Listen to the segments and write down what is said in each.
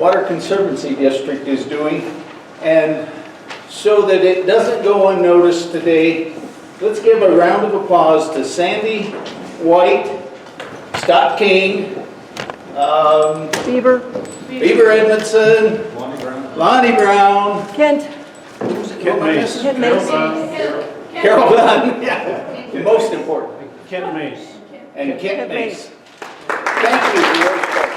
Water Conservancy District is doing. And so that it doesn't go unnoticed today, let's give a round of applause to Sandy White, Scott King, Beaver Edmondson, Lonnie Brown, Kent Mace, Mace. Carol Dunn, yeah, most important, Kent Mace. and Kent Mace. Thank you for your support.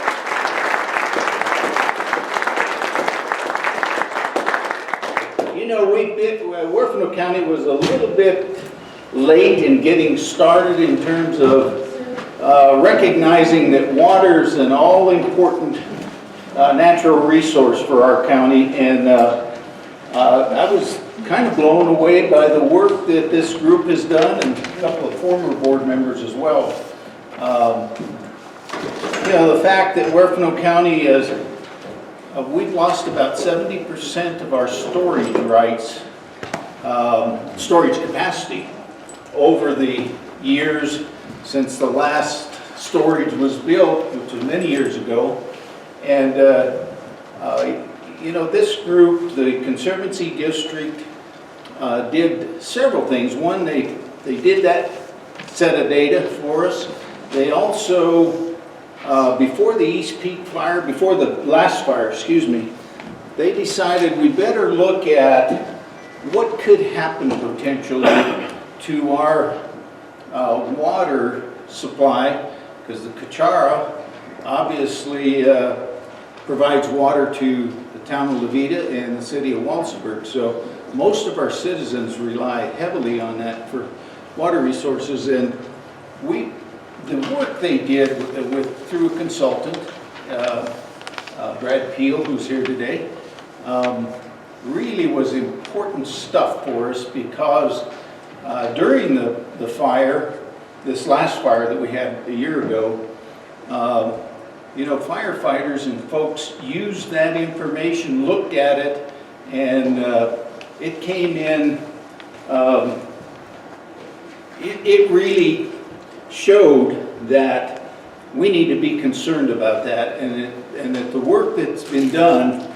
You know, Huerfano County was a little bit late in getting started in terms of recognizing that water is an all-important natural resource for our county, and I was kind of blown away by the work that this group has done, and a couple of former board members as well. You know, the fact that Huerfano County is, we've lost about 70% of our storage rights, storage capacity over the years since the last storage was built, which was many years ago. And you know, this group, the Conservancy District, did several things. One, they did that set of data for us. They also, before the East Peak fire, before the last fire, excuse me, they decided we better look at what could happen potentially to our water supply, because the Cachara obviously provides water to the town of Veta and the city of Walsenburg. So most of our citizens rely heavily on that for water resources, and the work they did through a consultant, Brad Peel, who's here today, really was important stuff for us, because during the fire, this last fire that we had a year ago, you know, firefighters and folks used that information, looked at it, and it came in, it really showed that we need to be concerned about that, and that the work that's been done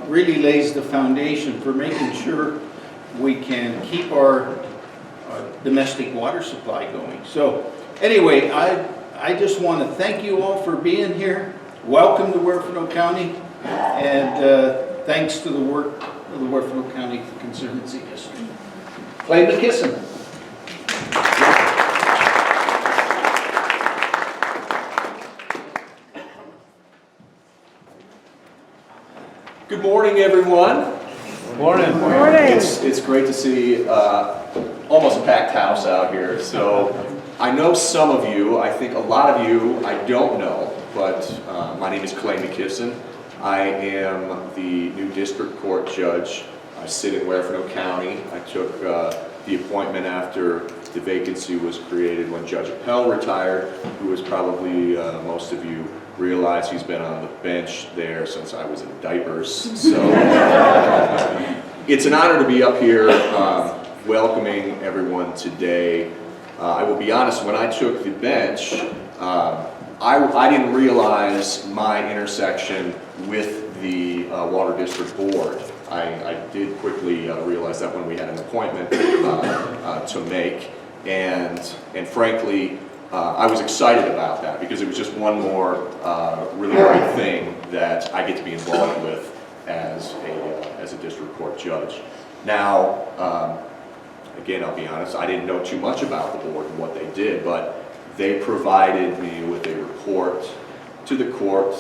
really lays the foundation for making sure we can keep our domestic water supply going. So anyway, I just want to thank you all for being here. Welcome to Huerfano County, and thanks to the work of the Huerfano County Conservancy District. Clay McKisson. Good morning, everyone. Morning. Morning. It's great to see almost a packed house out here. So I know some of you, I think a lot of you I don't know, but my name is Clay McKisson. I am the new district court judge. I sit in Huerfano County. I took the appointment after the vacancy was created when Judge Appel retired, who was probably, most of you realize, he's been on the bench there since I was in diapers. So it's an honor to be up here welcoming everyone today. I will be honest, when I took the bench, I didn't realize my intersection with the Water District Board. I did quickly realize that when we had an appointment to make, and frankly, I was excited about that, because it was just one more really great thing that I get to be involved with as a district court judge. Now, again, I'll be honest, I didn't know too much about the board and what they did, but they provided me with a report to the court,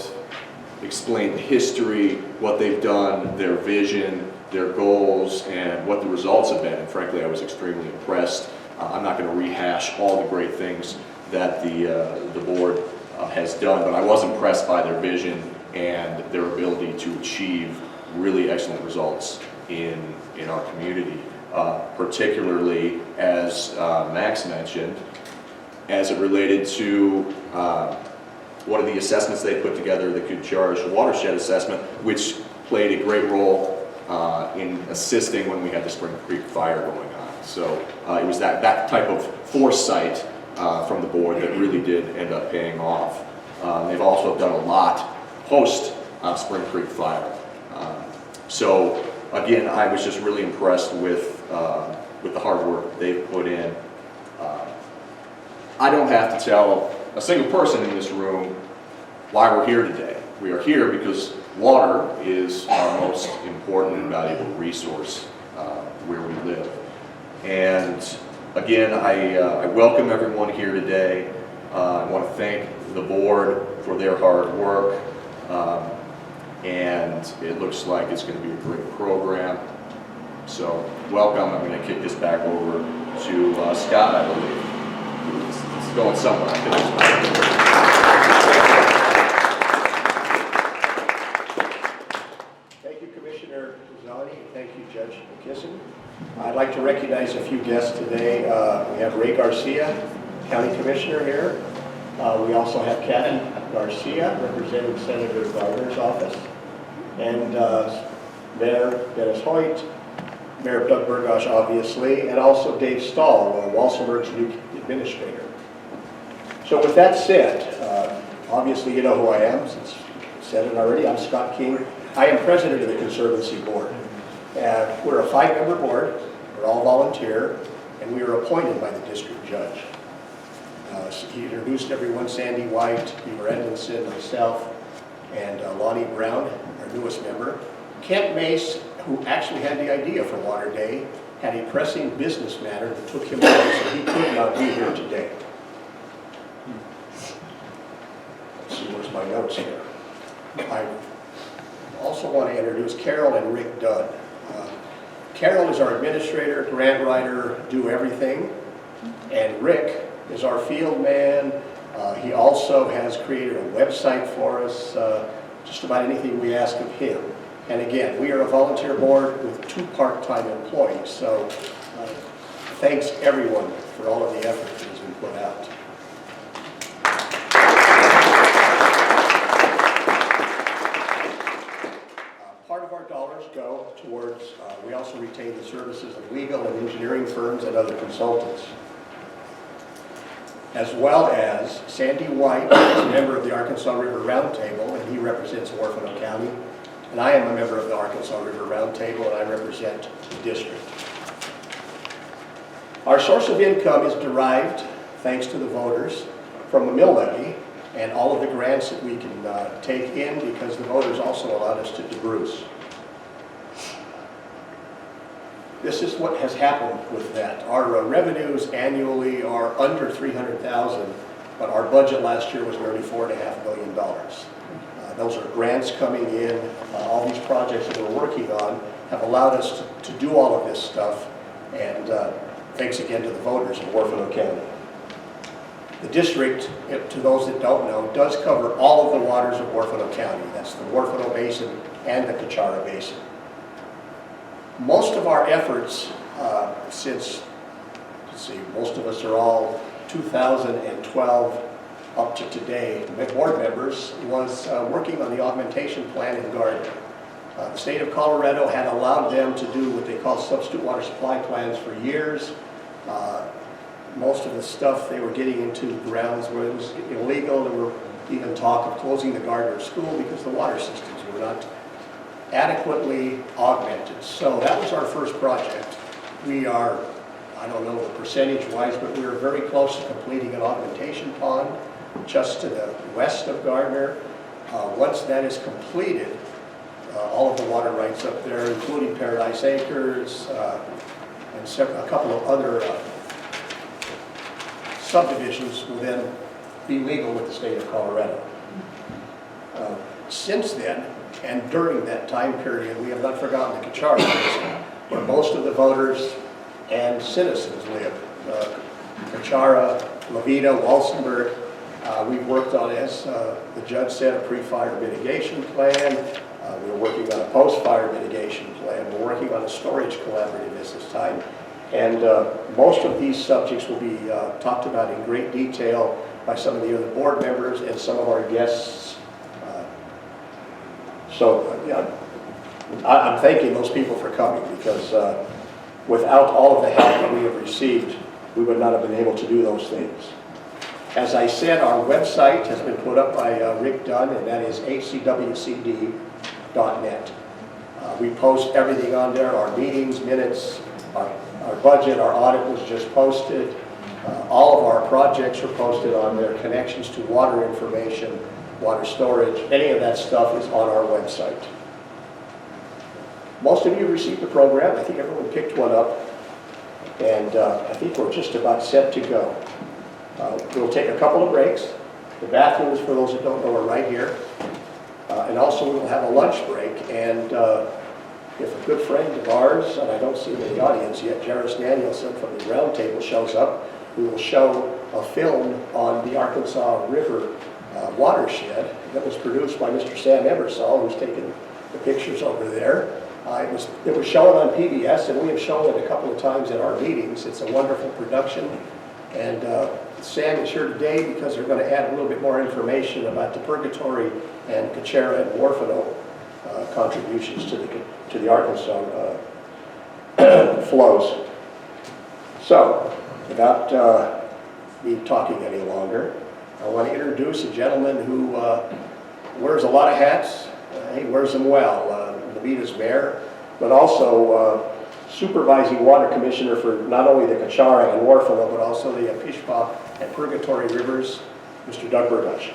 explained the history, what they've done, their vision, their goals, and what the results have been. And frankly, I was extremely impressed. I'm not going to rehash all the great things that the board has done, but I was impressed by their vision and their ability to achieve really excellent results in our community. Particularly, as Max mentioned, as it related to one of the assessments they put together, the Cachara watershed assessment, which played a great role in assisting when we had the Spring Creek fire going on. So it was that type of foresight from the board that really did end up paying off. They've also done a lot post Spring Creek Fire. So again, I was just really impressed with the hard work they've put in. I don't have to tell a single person in this room why we're here today. We are here because water is our most important and valuable resource where we live. And again, I welcome everyone here today. I want to thank the board for their hard work. And it looks like it's going to be a great program. So welcome. I'm going to kick this back over to Scott, I believe. It's going somewhere. I think Thank you, Commissioner Zani, and thank you, Judge McKisson. I'd like to recognize a few guests today. We have Ray Garcia, County Commissioner here. We also have Kathy Garcia, representing Senator Gardner's office, and Mayor Dennis Hoyt, Mayor Doug Burgosh, obviously, and also Dave Stahl, Walsenburg's new administrator. So with that said, obviously you know who I am, since I said it already. I'm Scott King. I am president of the Conservancy Board. We're a 5-member board. We're all volunteer, and we are appointed by the district judge. He introduced everyone: Sandy White, Beaver Edmondson, myself, and Lonnie Brown, our newest member. Kent Mace, who actually had the idea for Water Day, had a pressing business matter that took him away, so he could not be here today. Let's see, where's my notes here? I also want to introduce Carol and Rick Dunn. Carol is our administrator, grant writer, do everything, and Rick is our field man. He also has created a website for us, just about anything we ask of him. And again, we are a volunteer board with 2 part-time employees, so thanks everyone for all of the effort that has been put out. Part of our dollars go towards, we also retain the services of legal and engineering firms and other consultants, as well as Sandy White is a member of the Arkansas River Roundtable, and he represents Huerfano County. And I am a member of the Arkansas River Roundtable, and I represent the district. Our source of income is derived, thanks to the voters, from the mill levy and all of the grants that we can take in, because the voters also allowed us to debruce. This is what has happened with that. Our revenues annually are under $300,000, but our budget last year was nearly $4.5 million. Those are grants coming in. All these projects that we're working on have allowed us to do all of this stuff, and thanks again to the voters of Huerfano County. The district, to those that don't know, does cover all of the waters of Huerfano County. That's the Huerfano Basin and the Cachara Basin. Most of our efforts since, let's see, most of us are all 2012 up to today, board members, was working on the augmentation plan in Gardner. The state of Colorado had allowed them to do what they call substitute water supply plans for years. Most of the stuff they were getting into grounds where it was illegal. There were even talk of closing the Gardner school because the water systems were not adequately augmented. So that was our first project. We are, I don't know the percentage-wise, but we are very close to completing an augmentation pond just to the west of Gardner. Once that is completed, all of the water rights up there, including Paradise Acres and a couple of other subdivisions, will then be legal with the state of Colorado. Since then, and during that time period, we have not forgotten the Cachara Basin, where most of the voters and citizens live. Cachara, Veta, Walsenburg. We've worked on, as the judge said, a pre-fire mitigation plan. We're working on a post-fire mitigation plan. We're working on a storage collaborative at this time. And most of these subjects will be talked about in great detail by some of the other board members and some of our guests. I'm thanking those people for coming, because without all of the help that we have received, we would not have been able to do those things. As I said, our website has been put up by Rick Dunn, and that is hcwcd.net. We post everything on there, our meetings, minutes, our budget, our audit was just posted. All of our projects are posted on there, connections to water information, water storage, any of that stuff is on our website. Most of you received the program. I think everyone picked one up, and I think we're just about set to go. We'll take a couple of breaks. The bathrooms, for those that don't know, are right here. And also we'll have a lunch break, and if a good friend of ours, and I don't see him in the audience yet, Jairus Danielson from the round table shows up, we will show a film on the Arkansas River watershed that was produced by Mr. Sam Ebersol, who's taken the pictures over there. It was shown on PBS, and we have shown it a couple of times at our meetings. It's a wonderful production, and Sam is here today because they're going to add a little bit more information about the Purgatory and Cachera and Huerfano contributions to the Arkansas flows. So, without me talking any longer, I want to introduce a gentleman who wears a lot of hats. He wears them well. Veta's mayor, but also supervising water commissioner for not only the Cachara and Huerfano, but also the Pishpa and Purgatory rivers, Mr. Doug Burgash.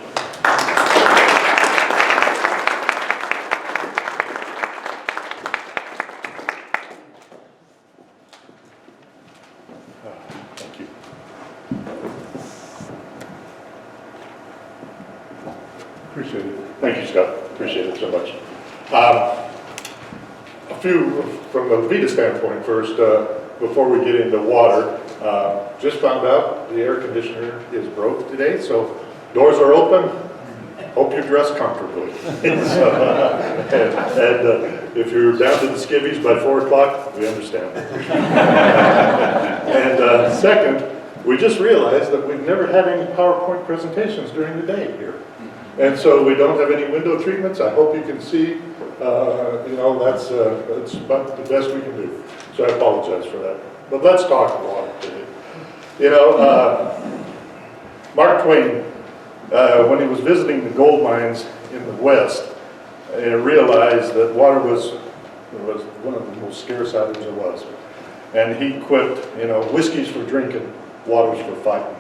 Thank you. Appreciate it. Thank you, Scott. Appreciate it so much. A few from the Veta standpoint first, before we get into water. Just found out the air conditioner is broke today, so doors are open. Hope you're dressed comfortably. and if you're down to the skivvies by 4 o'clock, we understand. And second, we just realized that we've never had any PowerPoint presentations during the day here. And so we don't have any window treatments. I hope you can see, that's about the best we can do. So I apologize for that. But let's talk water today. Mark Twain, when he was visiting the gold mines in the West, realized that water was one of the most scarce items there was. And he quipped, whiskey's for drinking, water's for fighting.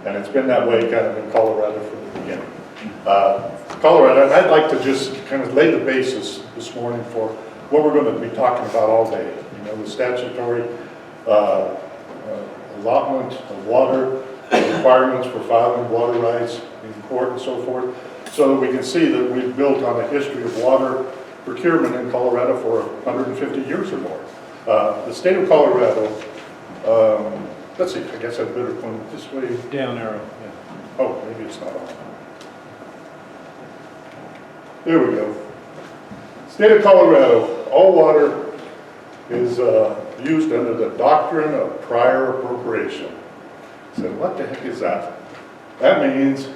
And it's been that way kind of in Colorado from the beginning. Colorado, and I'd like to just kind of lay the basis this morning for what we're going to be talking about all day. The statutory allotment of water, requirements for filing water rights in court and so forth, so that we can see that we've built on a history of water procurement in Colorado for 150 years or more. The state of Colorado, let's see, I guess I'd better point it this way. Down arrow, yeah. Oh, maybe it's not on. There we go. State of Colorado, all water is used under the doctrine of prior appropriation. So what the heck is that? That means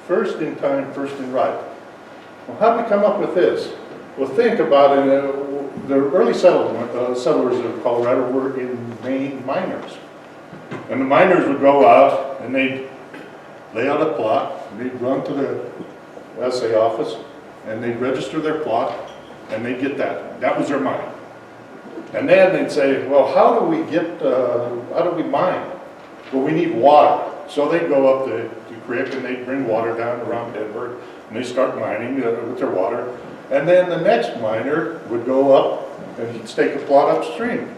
first in time, first in right. Well, how did we come up with this? Well, think about it. The early settlers of Colorado were in Maine miners. And the miners would go out and they'd lay out a plot, and they'd run to the SA office, and they'd register their plot, and they'd get that. That was their money. And then they'd say, well, how do we mine? Well, we need water. So they'd go up the creek, and they'd bring water down around Denver, and they start mining with their water. And then the next miner would go up, and he'd stake a plot upstream.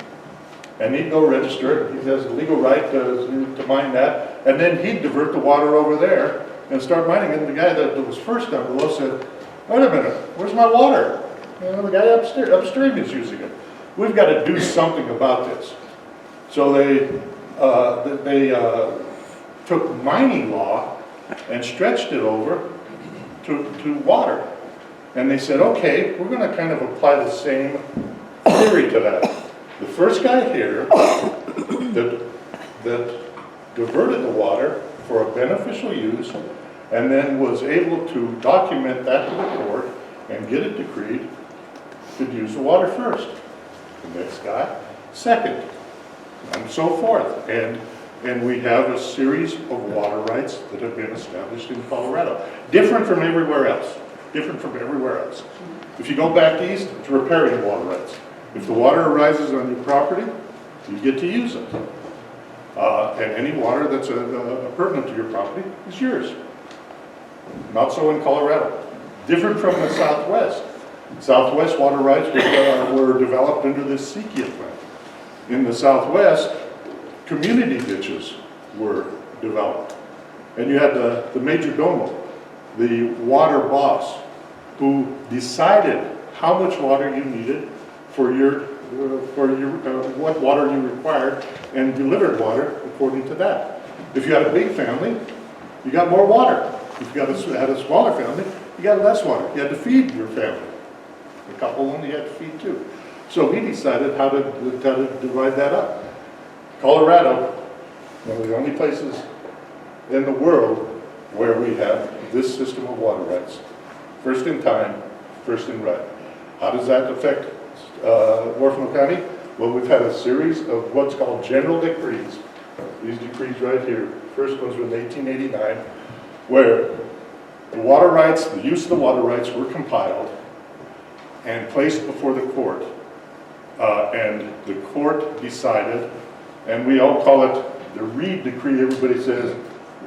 And he'd go register it. He has the legal right to mine that. And then he'd divert the water over there and start mining. And the guy that was first down below said, wait a minute, where's my water? The guy upstream is using it. We've got to do something about this. So they took mining law and stretched it over to water. And they said, okay, we're going to kind of apply the same theory to that. The first guy here that diverted the water for a beneficial use and then was able to document that to the court and get it decreed could use the water first. The next guy, second, and so forth. And And we have a series of water rights that have been established in Colorado. Different from everywhere else. Different from everywhere else. If you go back east, it's riparian water rights. If the water arises on your property, you get to use it. And any water that's pertinent to your property is yours. Not so in Colorado. Different from the Southwest. Southwest water rights were developed under the Sequia plan. In the Southwest, community ditches were developed. And you had the major domo, the water boss, who decided how much water you needed for what water you required and delivered water according to that. If you had a big family, you got more water. If you had a smaller family, you got less water. You had to feed your family. The couple only had to feed two. So he decided how to divide that up. Colorado, one of the only places in the world where we have this system of water rights. First in time, first in right. How does that affect Huerfano County? Well, we've had a series of what's called general decrees. These decrees right here. First one's from 1889, where the water rights, the use of the water rights were compiled and placed before the court. And the court decided, and we all call it the Reed Decree. Everybody says,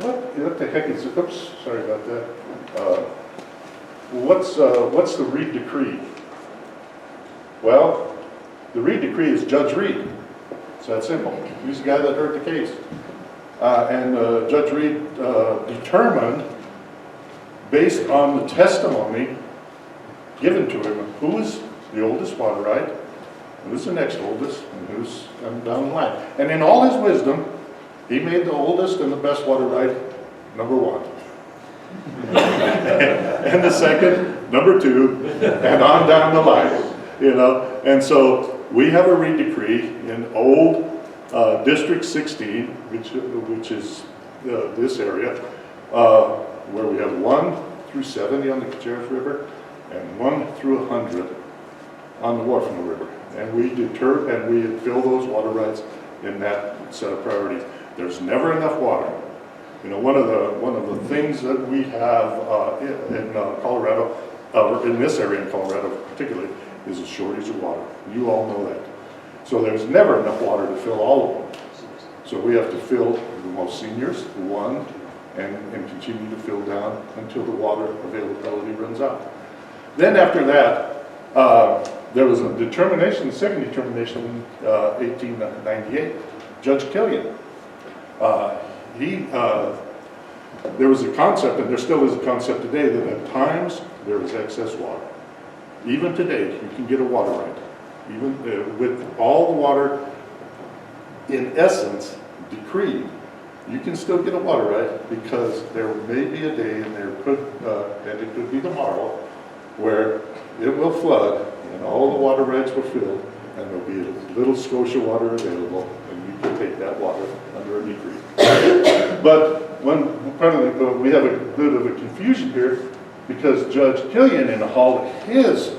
what the heck is it? Oops, sorry about that. What's the Reed Decree? Well, the Reed Decree is Judge Reed. It's that simple. He's the guy that heard the case. And Judge Reed determined, based on the testimony given to him, who is the oldest water right, who's the next oldest, and who's coming down the line. And in all his wisdom, he made the oldest and the best water right number one. And the second, number two, and on down the line. You know, and so we have a Reed Decree in old District 16, which is this area, where we have 1 through 70 on the Caceres River and 1 through 100 on the Huerfano River. And we fill those water rights in that set of priorities. There's never enough water. You know, one of the things that we have in Colorado, or in this area in Colorado particularly, is a shortage of water. You all know that. So there's never enough water to fill all of them. So we have to fill the most seniors, the one, and continue to fill down until the water availability runs out. Then after that, there was a determination, the second determination in 1898, Judge Killian. There was a concept, and there still is a concept today, that at times there is excess water. Even today, you can get a water right. Even with all the water, in essence, decreed, you can still get a water right, because there may be a day, and it could be tomorrow, where it will flood, and all the water rights will fill, and there'll be a little Scotia water available, and you can take that water under a decree. But we have a bit of a confusion here, because Judge Killian, in all of his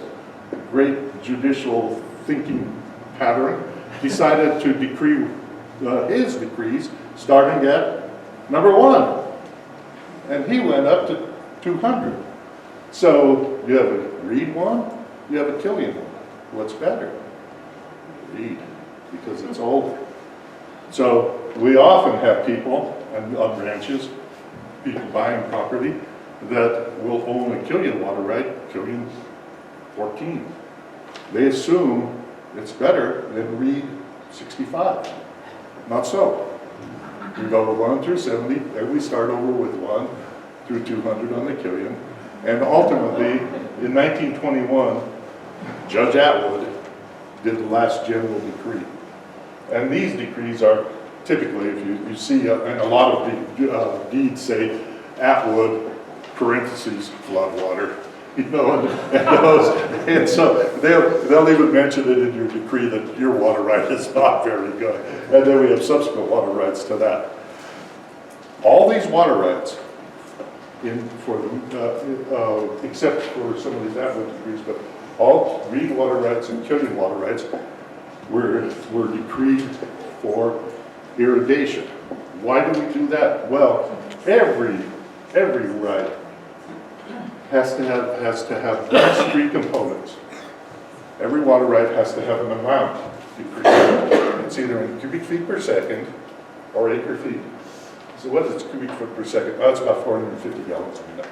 great judicial thinking pattern, decided to decree his decrees starting at number 1. And he went up to 200. So you have a Reed one, you have a Killian one. What's better? Reed, because it's older. So we often have people on ranches, people buying property, that will own a Killian water right, Killian 14. They assume it's better than Reed 65. Not so. We go 1 through 70, and we start over with 1 through 200 on the Killian. And ultimately, in 1921, Judge Atwood did the last general decree. And these decrees are typically, if you see, and a lot of deeds say Atwood, parentheses, floodwater, you know, and so they'll even mention it in your decree that your water right is not very good. And then we have subsequent water rights to that. All these water rights, except for some of these Atwood decrees, but all Reed water rights and Killian water rights were decreed for irrigation. why do we do that? Well, every right has to have these three components. Every water right has to have an amount decreased. It's either in cubic feet per second or acre feet. So what is cubic foot per second? Oh, it's about 450 gallons a minute.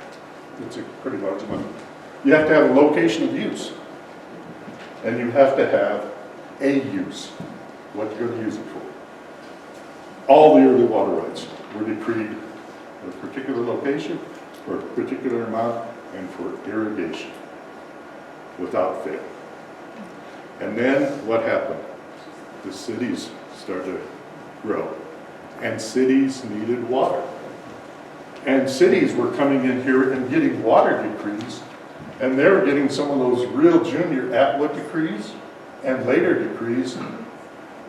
It's a pretty large amount. You have to have a location of use. And you have to have a use, what you're going to use it for. All the early water rights were decreed for a particular location, for a particular amount, and for irrigation, without fail. And then what happened? The cities started to grow, and cities needed water. And cities were coming in here and getting water decrees, and they were getting some of those real junior Atwood decrees and later decrees.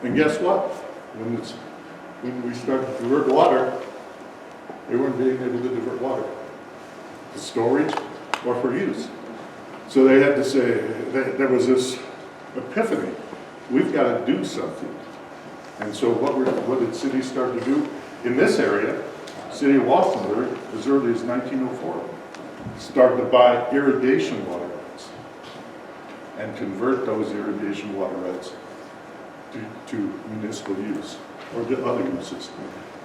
And guess what? When we started to divert water, they weren't being able to divert water for storage or for use. So they had to say, there was this epiphany, we've got to do something. And so what did cities start to do? In this area, city of Walsenburg, as early as 1904, started to buy irrigation water rights and convert those irrigation water rights to municipal use or to other uses.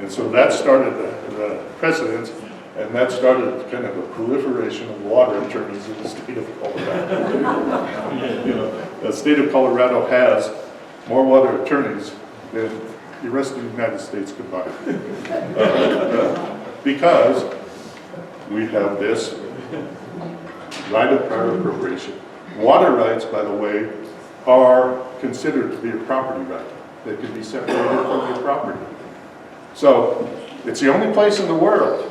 And so that started the precedent, and that started kind of a proliferation of water attorneys in the state of Colorado. You know, the state of Colorado has more water attorneys than the rest of the United States combined. Because we have this right of prior appropriation. Water rights, by the way, are considered to be a property right. They can be separated from your property. So it's the only place in the world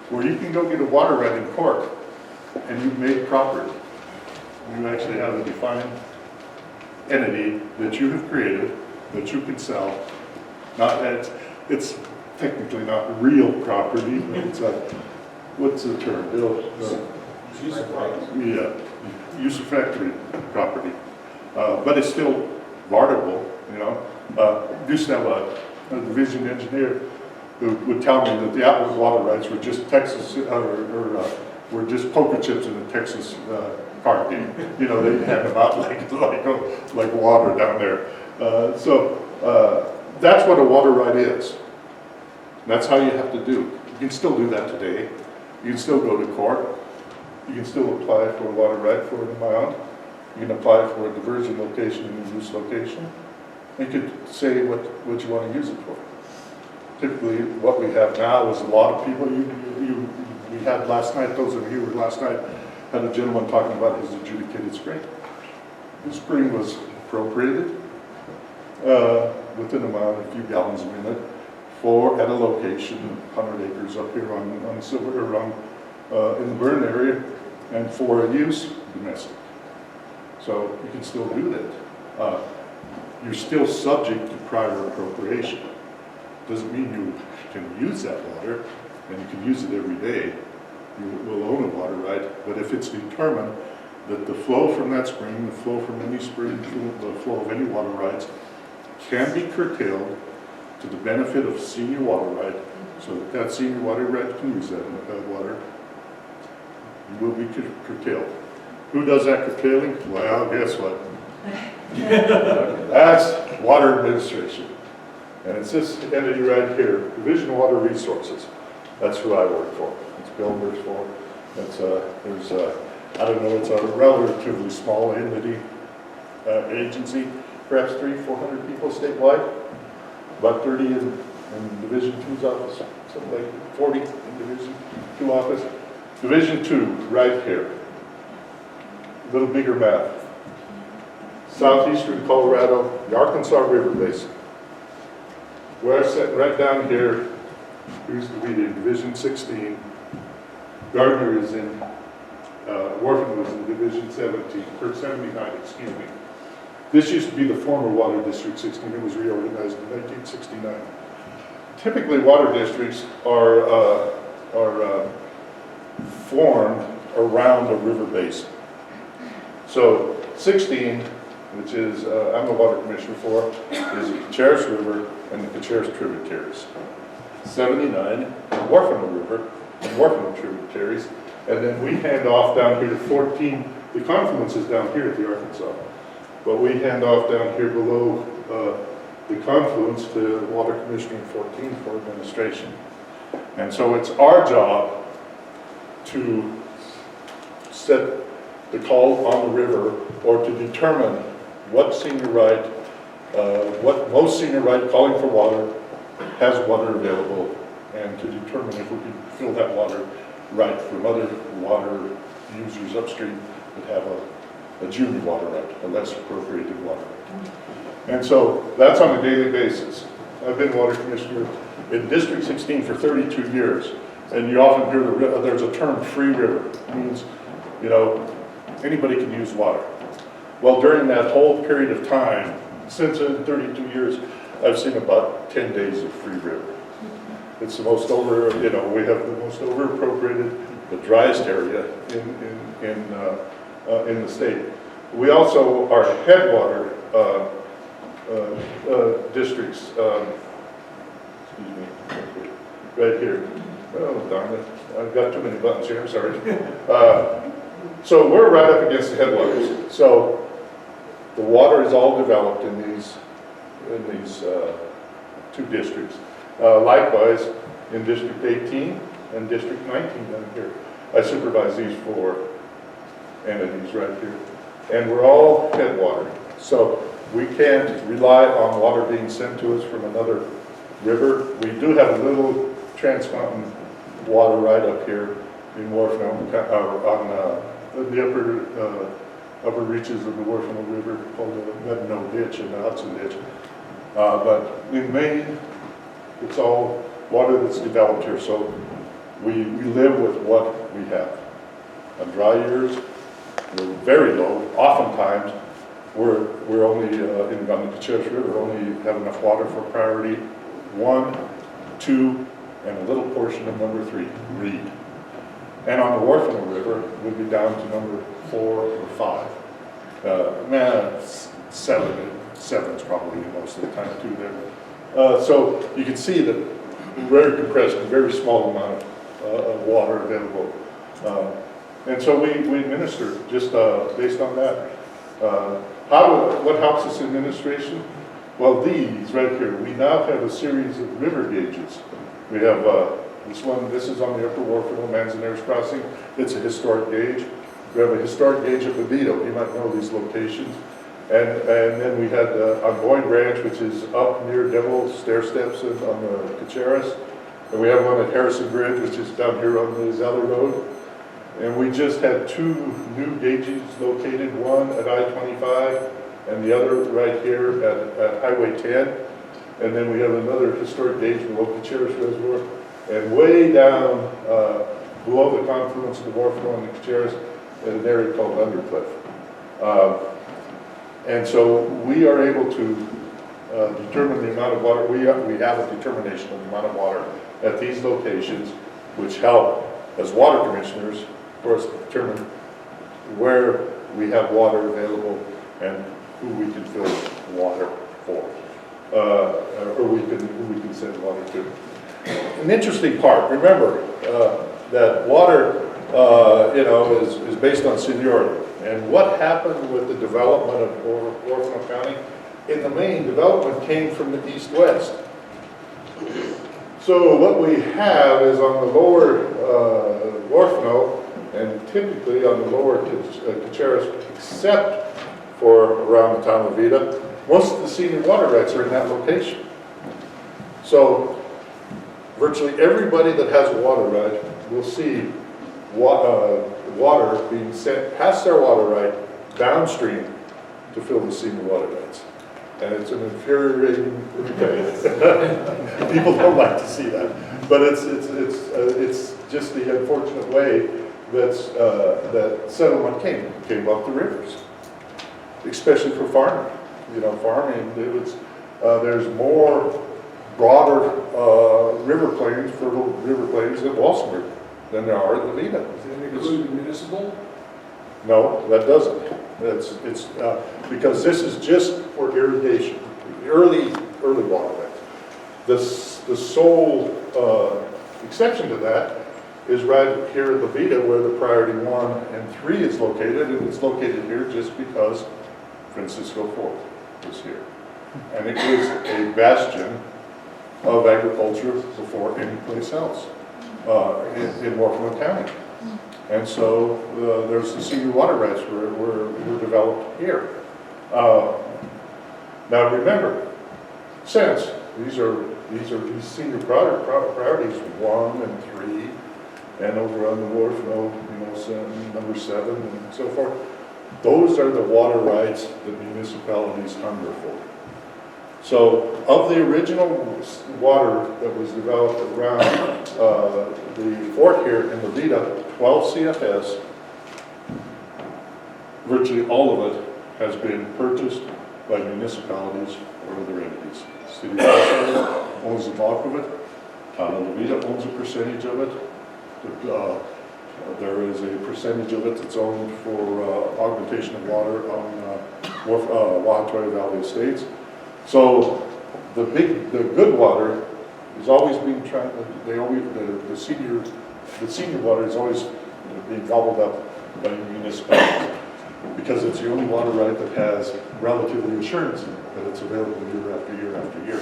where you can go get a water right in court and you've made property. You actually have a defined entity that you have created that you can sell. Not that it's technically not real property, but it's a, what's the term, Bill? Yeah, usufructory property. But it's still barterable, you know. Used to have a division engineer who would tell me that the Atwood water rights were just Texas, were just poker chips in a Texas card game. You know, they hand them out like water down there. That's what a water right is. That's how you have to do. You can still do that today. You can still go to court. You can still apply for a water right for an amount. You can apply for a diversion location and a use location. You could say what you want to use it for. Typically, what we have now is a lot of people. We had last night, those of you who were last night, had a gentleman talking about his adjudicated spring. His spring was appropriated with an amount of a few gallons a minute at a location, 100 acres up here on Silver, or in the Burn area, and for a use domestic. So you can still do that. You're still subject to prior appropriation. Doesn't mean you can use that water and you can use it every day. You will own a water right, but if it's determined that the flow from that spring, the flow from any spring, the flow of any water rights can be curtailed to the benefit of senior water right, so that senior water right can use that water, you will be curtailed. Who does that curtailing? Well, guess what? That's Water Administration. And it's this entity right here, Division of Water Resources. That's who I work for. It's Bill works for. It's I don't know, it's a relatively small entity, agency, perhaps 300-400 people statewide, about 30 in Division 2's office, something like 40 in Division 2 office. Division 2, right here. A little bigger map. Southeastern Colorado, the Arkansas River Basin. We're sitting right down here. Here's the weed, Division 16. Gardner is in, Huerfano is in Division 17, or 79, excuse me. This used to be the former Water District 16. It was reorganized in 1969. Typically, water districts are formed around a river basin. So 16 which is, I'm the water commissioner for, is the Caceres River and the Caceres tributaries. 79, the Huerfano River and Huerfano tributaries, and then we hand off down here to 14, the confluence is down here at the Arkansas, but we hand off down here below the confluence to the Water Commissioner in 14 for administration. And so it's our job to set the call on the river or to determine what senior right, what most senior right calling for water has water available, and to determine if we can fill that water right from other water users upstream that have a junior water right, a less appropriated water right. And so that's on a daily basis. I've been water commissioner in District 16 for 32 years, and you often hear there's a term, free river. It means, you know, anybody can use water. Well, during that whole period of time, since 32 years, I've seen about 10 days of free river. It's the most we have the most over-appropriated, the driest area in the state. We also, our headwater districts, excuse me, right here. Oh, darn it, I've got too many buttons here, I'm sorry. So we're right up against the headwaters. So the water is all developed in these two districts. Likewise, in District 18 and District 19 down here. I supervise these 4 entities right here. And we're all headwater. So we can't rely on water being sent to us from another river. We do have a little trans-mountain water right up here in Huerfano, on the upper reaches of the Huerfano River called the Veta Ditch and the Hudson Ditch. But in Maine, it's all water that's developed here, so we live with what we have. On dry years, we're very low. Oftentimes, we're only, on the Caceres River, only have enough water for priority 1, 2, and a little portion of number 3, Reed. And on the Huerfano River, we'll be down to number 4 or 5. 7 is probably most of the time too there. So you can see that very compressed, a very small amount of water available. And so we administer just based on that. What helps us in administration? Well, these right here, we now have a series of river gauges. We have this is on the Upper Huerfano Manzanares Crossing. It's a historic gauge. We have a historic gauge at Veta. You might know these locations. And then we had on Boyd Ranch, which is up near Devil Stair Steps on the Caceres. And we have one at Harrison Bridge, which is down here on the Zeller Road. And we just had 2 new gauges located, one at I-25 and the other right here at Highway 10. And then we have another historic gauge below Caceres Reservoir. And way down below the confluence of the Huerfano and the Caceres in an area called Undercliff. And so we are able to determine the amount of water. We have a determination of the amount of water at these locations, which help as water commissioners for us to determine where we have water available and who we can fill water for, or who we can send water to. An interesting part. Remember that water, is based on seniority. And what happened with the development of Huerfano County? In the main, development came from the east-west. So what we have is on the lower Huerfano, and typically on the lower Caceres, except for around the town of Veta, most of the senior water rights are in that location. So virtually everybody that has a water right will see water being sent past their water right downstream to fill the senior water rights. And it's an infuriating thing. People don't like to see that, but it's just the unfortunate way that settlement came up the rivers, especially for farming. Farming, there's more broader fertile river plains at Walsenburg than there are at the Veta. Does that include municipal? No, that doesn't. It's because this is just for irrigation, early water rights. The sole exception to that is right here at the Veta where the priority 1 and 3 is located, and it's located here just because Francisco Fort is here. And it is a bastion of agriculture before any place else in Huerfano County. And so there's the senior water rights were developed here. Now remember, since these senior priorities 1 and 3, and over on the Huerfano, number 7 and so forth, those are the water rights that municipalities hunger for. So of the original water that was developed around the fort here in the Veta, 12 CFS, virtually all of it has been purchased by municipalities or other entities. City of Huerfano owns the bulk of it. The Veta owns a percentage of it. There is a percentage of it that's owned for augmentation of water on Wahatoya Valley Estates. So the good water is always being tried. The senior water is always being gobbled up by municipalities because it's the only water right that has relative insurance that it's available year after year after year.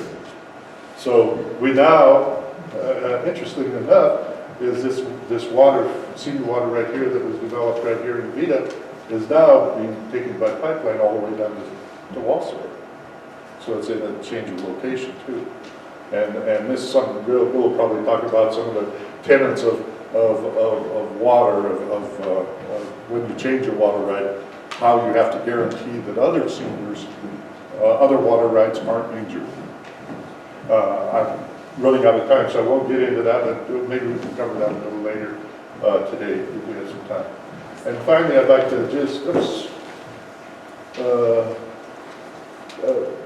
So we now, interestingly enough, is this water, senior water right here that was developed right here in Veta is now being taken by pipeline all the way down to Walsall. So it's in a change of location too. And this is something Bill will probably talk about some of the tenets of water, of when you change your water right, how you have to guarantee that other seniors, other water rights aren't injured. I'm running out of time, so I won't get into that, but maybe we can cover that a little later today if we have some time. And finally, I'd like to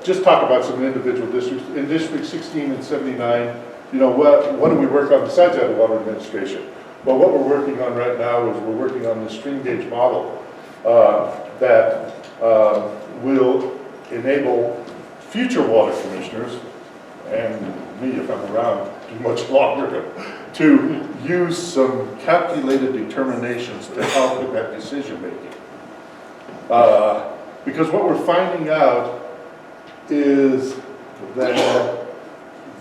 just talk about some individual districts. In District 16 and 79, what do we work on besides that water administration? Well, what we're working on right now is we're working on the stream gauge model that will enable future water commissioners, and me if I'm around too much longer, to use some calculated determinations to help with that decision making. Because what we're finding out is that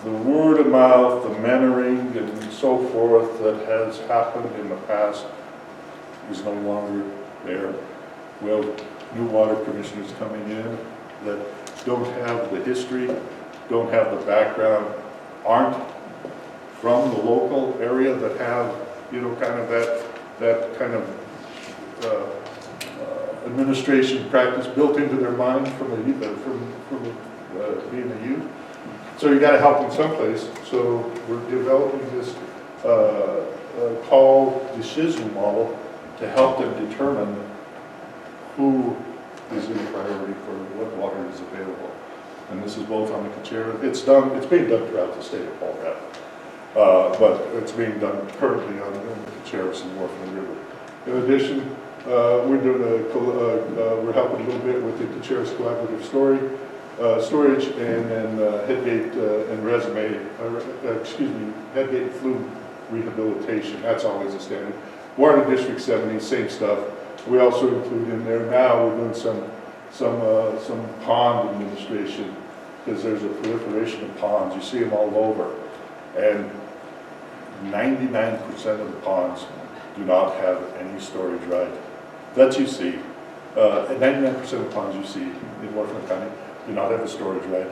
the word of mouth, the mentoring and so forth that has happened in the past is no longer there. We have new water commissioners coming in that don't have the history, don't have the background, aren't from the local area, that have, kind of that kind of administration practice built into their mind from being a youth. So you got to help in someplace. So we're developing this call decision model to help them determine who is in priority for what water is available. And this is both on the Cachera. It's being done throughout the state of Colorado, but it's being done currently on the Cacheras and Huerfano River. In addition, we're helping a little bit with the Cacheras collaborative storage, and then headgate and headgate and flume rehabilitation. That's always a standard. Water District 70, same stuff. We also include in there now, we're doing some pond administration, because there's a proliferation of ponds. You see them all over, and 99% of the ponds do not have any storage right that you see. 99% of the ponds you see in Huerfano County do not have a storage right,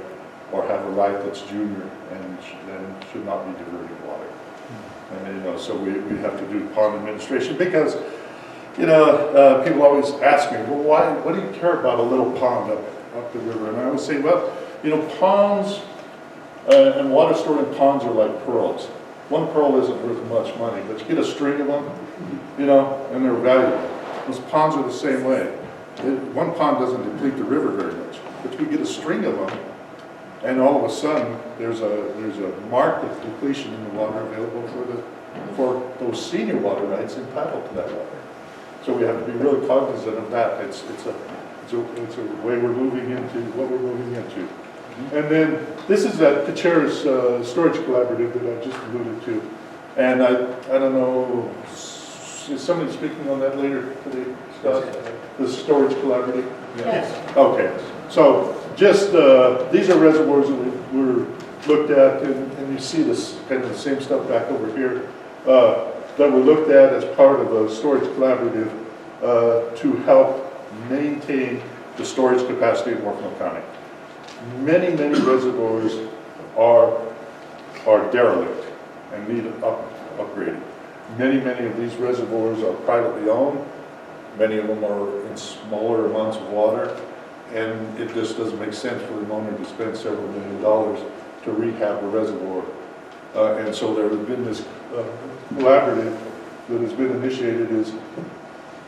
or have a right that's junior and should not be diverting water. And so we have to do pond administration because people always ask me, well, what do you care about a little pond up the river? And I always say, well, ponds and water stored in ponds are like pearls. One pearl isn't worth much money, but you get a string of them, and they're valuable. Those ponds are the same way. One pond doesn't deplete the river very much, but we get a string of them, and all of a sudden there's a marked depletion in the water available for those senior water rights entitled to that water. So we have to be really cognizant of that. It's a way we're moving into, what we're moving into. And then, this is that Kacharis Storage Collaborative that I just alluded to. And I don't know, is somebody speaking on that later today, Scott? The Storage Collaborative? Yes. Okay, so just, these are reservoirs that we were looked at, and you see this kind of the same stuff back over here, that were looked at as part of a storage collaborative to help maintain the storage capacity in Huerfano County. Many reservoirs are derelict and need upgrading. Many of these reservoirs are privately owned. Many of them are in smaller amounts of water, and it just doesn't make sense for the owner to spend several $1 million to rehab a reservoir. And so there has been this collaborative that has been initiated is,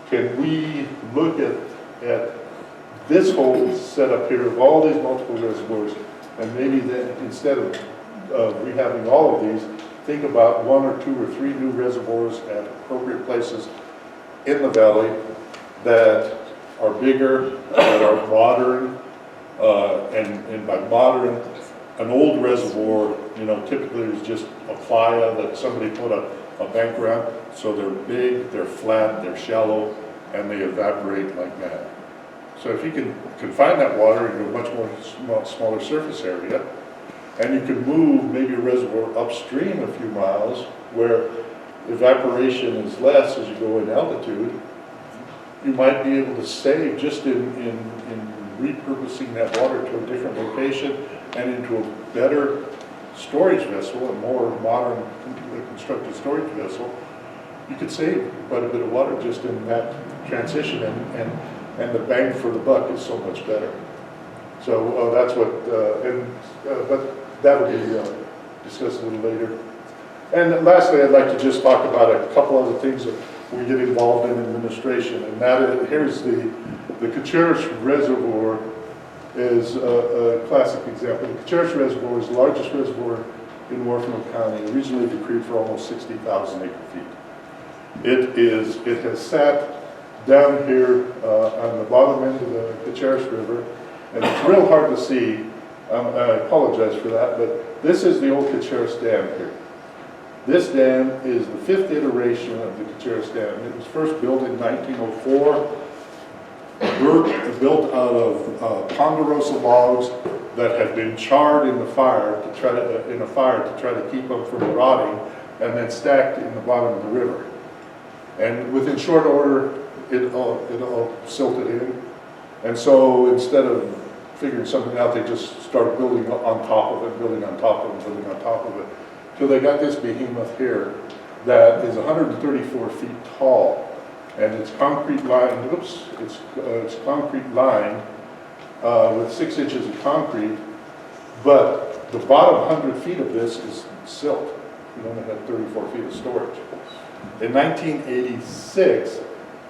can we look at this whole setup here of all these multiple reservoirs, and maybe then instead of rehabbing all of these, think about 1 or 2 or 3 new reservoirs at appropriate places in the valley that are bigger, that are modern, and by modern, an old reservoir, you know, typically is just a playa that somebody put a bank around, so they're big, they're flat, they're shallow, and they evaporate like mad. So if you can confine that water into a much more smaller surface area, and you can move maybe a reservoir upstream a few miles where evaporation is less as you go in altitude, you might be able to save just in repurposing that water to a different location and into a better storage vessel, a more modern constructed storage vessel. You could save quite a bit of water just in that transition, and the bang for the buck is so much better. So that's what, but that will be discussed a little later. And lastly, I'd like to just talk about a couple other things that we get involved in administration, and that is, here's the Kacharis Reservoir is a classic example. The Kacharis Reservoir is the largest reservoir in Huerfano County, originally decreed for almost 60,000 acre feet. It has sat down here on the bottom end of the Kacharis River, and it's real hard to see. I apologize for that, but this is the old Kacharis Dam here. This dam is the 5th iteration of the Kacharis Dam. It was first built in 1904, built out of ponderosa logs that had been charred in the fire to try to keep them from rotting, and then stacked in the bottom of the river. And within short order, it all silted in. And so instead of figuring something out, they just started building on top of it, building on top of it, building on top of it, till they got this behemoth here that is 134 feet tall, and it's concrete lined. It's concrete lined with 6 inches of concrete, but the bottom 100 feet of this is silt. We only had 34 feet of storage. In 1986,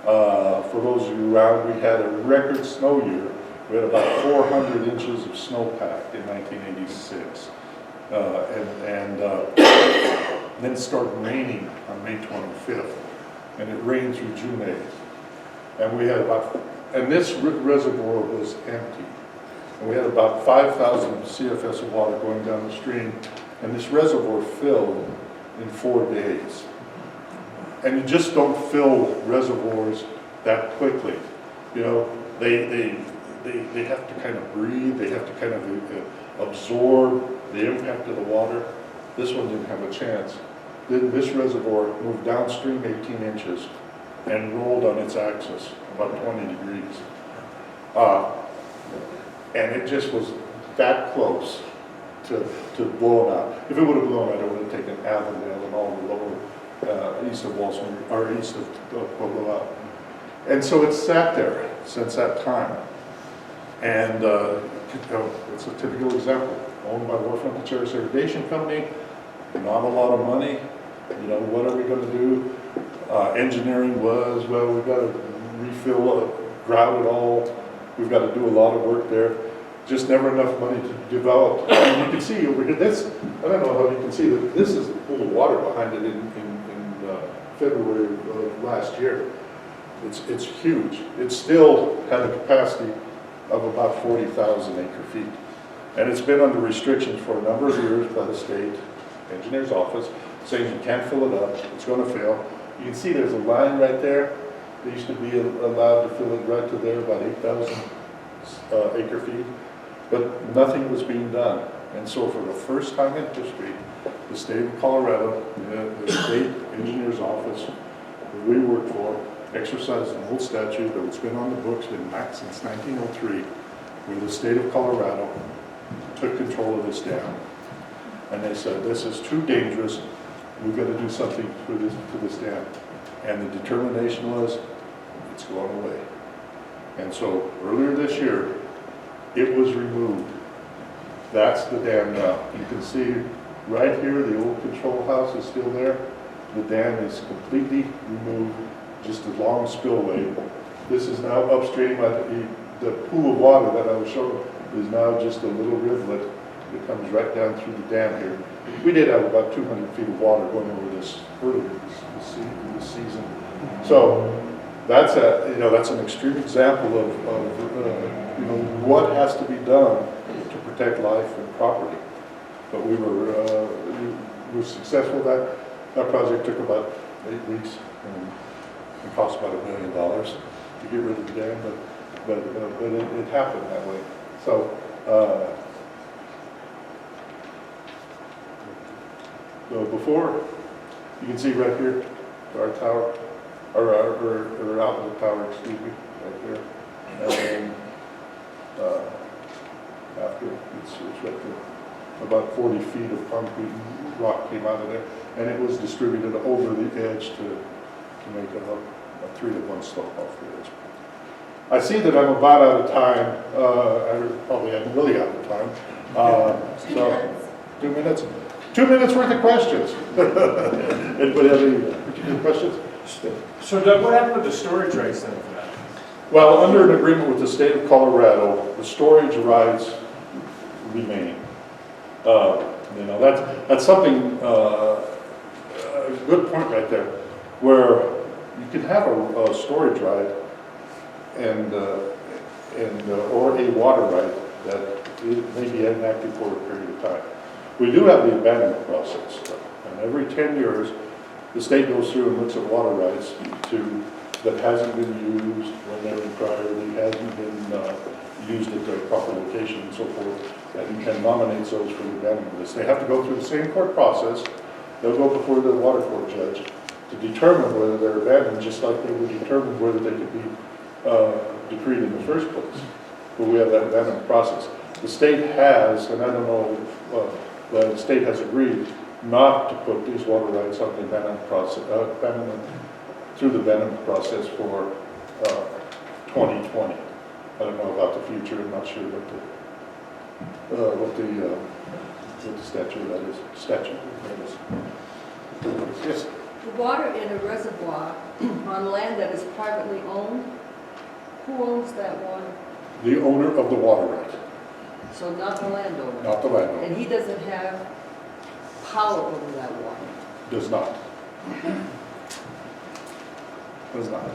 for those of you around, we had a record snow year. We had about 400 inches of snowpack in 1986. Then it started raining on May 25th, and it rained through June 8th. And we had and this reservoir was empty. And we had about 5,000 CFS of water going down the stream, and this reservoir filled in 4 days. And you just don't fill reservoirs that quickly. You know, they have to kind of breathe, they have to kind of absorb the impact of the water. This one didn't have a chance. This reservoir moved downstream 18 inches and rolled on its axis about 20 degrees. And it just was that close to blowing out. If it would have blown out, it would have taken Avondale and all the lower east of Walsall, or east of Pueblo out. And so it's sat there since that time. And it's a typical example, owned by Huerfano Kacharis Irrigation Company, not a lot of money. You know, what are we going to do? Engineering was, well, we've got to refill, grout it all. We've got to do a lot of work there. Just never enough money to develop. And you can see over here, this, I don't know how you can see, that this is the pool of water behind it in February of last year. It's huge. It still had a capacity of about 40,000 acre feet. And it's been under restrictions for a number of years by the state engineer's office, saying you can't fill it up, it's going to fail. You can see there's a line right there. They used to be allowed to fill it right to there, about 8,000 acre feet, but nothing was being done. And so for the first time in history, the state of Colorado, the state engineer's office that we worked for, exercised an old statute that has been on the books since 1903, where the state of Colorado took control of this dam. And they said, this is too dangerous, we've got to do something to this dam. And the determination was, it's going away. And so earlier this year, it was removed. That's the dam now. You can see right here, the old control house is still there. The dam is completely removed, just a long spillway. This is now upstream. The pool of water that I was showing is now just a little rivulet that comes right down through the dam here. We did have about 200 feet of water going over this earlier this season. So that's an extreme example of what has to be done to protect life and property. But we were successful. That project took about 8 weeks and it cost about $1 million to get rid of the dam, but it happened that way. So before, you can see right here, our tower, or outlet tower, excuse me, right there. And then after, it's right there. About 40 feet of concrete rock came out of there, and it was distributed over the edge to make a 3-to-1 slope off the edge. I see that I'm about out of time. I probably am really out of time. So, 2 minutes. 2 minutes worth of questions. Anybody have any particular questions? So Doug, what happened with the storage rights then for that? Well, under an agreement with the state of Colorado, the storage rights remain. That's something, a good point right there, where you can have a storage right or a water right that may be inactive for a period of time. We do have the abandonment process, and every 10 years, the state goes through and looks at water rights that hasn't been used when they were priorly, hasn't been used at the proper location and so forth, and nominates those for the abandonment list. They have to go through the same court process. They'll go before the water court judge to determine whether they're abandoned, just like they would determine whether they could be decreed in the first place. But we have that abandonment process. The state has, and I don't know, the state has agreed not to put these water rights on the abandonment process, through the abandonment process for 2020. I don't know about the future. I'm not sure what the statute that is. Yes. The water in a reservoir on land that is privately owned, who owns that water? The owner of the water right, So not the landowner? not the landowner. And he doesn't have power over that water? Does not. Does not.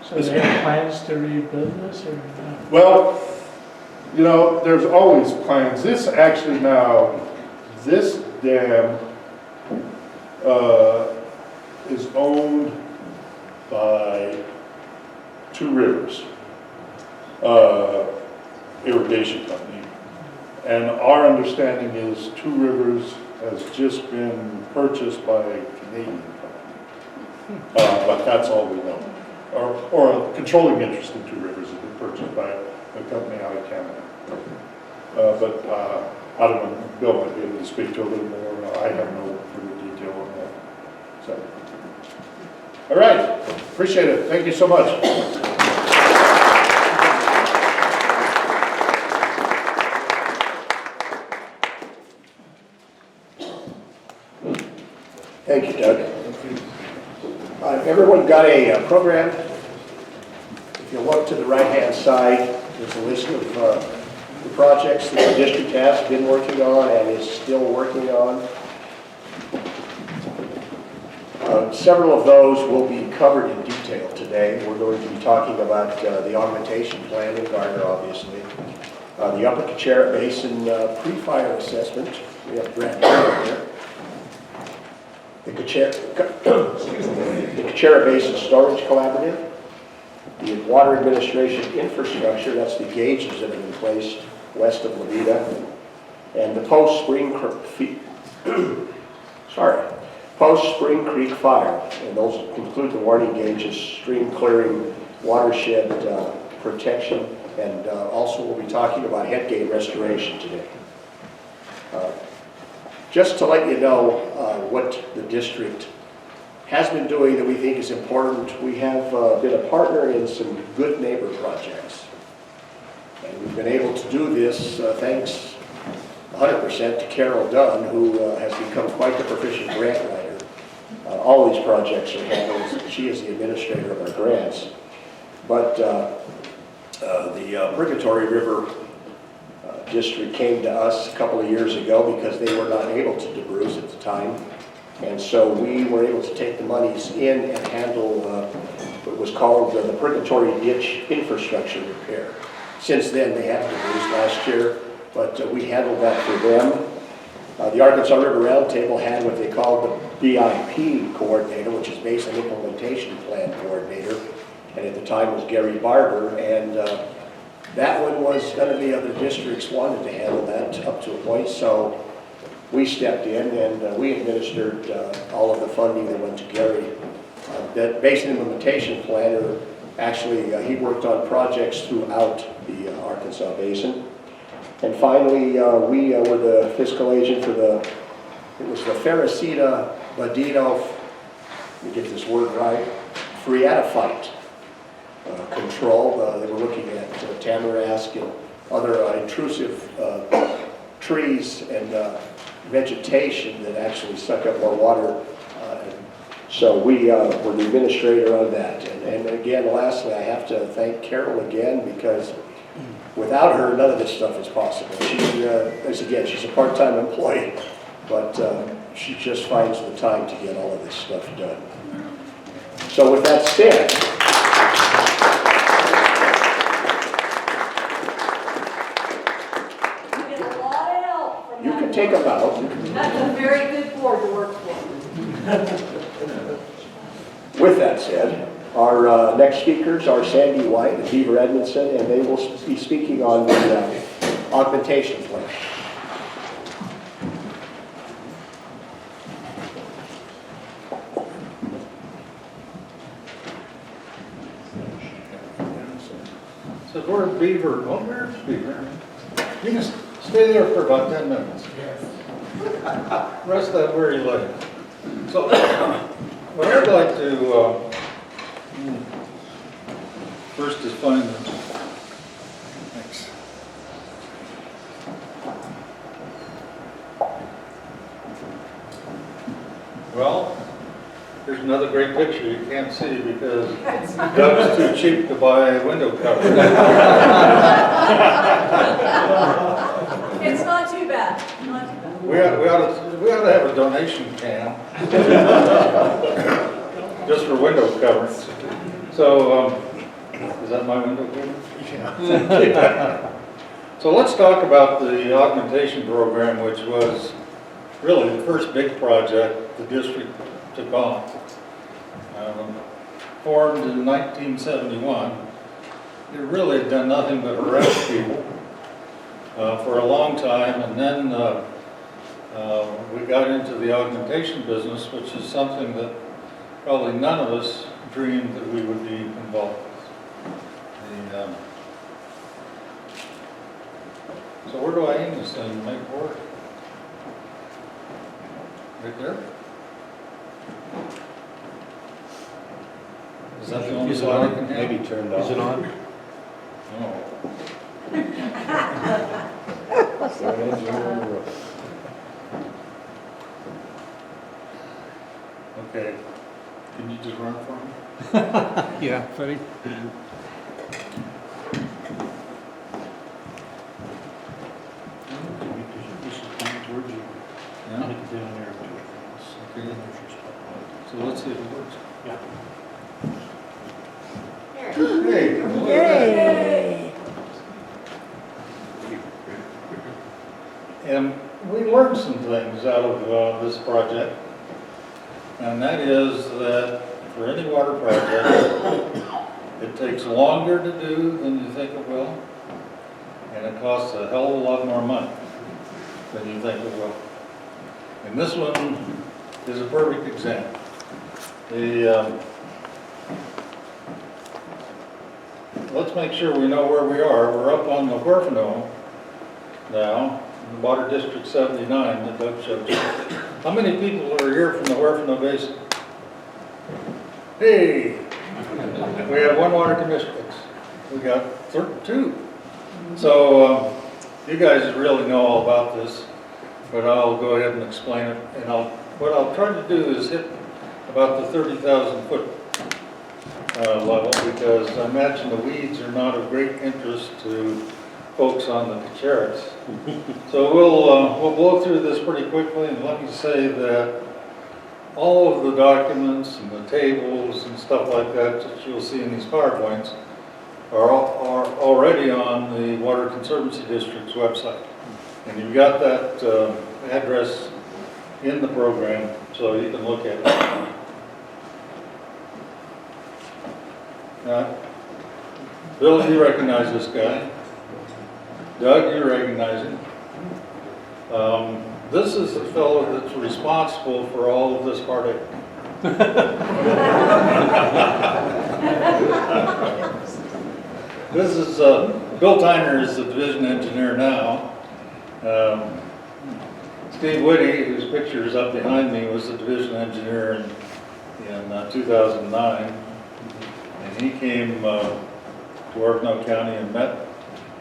So they have plans to rebuild this or not? Well, there's always plans. This actually now, this dam is owned by 2 rivers, irrigation company. And our understanding is 2 Rivers has just been purchased by a Canadian company. But that's all we know. Or a controlling interest in 2 Rivers has been purchased by a company out of Canada. I don't know, Bill might be able to speak to a little more. I have no further detail on that. So, all right, appreciate it. Thank you so much. Thank you, Doug. Everyone got a program? If you look to the right-hand side, there's a list of the projects that the district has been working on and is still working on. Several of those will be covered in detail today. We're going to be talking about the augmentation plan in Gardner, obviously. The Upper Kachera Basin pre-fire assessment. We have Brad here. The Kachera Basin Storage Collaborative. The Water Administration Infrastructure, that's the gauges that have been placed west of Veta. And the Post-Spring Creek Fire, and those include the warning gauges, stream clearing, watershed protection, and also we'll be talking about headgate restoration today. Just to let you know what the district has been doing that we think is important, we have been a partner in some good neighbor projects. And we've been able to do this thanks 100% to Carol Dunn, who has become quite the proficient grant writer. All these projects are handled, she is the administrator of our grants. But the Purgatory River District came to us a couple of years ago because they were not able to debruce at the time. And so we were able to take the monies in and handle what was called the Purgatory Ditch Infrastructure Repair. Since then, they have debruced last year, but we handled that for them. The Arkansas River Roundtable had what they called the BIP coordinator, which is Basin Implementation Plan coordinator, and at the time was Gary Barber, and that one was going to be other districts wanted to handle that up to a point, so we stepped in and we administered all of the funding that went to Gary. That Basin Implementation Planner, actually, he worked on projects throughout the Arkansas Basin. And finally, we were the fiscal agent for it was the Ferricida Badino, let me get this word right, Phreatophyte control. They were looking at tamarask and other intrusive trees and vegetation that actually suck up more water. So we were the administrator on that. And again, lastly, I have to thank Carol again because without her, none of this stuff is possible. She's a part-time employee, but she just finds the time to get all of this stuff done. So with that said, You get a lot of help from you that can take them out. That's a very good board to work for. With that said, our next speakers are Sandy White and Beaver Edmondson, and they will be speaking on the augmentation plan. So where's Beaver? Oh, where's Beaver? You can stay there for about 10 minutes. Rest that weary leg. So what I'd like to first is find the, thanks. Well, here's another great picture you can't see because Doug's too cheap to buy window cover. It's not too bad, not too bad. We ought to have a donation can just for window coverings. So, is that my window cover? Yeah. So let's talk about the augmentation program, which was really the first big project the district took on. Formed in 1971, it really had done nothing but harass people for a long time, and then we got into the augmentation business, which is something that probably none of us dreamed that we would be involved with. So where do I aim this thing to make it work? Right there? Is that the only slide I can have? Maybe turned off. Is it on? Oh. Okay. Can you just run for me? Yeah, funny. Yeah. Okay. So let's see if it works. Yeah. Hey. look at that. And we learned some things out of this project. And that is that for any water project, it takes longer to do than you think it will. And it costs a hell of a lot more money than you think it will. And this one is a perfect example. Let's make sure we know where we are. We're up on the Huerfano now, in Water District 79 that Doug showed you. How many people are here from the Huerfano Basin? Hey! We have one water commissioner. We got 2. So you guys really know all about this, but I'll go ahead and explain it. And what I'll try to do is hit about the 30,000 foot level, because I imagine the weeds are not of great interest to folks on the Carrots. So we'll blow through this pretty quickly, and let me say that all of the documents and the tables and stuff like that that you'll see in these PowerPoints are already on the Water Conservancy District's website. And you've got that address in the program, so you can look at it. Bill, you recognize this guy. Doug, you recognize him. This is the fellow that's responsible for all of this heartache. This is, Bill Tyner is the division engineer now. Steve Whitty, whose picture is up behind me, was the division engineer in 2009. And he came to Huerfano County and met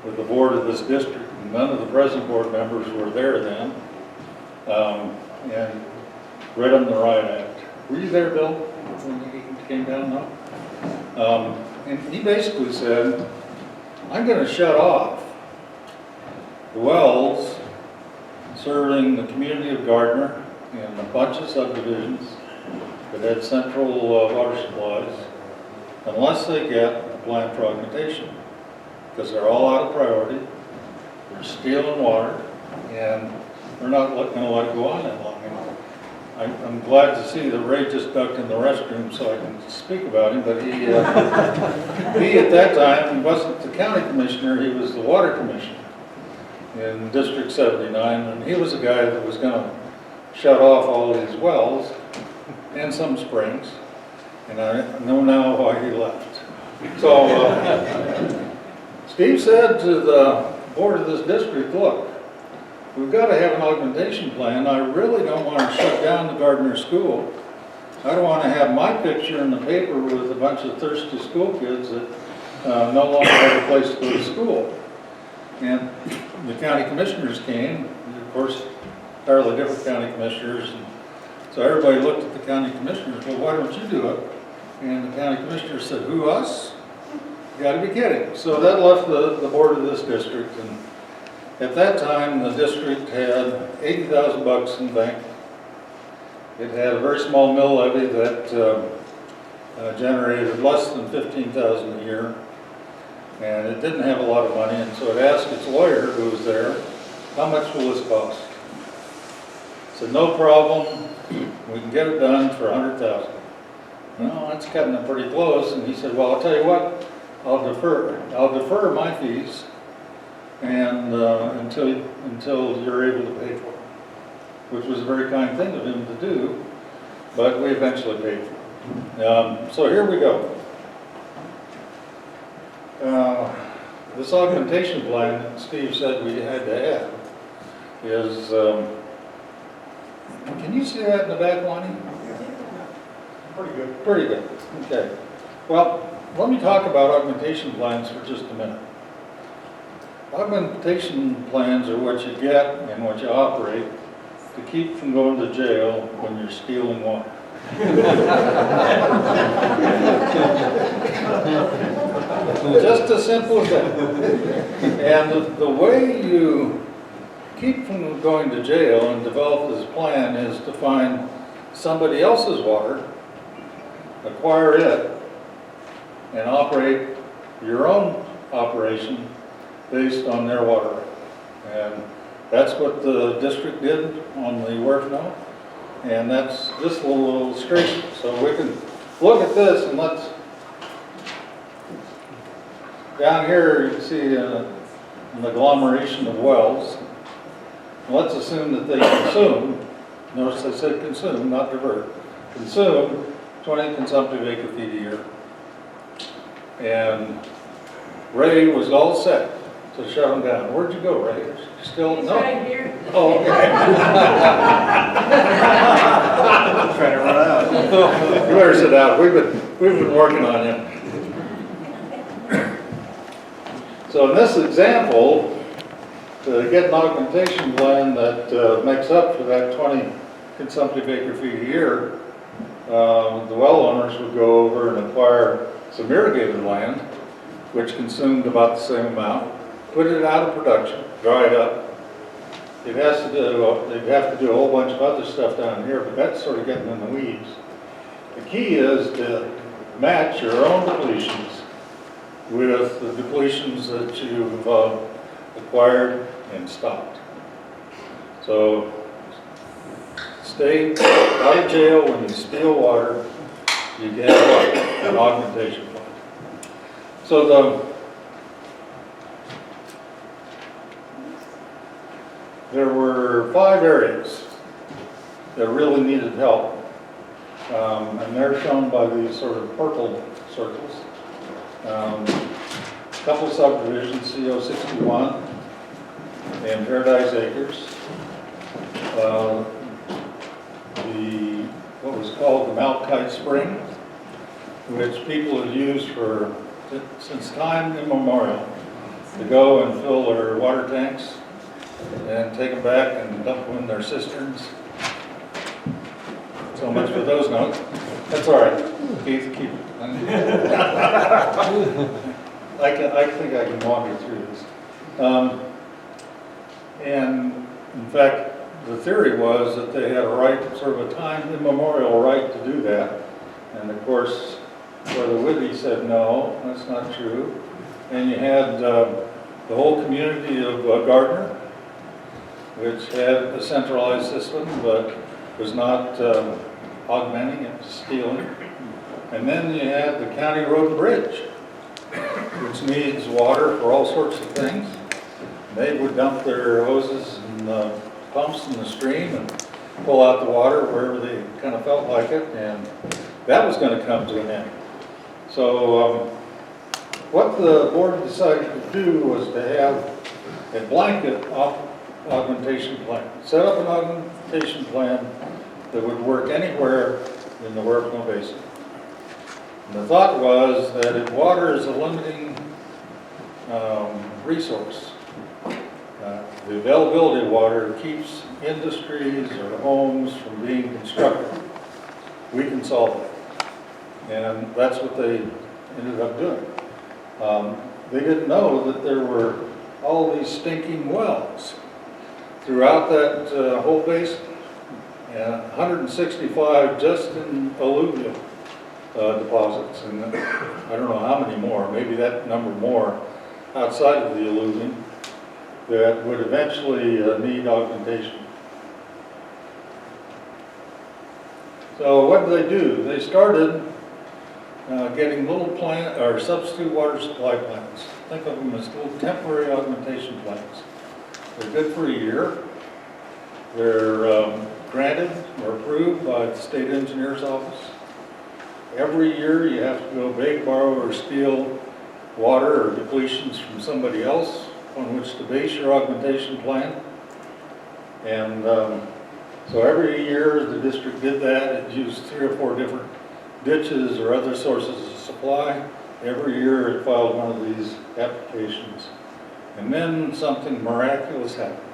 with the board of this district. None of the present board members were there then. And read them the Riot Act. Were you there, Bill, when you came down? No? And he basically said, I'm going to shut off the wells serving the community of Gardner and a bunch of subdivisions that had central water supplies unless they get a plan for augmentation, because they're all out of priority, they're stealing water, and we're not going to let it go on that long. I'm glad to see that Ray just ducked in the restroom so I can speak about him, but he at that time wasn't the county commissioner, he was the water commissioner in District 79, and he was the guy that was going to shut off all these wells and some springs, and I know now why he left. So Steve said to the board of this district, look, we've got to have an augmentation plan. I really don't want to shut down the Gardner School. I don't want to have my picture in the paper with a bunch of thirsty school kids that no longer have a place to go to school. And the county commissioners came, and of course, entirely different county commissioners. And so everybody looked at the county commissioners, well, why don't you do it? And the county commissioners said, who, us? You got to be kidding. So that left the board of this district. And at that time, the district had $80,000 in the bank. It had a very small mill levy that generated less than $15,000 a year, and it didn't have a lot of money. And so it asked its lawyer, who was there, "How much will this cost?" I said, "No problem. We can get it done for $100,000." Well, that's cutting it pretty close. And he said, "Well, I'll tell you what. I'll defer my fees." And until you're able to pay for it, which was a very kind thing of him to do, but we eventually paid for it. So here we go. This augmentation plan that Steve said we had to have is, can you see that in the back, Lonnie? Pretty good. Pretty good, okay. Well, let me talk about augmentation plans for just a minute. Augmentation plans are what you get and what you operate to keep from going to jail when you're stealing water. Just as simple as that. And the way you keep from going to jail and develop this plan is to find somebody else's water acquire it and operate your own operation based on their water rate. And that's what the district did on the Huerfano, and that's just a little illustration. So we can look at this and let's, down here you can see an agglomeration of wells. Let's assume that they consume, notice I said consume, not divert, consume 20 consumptive acre feet a year. And Ray was all set to shut them down. Where'd you go, Ray? Still, He's no? right here. Oh, okay. Trying to run out. You better sit down. We've been working on you. So in this example, to get an augmentation plan that makes up for that 20 consumptive acre feet a year, the well owners would go over and acquire some irrigated land, which consumed about the same amount, put it out of production, dry it up. They'd have to do a whole bunch of other stuff down here, but that's sort of getting in the weeds. The key is to match your own depletions with the depletions that you've acquired and stopped. So stay out of jail when you steal water. You get an augmentation plan. So there were 5 areas that really needed help, and they're shown by these sort of purple circles. A couple subdivisions, CO 61 and Paradise Acres. What was called the Malachite Spring, which people have used since time immemorial to go and fill their water tanks and take them back and dump them in their cisterns. So much for those notes. That's all right. Keith, keep it. I think I can walk you through this. And in fact, the theory was that they had a right, sort of a time immemorial right to do that. And of course, Brother Whitty said, no, that's not true. And you had the whole community of Gardner, which had a centralized system, but was not augmenting, it was stealing. And then you had the county road and bridge, which needs water for all sorts of things. They would dump their hoses and pumps in the stream and pull out the water wherever they kind of felt like it, and that was going to come to an end. So what the board decided to do was to have a blanket augmentation plan. Set up an augmentation plan that would work anywhere in the Huerfano Basin. And the thought was that if water is a limiting resource, the availability of water keeps industries or homes from being constructed. We can solve it. And that's what they ended up doing. They didn't know that there were all these stinking wells throughout that whole basin. And 165 just in alluvial deposits. And I don't know how many more, maybe that number more outside of the alluvium that would eventually need augmentation. So what did they do? They started getting little substitute water supply plants. Think of them as little temporary augmentation plants. They're good for a year. They're granted or approved by the state engineer's office. Every year you have to go beg, borrow, or steal water or depletions from somebody else on which to base your augmentation plan. And so every year the district did that. It used 3 or 4 different ditches or other sources of supply. Every year it filed one of these applications. And then something miraculous happened.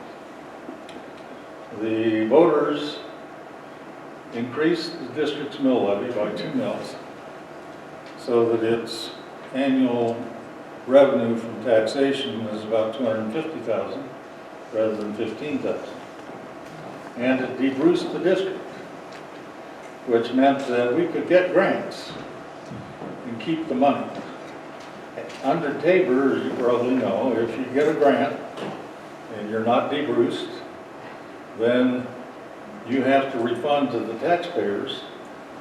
The voters increased the district's mill levy by 2 mills so that its annual revenue from taxation is about $250,000 rather than $15,000. And it de-bruised the district. which meant that we could get grants and keep the money. Under Tabor, as you probably know, if you get a grant and you're not debruced, then you have to refund to the taxpayers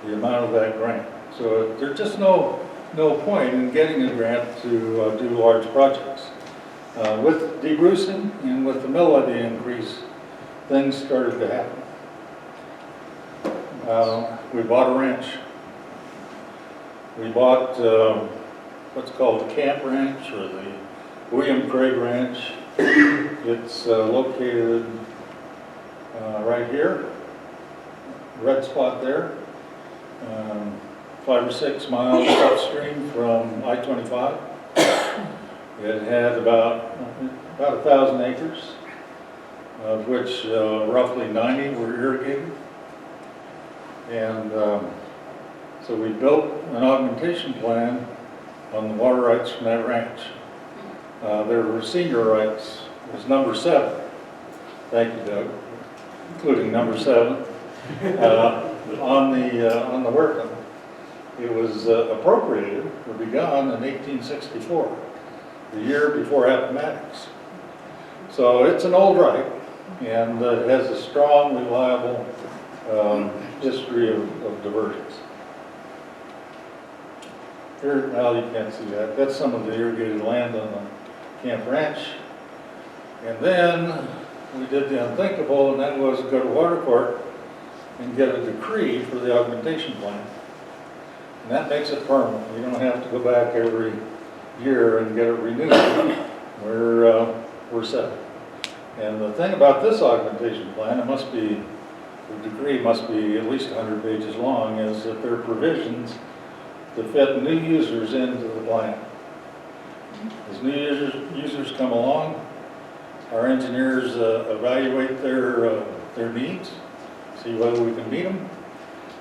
the amount of that grant. So there's just no point in getting a grant to do large projects. With debrucing and with the mill levy increase, things started to happen. We bought a ranch. We bought what's called the Camp Ranch or the William Craig Ranch. It's located right here, red spot there, 5 or 6 miles upstream from I-25. It had about 1,000 acres, of which roughly 90 were irrigated. And so we built an augmentation plan on the water rights from that ranch. There were senior rights, it was number 7. Thank you, Doug, including number 7 on the Huerfano. It was appropriated or begun in 1864, the year before Appomattox. So it's an old right, and it has a strong, reliable history of diversions. Here, well, you can't see that. That's some of the irrigated land on the Camp Ranch. And then we did the unthinkable, and that was go to water court and get a decree for the augmentation plan. And that makes it permanent. You don't have to go back every year and get it renewed. We're set. And the thing about this augmentation plan, the decree must be at least 100 pages long, is that there are provisions to fit new users into the plan. As new users come along, our engineers evaluate their needs, see whether we can meet them.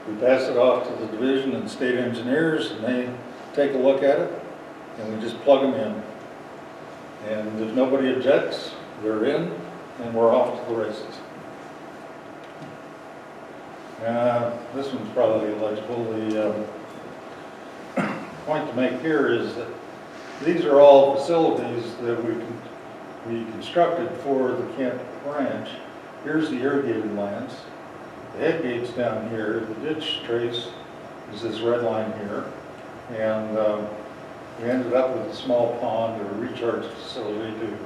We pass it off to the division and state engineers, and they take a look at it, and we just plug them in. And if nobody objects, they're in, and we're off to the races. This one's probably illegible. The point to make here is that these are all facilities that we constructed for the Camp Ranch. Here's the irrigated lands. The head gate's down here. The ditch trace is this red line here. And we ended up with a small pond or a recharge facility to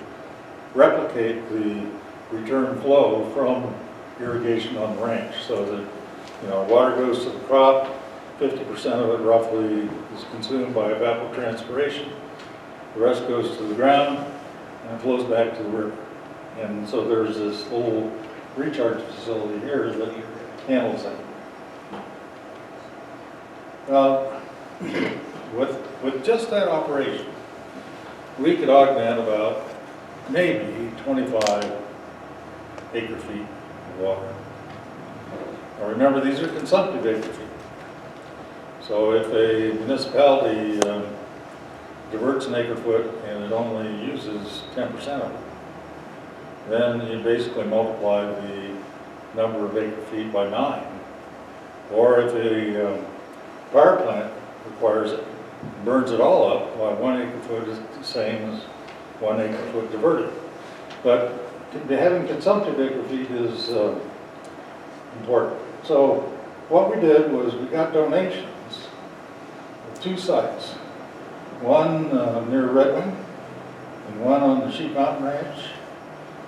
replicate the return flow from irrigation on the ranch, so that water goes to the crop, 50% of it roughly is consumed by evapotranspiration, the rest goes to the ground, and it flows back to the river. And so there's this little recharge facility here that handles that. Well, with just that operation, we could augment about maybe 25 acre-feet of water. Now remember, these are consumptive acre-feet. So if a municipality diverts an acre-foot and it only uses 10% of it, then you basically multiply the number of acre-feet by 9. Or if a power plant requires it, burns it all up, well, 1 acre-foot is the same as 1 acre-foot diverted. But having consumptive acre-feet is important. So what we did was we got donations of 2 sites, one near Red Wing and one on the Sheep Mountain Ranch,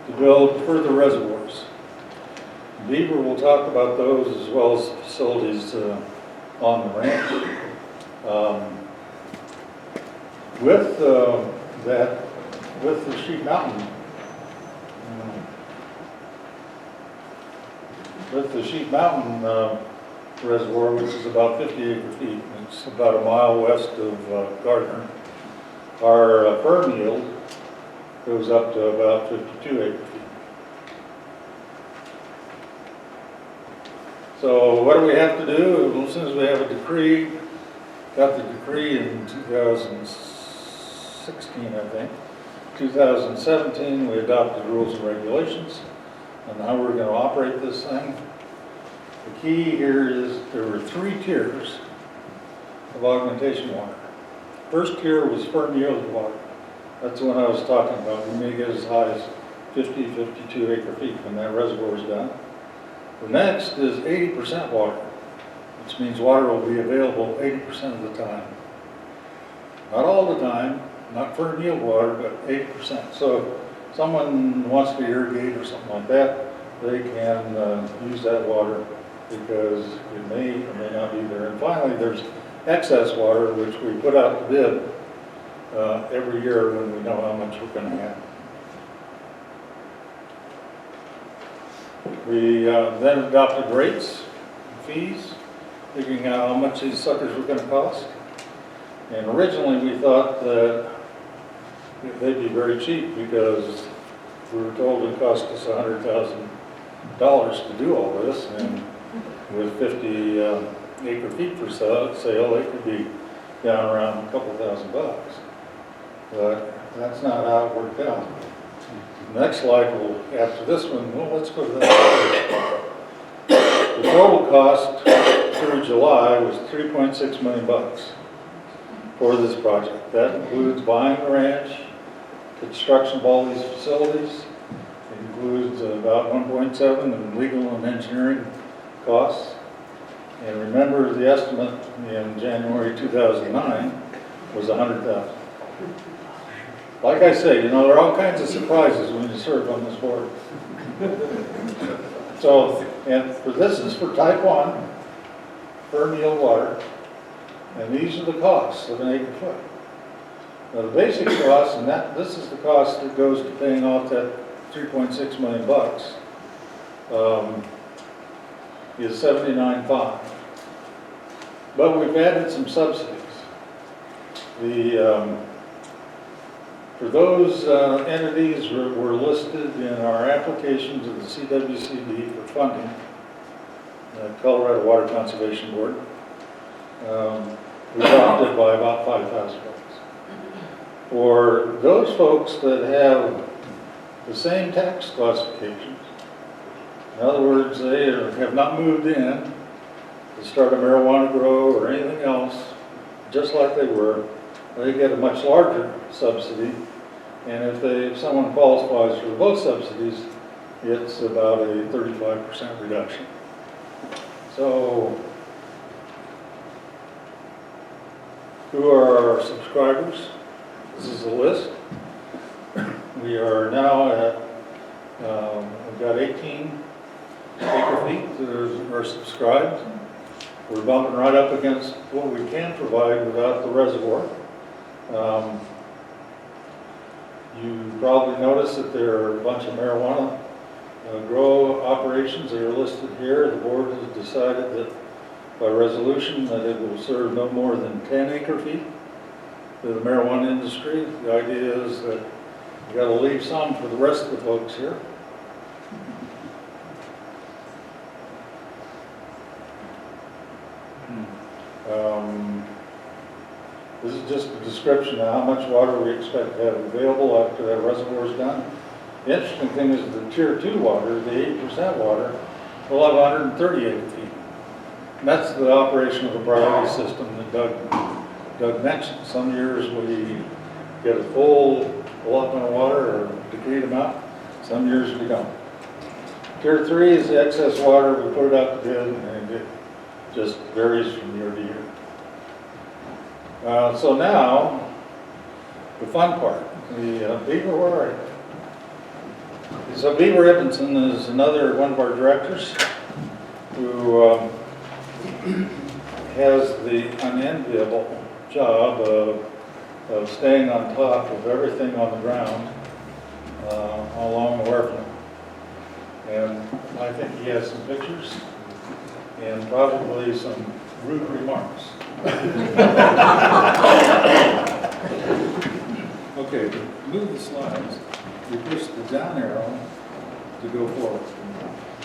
to build further reservoirs. Beaver will talk about those as well as facilities on the ranch. With the Sheep Mountain, reservoir, which is about 50 acre-feet, it's about a mile west of Gardner, our firm yield goes up to about 52 acre-feet. So what do we have to do? Well, as soon as we have a decree, got the decree in 2016, I think. 2017, we adopted rules and regulations on how we're going to operate this thing. The key here is there were 3 tiers of augmentation water. First tier was firm yield water. That's the one I was talking about. We may get as high as 50, 52 acre feet when that reservoir is done. The next is 80% water, which means water will be available 80% of the time. Not all the time, not firm yield water, but 80%. So if someone wants to irrigate or something like that, they can use that water because it may or may not be there. And finally, there's excess water, which we put out to bid every year when we know how much we're going to have. We then adopted rates, fees, figuring out how much these suckers were going to cost. And originally we thought that they'd be very cheap because we were told it cost us $100,000 to do all this, and with 50 acre feet for sale, it could be down around a couple $1,000. But that's not how it worked out. The next slide will, after this one, well, let's go to that. The total cost through July was $3.6 million for this project. That includes buying the ranch, construction of all these facilities. It includes about 1.7 in legal and engineering costs. And remember, the estimate in January 2009 was $100,000. Like I say, you know, there are all kinds of surprises when you serve on this board. So, and for this is for type 1, firm yield water, and these are the costs of an acre foot. Now the basic cost, and this is the cost that goes to paying off that $3.6 million is $79,500. But we've added some subsidies. For those entities were listed in our application to the CWCB for funding, the Colorado Water Conservation Board. We dropped it by about $5,000. For those folks that have the same tax classifications, in other words, they have not moved in to start a marijuana grow or anything else, just like they were, they get a much larger subsidy. And if someone qualifies for both subsidies, it's about a 35% reduction. So, who are our subscribers? This is a list. We are now at, we've got 18 acre feet that are subscribed. We're bumping right up against what we can provide without the reservoir. You probably noticed that there are a bunch of marijuana grow operations that are listed here. The board has decided that by resolution that it will serve no more than 10 acre feet to the marijuana industry. The idea is that you got to leave some for the rest of the folks here. This is just a description of how much water we expect to have available after that reservoir is done. The interesting thing is the tier 2 water, the 8% water, will have 130 acre feet. And that's the operation of the priority system that Doug mentioned. Some years we get a full allotment of water or decreed amount. Some years we don't. Tier 3 is the excess water. We put it out to bid and it just varies from year to year. So now, the fun part, the Beaver, where are you? So Beaver Ibbenson is another one of our directors who has the unenviable job of staying on top of everything on the ground along the Huerfano. And I think he has some pictures and probably some rude remarks. Okay, to move the slides, you push the down arrow to go forward,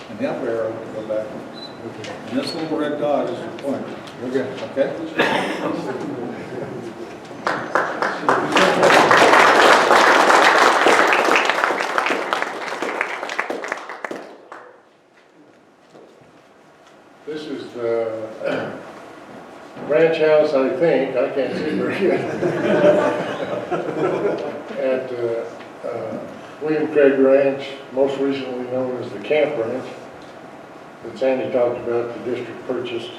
and the up arrow to go backwards. Okay. And this little red dot is your pointer. Okay? ranch house, I think, I can't see very good, at William Craig Ranch, most recently known as the Camp Ranch, that Sandy talked about, the district purchased.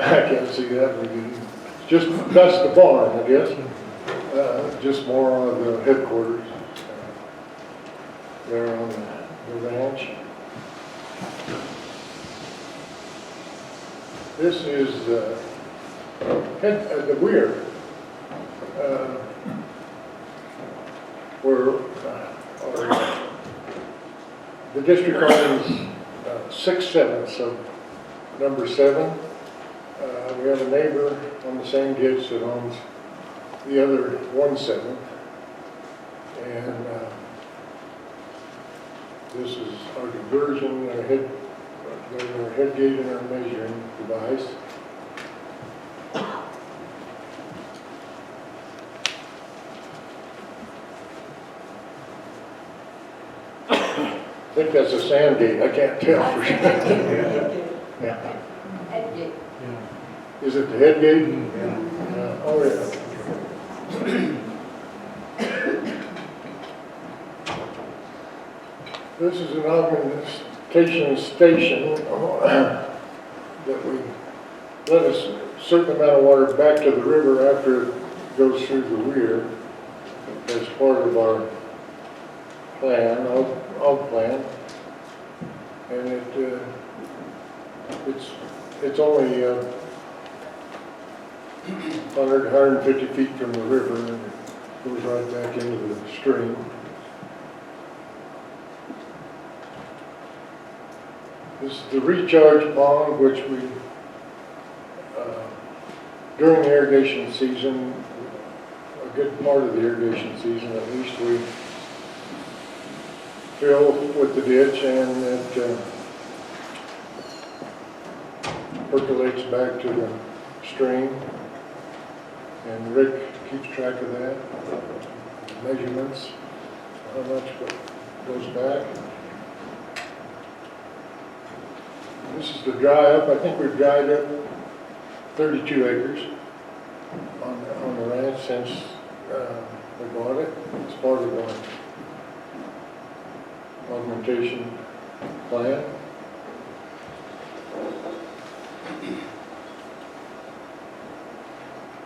I can't see that, just, that's the barn, I guess. Just more of the headquarters there on the ranch. This is the weir, where the district owns 6/7 of number 7. We have a neighbor on the same ditch that owns the other 1/7. And this is our diversion, our head gate and our measuring device. I think that's a sand gate, I can't tell for sure. Yeah. Headgate. Is it the head gate? Oh, yeah. This is an augmentation station that we let a certain amount of water back to the river after it goes through the weir as part of our plan, og plan. And it's only 150 feet from the river, and it goes right back into the stream. This is the recharge pond, which we, during the irrigation season, a good part of the irrigation season at least, we fill with the ditch, and it percolates back to the stream. And Rick keeps track of that, measurements, how much goes back. This is the dry up. I think we've dried up 32 acres on the ranch since we bought it. It's part of our augmentation plan.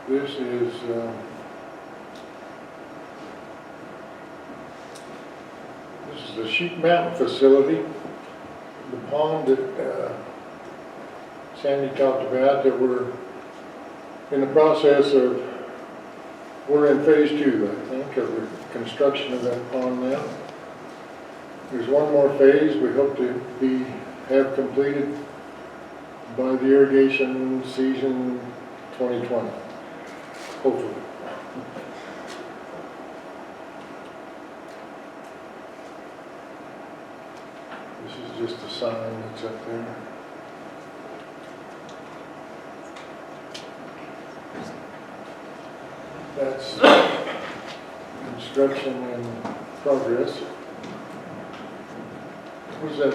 This is the Sheep Mountain facility, the pond that Sandy talked about, that we're in the process of. We're in phase 2, I think, of the construction of that pond now. There's one more phase we hope to have completed by the irrigation season 2020. Hopefully. This is just a sign that's up there. That's construction in progress. What is that?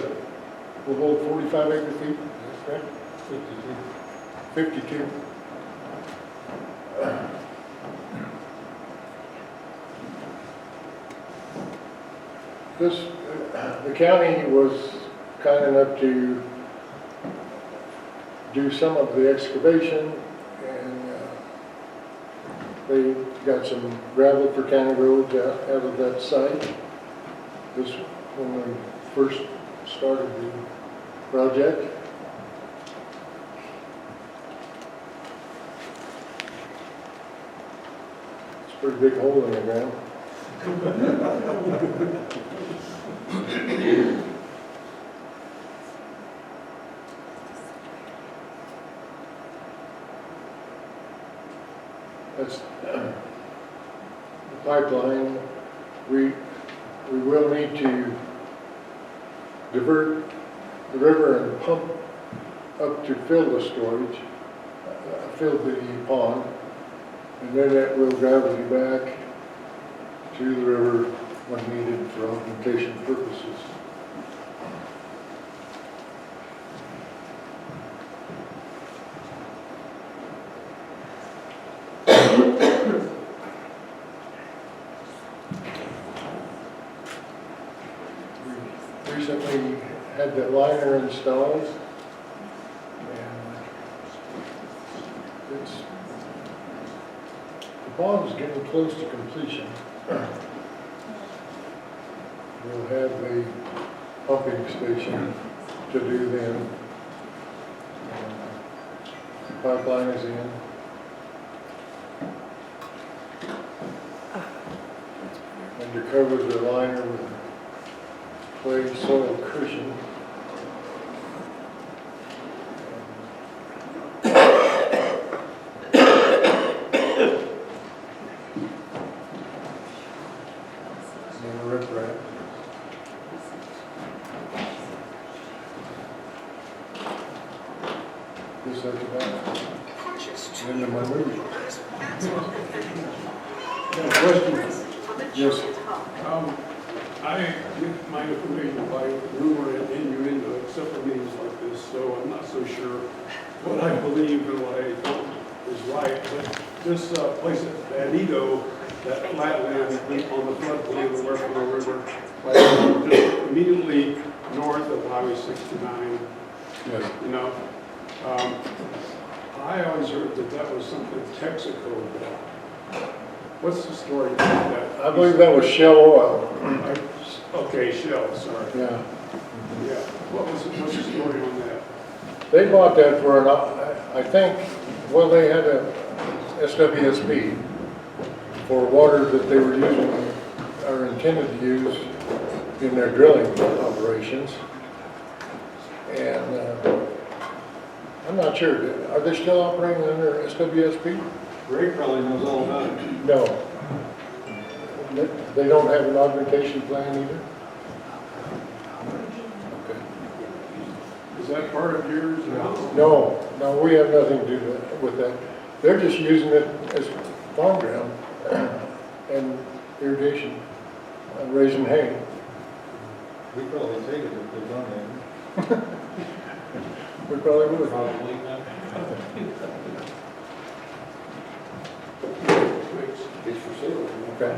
We'll hold 45 acre feet? That's right. 52. The county was kind enough to do some of the excavation, and they got some gravel for county roads out of that site. This when we first started the project. It's a pretty big hole in the ground. That's the pipeline. We will need to divert the river and pump up to fill the storage, fill the pond, and then that will gravity back to the river when needed for augmentation purposes. Recently had the liner installed, and the bond's getting close to completion. We'll have a pumping station to do then. Pipeline is in. And to cover the liner with clay soil cushion. And a rip wrap. This at the back. And then my movie. Question? Yes. I get my information by rumor and innuendo at several meetings like this, so I'm not so sure what I believe and what I don't is right. But this place at Anido, that flatland on the floodplain of the Huerfano River, just immediately north of Highway 69, Yes. you know. I always heard that that was something Texaco bought. What's the story about that? I believe that was Shell Oil. Okay, Shell, sorry. Yeah. Yeah, what's the story on that? They bought that for I think, well, they had a SWSP for water that they were using, or intended to use in their drilling operations. And I'm not sure, are they still operating under SWSP? Ray probably knows all about it. No. They don't have an augmentation plan either? Okay. Is that part of yours now? No, we have nothing to do with that. They're just using it as farm ground and irrigation, raising hay. We probably take it if they don't have We probably would. Probably not. It's for sale. Okay.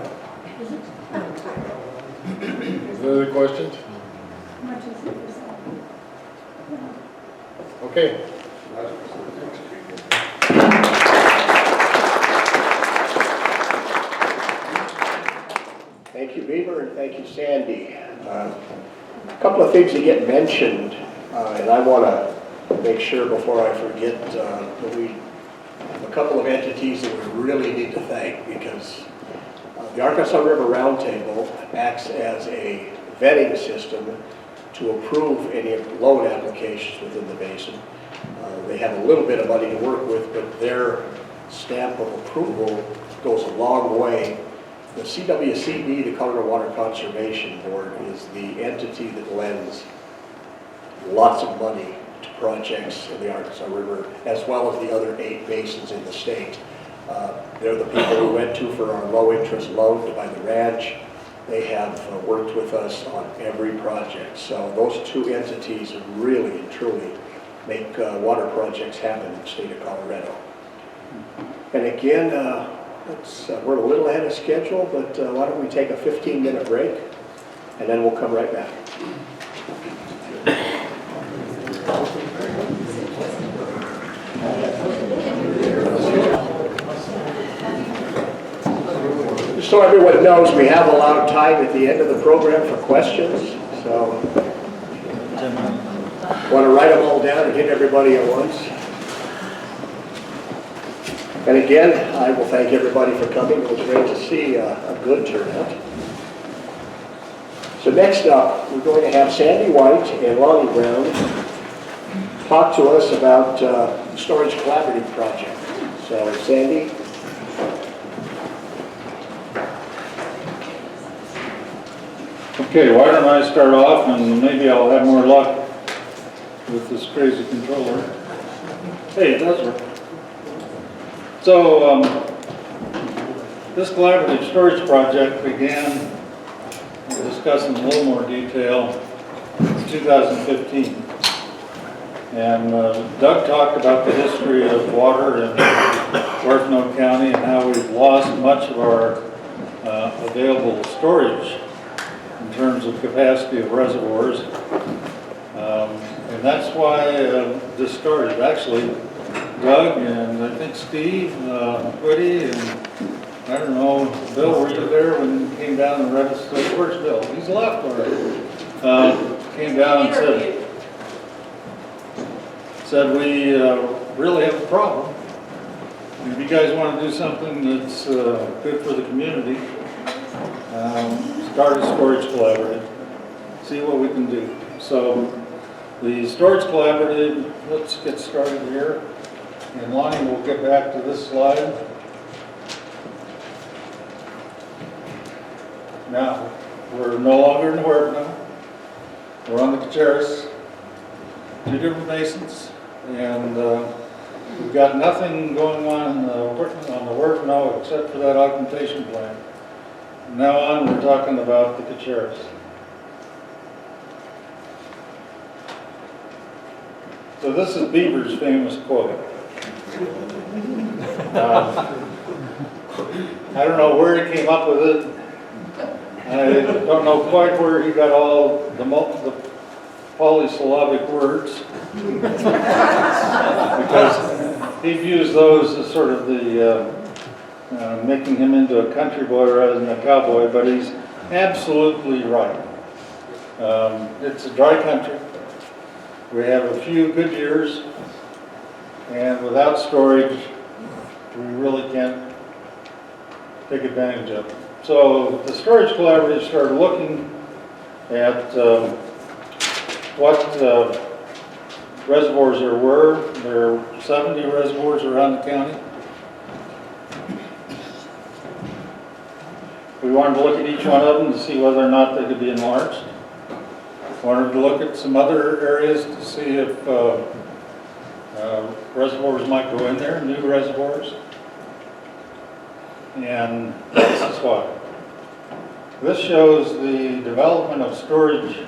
Other questions? How much is it for sale? Okay. Thank you, Beaver, and thank you, Sandy. A couple of things that get mentioned, and I want to make sure before I forget that we have a couple of entities that we really need to thank, because the Arkansas River Roundtable acts as a vetting system to approve any loan applications within the basin. They have a little bit of money to work with, but their stamp of approval goes a long way. The CWCB, the Colorado Water Conservation Board, is the entity that lends lots of money to projects in the Arkansas River, as well as the other 8 basins in the state. They're the people we went to for our low-interest loan to buy the ranch. They have worked with us on every project. So those 2 entities really and truly make water projects happen in the state of Colorado. And again, we're a little ahead of schedule, but why don't we take a 15-minute break, and then we'll come right back. Just so everyone knows, we have a lot of time at the end of the program for questions, so want to write them all down and hit everybody at once. And again, I will thank everybody for coming. It was great to see a good turnout. So next up, we're going to have Sandy White and Lonnie Brown talk to us about the Storage Collaborative Project. So Sandy. Okay, why don't I start off and maybe I'll have more luck with this crazy controller. Hey, it does work. So, This collaborative storage project began, we'll discuss in a little more detail, in 2015. And Doug talked about the history of water in Huerfano County and how we've lost much of our available storage in terms of capacity of reservoirs. And that's why this started. Actually, Doug and I think Steve, Woody, and I don't know, Bill, were you there when he came down and read us? Where's Bill? He's left already. Came down and said we really have a problem. If you guys want to do something that's good for the community, start a storage collaborative, see what we can do. So the storage collaborative, let's get started here. And Lonnie will get back to this slide. Now, we're no longer in Huerfano. We're on the Caceres, 2 different basins, and we've got nothing going on the Huerfano except for that augmentation plant. From now on, we're talking about the Caceres. So this is Beaver's famous quote. I don't know where he came up with it. I don't know quite where he got all the polysyllabic words. Because he views those as sort of the making him into a country boy rather than a cowboy, but he's absolutely right. It's a dry country. We have a few good years, and without storage, we really can't take advantage of it. So the storage collaborative started looking at what reservoirs there were. There are 70 reservoirs around the county. We wanted to look at each one of them to see whether or not they could be enlarged. Wanted to look at some other areas to see if reservoirs might go in there, new reservoirs. And this is why. This shows the development of storage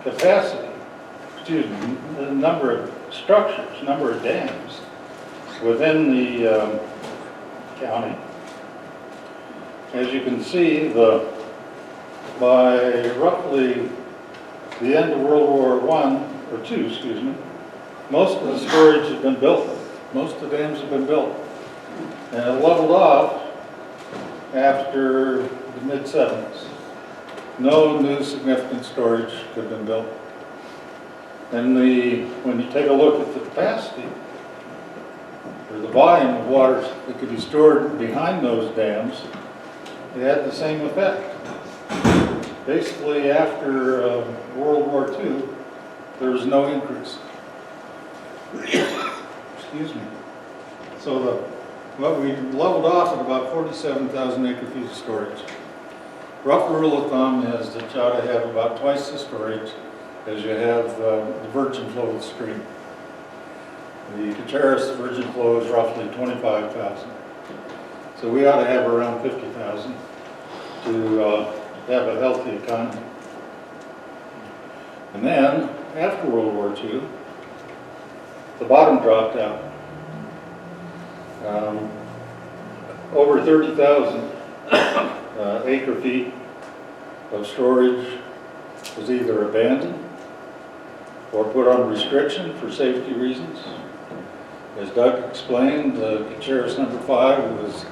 capacity, the number of structures, number of dams within the county. As you can see, by roughly the end of World War II, excuse me, most of the storage has been built. Most of the dams have been built. And it leveled off after the mid-70s. No new significant storage had been built. And when you take a look at the capacity, or the volume of water that could be stored behind those dams, it had the same effect. Basically, after World War II, there was no increase. Excuse me. So what we leveled off at about 47,000 acre-feet of storage. Rough rule of thumb is that you ought to have about twice the storage as you have the virgin flow of the stream. The Caceres virgin flow is roughly 25,000. So we ought to have around 50,000 to have a healthy economy. And then, after World War II, the bottom dropped out. Over 30,000 acre-feet of storage was either abandoned or put on restriction for safety reasons. As Doug explained, the Caceres number 5 was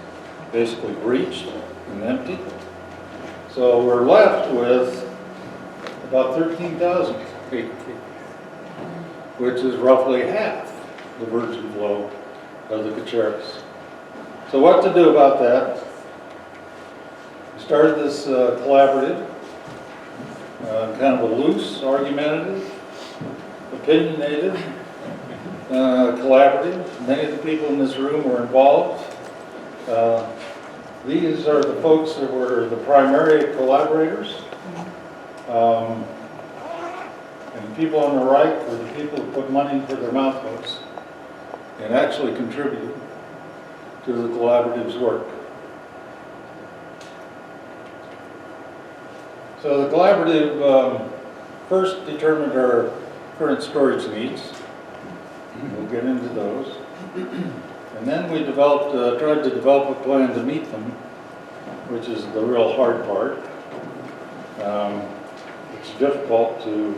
basically breached and empty. So we're left with about 13,000 acre-feet, which is roughly half the virgin flow of the Caceres. So what to do about that? We started this collaborative, kind of a loose, argumentative, opinionated collaborative. Many of the people in this room were involved. These are the folks that were the primary collaborators. And the people on the right were the people who put money where their mouth was and actually contributed. to the collaborative's work. So the collaborative first determined our current storage needs. We'll get into those. And then we tried to develop a plan to meet them, which is the real hard part. It's difficult to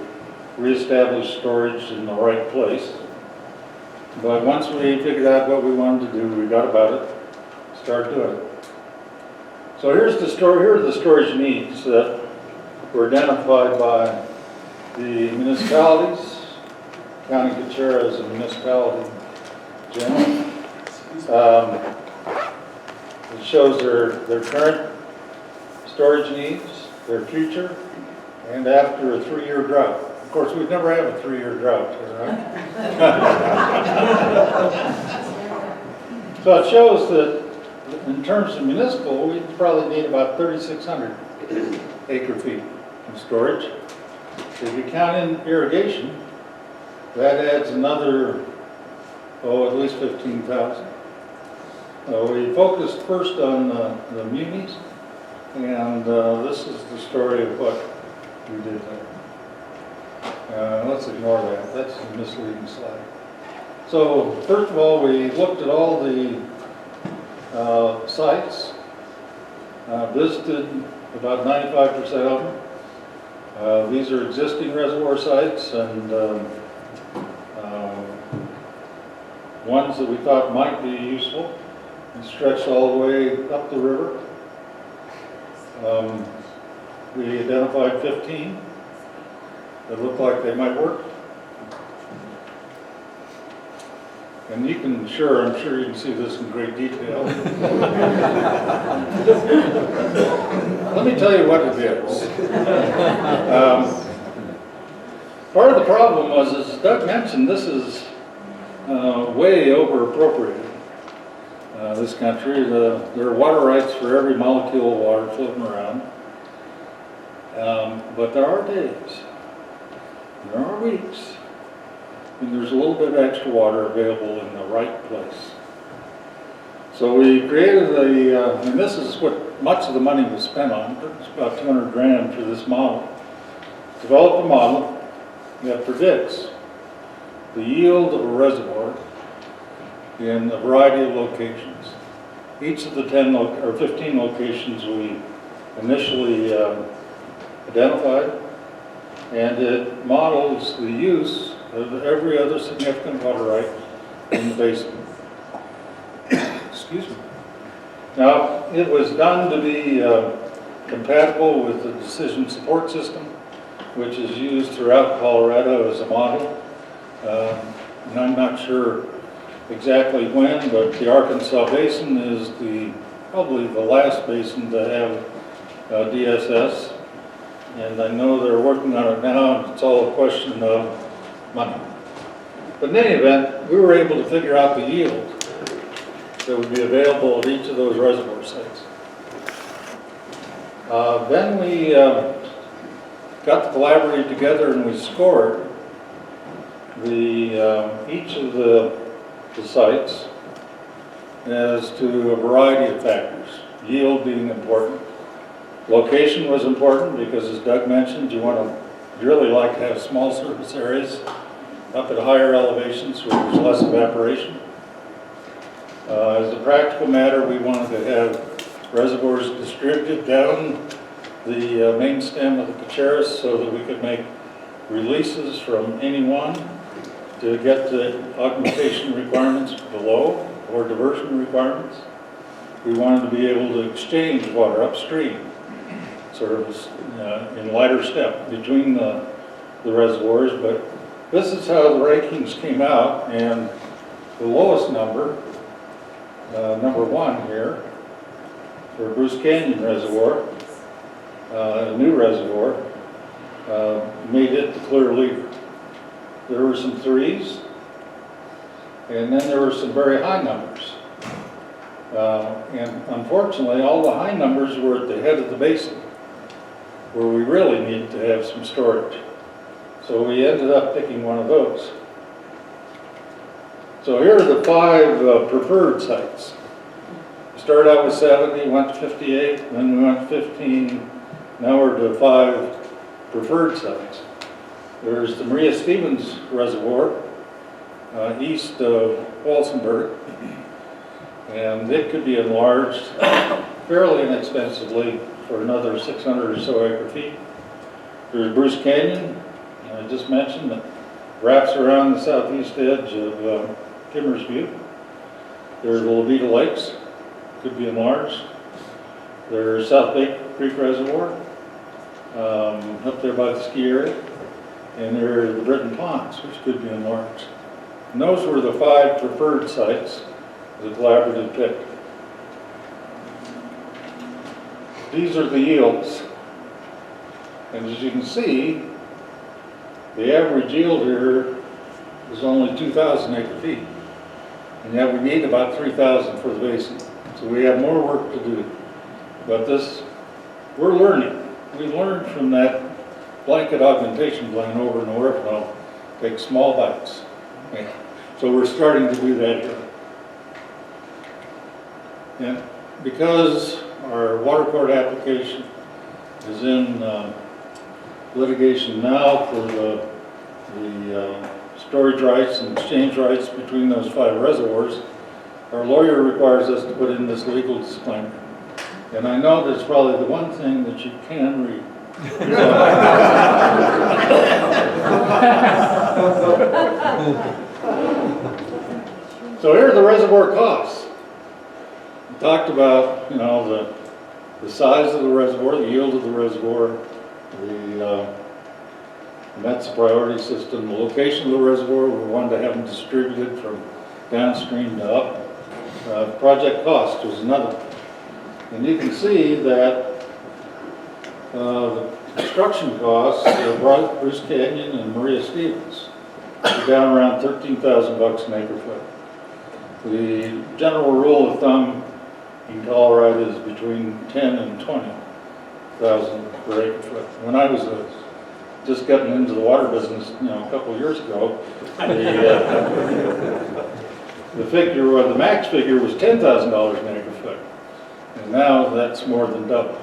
reestablish storage in the right place. But once we figured out what we wanted to do, we got about it, started doing it. So here are the storage needs that were identified by the municipalities, County Caceres and municipality general. It shows their current storage needs, their future, and after a 3-year drought. Of course, we'd never have a 3-year drought here, right? So it shows that in terms of municipal, we probably need about 3,600 acre feet of storage. If you count in irrigation, that adds another, at least 15,000. We focused first on the munis, and this is the story of what we did there. Let's ignore that. That's a misleading slide. So first of all, we looked at all the sites, visited about 95% of them. These are existing reservoir sites and ones that we thought might be useful, and stretched all the way up the river. We identified 15 that looked like they might work. And I'm sure you can see this in great detail. Let me tell you what it is. Part of the problem was, as Doug mentioned, this is way over appropriated. This country, there are water rights for every molecule of water floating around. But there are days, there are weeks, and there's a little bit of extra water available in the right place. So we created and this is what much of the money was spent on. It's about 200 grand for this model. Developed a model that predicts the yield of a reservoir in a variety of locations. Each of the 15 locations we initially identified, and it models the use of every other significant water right in the basin. Excuse me. Now, it was done to be compatible with the decision support system, which is used throughout Colorado as a model. And I'm not sure exactly when, but the Arkansas Basin is probably the last basin to have DSS. And I know they're working on it now, and it's all a question of money. But in any event, we were able to figure out the yield that would be available at each of those reservoir sites. Then we got the collaborative together and we scored each of the sites as to a variety of factors, yield being important. Location was important because, as Doug mentioned, you really like to have small surface areas up at higher elevations where there's less evaporation. As a practical matter, we wanted to have reservoirs distributed down the main stem of the Caceres so that we could make releases from any one to get the augmentation requirements below or diversion requirements. We wanted to be able to exchange water upstream, sort of in lighter step between the reservoirs, but this is how the rankings came out, and the lowest number, number 1 here, for Bruce Canyon Reservoir, a new reservoir, made it the clear leader. There were some 3s, and then there were some very high numbers. And unfortunately, all the high numbers were at the head of the basin, where we really needed to have some storage. So we ended up picking one of those. So here are the 5 preferred sites. started out with 70, went to 58, then we went to 15, now we're to 5 preferred sites. There's the Maria Stevens Reservoir, east of Walsenburg, and it could be enlarged fairly inexpensively for another 600 or so acre feet. There's Bruce Canyon, I just mentioned, that wraps around the southeast edge of Kimmers Butte. There's the Levita Lakes, could be enlarged. There's South Bay Creek Reservoir, up there by the ski area. And there are the Britton Ponds, which could be enlarged. And those were the 5 preferred sites the collaborative picked. These are the yields. And as you can see, the average yield here is only 2,000 acre feet. And yet we need about 3,000 for the basin. So we have more work to do. But we're learning. We learned from that blanket augmentation plan over in Huerfano, take small bites. Yeah. So we're starting to do that here. And because our water court application is in litigation now for the storage rights and exchange rights between those 5 reservoirs, our lawyer requires us to put in this legal disclaimer. And I know that's probably the one thing that you can read. So here are the reservoir costs. We talked about, the size of the reservoir, the yield of the reservoir, and that's the priority system. The location of the reservoir, we wanted to have them distributed from downstream to up. Project cost was another. And you can see that the construction costs of Bruce Canyon and Maria Stevens are down around $13,000 an acre foot. The general rule of thumb in Colorado is between 10 and 20,000 per acre foot. When I was just getting into the water business, a couple of years ago, the figure, or the max figure, was $10,000 an acre foot, and now that's more than double.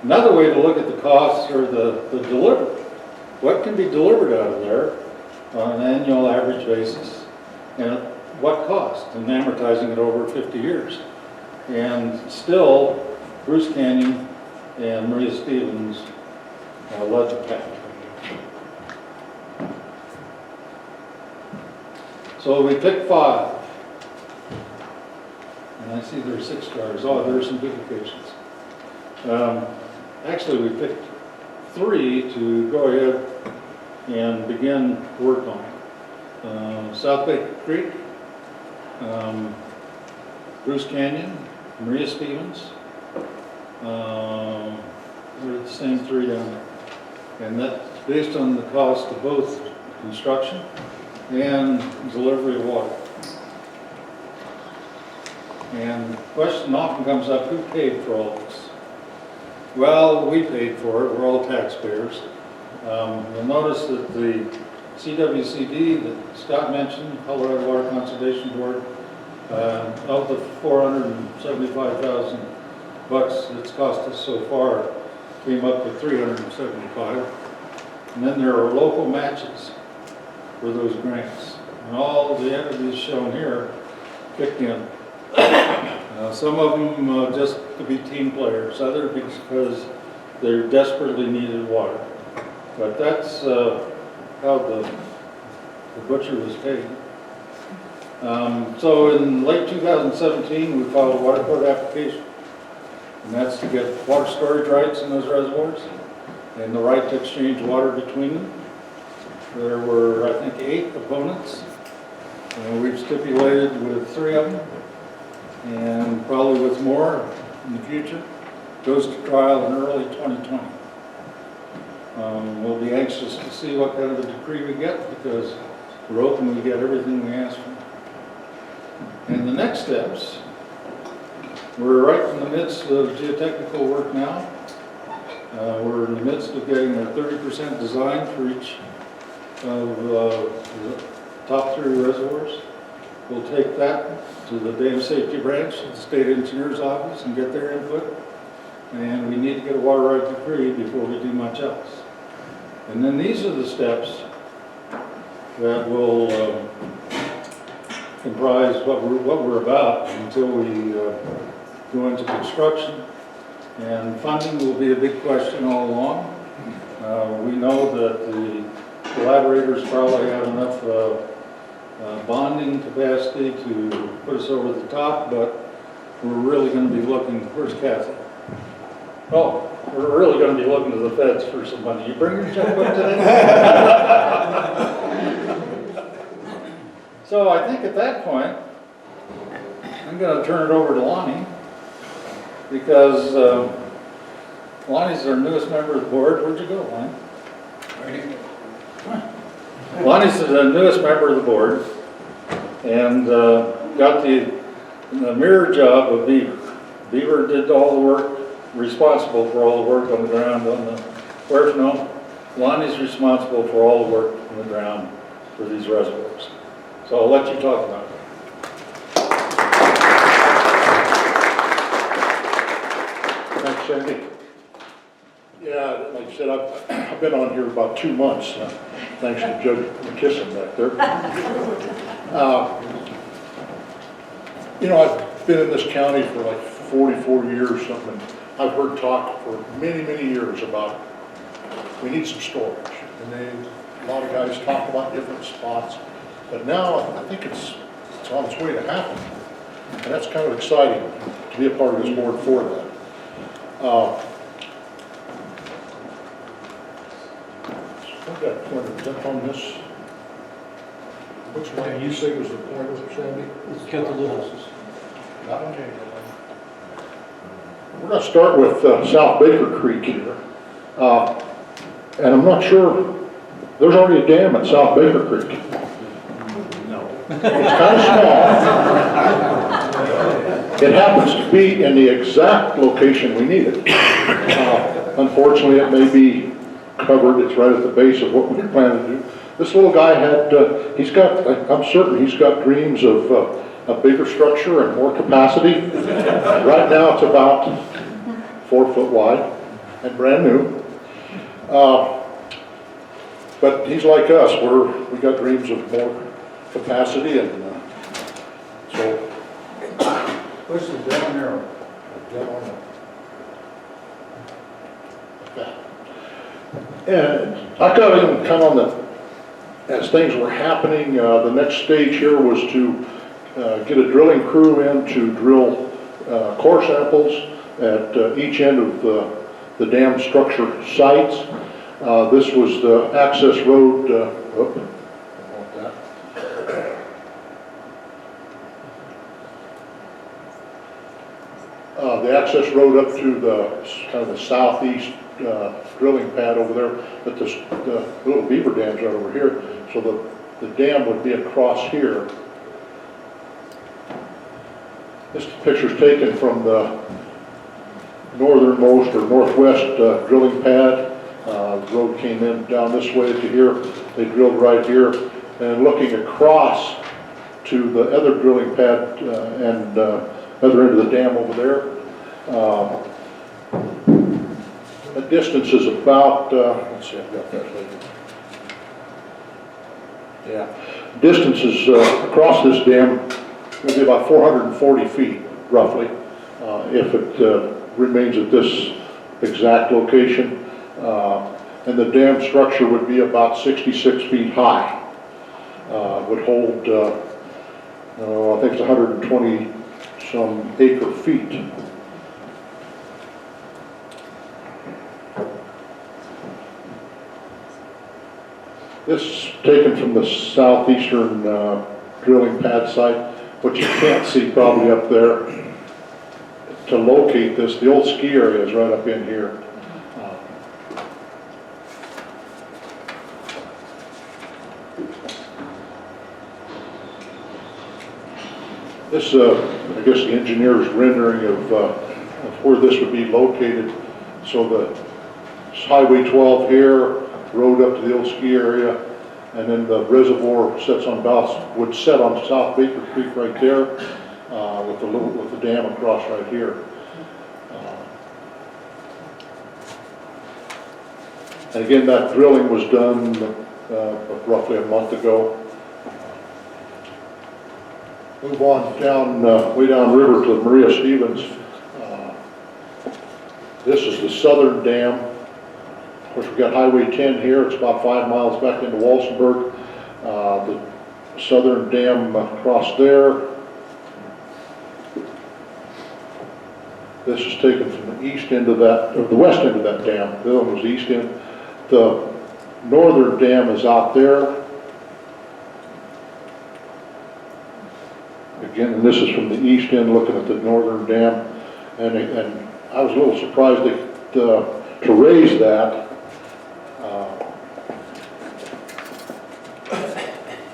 Another way to look at the costs are the delivery. What can be delivered out of there on an annual average basis, and at what cost, and amortizing it over 50 years. And still, Bruce Canyon and Maria Stevens led the pack. So we picked 5. And I see there are 6 stars. Oh, there are some duplications. Actually, we picked 3 to go ahead and begin work on. South Bay Creek, Bruce Canyon, Maria Stevens. They're the same 3 down there. And that's based on the cost of both construction and delivery of water. And the question often comes up, who paid for all this? Well, we paid for it. We're all taxpayers. You'll notice that the CWCD that Scott mentioned, Colorado Water Conservation Board, of the $475,000 it's cost us so far, came up with $375,000. And then there are local matches for those grants. And all of the entities shown here kicked in. Some of them just to be team players, others because they're desperately needed water. But that's how the butcher was paid. So in late 2017, we filed a water court application. And that's to get water storage rights in those reservoirs and the right to exchange water between them. There were, I think, 8 opponents. We've stipulated with 3 of them, and probably with more in the future. Goes to trial in early 2020. We'll be anxious to see what kind of a decree we get, because we're hoping we get everything we ask for. And the next steps, we're right in the midst of geotechnical work now. We're in the midst of getting our 30% design for each of the top 3 reservoirs. we'll take that to the dam safety branch, the state engineer's office, and get their input. And we need to get a water right decree before we do much else. And then these are the steps that will comprise what we're about until we go into construction. And funding will be a big question all along. We know that the collaborators probably have enough bonding capacity to put us over the top, but we're really going to be looking, where's Kathy? Oh, we're really going to be looking to the feds for some money. You bring your checkbook today? So I think at that point, I'm going to turn it over to Lonnie, because Lonnie's our newest member of the board. Where'd you go, Lonnie? Right here. Lonnie's the newest member of the board, and got the mirror job of Beaver. Beaver did all the work, responsible for all the work on the ground on the Huerfano. Lonnie's responsible for all the work on the ground for these reservoirs. So I'll let you talk about it. Thanks, Sandy. Yeah, like I said, I've been on here about 2 months, thanks to Judge McKisson back there. You know, I've been in this county for like 44 years, something, and I've heard talk for many, many years about we need some storage. And a lot of guys talk about different spots, but now I think it's on its way to happen. And that's kind of exciting to be a part of this board for that. Okay, want to jump on this? Which one you say was the pointer, Sandy? Got the little. That one? We're going to start with South Baker Creek here. And I'm not sure, there's already a dam at South Baker Creek. No. It's kind of small. It happens to be in the exact location we need it. Unfortunately, it may be covered. It's right at the base of what we plan to do. This little guy had, I'm certain he's got dreams of a bigger structure and more capacity. Right now it's about 4 foot wide and brand new. But he's like us, we got dreams of more capacity, and so. Push the down arrow. And I got him kind of on as things were happening, the next stage here was to get a drilling crew in to drill core samples at each end of the dam structure sites. This was the access road, the access road up to the kind of the southeast drilling pad over there, but the little beaver dam's right over here. So the dam would be across here. This picture's taken from the northernmost or northwest drilling pad. The road came in down this way to here. They drilled right here, and looking across to the other drilling pad and other end of the dam over there. The distance is about, let's see, I've got that later. Yeah, distance is across this dam will be about 440 feet, roughly, if it remains at this exact location. And the dam structure would be about 66 feet high. Would hold, I think it's 120 some acre feet. This is taken from the southeastern drilling pad site. What you can't see probably up there, to locate this, the old ski area is right up in here. This, I guess the engineer's rendering of where this would be located. So the Highway 12 here, road up to the old ski area, And then the reservoir would set on South Baker Creek right there, with the dam across right here. And again, that drilling was done roughly a month ago. Move on down, way down river to Maria Stevens. This is the southern dam. Of course, we've got Highway 10 here. It's about 5 miles back into Walsenburg. The southern dam across there. This is taken from the east end of that, or the west end of that dam. The other one was the east end. The northern dam is out there. Again, and this is from the east end, looking at the northern dam. And I was a little surprised to raise that.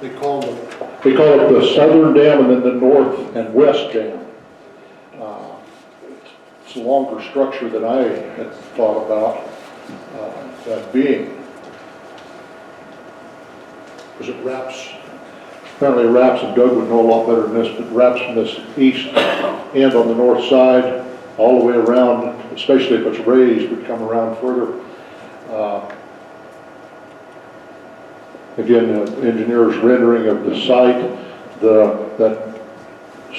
They call it the southern dam and then the north and west dam. It's a longer structure than I had thought about that being. Because it wraps, apparently it wraps, and Doug would know a lot better than this, but it wraps from this east end on the north side all the way around, especially if it's raised, would come around further. Again, the engineer's rendering of the site. That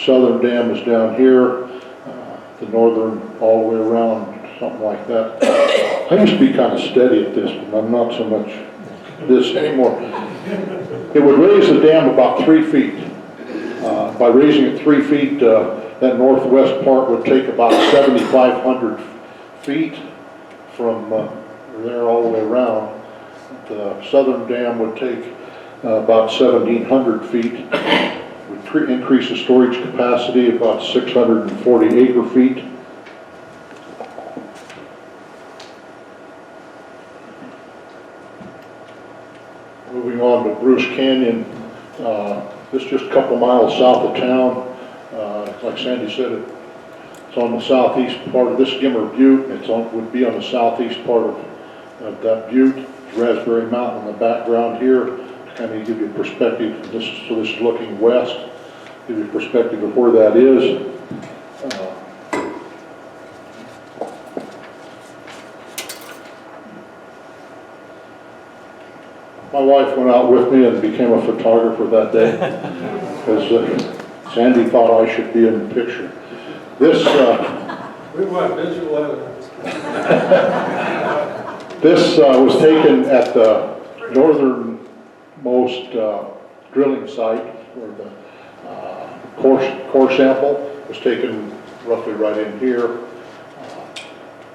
southern dam is down here, the northern all the way around, something like that. I used to be kind of steady at this, but I'm not so much this anymore. It would raise the dam about 3 feet. By raising it 3 feet, that northwest part would take about 7,500 feet from there all the way around. The southern dam would take about 1,700 feet. Would increase the storage capacity about 640 acre feet. Moving on to Bruce Canyon, this is just a couple miles south of town. Like Sandy said, it's on the southeast part of this Gimmer Butte. Would be on the southeast part of that butte. Raspberry Mountain in the background here to kind of give you a perspective. So this is looking west, give you a perspective of where that is. My wife went out with me and became a photographer that day because Sandy thought I should be in the picture. This We want visual evidence. This was taken at the northernmost drilling site where the core sample was taken roughly right in here.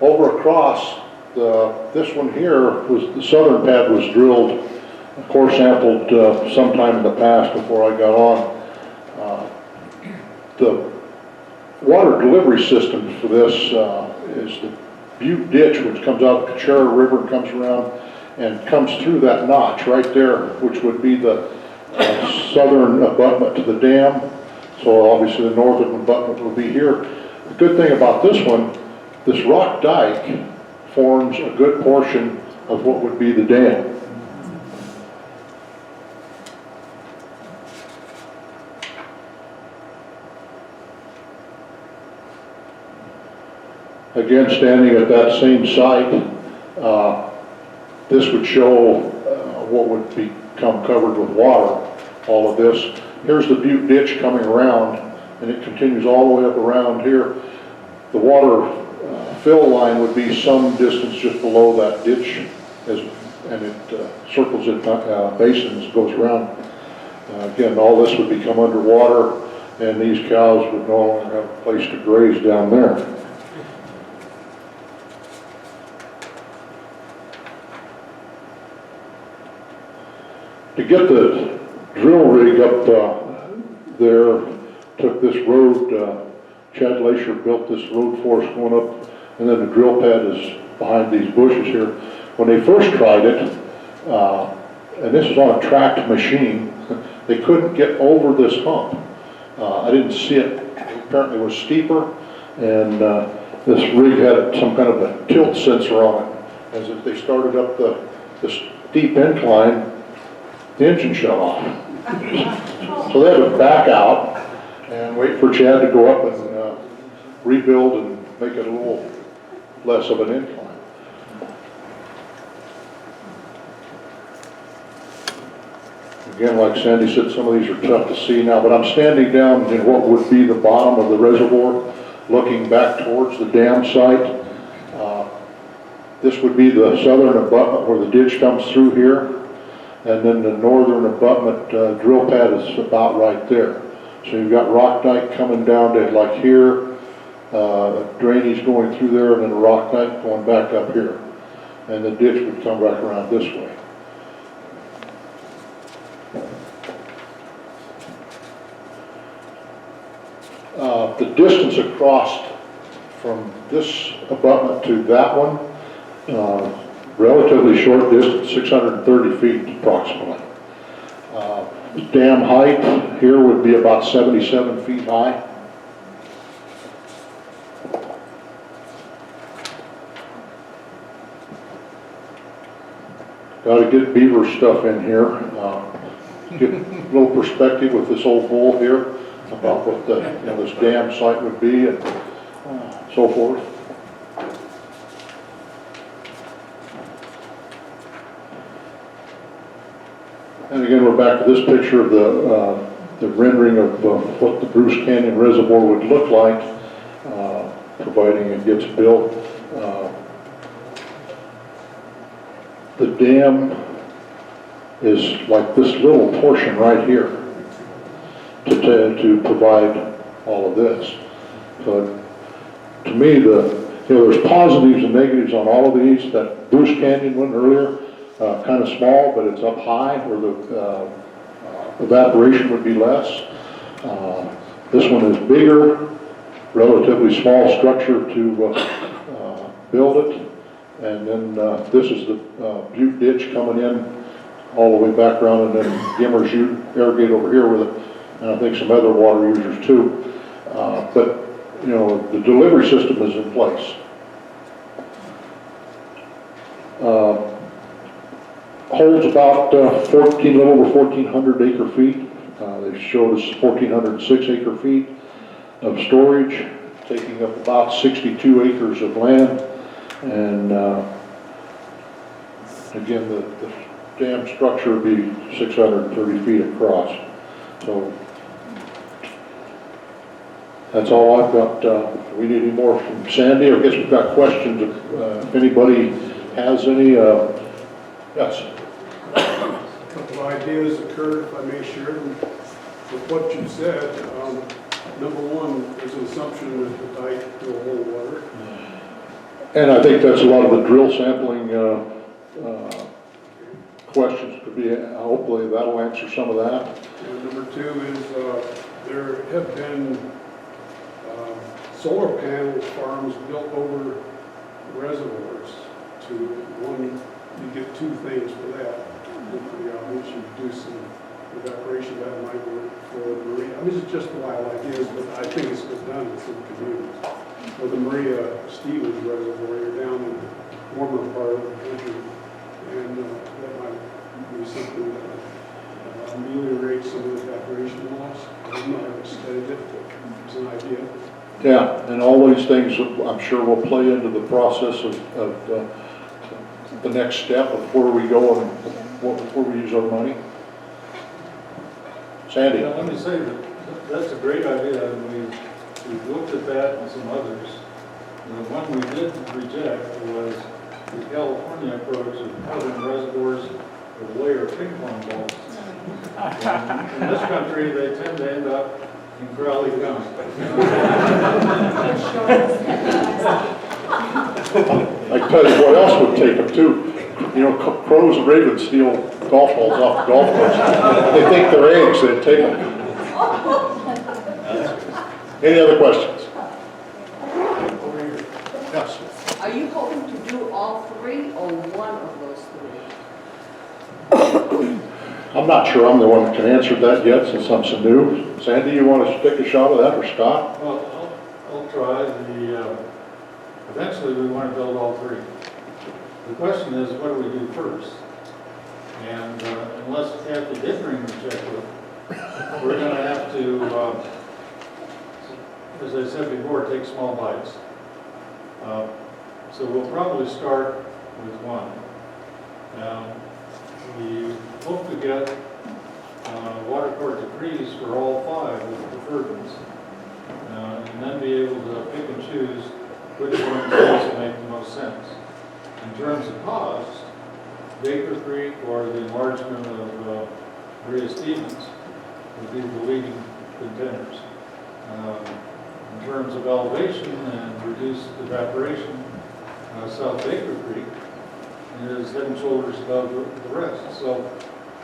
Over across, this one here, the southern pad was drilled, core sampled sometime in the past before I got on. The water delivery system for this is the Butte Ditch, which comes out of the Cachera River and comes around and comes through that notch right there, which would be the southern abutment to the dam. So obviously the northern abutment will be here. The good thing about this one, this rock dike forms a good portion of what would be the dam. Again, standing at that same site, this would show what would become covered with water, all of this. Here's the Butte Ditch coming around, and it continues all the way up around here. The water fill line would be some distance just below that ditch, and it circles it, basins, goes around. Again, all this would become underwater, and these cows would no longer have a place to graze down there. To get the drill rig up there, took this road, Chad Glacier built this road for us going up, and then the drill pad is behind these bushes here. When they first tried it, and this is on a tracked machine, they couldn't get over this hump. I didn't see it. Apparently it was steeper, and this rig had some kind of a tilt sensor on it. As they started up the steep incline, the engine shut off. So they had to back out and wait for Chad to go up and rebuild and make it a little less of an incline. Again, like Sandy said, some of these are tough to see now, but I'm standing down in what would be the bottom of the reservoir, looking back towards the dam site. This would be the southern abutment where the ditch comes through here, and then the northern abutment drill pad is about right there. So you've got rock dike coming down to like here, drainage going through there, and then a rock dike going back up here. And the ditch would come back around this way. The distance across from this abutment to that one, relatively short distance, 630 feet approximately. Dam height here would be about 77 feet high. Got to get beaver stuff in here. Get a little perspective with this old bull here about what the, this dam site would be and so forth. And again, we're back to this picture of the rendering of what the Bruce Canyon Reservoir would look like, providing it gets built. The dam is like this little portion right here to provide all of this. So to me, there's positives and negatives on all of these. That Bruce Canyon one earlier, kind of small, but it's up high where the evaporation would be less. This one is bigger, relatively small structure to build it. And then this is the Butte ditch coming in all the way back around, and then Gimmers irrigate over here with it, and I think some other water users too. But the delivery system is in place. Holds about a little over 1,400 acre feet. They showed us 1,406 acre feet of storage, taking up about 62 acres of land. And again, the dam structure would be 630 feet across. So that's all I've got. Do we need any more from Sandy? I guess we've got questions if anybody has any. Yes. A couple of ideas occurred, if I may share them. With what you said, number one, there's an assumption that the dike will hold water. And I think that's a lot of the drill sampling questions could be, hopefully that'll answer some of that. And number two is there have been solar panels farms built over reservoirs to, one, you get two things for that. Hopefully, once you do some evaporation, that might work for the marine. I mean, it's just wild ideas, but I think it's been done in some communities. For the Maria Stevens Reservoir, you're down in the warmer part of the country, and that might be something that ameliorates some of the evaporation loss. I don't know, I haven't studied it, but it's an idea. Yeah, and all these things I'm sure will play into the process of the next step of where we go and where we use our money. Sandy? Yeah, let me say that that's a great idea, and we've looked at that and some others. The one we did reject was the California approach of covering reservoirs with a layer of ping pong balls. In this country, they tend to end up in Crowley County. I can tell you what else would take them too. Crows and ravens steal golf balls off the golf course. They think they're eggs, they take them. Any other questions? Yes. Are you hoping to do all three or one of those three? I'm not sure I'm the one that can answer that yet since I'm so new. Sandy, you want to take a shot at that, or Scott? Well, I'll try. Eventually we want to build all three. The question is, what do we do first? And unless Kathy did bring the checkbook, we're gonna have to, as I said before, take small bites. So we'll probably start with one. We hope to get water court decrees for all 5 of the turbines, and then be able to pick and choose which ones make the most sense. In terms of cost, Baker Creek or the enlargement of Maria Stevens would be the leading contenders. In terms of elevation and reduced evaporation, South Baker Creek is head and shoulders above the rest. So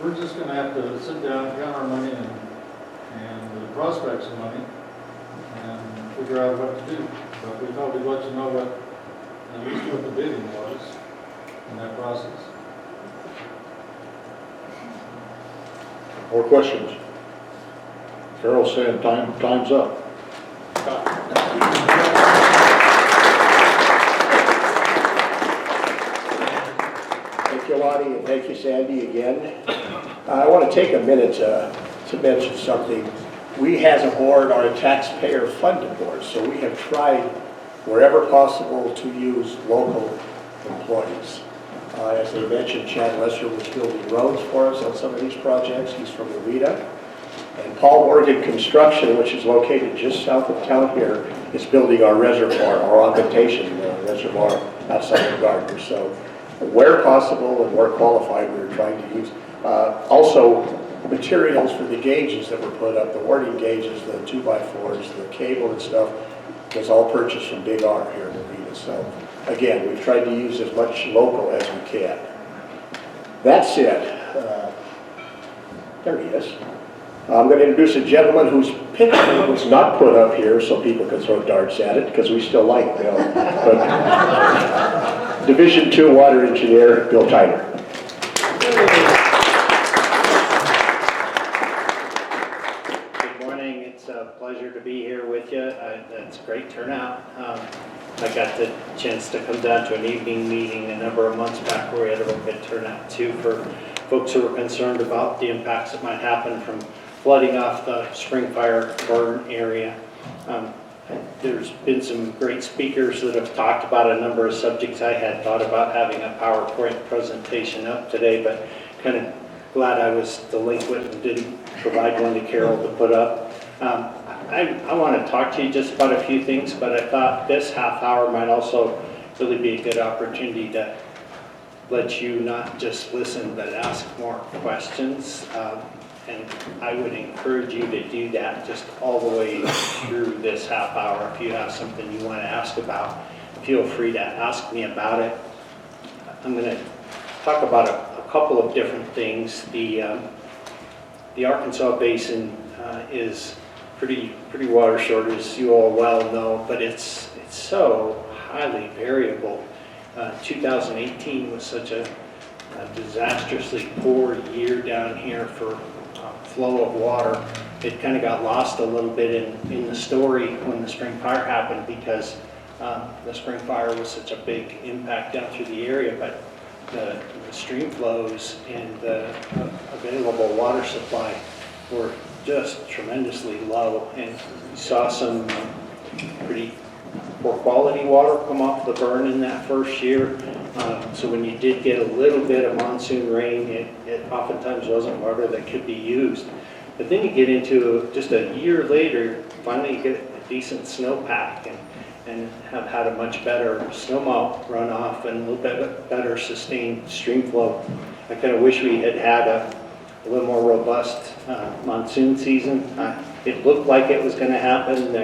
we're just going to have to sit down, count our money and the prospects of money and figure out what to do. But we thought we'd let you know at least what the bidding was in that process. More questions? Carol's saying time's up. Thank you, Lonnie, and thank you, Sandy, again. I want to take a minute to mention something. We, as a board, are a taxpayer-funded board, so we have tried wherever possible to use local employees. As I mentioned, Chad Lesser was building roads for us on some of these projects. He's from Veta. And Paul Morgan Construction, which is located just south of town here, is building our reservoir, our augmentation reservoir outside of Gardner. So where possible and where qualified, we're trying to use. Also, materials for the gauges that were put up, the warding gauges, the 2x4s, the cable and stuff, was all purchased from Big R here in Veta. So again, we've tried to use as much local as we can. That said, there he is. I'm going to introduce a gentleman whose picture was not put up here so people can throw darts at it, because we still like Bill. But Division II Water Engineer, Bill Tyner. Good morning. It's a pleasure to be here with you. It's a great turnout. I got the chance to come down to an evening meeting a number of months back where we had a real good turnout too for folks who were concerned about the impacts that might happen from flooding off the spring fire burn area. There's been some great speakers that have talked about a number of subjects. I had thought about having a PowerPoint presentation up today, but kind of glad I was delinquent and didn't provide one to Carol to put up. I want to talk to you just about a few things, but I thought this half hour might also really be a good opportunity to let you not just listen, but ask more questions. And I would encourage you to do that just all the way through this half hour. If you have something you want to ask about, feel free to ask me about it. I'm going to talk about a couple of different things. The Arkansas Basin is pretty water short, as you all well know, but it's so highly variable. 2018 was such a disastrously poor year down here for flow of water. It kind of got lost a little bit in the story when the spring fire happened, because the spring fire was such a big impact down through the area, but the stream flows and the available water supply were just tremendously low, and we saw some pretty poor quality water come off the burn in that first year. So when you did get a little bit of monsoon rain, it oftentimes wasn't water that could be used. But then you get into just a year later, finally you get a decent snowpack and have had a much better snowmelt runoff and a little bit better sustained stream flow. I kind of wish we had had a little more robust monsoon season. It looked like it was going to happen.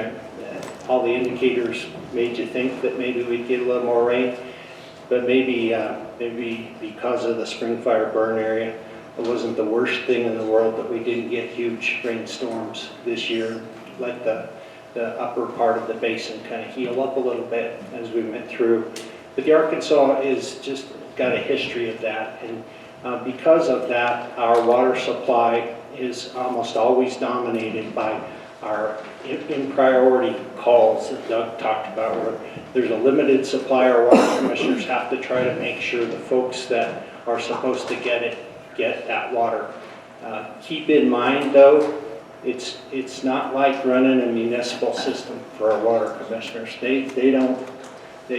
All the indicators made you think that maybe we'd get a little more rain, but maybe because of the spring fire burn area, it wasn't the worst thing in the world that we didn't get huge rainstorms this year. Let the upper part of the basin kind of heal up a little bit as we went through. But the Arkansas is just got a history of that, and because of that, our water supply is almost always dominated by our in priority calls that Doug talked about, where there's a limited supply. Our water commissioners have to try to make sure the folks that are supposed to get it get that water. Keep in mind, though, it's not like running a municipal system for our water commissioners. They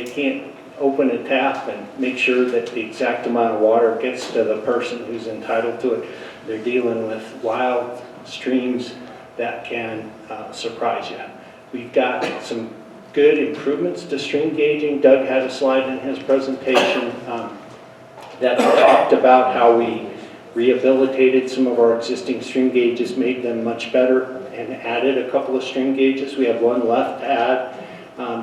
can't open a tap and make sure that the exact amount of water gets to the person who's entitled to it. They're dealing with wild streams that can surprise you. We've got some good improvements to stream gauging. Doug had a slide in his presentation that talked about how we rehabilitated some of our existing stream gauges, made them much better, and added a couple of stream gauges. We have one left to add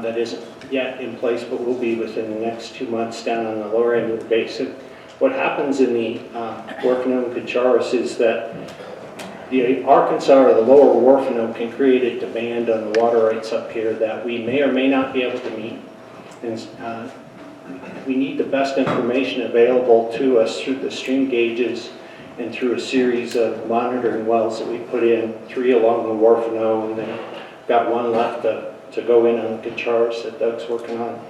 that isn't yet in place, but will be within the next 2 months down on the lower end of the basin. What happens in the Huerfano and Cacharas is that the Arkansas or the lower Huerfano can create a demand on the water rights up here that we may or may not be able to meet. And we need the best information available to us through the stream gauges and through a series of monitoring wells that we put in, 3 along the Huerfano, and then got 1 left to go in on the Cacharas that Doug's working on.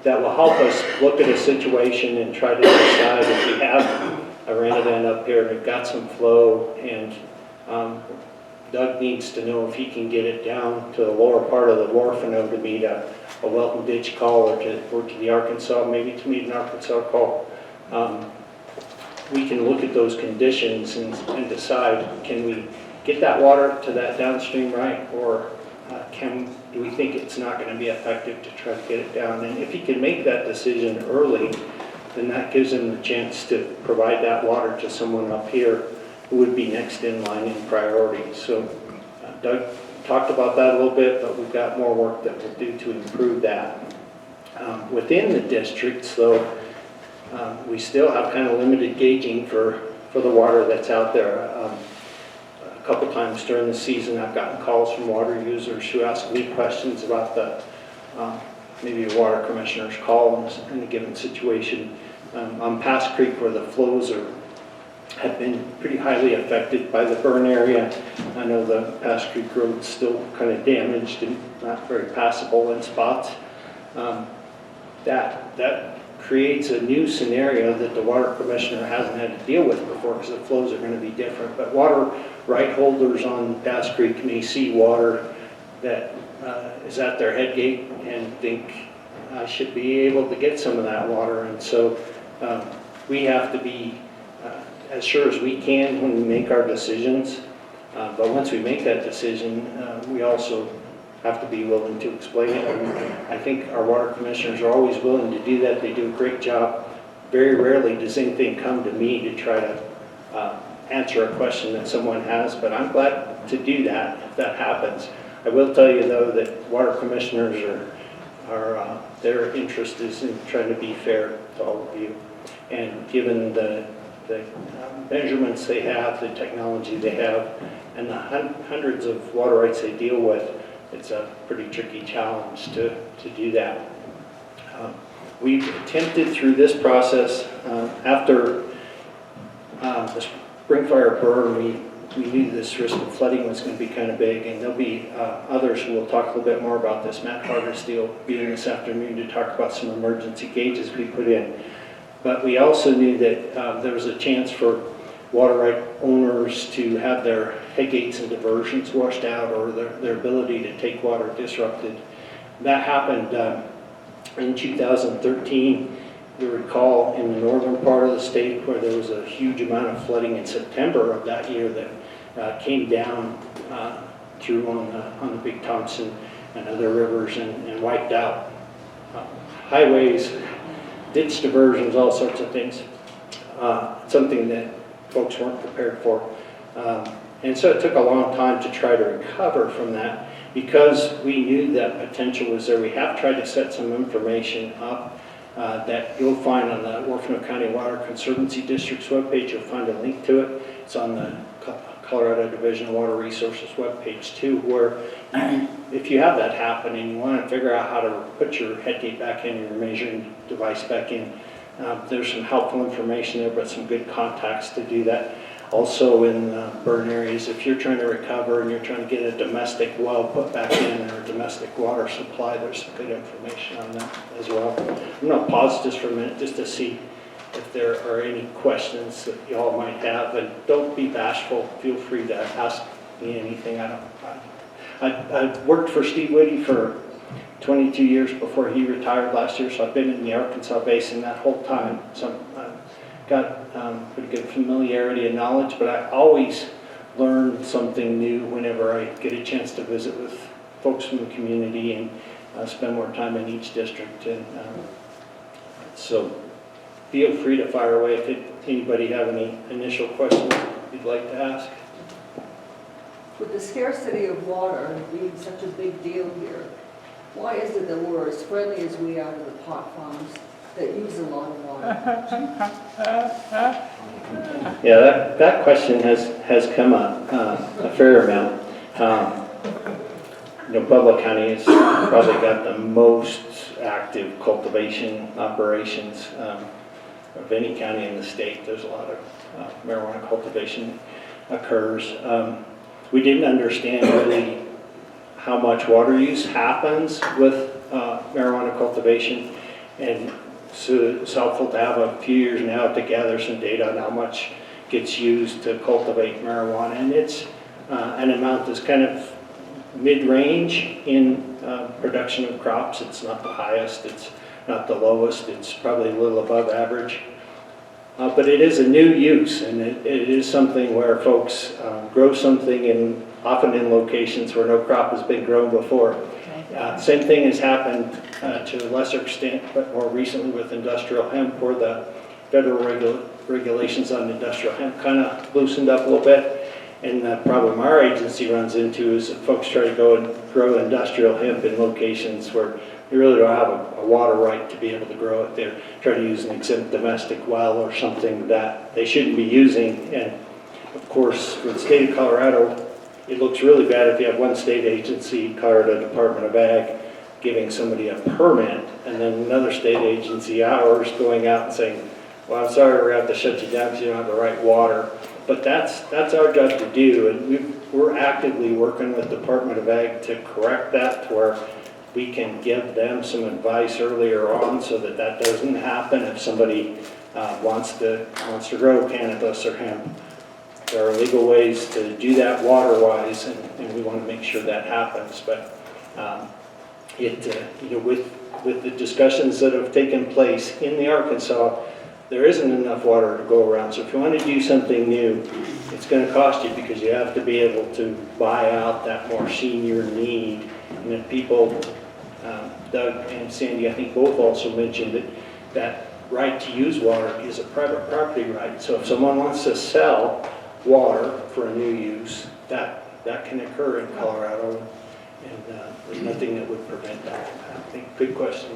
That will help us look at a situation and try to decide if we have a rain event up here and we've got some flow, and Doug needs to know if he can get it down to the lower part of the Huerfano to meet a Welton Ditch call, or to the Arkansas, maybe to meet an Arkansas call. We can look at those conditions and decide, can we get that water to that downstream right, or do we think it's not going to be effective to try to get it down? And if he can make that decision early, then that gives him the chance to provide that water to someone up here who would be next in line in priority. So Doug talked about that a little bit, but we've got more work that we'll do to improve that. Within the districts, though, we still have kind of limited gauging for the water that's out there. A couple times during the season, I've gotten calls from water users who ask me questions about the maybe a water commissioner's call in a given situation. On Pass Creek, where the flows have been pretty highly affected by the burn area. I know the Pass Creek Road's still kind of damaged and not very passable in spots. That creates a new scenario that the water commissioner hasn't had to deal with before, because the flows are going to be different. But water right holders on Pass Creek may see water that is at their head gate and think, I should be able to get some of that water. And so we have to be as sure as we can when we make our decisions. But once we make that decision, we also have to be willing to explain it. And I think our water commissioners are always willing to do that. They do a great job. Very rarely does anything come to me to try to answer a question that someone has, but I'm glad to do that if that happens. I will tell you, though, that water commissioners are their interest is in trying to be fair to all of you. And given the measurements they have, the technology they have, and the hundreds of water rights they deal with, it's a pretty tricky challenge to do that. We've attempted through this process, after the spring fire burn, we knew this risk of flooding was going to be kind of big, and there'll be others who will talk a little bit more about this. Matt Hardersteel being this afternoon to talk about some emergency gauges we put in. But we also knew that there was a chance for water right owners to have their head gates and diversions washed out, or their ability to take water disrupted. That happened in 2013. You recall in the northern part of the state where there was a huge amount of flooding in September of that year that came down through on the Big Thompson and other rivers and wiped out highways, ditch diversions, all sorts of things. Something that folks weren't prepared for. And so it took a long time to try to recover from that. Because we knew that potential was there, we have tried to set some information up that you'll find on the Huerfano County Water Conservancy District's webpage. You'll find a link to it. It's on the Colorado Division of Water Resources webpage too, where if you have that happen and you want to figure out how to put your head gate back in, your measuring device back in, there's some helpful information there, but some good contacts to do that. Also in burn areas, if you're trying to recover and you're trying to get a domestic well put back in, or a domestic water supply, there's some good information on that as well. I'm going to pause just for a minute just to see if there are any questions that y'all might have, and don't be bashful, feel free to ask me anything. I worked for Steve Whitty for 22 years before he retired last year, so I've been in the Arkansas Basin that whole time. So I've got pretty good familiarity and knowledge, but I always learn something new whenever I get a chance to visit with folks from the community and spend more time in each district. And so feel free to fire away if anybody have any initial questions you'd like to ask. With the scarcity of water being such a big deal here, why is it that we're as friendly as we are to the pot farms that use a lot of water? Yeah, that question has come up a fair amount. Pueblo County has probably got the most active cultivation operations of any county in the state. There's a lot of marijuana cultivation occurs. We didn't understand really how much water use happens with marijuana cultivation, and so it's helpful to have a few years now to gather some data on how much gets used to cultivate marijuana, and it's an amount that's kind of mid-range in production of crops. It's not the highest, it's not the lowest, it's probably a little above average. But it is a new use, and it is something where folks grow something often in locations where no crop has been grown before. Same thing has happened to a lesser extent, but more recently with industrial hemp, where the federal regulations on industrial hemp kind of loosened up a little bit. And the problem our agency runs into is that folks try to go and grow industrial hemp in locations where they really don't have a water right to be able to grow it. They're trying to use an exempt domestic well or something that they shouldn't be using. And of course, for the state of Colorado, it looks really bad if you have one state agency, Colorado Department of Ag, giving somebody a permit, and then another state agency, ours, going out and saying, well, I'm sorry, we're going to have to shut you down because you don't have the right water. But that's our job to do, and we're actively working with Department of Ag to correct that, to where we can give them some advice earlier on so that that doesn't happen if somebody wants to grow cannabis or hemp. There are legal ways to do that water-wise, and we want to make sure that happens. But with the discussions that have taken place in the Arkansas, there isn't enough water to go around. So if you want to do something new, it's going to cost you, because you have to be able to buy out that more senior need. And if people, Doug and Sandy, I think both also mentioned that right to use water is a private property right. So if someone wants to sell water for a new use, that can occur in Colorado, and there's nothing that would prevent that. I think good question.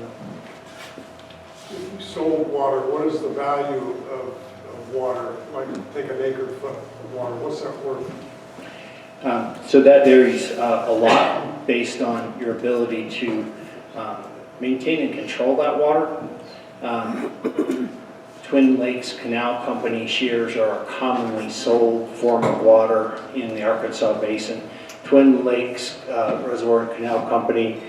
If you sold water, what is the value of water? Like, take an acre foot of water, what's that worth? So that varies a lot based on your ability to maintain and control that water. Twin Lakes Canal Company shares are a commonly sold form of water in the Arkansas Basin. Twin Lakes Reservoir and Canal Company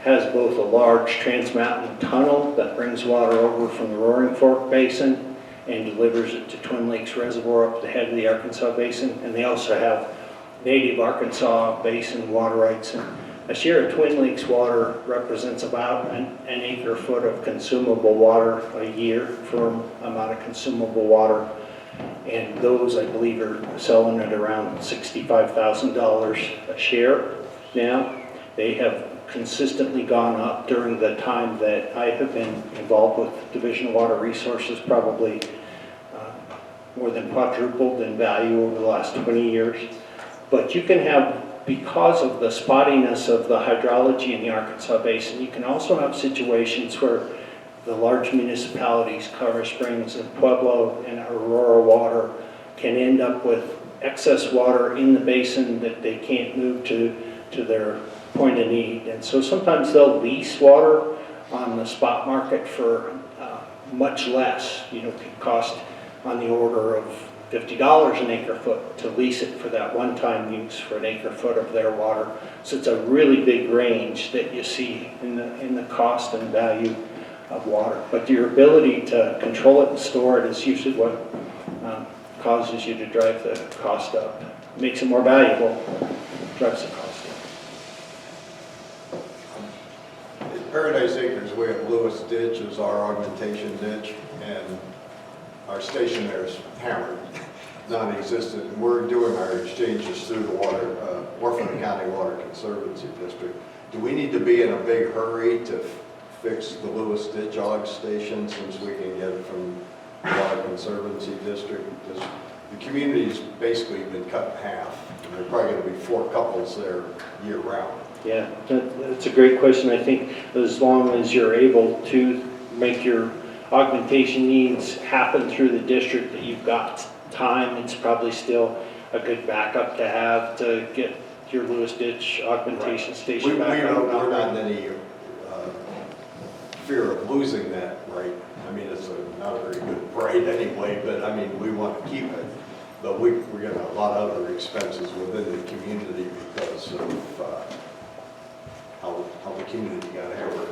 has both a large Trans-Mountain tunnel that brings water over from the Roaring Fork Basin and delivers it to Twin Lakes Reservoir up the head of the Arkansas Basin. And they also have native Arkansas Basin water rights. And a share of Twin Lakes water represents about an acre foot of consumable water a year, firm amount of consumable water. And those, I believe, are selling at around $65,000 a share now. They have consistently gone up during the time that I have been involved with Division of Water Resources, probably more than quadrupled in value over the last 20 years. But you can have, because of the spottiness of the hydrology in the Arkansas Basin, you can also have situations where the large municipalities, Colorado Springs and Pueblo and Aurora Water, can end up with excess water in the basin that they can't move to their point of need. And so sometimes they'll lease water on the spot market for much less. It could cost on the order of $50 an acre foot to lease it for that one-time use for an acre foot of their water. So it's a really big range that you see in the cost and value of water. But your ability to control it and store it is usually what causes you to drive the cost up. Makes it more valuable, drives the cost up. At Paradise Acres, we have Lewis Ditch as our augmentation ditch, and our station there is hammered, non-existent, and we're doing our exchanges through the Huerfano County Water Conservancy District. Do we need to be in a big hurry to fix the Lewis Ditch aug station since we can get it from the Water Conservancy District? Because the community's basically been cut in half, and there are probably going to be 4 couples there year-round. Yeah, that's a great question. I think as long as you're able to make your augmentation needs happen through the district, that you've got time, it's probably still a good backup to have to get your Lewis Ditch augmentation station back up. We're not in any fear of losing that right. I mean, it's not a very good right anyway, but I mean, we want to keep it. But we're going to have a lot of other expenses within the community because of how the community got hammered.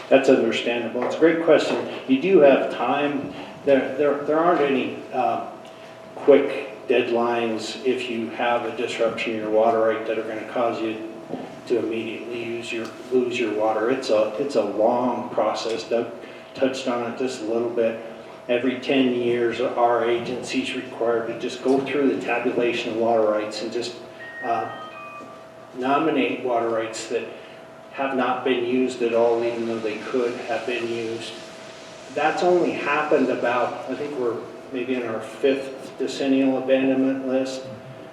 That's understandable. It's a great question. You do have time. There aren't any quick deadlines if you have a disruption in your water right that are going to cause you to immediately lose your water. It's a long process. Doug touched on it just a little bit. Every 10 years, our agency's required to just go through the tabulation of water rights and just nominate water rights that have not been used at all, even though they could have been used. That's only happened about, I think we're maybe in our 5th decennial abandonment list,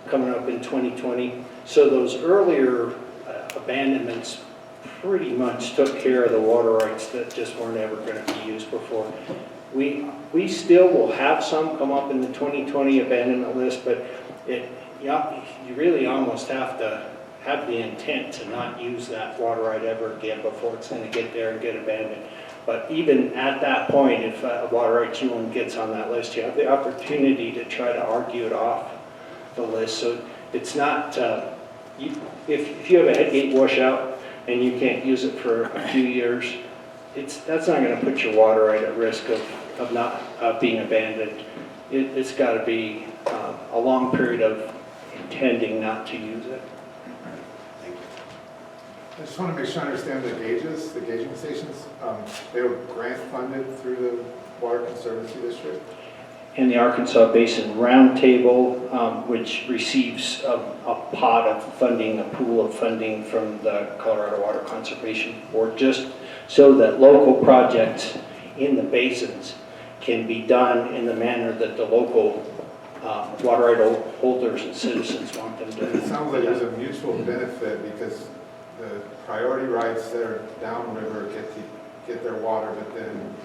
coming up in 2020. So those earlier abandonments pretty much took care of the water rights that just weren't ever going to be used before. We still will have some come up in the 2020 abandonment list, but you really almost have to have the intent to not use that water right ever again before it's going to get there and get abandoned. But even at that point, if a water right you own gets on that list, you have the opportunity to try to argue it off the list. So it's not, if you have a headgate washout and you can't use it for a few years, that's not going to put your water right at risk of not being abandoned. It's got to be a long period of intending not to use it. I just want to make sure I understand the gauging stations. They were grant funded through the Water Conservancy District? And the Arkansas Basin Roundtable, which receives a pot of funding, a pool of funding from the Colorado Water Conservation Board, just so that local projects in the basins can be done in the manner that the local water right holders and citizens want them to. It sounds like there's a mutual benefit because the priority rights that are downriver get their water, but then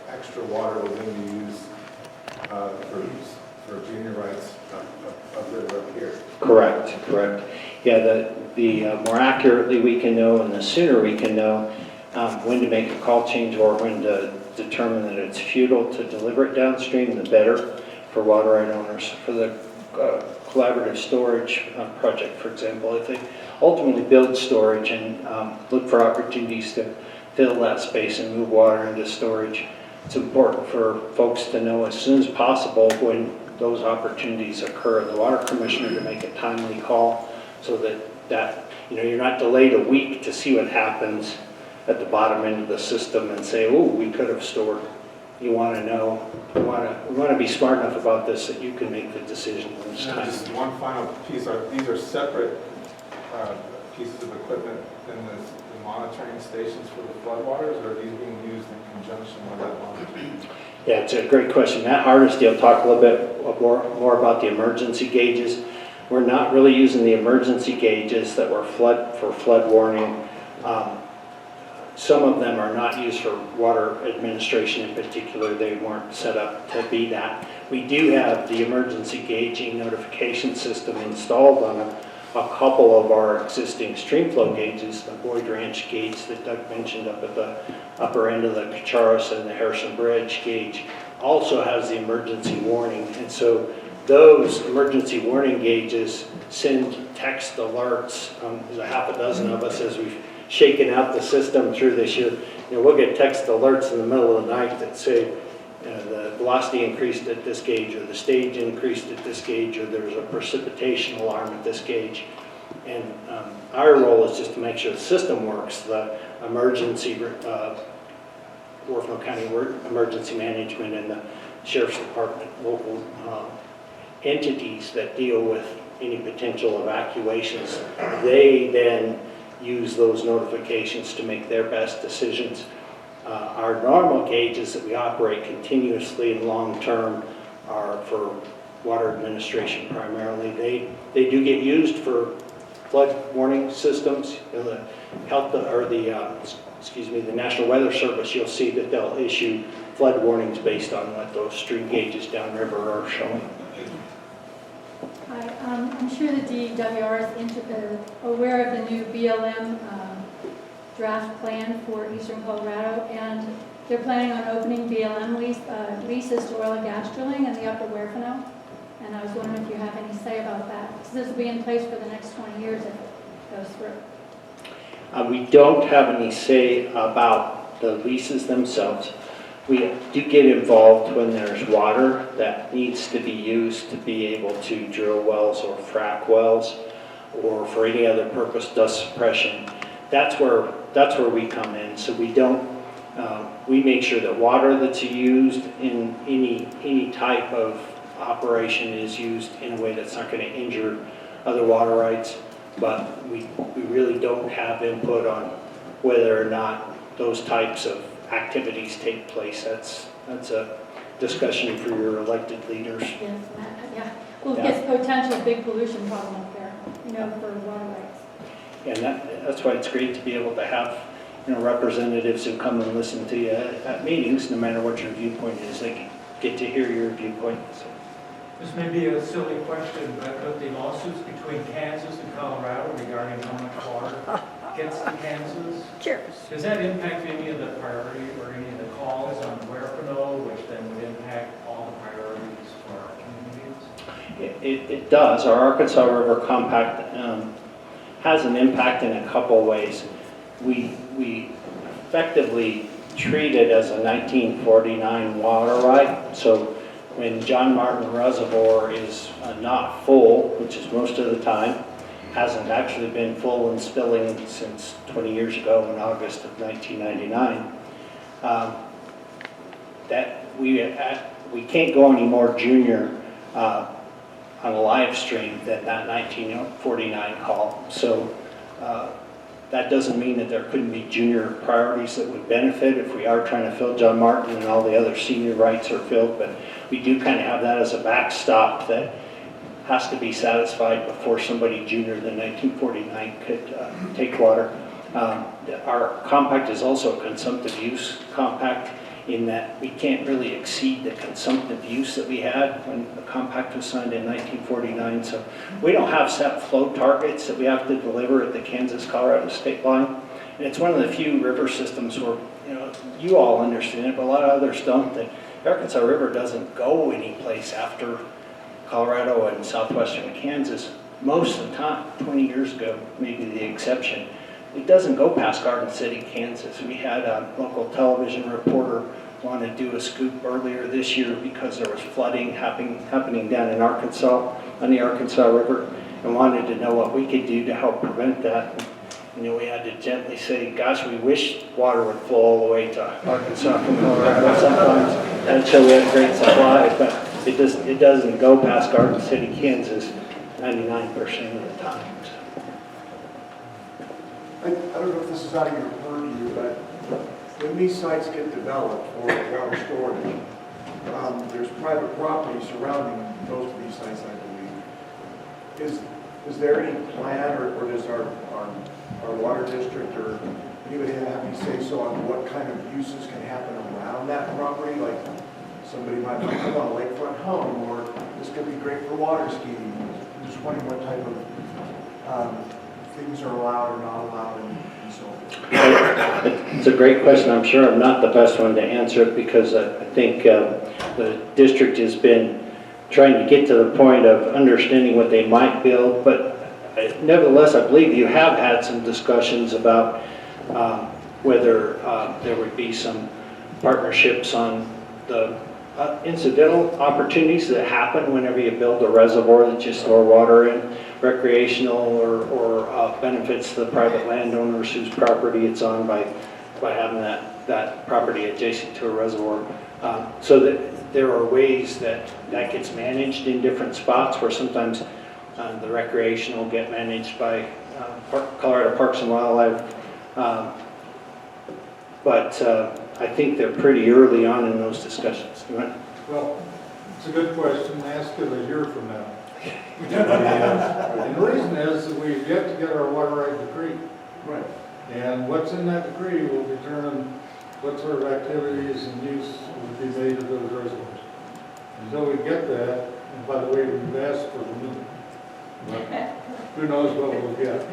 extra water will then be used for junior rights upriver up here. Correct. Yeah, the more accurately we can know and the sooner we can know when to make a call change or when to determine that it's futile to deliver it downstream, the better for water right owners. For the collaborative storage project, for example, if they ultimately build storage and look for opportunities to fill that space and move water into storage, it's important for folks to know as soon as possible when those opportunities occur, the water commissioner to make a timely call so that you're not delayed a week to see what happens at the bottom end of the system and say, oh, we could have stored. You want to know, we want to be smart enough about this that you can make the decision when it's time. Just one final piece, these are separate pieces of equipment than the monitoring stations for the floodwaters, or are these being used in conjunction with that monitoring? Yeah, it's a great question. Matt Hardesty will talk a little bit more about the emergency gauges. We're not really using the emergency gauges that were for flood warning. Some of them are not used for water administration in particular. They weren't set up to be that. We do have the emergency gauging notification system installed on a couple of our existing stream flow gauges, the Boyd Ranch gauge that Doug mentioned up at the upper end of the Cacharos and the Harrison Bridge gauge also has the emergency warning. And so those emergency warning gauges send text alerts. There's a half a dozen of us as we've shaken out the system through this year. we'll get text alerts in the middle of the night that say, the velocity increased at this gauge, or the stage increased at this gauge, or there's a precipitation alarm at this gauge. And our role is just to make sure the system works. The emergency, Huerfano County Emergency Management and the Sheriff's Department, local entities that deal with any potential evacuations, they then use those notifications to make their best decisions. Our normal gauges that we operate continuously and long-term are for water administration primarily. They do get used for flood warning systems. The health or the National Weather Service, you'll see that they'll issue flood warnings based on what those stream gauges downriver are showing. Hi, I'm sure the DWR is aware of the new BLM draft plan for eastern Colorado, and they're planning on opening BLM leases to oil and gas drilling in the upper Huerfano. And I was wondering if you have any say about that, because this will be in place for the next 20 years if it goes through. We don't have any say about the leases themselves. We do get involved when there's water that needs to be used to be able to drill wells or frack wells, or for any other purpose, dust suppression. That's where we come in. So we don't. We make sure that water that's used in any type of operation is used in a way that's not going to injure other water rights. But we really don't have input on whether or not those types of activities take place. That's a discussion for your elected leaders. Yes, yeah. Well, it gets potential big pollution problem up there, for water rights. And that's why it's great to be able to have, representatives who come and listen to you at meetings, no matter what your viewpoint is. They get to hear your viewpoint. So. This may be a silly question, but the lawsuits between Kansas and Colorado regarding how much water gets to Kansas, Sure. does that impact any of the priority or any of the calls on Huerfano, which then would impact all the priorities for our communities? It does. Our Arkansas River Compact has an impact in a couple ways. We effectively treat it as a 1949 water right. So when John Martin Reservoir is not full, which is most of the time, hasn't actually been full and spilling since 20 years ago in August of 1999, that we can't go any more junior on a live stream than that 1949 call. So that doesn't mean that there couldn't be junior priorities that would benefit if we are trying to fill John Martin and all the other senior rights are filled, but we do kind of have that as a backstop that has to be satisfied before somebody junior than 1949 could take water. Our compact is also a consumptive use compact in that we can't really exceed the consumptive use that we had when the compact was signed in 1949. So we don't have set flow targets that we have to deliver at the Kansas-Colorado state line. And it's one of the few river systems where, you all understand it, but a lot of others don't, that the Arkansas River doesn't go any place after Colorado and southwestern Kansas most of the time. 20 years ago, maybe the exception. It doesn't go past Garden City, Kansas. We had a local television reporter want to do a scoop earlier this year because there was flooding happening down in Arkansas, on the Arkansas River, and wanted to know what we could do to help prevent that. We had to gently say, gosh, we wish water would flow all the way to Arkansas from Colorado sometimes, until we had a great supply, but it doesn't go past Garden City, Kansas 99% of the time. I don't know if this is out of your purview, but when these sites get developed for water storage, there's private property surrounding most of these sites, I believe. Is there any plan, or does our water district or anybody have any say so on what kind of uses can happen around that property? Like somebody might want a lakefront home, or this could be great for water skiing. I'm just wondering what type of things are allowed or not allowed and so forth. It's a great question. I'm sure I'm not the best one to answer it because I think the district has been trying to get to the point of understanding what they might build, but nevertheless, I believe you have had some discussions about whether there would be some partnerships on the incidental opportunities that happen whenever you build a reservoir that you store water in, recreational or benefits the private landowners whose property it's on by having that property adjacent to a reservoir. So that there are ways that gets managed in different spots where sometimes the recreational get managed by Colorado Parks and Wildlife. But I think they're pretty early on in those discussions. Well, it's a good question, ask it a year from now. And the reason is that we've yet to get our water right decree. Right. And what's in that decree will determine what sort of activities and use would be made of those reservoirs. Until we get that, and by the way, we've asked for the moon. But who knows what we'll get.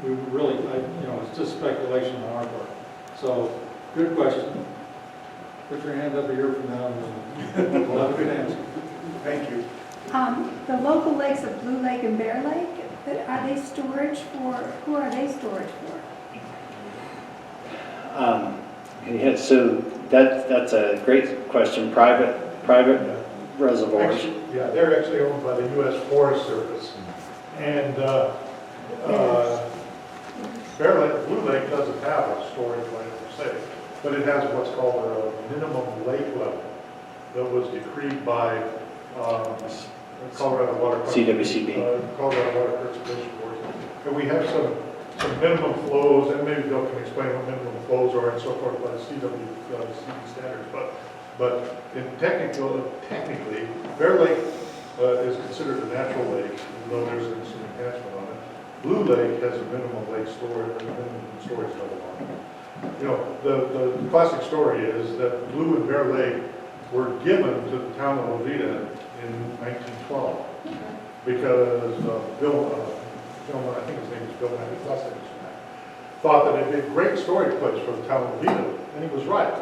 We really, it's just speculation on our part. So, good question. Put your hand up a year from now and we'll have a good answer. Thank you. The local lakes of Blue Lake and Bear Lake, are they storage for, who are they storage for? Yeah, so that's a great question. Private reservoirs. Actually, yeah, they're actually owned by the U.S. Forest Service. And Bear Lake, Blue Lake doesn't have a storage land per se, but it has what's called a minimum lake level that was decreed by Colorado Water CWCB. Colorado Water Conservation Board. And we have some minimum flows, and maybe Bill can explain what minimum flows are and so forth by the CWCB standards. But technically, Bear Lake is considered a natural lake, even though there's some enhancement on it. Blue Lake has a minimum lake storage, minimum storage level on it. You know, the classic story is that Blue and Bear Lake were given to the town of Veta in 1912 because Bill, I think his name is Bill, his last name is Mack, thought that it'd be a great storage place for the town of Veta, and he was right.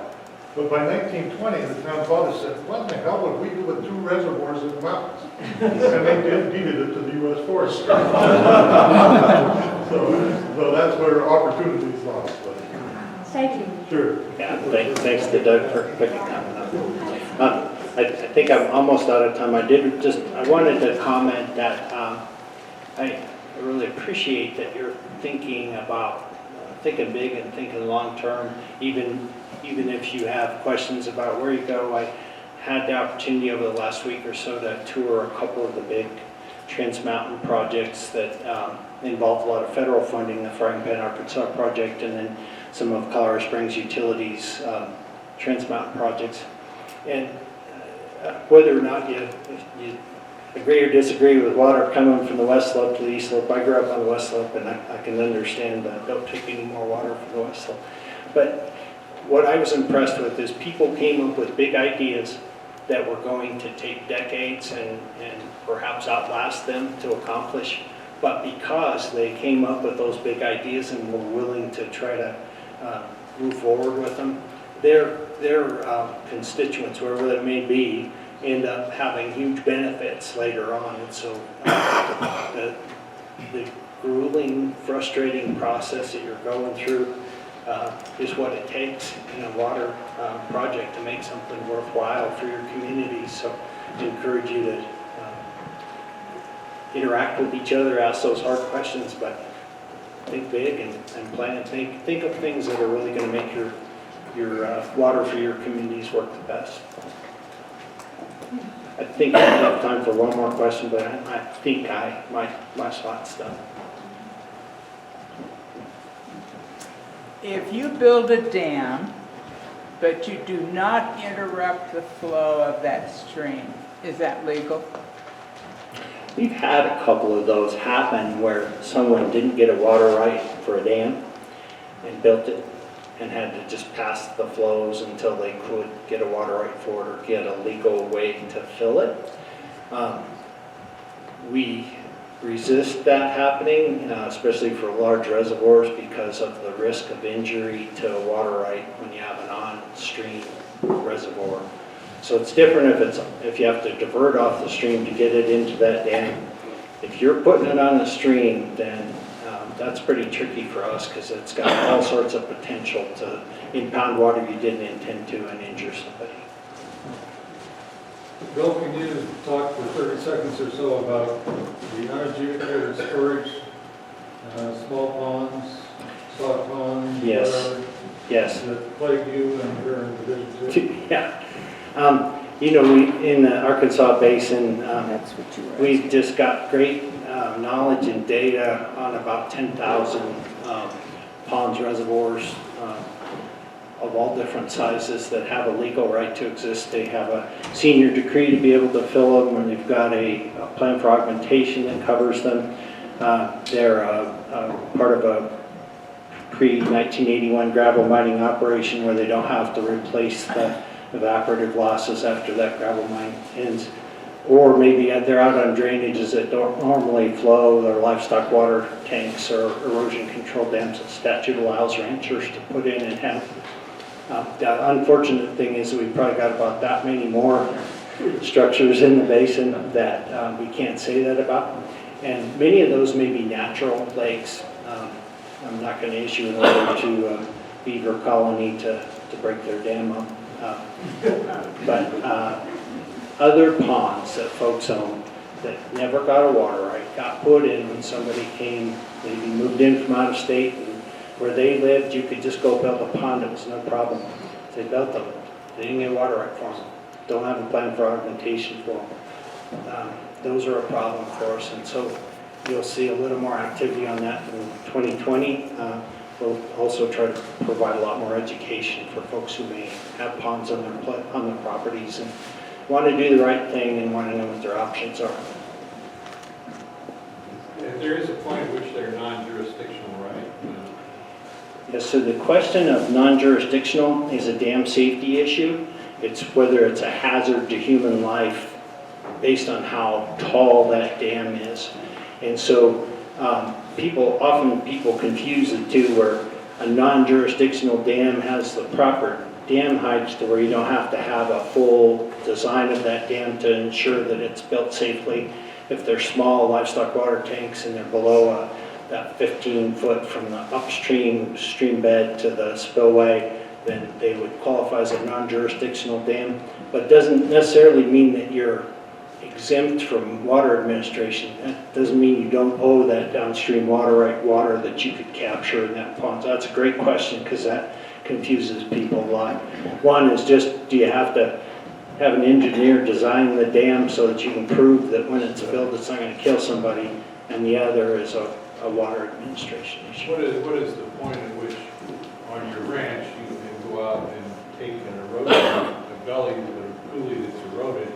But by 1920, the town father said, what the hell would we do with 2 reservoirs in the mountains? And they deeded it to the U.S. Forest Service. So that's where opportunity is lost. Thank you. Sure. Yeah, thanks to Doug for picking that one up. I think I'm almost out of time. I wanted to comment that I really appreciate that you're thinking about thinking big and thinking long term, even if you have questions about where you go. I had the opportunity over the last week or so to tour a couple of the big Trans Mountain projects that involve a lot of federal funding, the Frying Pan Arkansas project, and then some of Colorado Springs Utilities Trans Mountain projects. And whether or not you agree or disagree with water coming from the west slope to the east slope, I grew up on the west slope, and I can understand that don't take any more water from the west slope. But what I was impressed with is people came up with big ideas that were going to take decades and perhaps outlast them to accomplish. But because they came up with those big ideas and were willing to try to move forward with them, their constituents, wherever that may be, end up having huge benefits later on. And so the grueling, frustrating process that you're going through is what it takes in a water project to make something worthwhile for your community. So I encourage you to interact with each other, ask those hard questions, but think big and plan. Think of things that are really going to make your water for your communities work the best. I think I have time for one more question, but I think my spot's done. If you build a dam, but you do not interrupt the flow of that stream, is that legal? We've had a couple of those happen where someone didn't get a water right for a dam and built it and had to just pass the flows until they could get a water right for it or get a legal way to fill it. We resist that happening, especially for large reservoirs, because of the risk of injury to a water right when you have an on-stream reservoir. So it's different if you have to divert off the stream to get it into that dam. If you're putting it on the stream, then That's pretty tricky for us because it's got all sorts of potential to impound water you didn't intend to and injure somebody. Bill, can you talk for 30 seconds or so about the unadjudicated storage, small ponds, soft ponds? Yes. whatever, Yes. That plague you and you're in Division 2? Yeah. You know, we, in the Arkansas Basin, That's what you were we've just got great knowledge and data on about 10,000 ponds, reservoirs of all different sizes that have a legal right to exist. They have a senior decree to be able to fill them, and they've got a plan for augmentation that covers them. They're part of a pre-1981 gravel mining operation where they don't have to replace the evaporative losses after that gravel mine ends. Or maybe they're out on drainages that don't normally flow, their livestock water tanks or erosion control dams that statute allows ranchers to put in and have. The unfortunate thing is we've probably got about that many more structures in the basin that we can't say that about. And many of those may be natural lakes. I'm not going to issue an order to a beaver colony to break their dam up. But other ponds that folks own that never got a water right, got put in when somebody came, maybe moved in from out of state, and where they lived, you could just go build a pond, it was no problem. They built them, they didn't get water right for them, don't have a plan for augmentation for them. Those are a problem for us, and so you'll see a little more activity on that in 2020. We'll also try to provide a lot more education for folks who may have ponds on their properties and want to do the right thing and want to know what their options are. If there is a point at which they're non-jurisdictional, right? Yes, so the question of non-jurisdictional is a dam safety issue. It's whether it's a hazard to human life based on how tall that dam is. And so people confuse the two, where a non-jurisdictional dam has the proper dam heights to where you don't have to have a full design of that dam to ensure that it's built safely. If they're small livestock water tanks and they're below that 15-foot from the upstream stream bed to the spillway, then they would qualify as a non-jurisdictional dam. But it doesn't necessarily mean that you're exempt from water administration. That doesn't mean you don't owe that downstream water that you could capture in that pond. So that's a great question because that confuses people a lot. One is just, do you have to have an engineer design the dam so that you can prove that when it's built it's not going to kill somebody? And the other is a water administration issue. What is the point at which on your ranch you can go out and take an erosion, a gully, a coulee that's eroded,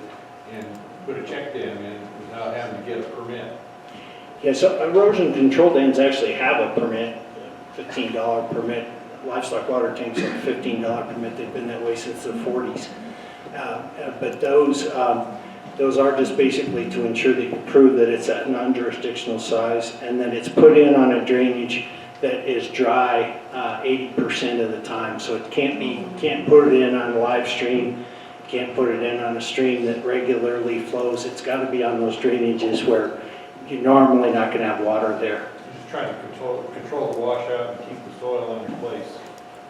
and put a check dam in without having to get a permit? Yeah, so erosion control dams actually have a permit, $15 permit. Livestock water tanks have a $15 permit. They've been that way since the 40s. But those are just basically to ensure that you prove that it's at non-jurisdictional size and that it's put in on a drainage that is dry 80% of the time. So it can't put it in on a live stream, can't put it in on a stream that regularly flows. It's got to be on those drainages where you're normally not going to have water there. You're just trying to control the washout and keep the soil in place.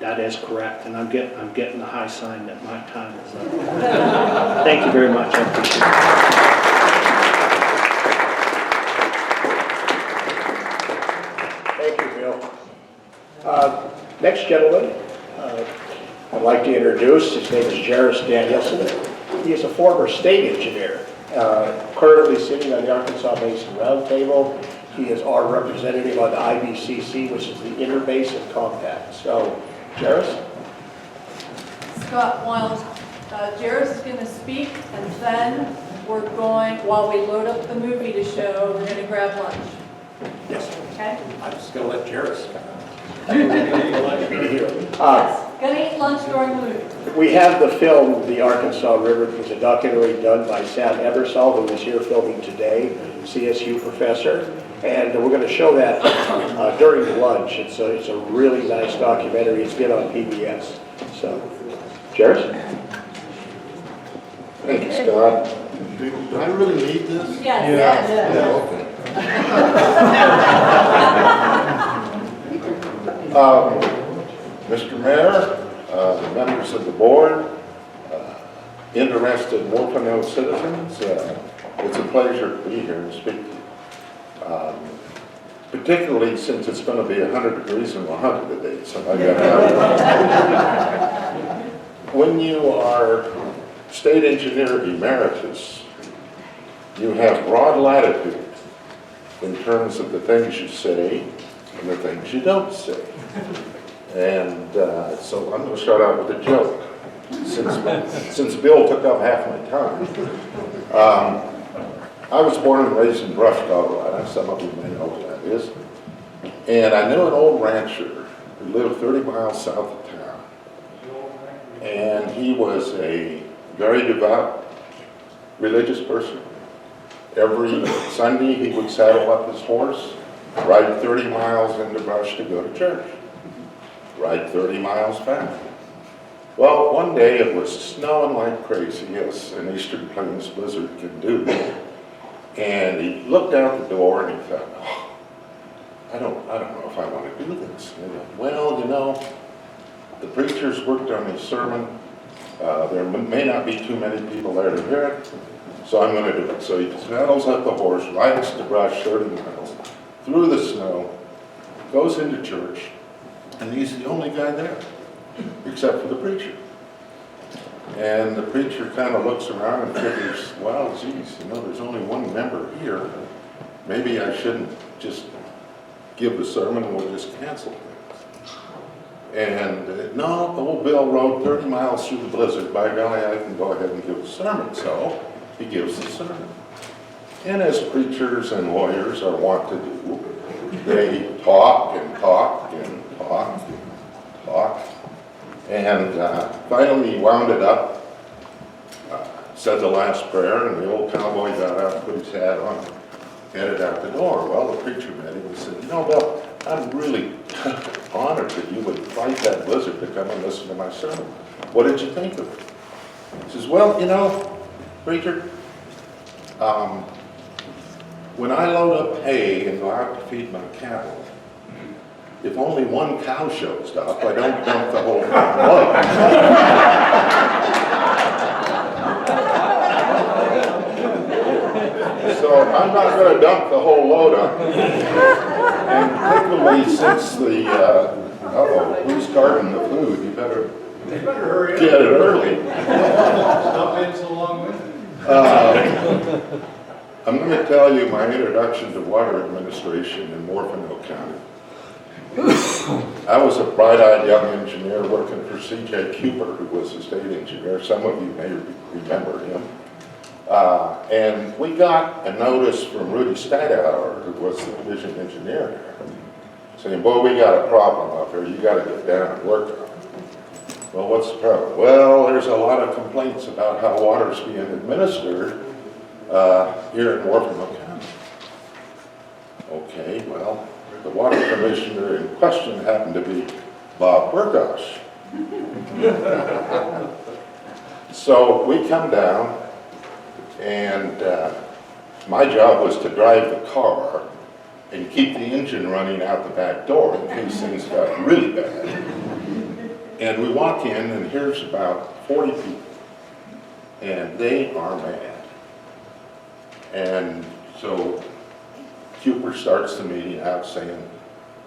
That is correct, and I'm getting the high sign that my time is up. Thank you very much. I appreciate it. Thank you, Bill. Next gentleman, I'd like to introduce, his name is Jairus Danielson. He is a former state engineer, currently sitting on the Arkansas Basin Roundtable. He is our representative on the IBCC, which is the Interbasin Compact. So, Jairus? Scott Wild. Jairus is going to speak, and then we're going, while we load up the movie to show, we're going to grab lunch. Yes. Okay? I'm just going to let Jairus. Yes, going to eat lunch during the movie. We have the film, The Arkansas River. It's a documentary done by Sam Ebersol, who is here filming today, CSU professor. And we're going to show that during lunch. It's a really nice documentary. It's been on PBS. So, Jairus? Thank you, Scott. Do I really need this? Yes. Yeah, okay. Mr. Mayor, the members of the board, interested Huerfano citizens, it's a pleasure to be here and speak to you. Particularly since it's going to be 100 degrees in La Junta today, so I got When you are state engineer emeritus, you have broad latitude in terms of the things you say and the things you don't say. And so I'm going to start out with a joke, since Bill took up half my time. I was born and raised in Brush, Colorado. Some of you may know what that is. And I knew an old rancher who lived 30 miles south of town. And he was a very devout religious person. Every Sunday he would saddle up his horse, ride 30 miles into Brush to go to church, ride 30 miles back. Well, one day it was snowing like crazy, as an Eastern Plains blizzard can do. And he looked out the door and he thought, oh, I don't know if I want to do this. And he went, well, you know, the preacher's worked on his sermon. There may not be too many people there to hear it, so I'm going to do it. So he saddles up the horse, rides to Brush 30 miles, through the snow, goes into church, and he's the only guy there, except for the preacher. And the preacher kind of looks around and figures, well, geez, you know, there's only one member here. Maybe I shouldn't just give the sermon and we'll just cancel things. And no, old Bill rode 30 miles through the blizzard. By golly, I can go ahead and give a sermon. So he gives the sermon. And as preachers and lawyers are wont to do, they talk and talk and talk and talk. And finally he wound it up, said the last prayer, and the old cowboy got out, put his hat on, headed out the door. Well, the preacher met him and said, you know, Bill, I'm really honored that you would fight that blizzard to come and listen to my sermon. What did you think of it? He says, well, you know, preacher, when I load up hay and go out to feed my cattle, if only one cow shows up, I don't dump the whole load. So I'm not going to dump the whole load on you. And particularly since the, who's guarding the food, you better hurry get it early. Stop in so long with it. I'm going to tell you my introduction to water administration in Huerfano County. I was a bright-eyed young engineer working for C.J. Cooper, who was a state engineer. Some of you may remember him. And we got a notice from Rudy Stadauer, who was the division engineer there, saying, boy, we got a problem up here. You got to get down and work on it. Well, what's the problem? Well, there's a lot of complaints about how water's being administered here in Huerfano County. Okay, well, the water commissioner in question happened to be Bob Burgosh. So we come down, and my job was to drive the car and keep the engine running out the back door in case things got really bad. And we walk in, and here's about 40 people, and they are mad. And so Cooper starts the meeting out saying,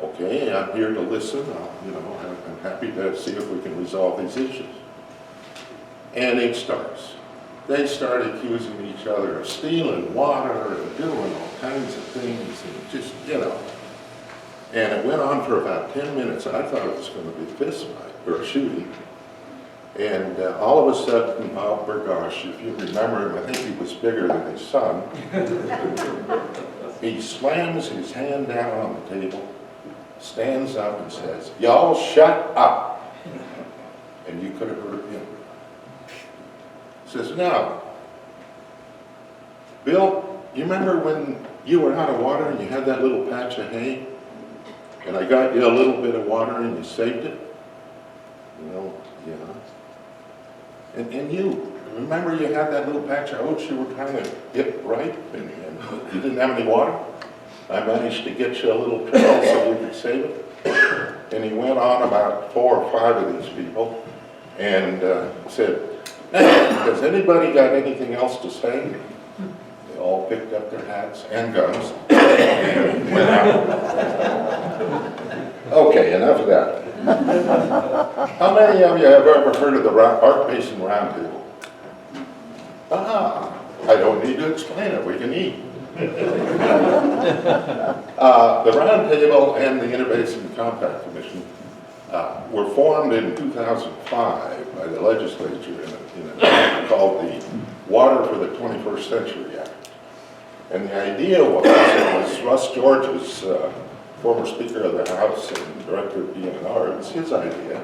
okay, I'm here to listen. I'm happy to see if we can resolve these issues. And it starts. They start accusing each other of stealing water and doing all kinds of things, and just, you know. And it went on for about 10 minutes. I thought it was going to be a fist fight, or a shooting. And all of a sudden, Bob Burgosh, if you remember him, I think he was bigger than his son. He slams his hand down on the table, stands up and says, y'all shut up. And you could have heard him. He says, now, Bill, you remember when you were out of water and you had that little patch of hay? And I got you a little bit of water and you saved it? Well, yeah. And you, remember you had that little patch of oats you were trying to get ripe and you didn't have any water? I managed to get you a little trail so you could save it. and he went on about 4 or 5 of these people and said, has anybody got anything else to say? They all picked up their hats and guns and went out. Okay, enough of that. How many of you have ever heard of the Arc Basin Roundtable? Ah, I don't need to explain it, we can eat. The Roundtable and the Interbasin Compact Commission were formed in 2005 by the legislature in a act called the Water for the 21st Century Act. And the idea was, it was Russ George's, former Speaker of the House and Director of DNR, it was his idea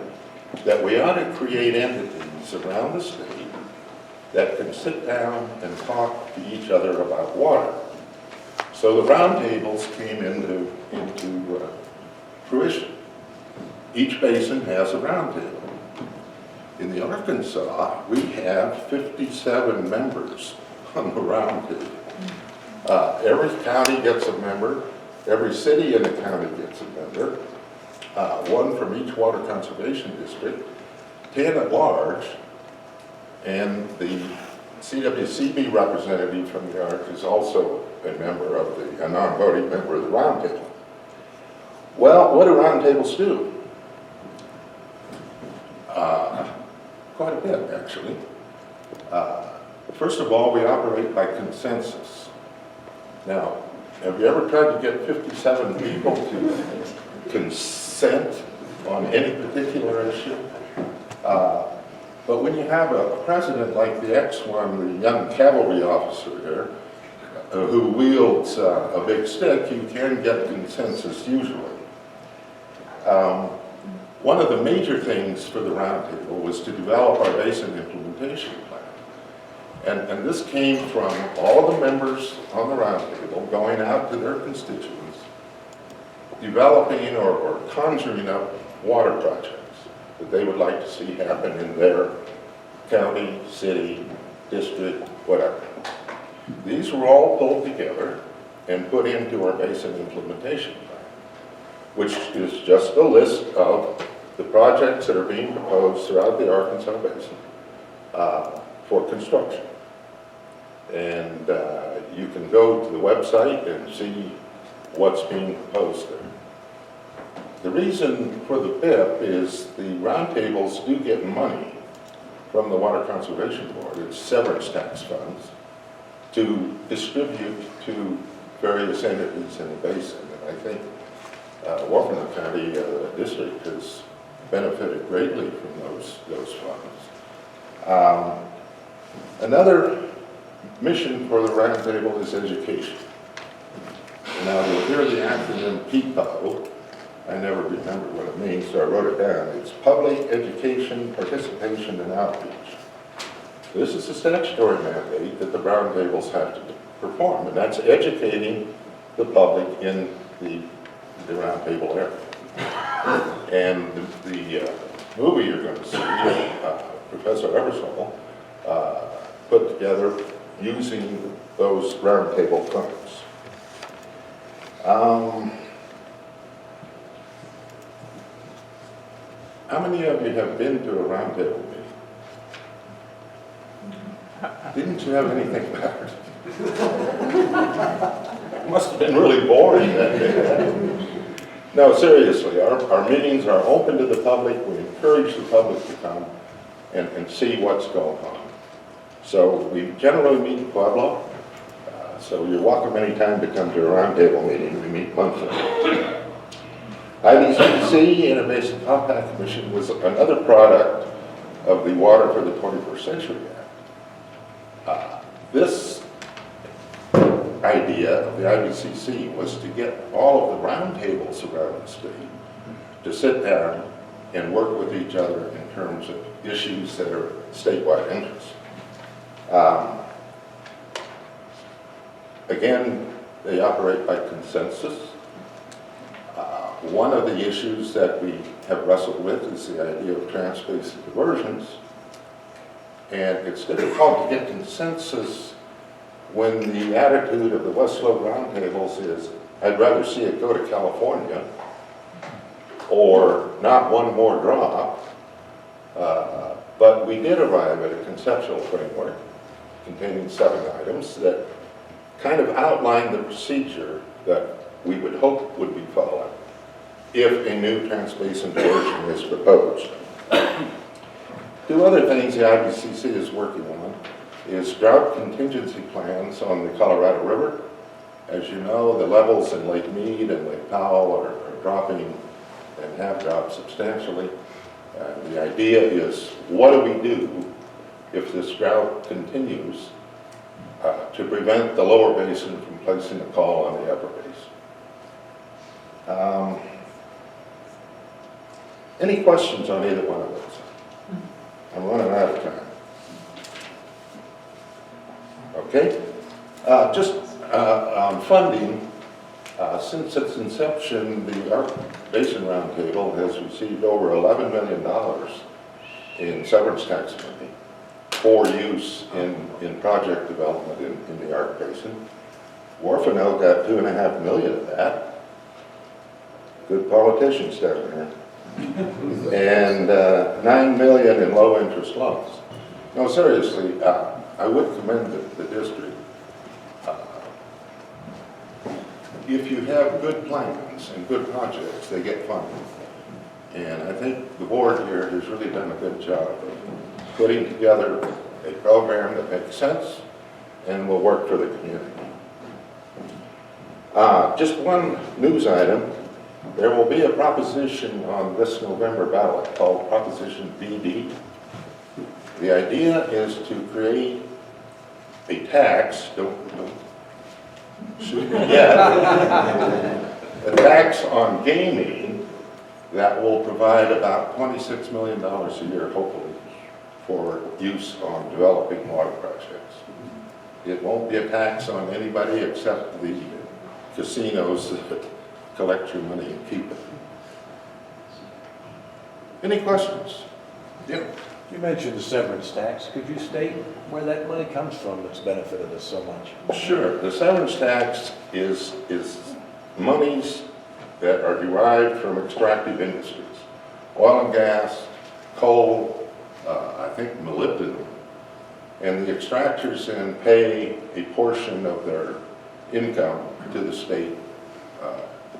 that we ought to create entities around the state that can sit down and talk to each other about water. So the roundtables came into fruition. Each basin has a roundtable. In the Arkansas, we have 57 members on the roundtable. Every county gets a member. Every city in the county gets a member. One from each water conservation district, 10 at large, and the CWCB representative from the ARC is also a non-voting member of the roundtable. Well, what do roundtables do? Quite a bit, actually. First of all, we operate by consensus. Now, have you ever tried to get 57 people to consent on any particular issue? But when you have a president like the X-1, the young cavalry officer here, who wields a big stick, you can get consensus usually. One of the major things for the roundtable was to develop our basin implementation plan. And this came from all the members on the roundtable going out to their constituents, developing or conjuring up water projects that they would like to see happen in their county, city, district, whatever. These were all pulled together and put into our basin implementation plan, which is just a list of the projects that are being proposed throughout the Arkansas Basin for construction. And you can go to the website and see what's being proposed there. The reason for the BIP is the roundtables do get money from the Water Conservation Board, it's severance tax funds, to distribute to various entities in the basin. And I think Huerfano County District has benefited greatly from those funds. Another mission for the roundtable is education. Now you'll hear the acronym PPO. I never remember what it means, so I wrote it down. It's Public Education, Participation, and Outreach. This is a statutory mandate that the roundtables have to perform, and that's educating the public in the roundtable area. And the movie you're going to see, Professor Eversole put together using those roundtable funds. How many of you have been to a roundtable meeting? Didn't you have anything better? It must have been really boring that day. No, seriously, our meetings are open to the public. We encourage the public to come and see what's going on. So we generally meet in Pueblo. So you're welcome anytime to come to a roundtable meeting. We meet monthly. IBCC, Interbasin Compact Commission, was another product of the Water for the 21st Century Act. This idea of the IBCC was to get all of the roundtables around the state to sit down and work with each other in terms of issues that are statewide interest. Again, they operate by consensus. One of the issues that we have wrestled with is the idea of trans-basin diversions. And it's difficult to get consensus when the attitude of the West Slope roundtables is, I'd rather see it go to California or not one more drop, but we did arrive at a conceptual framework containing 7 items that kind of outlined the procedure that we would hope would be followed if a new transbasin portion is proposed. 2 other things the IBCC is working on is drought contingency plans on the Colorado River. As you know, the levels in Lake Mead and Lake Powell are dropping and have dropped substantially. The idea is, what do we do if this drought continues to prevent the lower basin from placing a call on the upper basin? Any questions on either one of those? I'm running out of time. Okay, just on funding, since its inception, the Arc Basin Roundtable has received over $11 million in severance tax money for use in project development in the Arc Basin. Huerfano got $2.5 million of that. Good politicians down there. And $9 million in low-interest loans. No, seriously, I would commend the district. If you have good plans and good projects, they get funded. And I think the board here has really done a good job of putting together a program that makes sense and will work for the community. Just one news item. There will be a proposition on this November ballot called Proposition BD. The idea is to create a tax, don't shoot me yet, a tax on gaming that will provide about $26 million a year, hopefully, for use on developing water projects. It won't be a tax on anybody except the casinos that collect your money and keep it. Any questions? Yeah. You mentioned the severance tax. Could you state where that money comes from that's benefited us so much? Sure. The severance tax is monies that are derived from extractive industries. Oil and gas, coal, I think molybdenum. And the extractors then pay a portion of their income to the state,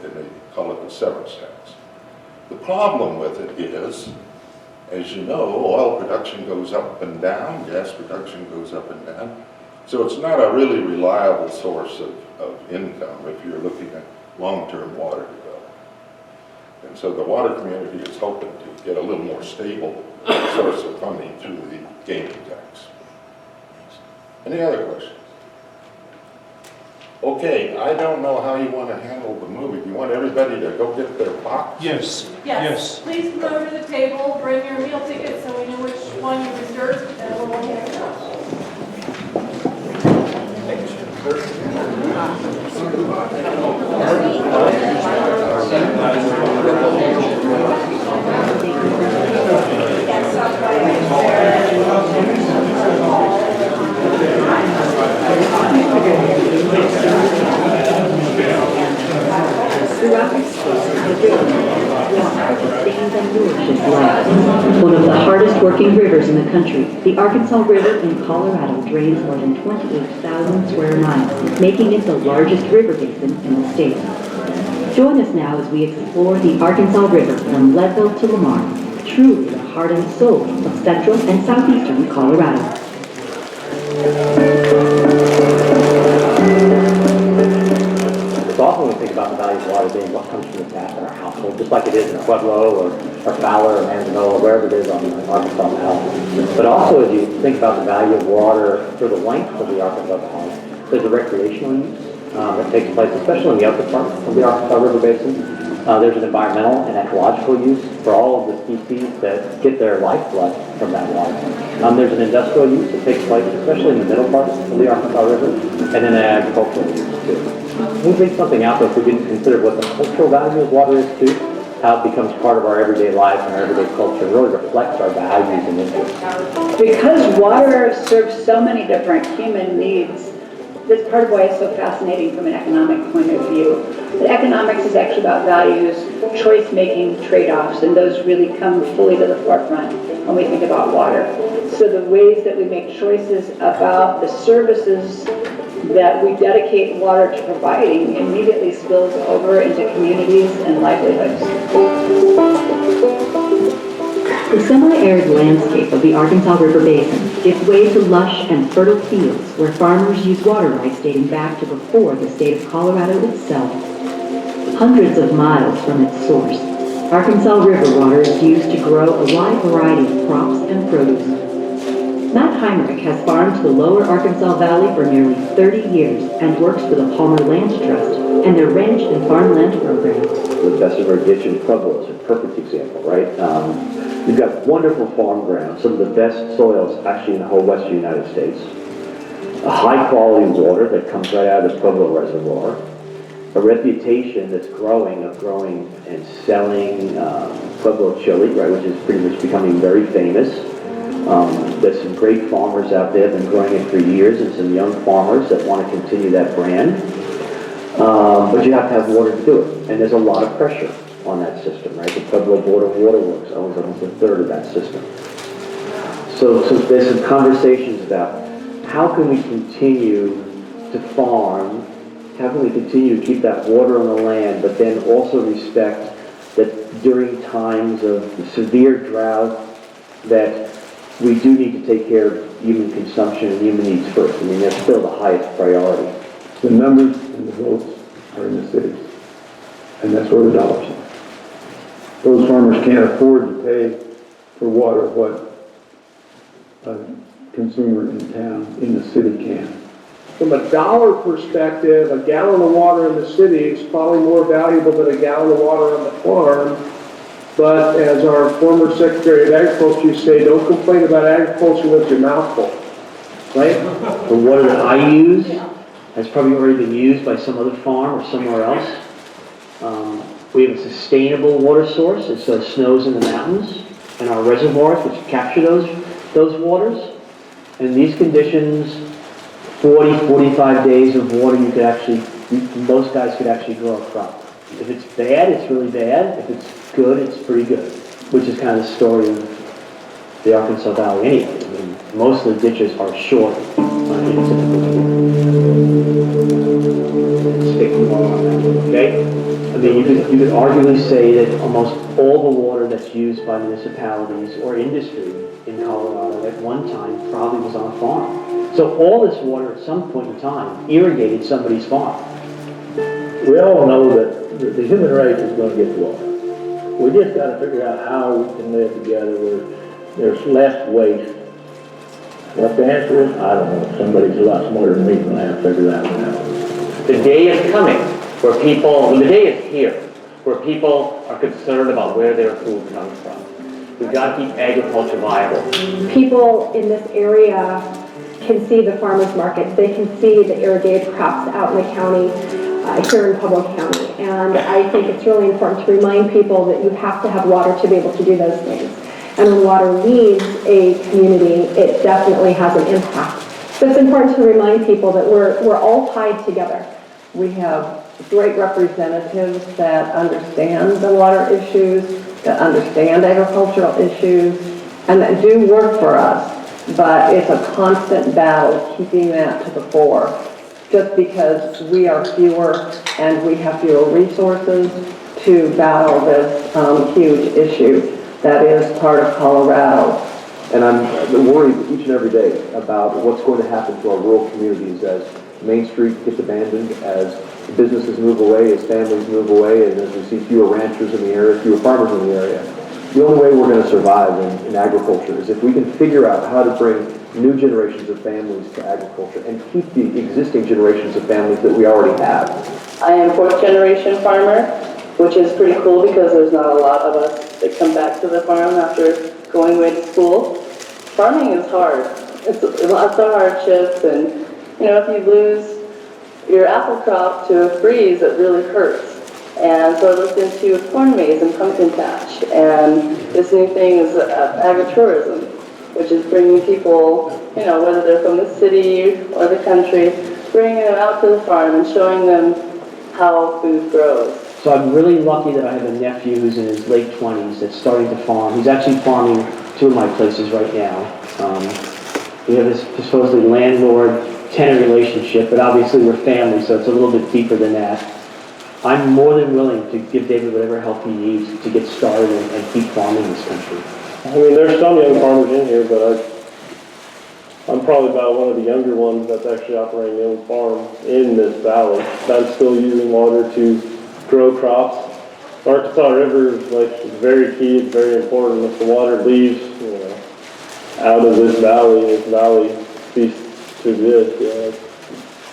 and they call it the severance tax. The problem with it is, as you know, oil production goes up and down, gas production goes up and down. So it's not a really reliable source of income if you're looking at long-term water development. And so the water community is hoping to get a little more stable source of funding through the gaming tax. Any other questions? Okay, I don't know how you want to handle the movie. Do you want everybody to go get their box? Yes. Yes, please come over to the table, bring your meal ticket so we know which one you reserved, and we'll hand it out. One of the hardest working rivers in the country, the Arkansas River in Colorado drains more than 28,000 square miles, making it the largest river basin in the state. Join us now as we explore the Arkansas River from Leadville to Lamar, truly the heart and soul of central and southeastern Colorado. It's often when we think about the value of water being what comes from the tap in our household, just like it is in Pueblo or Fowler or Manzanilla, wherever it is on the Arkansas Valley. But also as you think about the value of water for the length of the Arkansas Valley, there's a recreational use that takes place, especially in the upper part of the Arkansas River Basin. There's an environmental and ecological use for all of the species that get their lifeblood from that water. There's an industrial use that takes place, especially in the middle part of the Arkansas River, and then an agricultural use too. We think something out there if we didn't consider what the cultural value of water is too, how it becomes part of our everyday life and our everyday culture, really reflects our values and interests. Because water serves so many different human needs, That's part of why it's so fascinating from an economic point of view. The economics is actually about values, choice-making, trade-offs, and those really come fully to the forefront when we think about water. So the ways that we make choices about the services that we dedicate water to providing immediately spills over into communities and livelihoods. The semi-arid landscape of the Arkansas River Basin gives way to lush and fertile fields where farmers use water rights dating back to before the state of Colorado itself. Hundreds of miles from its source, Arkansas River water is used to grow a wide variety of crops and produce. Matt Heinrich has farmed the lower Arkansas Valley for nearly 30 years and works for the Palmer Land Trust and their ranch and farmland program. The Bessemer Ditch in Pueblo is a perfect example, right? You've got wonderful farm ground, some of the best soils actually in the whole western United States. A high quality water that comes right out of the Pueblo Reservoir. A reputation that's growing and selling Pueblo chili, right, which is pretty much becoming very famous. There's some great farmers out there that have been growing it for years and some young farmers that want to continue that brand. But you have to have water to do it. And there's a lot of pressure on that system, right? The Pueblo Board of Waterworks owns almost a third of that system. So there's some conversations about how can we continue to farm, how can we continue to keep that water on the land, but then also respect that during times of severe drought that we do need to take care of human consumption and human needs first. I mean, that's still the highest priority. The numbers and the votes are in the cities, and that's where the dollars are. Those farmers can't afford to pay for water what a consumer in town, in the city can. From a dollar perspective, a gallon of water in the city is probably more valuable than a gallon of water on the farm. But as our former Secretary of Agriculture used to say, don't complain about agriculture with your mouth full, right? The water that I use has probably already been used by some other farm or somewhere else. We have a sustainable water source. It's the snows in the mountains and our reservoirs which capture those waters. In these conditions, 40, 45 days of water, you could actually, most guys could actually grow a crop. If it's bad, it's really bad. If it's good, it's pretty good, which is kind of the story of the Arkansas Valley anyway. I mean, most of the ditches are short in a typical stick them on that, okay? I mean, you could arguably say that almost all the water that's used by municipalities or industry in Colorado at one time probably was on a farm. So all this water at some point in time irrigated somebody's farm. We all know that the human race is going to get water. We just got to figure out how we can live together where there's less waste. What the answer is, I don't know. Somebody's a lot smarter than me when I have to figure that one out. The day is coming where the day is here, where people are concerned about where their food comes from. We've got to keep agriculture viable. People in this area can see the farmers markets. They can see the irrigated crops out in the county, here in Pueblo County. And I think it's really important to remind people that you have to have water to be able to do those things. And when water leaves a community, it definitely has an impact. So it's important to remind people that we're all tied together. We have great representatives that understand the water issues, that understand agricultural issues, and that do work for us. But it's a constant battle keeping that to the fore. Just because we are fewer and we have fewer resources to battle this huge issue that is part of Colorado. And I'm worried each and every day about what's going to happen to our rural communities as Main Street gets abandoned, as businesses move away, as families move away, and as we see fewer ranchers in the area, fewer farmers in the area. The only way we're going to survive in agriculture is if we can figure out how to bring new generations of families to agriculture and keep the existing generations of families that we already have. I am fourth generation farmer, which is pretty cool because there's not a lot of us that come back to the farm after going away to school. Farming is hard. It's lots of hardships, and you know, if you lose your apple crop to a freeze, it really hurts. And so I looked into a corn maze and pumpkin patch, and this new thing is agritourism, which is bringing people, you know, whether they're from the city or the country, bringing them out to the farm and showing them how food grows. So I'm really lucky that I have a nephew who's in his late 20s that's starting to farm. He's actually farming 2 of my places right now. We have this supposedly landlord-tenant relationship, but obviously we're family, so it's a little bit deeper than that. I'm more than willing to give David whatever help he needs to get started and keep farming this country. I mean, there's some young farmers in here, but I'm probably about one of the younger ones that's actually operating their own farm in this valley. I'm still using water to grow crops. Arkansas River is very key, it's very important. If the water leaves, out of this valley cease to exist.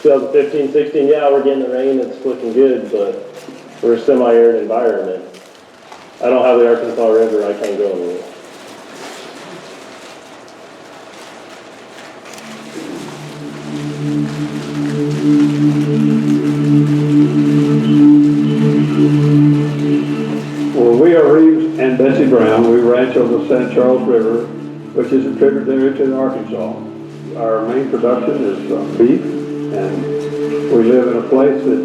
2015, 16, yeah, we're getting the rain, it's looking good, but we're a semi-arid environment. I don't have the Arkansas River, I can't go anywhere. Well, we are Reeves and Betsy Brown. We ranch on the St. Charles River, which is a tributary to the Arkansas. Our main production is beef, and we live in a place that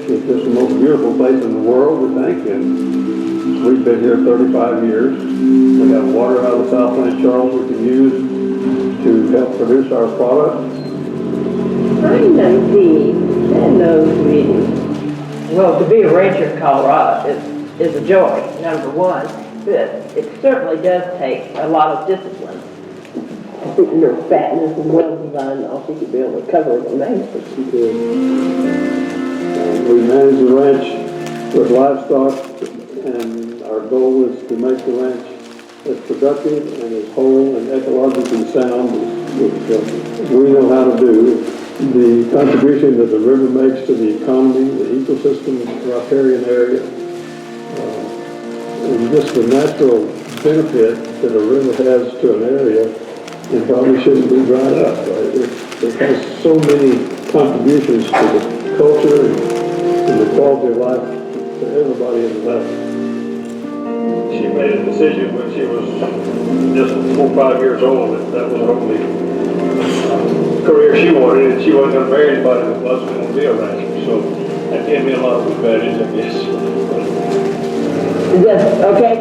is just the most beautiful place in the world, we think, and we've been here 35 years. We have water out of South St. Charles we can use to help produce our product. I know Dee. I know Dee. Well, to be a rancher in Colorado is a joy, number one, but it certainly does take a lot of discipline. Your fatness and well designed, I think you'd be able to cover the names. We manage the ranch with livestock, and our goal is to make the ranch as productive and as whole and ecologically sound as we know how to do. The contribution that the river makes to the economy, the ecosystem of the riparian area, and just the natural benefit that a river has to an area, it probably shouldn't be dried up. Right? It has so many contributions to the culture and the quality of life to everybody in the valley. She made a decision when she was just 4 or 5 years old that was her only career she wanted, and she wasn't going to marry anybody that wasn't going to be a rancher. So that gave me a lot of advantage, I guess. Yes, okay.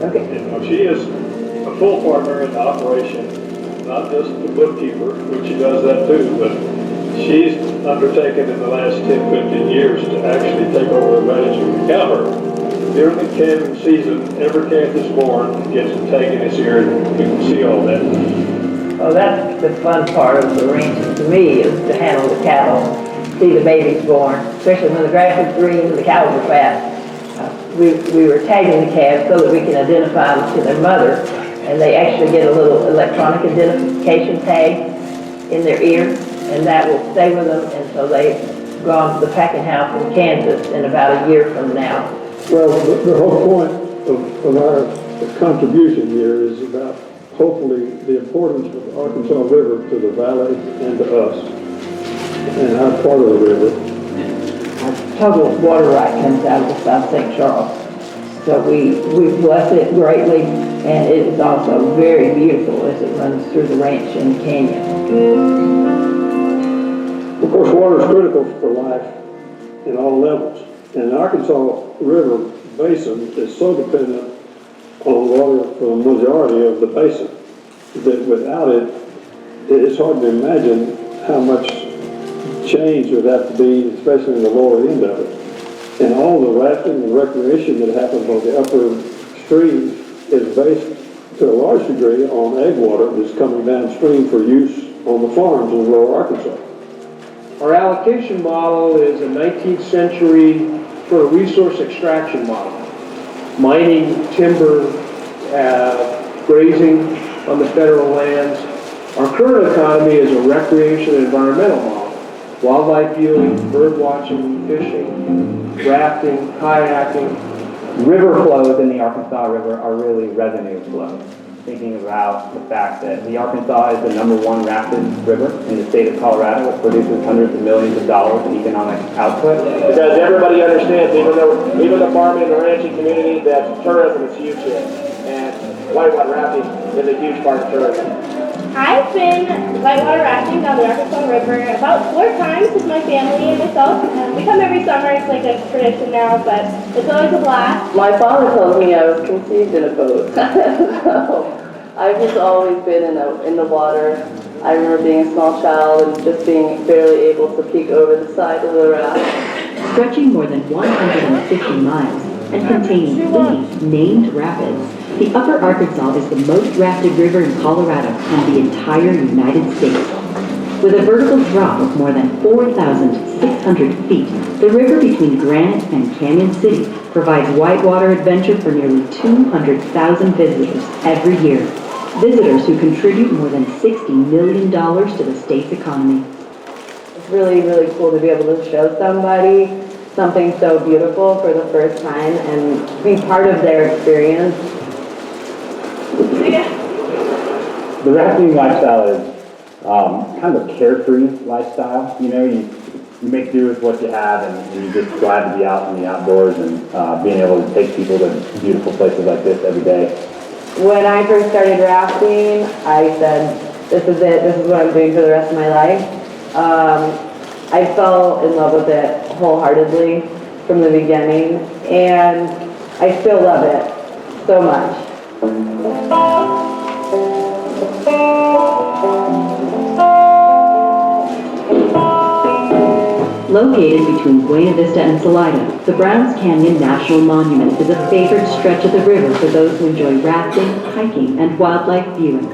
Okay. She is a full partner in the operation, not just the bookkeeper, which she does that too, but she's undertaken in the last 10, 15 years to actually take over the managing the cow herd. During the calving season, every calf that's born gets a tag in its ear, and you can see all that. Well, that's the fun part of the ranch to me, is to handle the cattle, see the babies born, especially when the grass is green and the cows are fat. We were tagging the calves so that we can identify them to their mother, and they actually get a little electronic identification tag in their ear, and that will stay with them until they've gone to the packing house in Kansas in about a year from now. Well, the whole point of our contribution here is about hopefully the importance of the Arkansas River to the valley and to us and our part of the river. Our total water right comes out of the South St. Charles. So we bless it greatly, and it is also very beautiful as it runs through the ranch and the canyon. Of course, water is critical for life in all levels. And the Arkansas River basin is so dependent on water for the majority of the basin that without it, it's hard to imagine how much change would have to be, especially in the lower end of it. And all the rafting and recreation that happens on the upper streams is based to a large degree on egg water that's coming downstream for use on the farms in lower Arkansas. Our allocation model is a 19th century sort of resource extraction model. Mining, timber, grazing on the federal lands. Our current economy is a recreation and environmental model. Wildlife viewing, bird watching, fishing, rafting, kayaking. River flows in the Arkansas River are really revenue flows. Thinking about the fact that the Arkansas is the #1 rapid river in the state of Colorado. It produces hundreds of millions of dollars in economic output. Because everybody understands, even the farming and the ranching community, that tourism is huge here. And whitewater rafting is a huge part of tourism. I've been whitewater rafting down the Arkansas River about 4 times with my family and myself. We come every summer, it's like a tradition now, but it's always a blast. My father told me I was conceived in a boat. So I've just always been in the water. I remember being a small child and just being barely able to peek over the side of the raft. Stretching more than 150 miles and containing 8 named rapids, the Upper Arkansas is the most rafted river in Colorado and the entire United States. With a vertical drop of more than 4,600 feet, the river between Granite and Canyon City provides whitewater adventure for nearly 200,000 visitors every year. Visitors who contribute more than $60 million to the state's economy. It's really, really cool to be able to show somebody something so beautiful for the first time and be part of their experience. The rafting lifestyle is kind of a carefree lifestyle. You know, you make do with what you have, and you're just glad to be out in the outdoors and being able to take people to beautiful places like this every day. When I first started rafting, I said, this is it, this is what I'm doing for the rest of my life. I fell in love with it wholeheartedly from the beginning, and I still love it so much. Located between Buena Vista and Salida, the Browns Canyon National Monument is a favored stretch of the river for those who enjoy rafting, hiking, and wildlife viewing.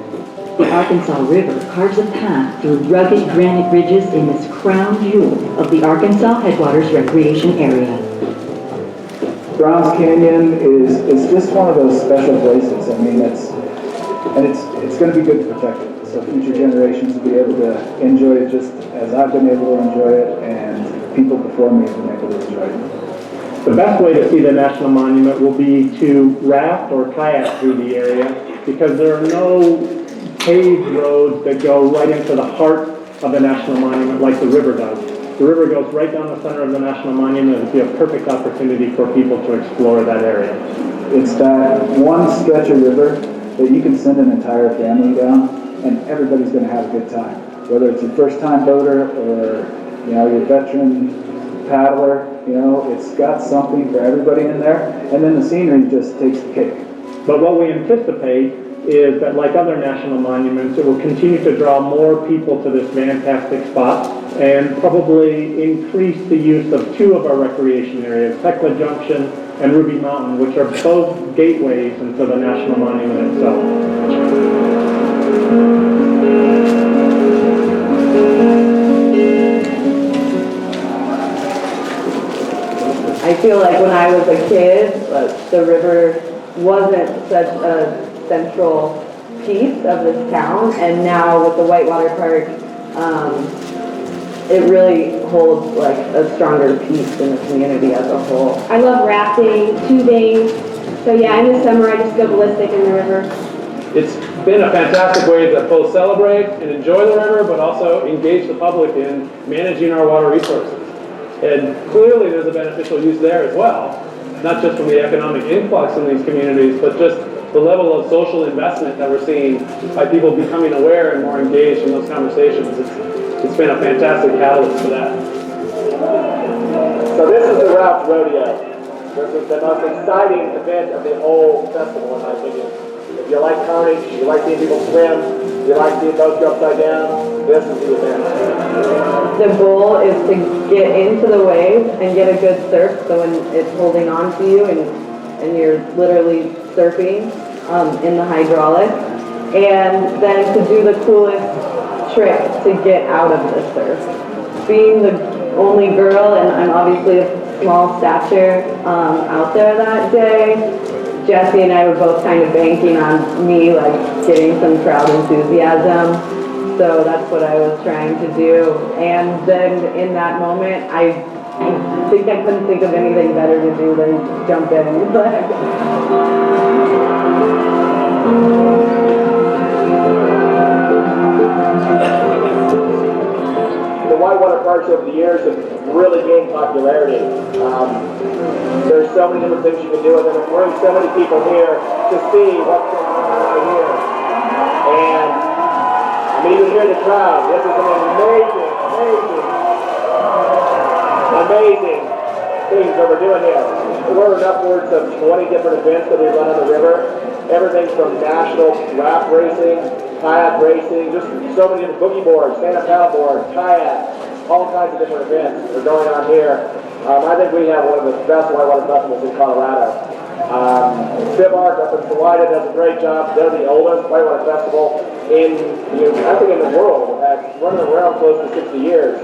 The Arkansas River carves a path through rugged granite ridges in this crown jewel of the Arkansas Headwaters Recreation Area. Browns Canyon is just one of those special places. I mean, it's going to be good to protect it. So future generations will be able to enjoy it just as I've been able to enjoy it, and people before me have been able to enjoy it. The best way to see the National Monument will be to raft or kayak through the area, because there are no paved roads that go right into the heart of the National Monument like the river does. The river goes right down the center of the National Monument, and it'd be a perfect opportunity for people to explore that area. It's that one stretch of river that you can send an entire family down, and everybody's going to have a good time. Whether it's your first-time boater or, you know, your veteran paddler, you know, it's got something for everybody in there, and then the scenery just takes the cake. But what we anticipate is that, like other national monuments, it will continue to draw more people to this fantastic spot and probably increase the use of 2 of our recreation areas, Hecla Junction and Ruby Mountain, which are both gateways into the national monument itself. I feel like when I was a kid, the river wasn't such a central piece of this town, and now with the Whitewater Park, it really holds like a stronger piece in the community as a whole. I love rafting, tubing, so yeah, in the summer I just go ballistic in the river. It's been a fantastic way to both celebrate and enjoy the river, but also engage the public in managing our water resources. And clearly there's a beneficial use there as well, not just from the economic influx in these communities, but just the level of social investment that we're seeing by people becoming aware and more engaged in those conversations. It's been a fantastic catalyst for that. So this is the Ralph Rodeo. This is the most exciting event of the whole festival, in my opinion. If you like carnage, you like seeing people swim, you like seeing boats go upside down, this is the event. The goal is to get into the wave and get a good surf, so when it's holding on to you and you're literally surfing in the hydraulic, and then to do the coolest trick to get out of the surf. Being the only girl, and I'm obviously of small stature out there that day, Jesse and I were both kind of banking on me like getting some crowd enthusiasm. So that's what I was trying to do. And then in that moment, I think I couldn't think of anything better to do than jump in. The whitewater parks over the years have really gained popularity. There's so many different things you can do with them. It brings so many people here to see what's going on right here. And I mean, you can hear the crowd. This is an amazing things that we're doing here. We're in upwards of 20 different events that we run on the river. Everything from national raft racing, kayak racing, just so many different boogie boards, stand-up paddleboard, kayak, all kinds of different events are going on here. I think we have one of the best whitewater festivals in Colorado. Civark up in Salida does a great job. They're the oldest whitewater festival in, I think in the world, at running around close to 60 years.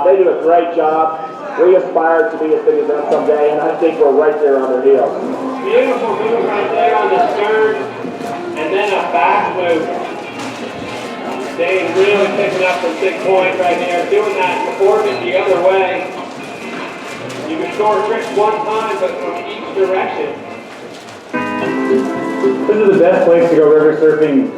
They do a great job. We aspire to be as big as them someday, and I think we're right there on their heels. Beautiful move right there on the stern, and then a back loop. Dave really picking up some big points right here, doing that orbit the other way. You can score tricks one time, but from each direction. This is the best place to go river surfing,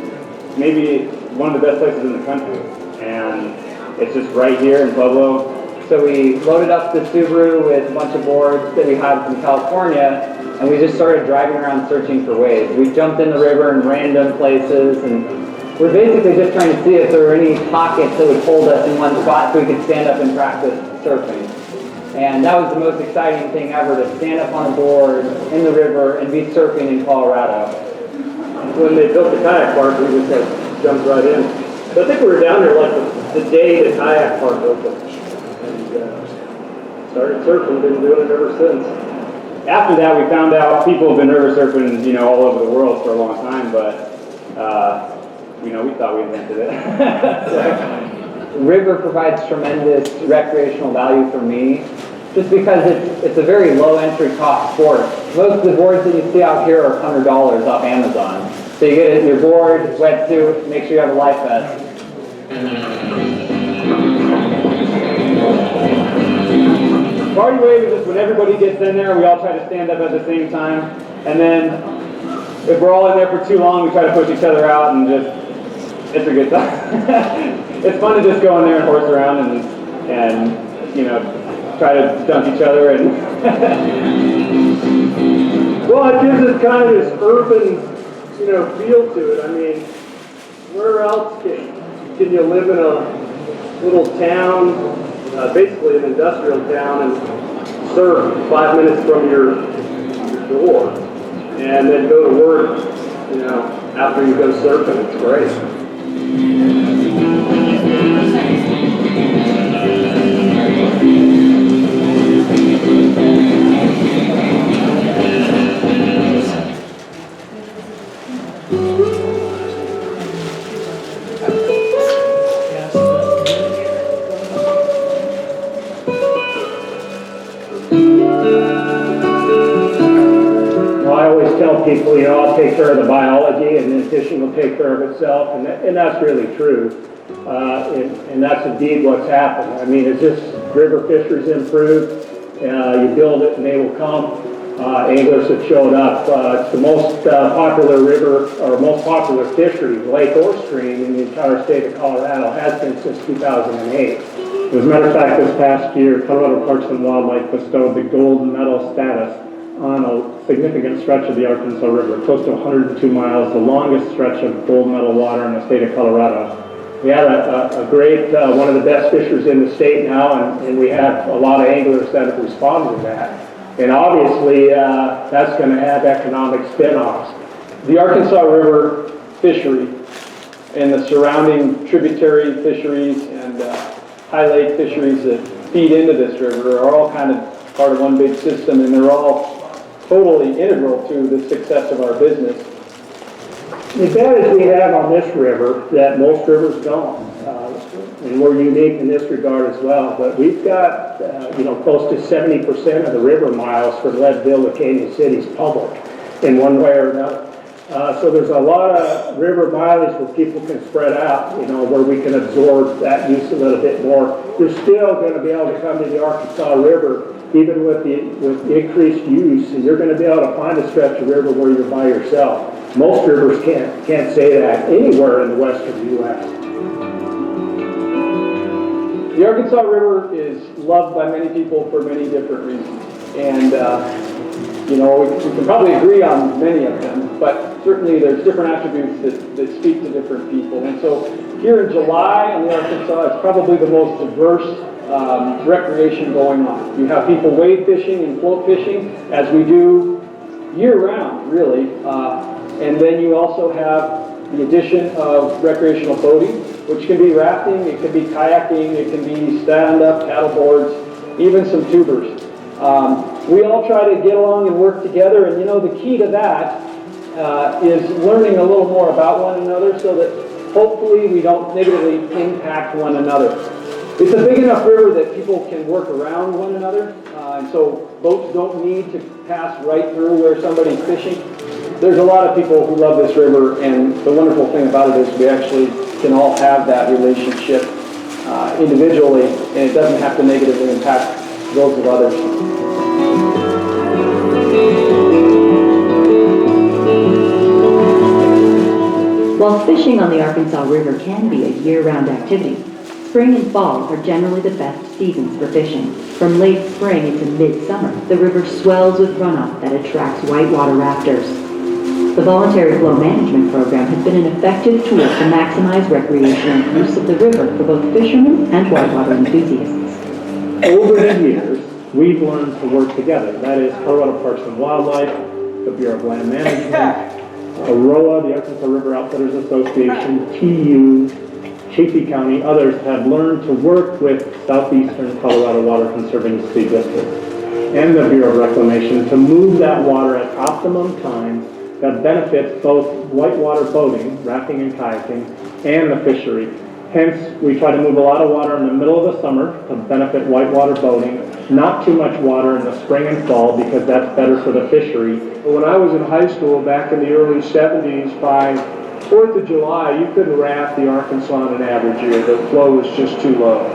maybe one of the best places in the country. And it's just right here in Pueblo. So we loaded up the Subaru with a bunch of boards that we had from California, and we just started driving around searching for waves. We jumped in the river in random places, and we're basically just trying to see if there were any pockets that would hold us in one spot so we could stand up and practice surfing. And that was the most exciting thing ever, to stand up on a board in the river and be surfing in Colorado. When they built the kayak park, we just jumped right in. So I think we were down there like the day the kayak park opened. And started surfing, been doing it ever since. After that, we found out people have been river surfing, all over the world for a long time, but, we thought we invented it. The river provides tremendous recreational value for me, just because it's a very low entry cost sport. Most of the boards that you see out here are $100 off Amazon. So you get your board, wetsuit, make sure you have a life vest. Party wave is just when everybody gets in there, we all try to stand up at the same time, and then if we're all in there for too long, we try to push each other out, and it's a good time. It's fun to just go in there and horse around and try to dunk each other. And well, it gives it kind of this urban, feel to it. I mean, where else can you live in a little town, basically an industrial town, and surf 5 minutes from your door, and then go to work, after you go surfing? It's great. I always tell people, I'll take care of the biology and then fishing will take care of itself, and that's really true. And that's indeed what's happened. I mean, it's just river fisheries improved, you build it and they will come. Anglers have showed up. It's the most popular river, or most popular fishery, lake or stream, in the entire state of Colorado, has been since 2008. As a matter of fact, this past year, Colorado Parks and Wildlife bestowed the gold medal status on a significant stretch of the Arkansas River, close to 102 miles, the longest stretch of gold medal water in the state of Colorado. We had a great, one of the best fishers in the state now, and we have a lot of anglers that have responded to that. And obviously, that's going to have economic spin-offs. The Arkansas River fishery and the surrounding tributary fisheries and high lake fisheries that feed into this river are all kind of part of one big system, and they're all totally integral to the success of our business. The advantage we have on this river that most rivers don't, and we're unique in this regard as well, but we've got, close to 70% of the river miles from Leadville to Canyon City is public in one way or another. So there's a lot of river mileage where people can spread out, where we can absorb that use a little bit more. You're still going to be able to come to the Arkansas River, even with increased use, and you're going to be able to find a stretch of river where you're by yourself. Most rivers can't say that anywhere in the western U.S. The Arkansas River is loved by many people for many different reasons. And, we can probably agree on many of them, but certainly there's different attributes that speak to different people. And so here in July on the Arkansas, it's probably the most diverse recreation going on. You have people wade fishing and float fishing, as we do year-round, really. And then you also have the addition of recreational boating, which can be rafting, it can be kayaking, it can be stand-up paddleboards, even some tubers. We all try to get along and work together, and the key to that is learning a little more about one another so that hopefully we don't negatively impact one another. It's a big enough river that people can work around one another, and so boats don't need to pass right through where somebody's fishing. There's a lot of people who love this river, and the wonderful thing about it is we actually can all have that relationship individually, and it doesn't have to negatively impact those of others. While fishing on the Arkansas River can be a year-round activity, spring and fall are generally the best seasons for fishing. From late spring into mid-summer, the river swells with runoff that attracts whitewater rafters. The Voluntary Flow Management Program has been an effective tool to maximize recreational use of the river for both fishermen and whitewater enthusiasts. Over the years, we've learned to work together. That is, Colorado Parks and Wildlife, the Bureau of Land Management, AROA, the Arkansas River Outfitters Association, TU, Chaffee County, others have learned to work with Southeastern Colorado Water Conservancy District and the Bureau of Reclamation to move that water at optimum times that benefits both whitewater boating, rafting and kayaking, and the fishery. Hence, we try to move a lot of water in the middle of the summer to benefit whitewater boating, not too much water in the spring and fall because that's better for the fishery. When I was in high school back in the early 70s, by 4th of July, you couldn't raft the Arkansas on an average year. The flow was just too low.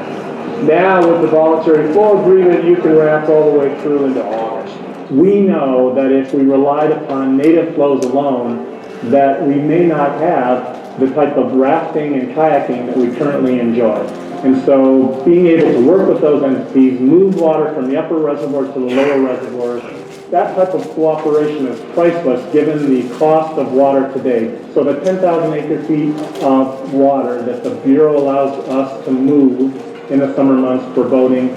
Now, with the voluntary flow agreement, you can raft all the way through into August. We know that if we relied upon native flows alone, that we may not have the type of rafting and kayaking that we currently enjoy. And so being able to work with those entities, move water from the upper reservoirs to the lower reservoirs, that type of cooperation is priceless given the cost of water today. So the 10,000 acre feet of water that the Bureau allows us to move in the summer months for boating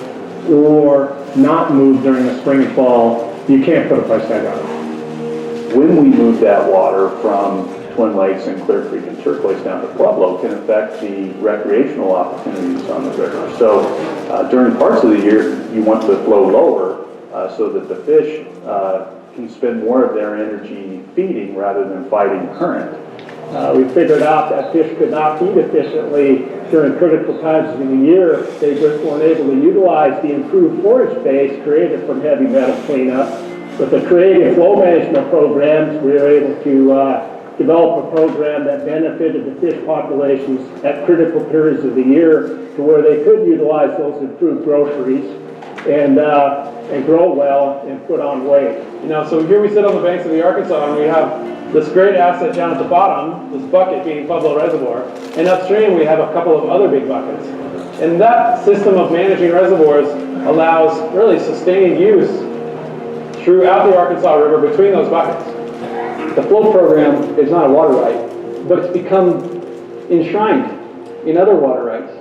or not move during the spring and fall, you can't put a price tag on it. When we move that water from Twin Lakes and Clear Creek and Turquoise down to Pueblo can affect the recreational opportunities on the river. So during parts of the year, you want the flow lower so that the fish can spend more of their energy feeding rather than fighting current. We figured out that fish could not feed efficiently during critical times of the year. They just weren't able to utilize the improved forage base created from heavy metal cleanup. With the creative flow management programs, we were able to develop a program that benefited the fish populations at critical periods of the year to where they could utilize those improved groceries and grow well and put on weight. So here we sit on the banks of the Arkansas and we have this great asset down at the bottom, this bucket being Pueblo Reservoir, and upstream we have a couple of other big buckets. And that system of managing reservoirs allows really sustained use throughout the Arkansas River between those buckets. The flow program is not a water right, but it's become enshrined in other water rights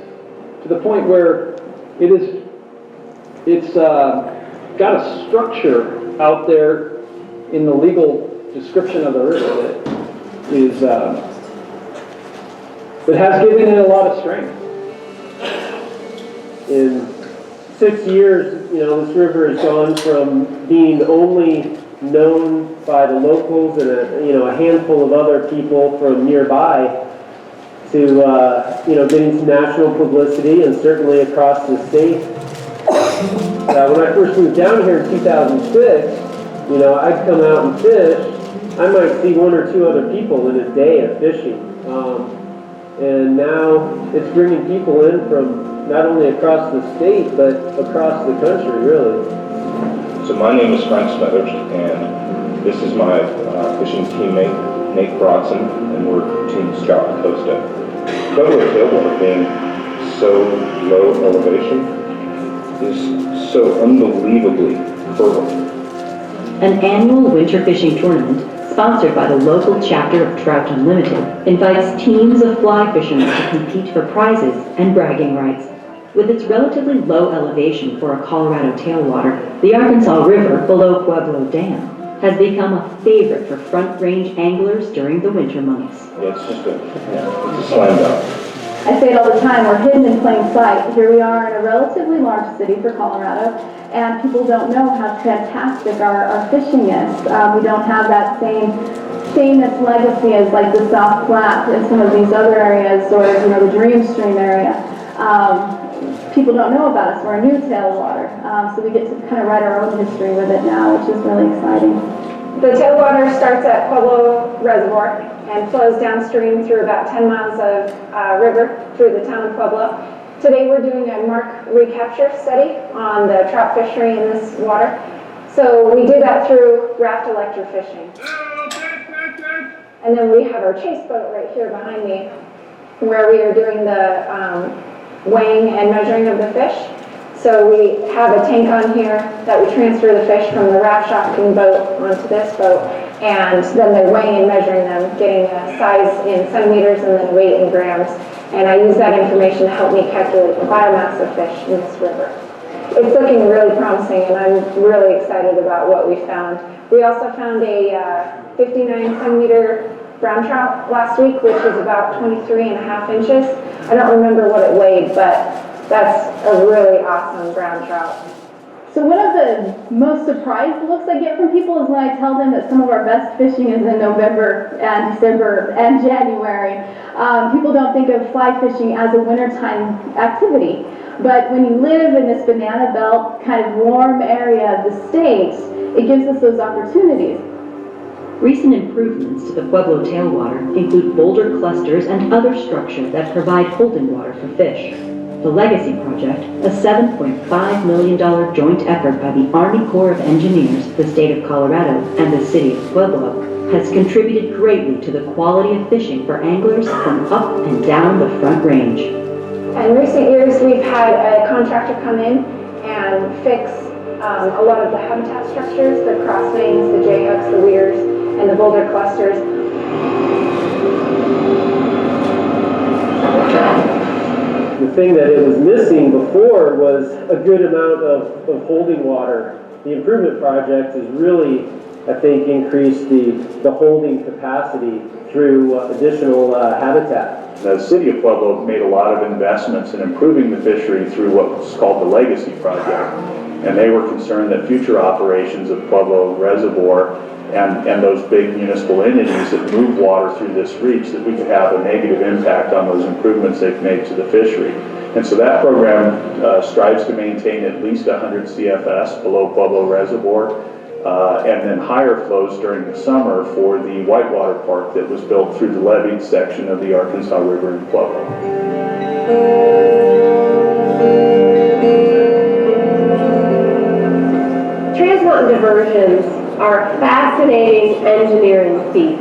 to the point where it's got a structure out there in the legal description of the river that has given it a lot of strength. In 6 years, this river has gone from being only known by the locals and a handful of other people from nearby to getting some national publicity and certainly across the state. When I first moved down here in 2006, I'd come out and fish. I might see one or two other people in a day of fishing. And now it's bringing people in from not only across the state, but across the country, really. So my name is Frank Smothers, and this is my fishing teammate, Nate Brodson, and we're Team Scout and Costa. Pueblo tailwater being so low elevation is so unbelievably fertile. An annual winter fishing tournament, sponsored by the local chapter of Trout Unlimited, invites teams of fly fishermen to compete for prizes and bragging rights. With its relatively low elevation for a Colorado tailwater, the Arkansas River below Pueblo Dam has become a favorite for front range anglers during the winter months. Yeah, it's just it's a slam dunk. I say it all the time, we're hidden in plain sight. Here we are in a relatively large city for Colorado, and people don't know how fantastic our fishing is. We don't have that same famous legacy as like the South Platte and some of these other areas, or the Dream Stream area. People don't know about us. We're a new tailwater, so we get to kind of write our own history with it now, which is really exciting. The tailwater starts at Pueblo Reservoir and flows downstream through about 10 miles of river through the town of Pueblo. Today we're doing a mark recapture study on the trout fishery in this water. So we do that through raft electrofishing. And then we have our chase boat right here behind me, where we are doing the weighing and measuring of the fish. So we have a tank on here that we transfer the fish from the raft shocking boat onto this boat, and then they're weighing and measuring them, getting a size in centimeters and then weight in grams. And I use that information to help me calculate the biomass of fish in this river. It's looking really promising, and I'm really excited about what we found. We also found a 59 centimeter brown trout last week, which is about 23.5 inches. I don't remember what it weighed, but that's a really awesome brown trout. So one of the most surprised looks I get from people is when I tell them that some of our best fishing is in November and December and January. People don't think of fly fishing as a wintertime activity, but when you live in this banana belt kind of warm area of the state, it gives us those opportunities. Recent improvements to the Pueblo tailwater include boulder clusters and other structure that provide holding water for fish. The Legacy Project, a $7.5 million joint effort by the Army Corps of Engineers, the state of Colorado, and the city of Pueblo, has contributed greatly to the quality of fishing for anglers from up and down the Front Range. In recent years, we've had a contractor come in and fix a lot of the habitat structures, the cross veins, the J-hooks, the weirs, and the boulder clusters. The thing that it was missing before was a good amount of holding water. The improvement project has really, I think, increased the holding capacity through additional habitat. The city of Pueblo made a lot of investments in improving the fishery through what's called the Legacy Project. And they were concerned that future operations of Pueblo Reservoir and those big municipal entities that move water through this reach, that we could have a negative impact on those improvements they've made to the fishery. And so that program strives to maintain at least 100 CFS below Pueblo Reservoir, and then higher flows during the summer for the whitewater park that was built through the leveed section of the Arkansas River in Pueblo. Trans Mountain diversions are a fascinating engineering feat.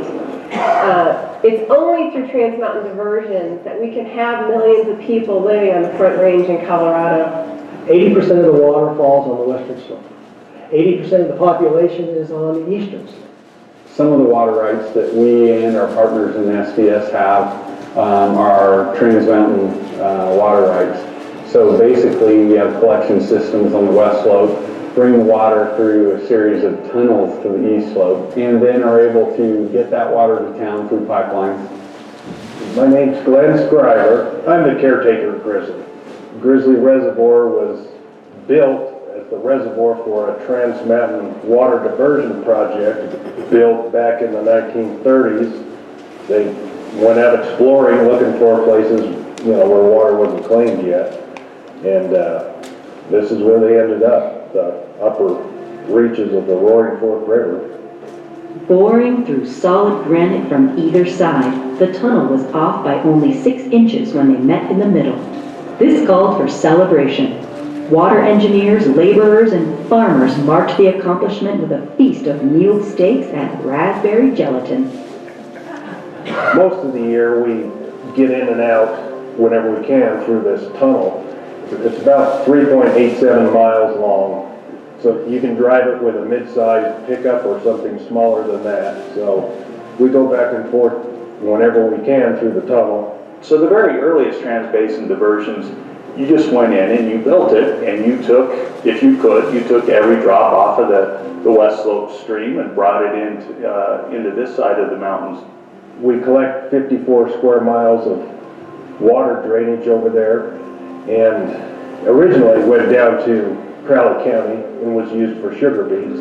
It's only through Trans Mountain diversions that we can have millions of people living on the Front Range in Colorado. 80% of the water falls on the western slope. 80% of the population is on the eastern slope. Some of the water rights that we and our partners in the SDS have are Trans Mountain water rights. So basically, we have collection systems on the west slope, bring the water through a series of tunnels to the east slope, and then are able to get that water to town through pipelines. My name's Glenn Scriver. I'm the caretaker of Grizzly. Grizzly Reservoir was built as the reservoir for a Trans Mountain water diversion project built back in the 1930s. They went out exploring, looking for places, where water wasn't claimed yet. And this is where they ended up, the upper reaches of the Roaring Fork River. Boring through solid granite from either side, the tunnel was off by only 6 inches when they met in the middle. This called for celebration. Water engineers, laborers, and farmers marked the accomplishment with a feast of mealed steaks and raspberry gelatin. Most of the year we get in and out whenever we can through this tunnel. It's about 3.87 miles long, So you can drive it with a mid-sized pickup or something smaller than that. So we go back and forth whenever we can through the tunnel. So the very earliest trans-basin diversions, you just went in and you built it, and you took, if you could, you took every drop off of the west slope stream and brought it into this side of the mountains. We collect 54 square miles of water drainage over there, and originally went down to Crowley County and was used for sugar beets.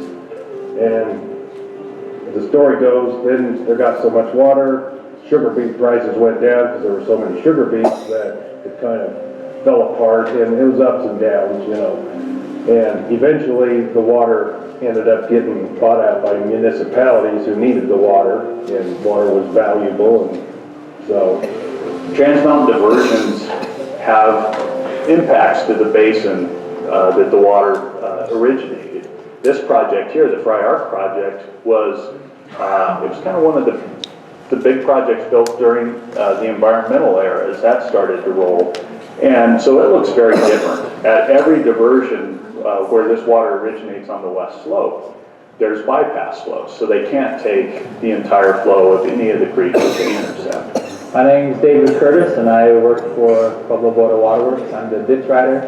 And the story goes, then there got so much water, sugar beet prices went down because there were so many sugar beets that it kind of fell apart, and it was ups and downs, you know. And eventually the water ended up getting bought out by municipalities who needed the water, and water was valuable, and so. Trans Mountain diversions have impacts to the basin that the water originated. This project here, the Fry Arc project, was it was kind of one of the big projects built during the environmental era as that started to roll. And so it looks very different. At every diversion where this water originates on the west slope, there's bypass flows, so they can't take the entire flow of any of the creeks that they intercept. My name is David Curtis, and I work for Pueblo Border Waterworks. I'm the ditch rider.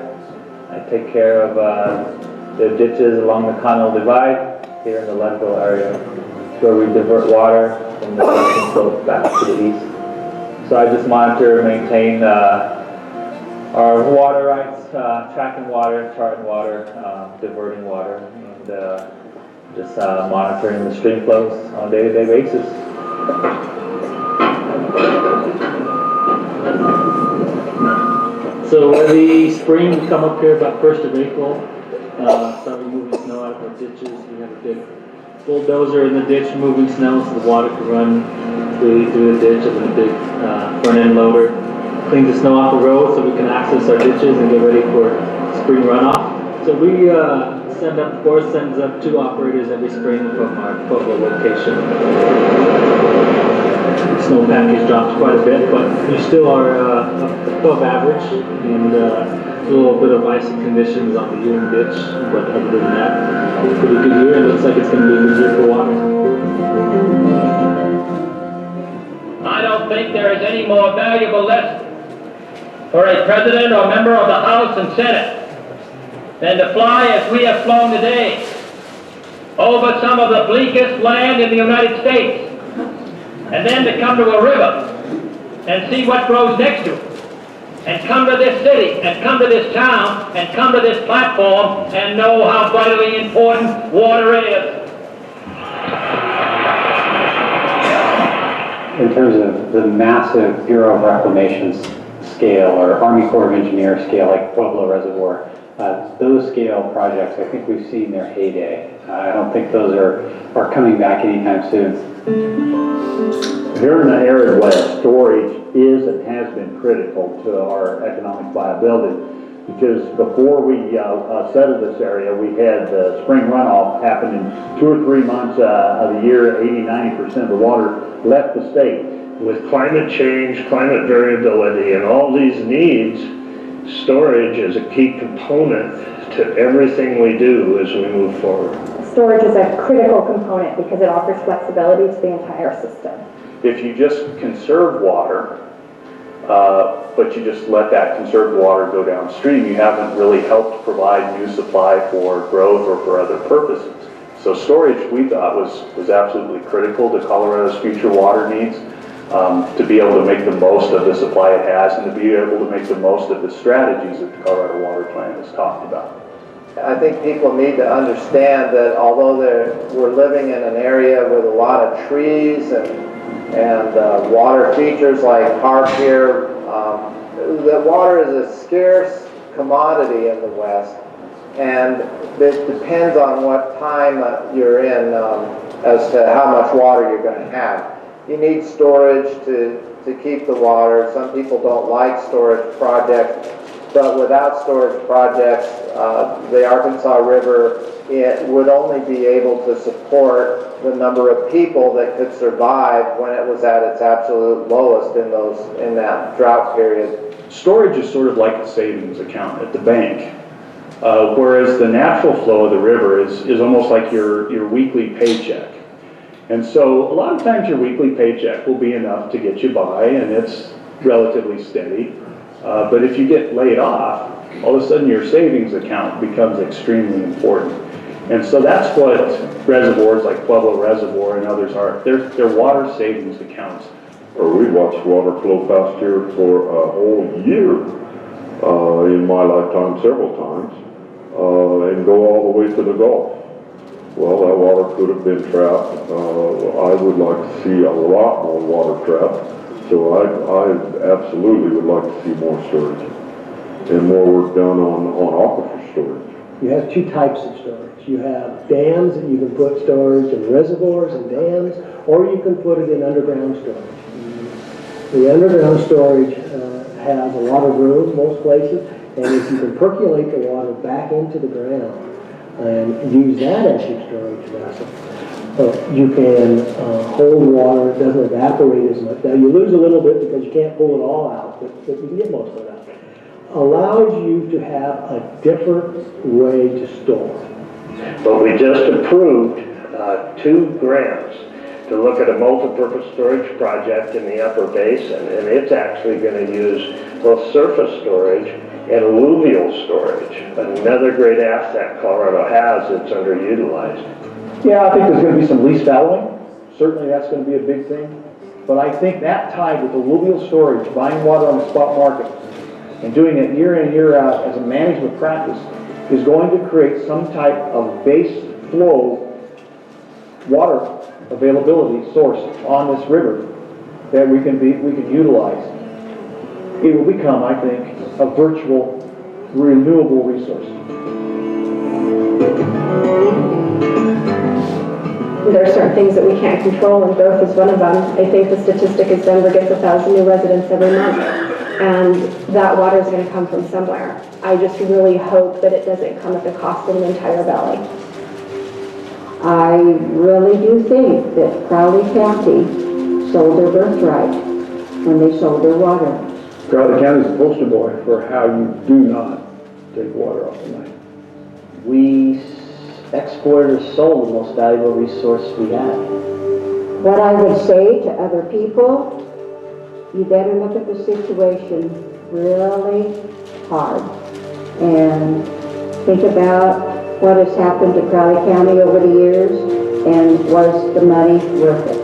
I take care of the ditches along the Connell Divide here in the Leadville area, where we divert water from the western slope back to the east. So I just monitor and maintain our water rights, tracking water, charting water, diverting water, and just monitoring the stream flows on a day-to-day basis. So every spring we come up here about 1st of April, start removing snow out of our ditches. We have a big bulldozer in the ditch removing snow so the water can run through the ditch, and then a big front end loader cleans the snow off the road so we can access our ditches and get ready for spring runoff. So we sends up 2 operators every spring from our Pueblo location. Snow package drops quite a bit, but we still are above average, and a little bit of icy conditions on the Ewing ditch, but other than that, it's a pretty good year. It looks like it's going to be a good year for water. I don't think there is any more valuable lesson for a president or member of the House and Senate than to fly as we have flown today over some of the bleakest land in the United States, and then to come to a river and see what grows next to it, and come to this city, and come to this town, and come to this platform, and know how vitally important water is. In terms of the massive Bureau of Reclamation scale or Army Corps of Engineers scale like Pueblo Reservoir, those scale projects, I think we've seen their heyday. I don't think those are coming back anytime soon. Here in the arid west, storage is and has been critical to our economic viability, because before we settled this area, we had spring runoff happen in 2 or 3 months of the year. 80–90% of the water left the state. With climate change, climate variability, and all these needs, storage is a key component to everything we do as we move forward. Storage is a critical component because it offers flexibility to the entire system. If you just conserve water, but you just let that conserved water go downstream, you haven't really helped provide new supply for growth or for other purposes. So storage, we thought, was absolutely critical to Colorado's future water needs, to be able to make the most of the supply it has and to be able to make the most of the strategies that the Colorado Water Plan has talked about. I think people need to understand that although we're living in an area with a lot of trees and water features like park here, that water is a scarce commodity in the West, and it depends on what time you're in as to how much water you're going to have. You need storage to keep the water. Some people don't like storage projects, but without storage projects, the Arkansas River, it would only be able to support the number of people that could survive when it was at its absolute lowest in that drought period. Storage is sort of like a savings account at the bank. Whereas the natural flow of the river is almost like your weekly paycheck. And so a lot of times your weekly paycheck will be enough to get you by, and it's relatively steady. But if you get laid off, all of a sudden your savings account becomes extremely important. And so that's what reservoirs like Pueblo Reservoir and others are. They're water savings accounts. We watched water flow past here for a whole year in my lifetime several times and go all the way to the Gulf. Well, that water could have been trapped. I would like to see a lot more water trapped. So I absolutely would like to see more storage and more work done on aquifer storage. You have two types of storage. You have dams that you can put storage in reservoirs and dams, or you can put it in underground storage. The underground storage has a lot of room, most places, and if you can percolate the water back into the ground and use that as your storage vessel, you can hold water. It doesn't evaporate as much. Now you lose a little bit because you can't pull it all out, but you can get most of it out. Allows you to have a different way to store. But we just approved 2 grants to look at a multi-purpose storage project in the upper basin, and it's actually going to use both surface storage and alluvial storage. Another great asset Colorado has that's underutilized. Yeah, I think there's going to be some lease fallowing. Certainly that's going to be a big thing. But I think that tied with alluvial storage, buying water on the spot market, and doing it year in, year out as a management practice is going to create some type of base flow water availability source on this river that we can utilize. It will become, I think, a virtual renewable resource. There are certain things that we can't control, and growth is one of them. I think the statistic is Denver gets 1,000 new residents every month, and that water is going to come from somewhere. I just really hope that it doesn't come at the cost of an entire valley. I really do think that Crowley County sold their birthright when they sold their water. Crowley County is the poster boy for how you do not take water off the land. We exported or sold the most valuable resource we had. What I would say to other people, you better look at the situation really hard and think about what has happened to Crowley County over the years, and was the money worth it?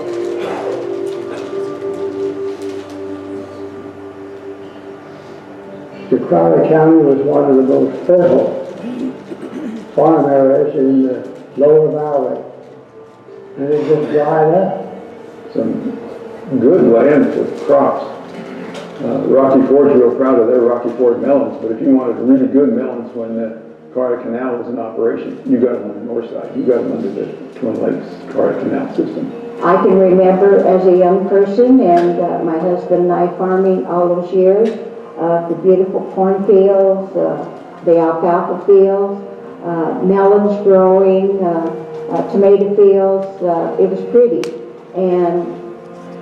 The Crowley County was one of the most fertile farm areas in the lower valley, and it just dried up. Some good land for crops. Rocky Ford's real proud of their Rocky Ford melons, but if you wanted really good melons when the Carter Canal was in operation, you got them on the north side. You got them under the Twin Lakes Carter Canal system. I can remember as a young person, and my husband and I farming all those years, the beautiful cornfields, the alfalfa fields, melons growing, tomato fields. It was pretty. And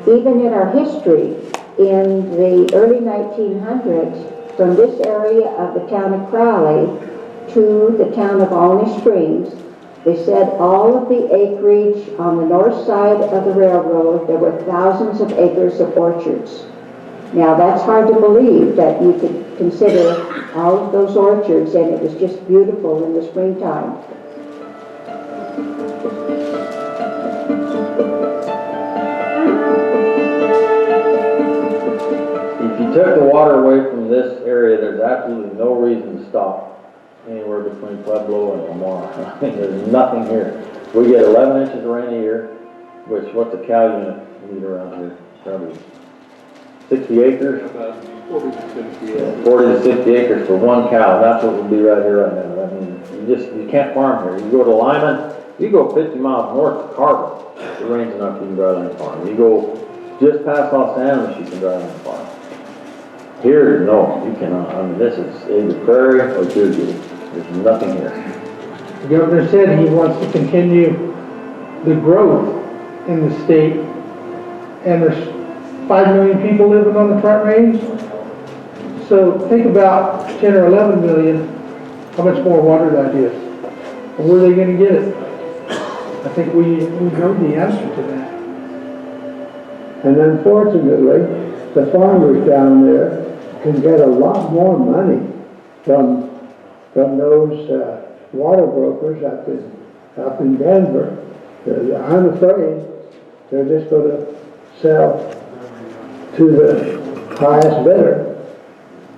even in our history, in the early 1900s, from this area of the town of Crowley to the town of Alney Springs, they said all of the acreage on the north side of the railroad, there were thousands of acres of orchards. Now that's hard to believe that you could consider all of those orchards, and it was just beautiful in the springtime. If you took the water away from this area, there's absolutely no reason to stop anywhere between Pueblo and Lamar. There's nothing here. We get 11 inches of rain a year, which, what's a cow unit need around here? Probably 60 acres? About 40 to 50 acres. 40 to 60 acres for one cow. That's what would be right here right now. I mean, you can't farm here. You go to Lyman, you go 50 miles north to Carver, it rains enough you can dry land farm. You go just past Los Angeles, you can dry land farm. Here, no, you cannot. I mean, this is either prairie or Juju. There's nothing here. The governor said he wants to continue the growth in the state, and there's 5 million people living on the Front Range. So think about 10 or 11 million how much more water that is, and where are they gonna get it? I think we know the answer to that. And unfortunately, the farmers down there can get a lot more money from those water brokers up in Denver. I'm afraid they're just going to sell to the highest bidder.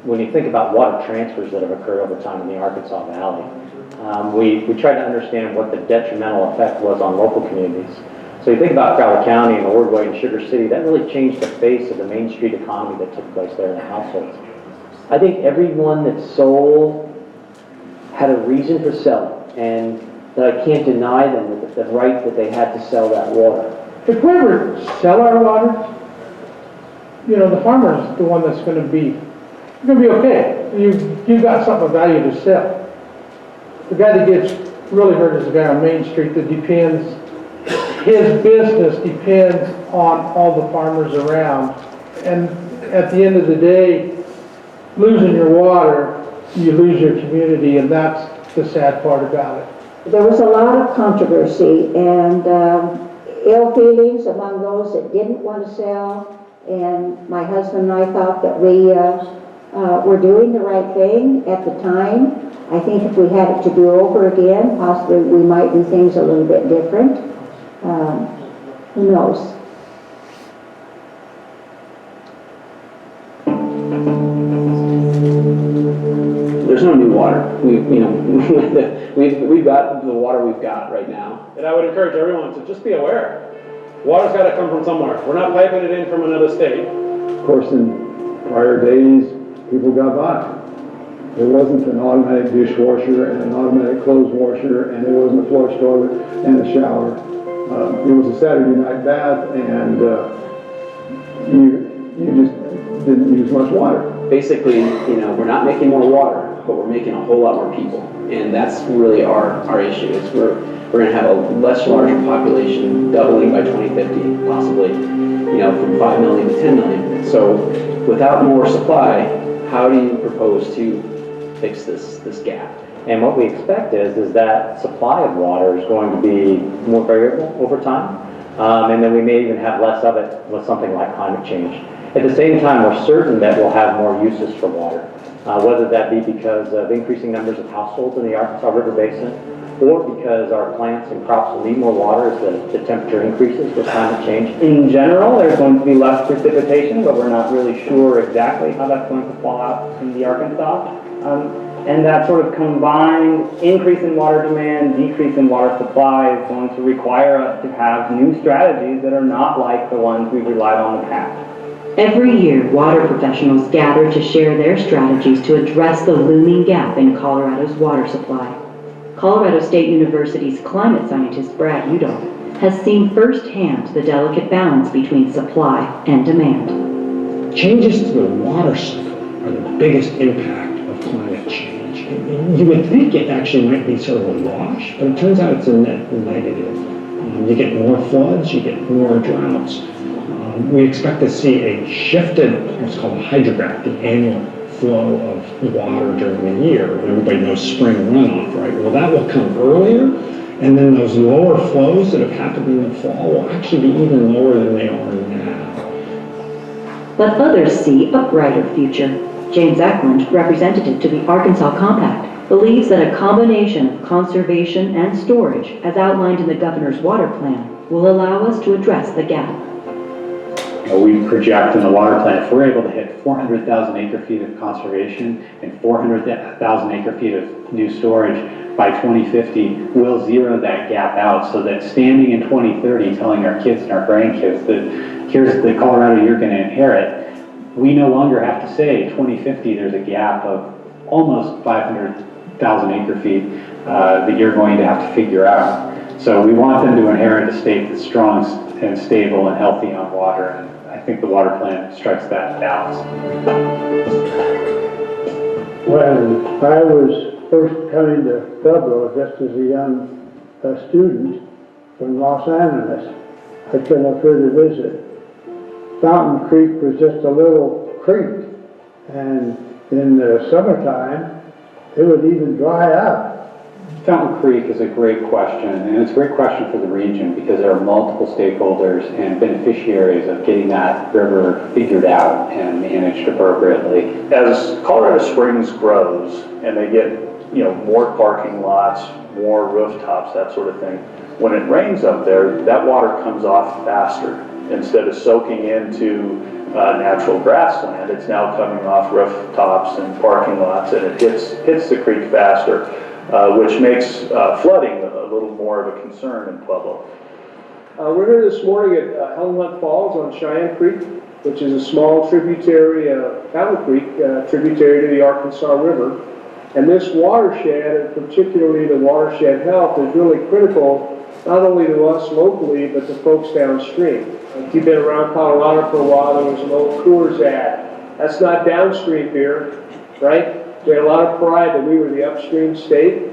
When you think about water transfers that have occurred over time in the Arkansas Valley, we tried to understand what the detrimental effect was on local communities. So you think about Crowley County and Ordway and Sugar City, that really changed the face of the Main Street economy that took place there in the households. I think everyone that sold had a reason for selling, and that I can't deny them the right that they had to sell that water. If we ever sell our water, the farmer's the one that's gonna be okay. You've got something of value to sell. The guy that gets really hurt is the guy on Main Street that depends, his business depends on all the farmers around. And at the end of the day, losing your water, you lose your community, and that's the sad part about it. There was a lot of controversy and ill feelings among those that didn't want to sell, and my husband and I thought that we were doing the right thing at the time. I think if we had it to do over again, possibly we might do things a little bit different. Who knows? There's no new water. We've got the water we've got right now. And I would encourage everyone to just be aware. Water's got to come from somewhere. We're not piping it in from another state. Of course, in prior days, people got by. There wasn't an automatic dishwasher and an automatic clothes washer, and there wasn't a flush toilet and a shower. It was a Saturday night bath, and you just didn't use much water. Basically, we're not making more water, but we're making a whole lot more people. And that's really our issue. Is we're going to have a larger population, doubling by 2050, possibly, from 5 million to 10 million. So without more supply, how do you propose to fix this gap? And what we expect is that supply of water is going to be more variable over time. And then we may even have less of it with something like climate change. At the same time, we're certain that we'll have more uses for water, whether that be because of increasing numbers of households in the Arkansas River Basin, or because our plants and crops will need more water as the temperature increases with climate change. In general, there's going to be less precipitation, but we're not really sure exactly how that's going to fall out in the Arkansas. And that sort of combined increase in water demand, decrease in water supply is going to require us to have new strategies that are not like the ones we've relied on in the past. Every year, water professionals gather to share their strategies to address the looming gap in Colorado's water supply. Colorado State University's climate scientist Brad Udall has seen firsthand the delicate balance between supply and demand. Changes to the water cycle are the biggest impact of climate change. You would think it actually might be sort of a wash, but it turns out it's a net negative. You get more floods, you get more droughts. We expect to see a shifted, what's called a hydrograph, the annual flow of water during the year. Everybody knows spring runoff, right? Well, that will come earlier, and then those lower flows that have happened in the fall will actually be even lower than they are now. But others see a brighter future. James Eklund, representative to the Arkansas Compact, believes that a combination of conservation and storage, as outlined in the governor's water plan, will allow us to address the gap. We project in the water plan, if we're able to hit 400,000 acre feet of conservation and 400,000 acre feet of new storage by 2050, we'll zero that gap out so that standing in 2030 telling our kids and our grandkids that here's the Colorado you're going to inherit, we no longer have to say 2050 there's a gap of almost 500,000 acre feet that you're going to have to figure out. So we want them to inherit a state that's strong and stable and healthy on water. And I think the water plan strikes that balance. When I was first coming to Pueblo, just as a young student from Los Angeles, I came up here to visit. Fountain Creek was just a little creek, and in the summertime, it would even dry up. Fountain Creek is a great question, and it's a great question for the region because there are multiple stakeholders and beneficiaries of getting that river figured out and managed appropriately. As Colorado Springs grows and they get, more parking lots, more rooftops, that sort of thing, when it rains up there, that water comes off faster. Instead of soaking into natural grassland, it's now coming off rooftops and parking lots, and it hits the creek faster, which makes flooding a little more of a concern in Pueblo. We're here this morning at Helen Hunt Falls on Cheyenne Creek, which is a small tributary, Fountain Creek, tributary to the Arkansas River. And this watershed, and particularly the watershed health, is really critical not only to us locally, but to folks downstream. If you've been around Colorado for a while, there was an old Coors ad. That's not downstream beer, right? We had a lot of pride that we were the upstream state.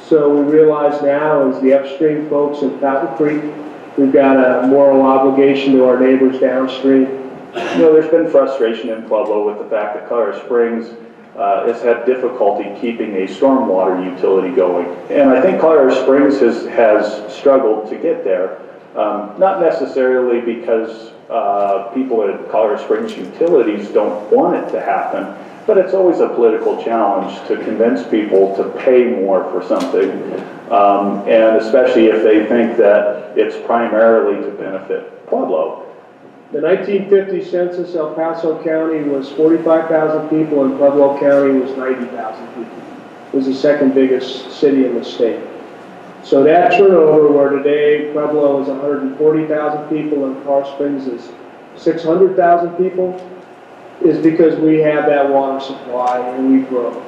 So we realize now, as the upstream folks in Fountain Creek, we've got a moral obligation to our neighbors downstream. There's been frustration in Pueblo with the fact that Colorado Springs has had difficulty keeping a stormwater utility going. And I think Colorado Springs has struggled to get there, not necessarily because people at Colorado Springs Utilities don't want it to happen, but it's always a political challenge to convince people to pay more for something, and especially if they think that it's primarily to benefit Pueblo. The 1950 census, El Paso County was 45,000 people and Pueblo County was 90,000 people. It was the second biggest city in the state. So that turnover, where today Pueblo is 140,000 people and Colorado Springs is 600,000 people, is because we have that water supply and we grow.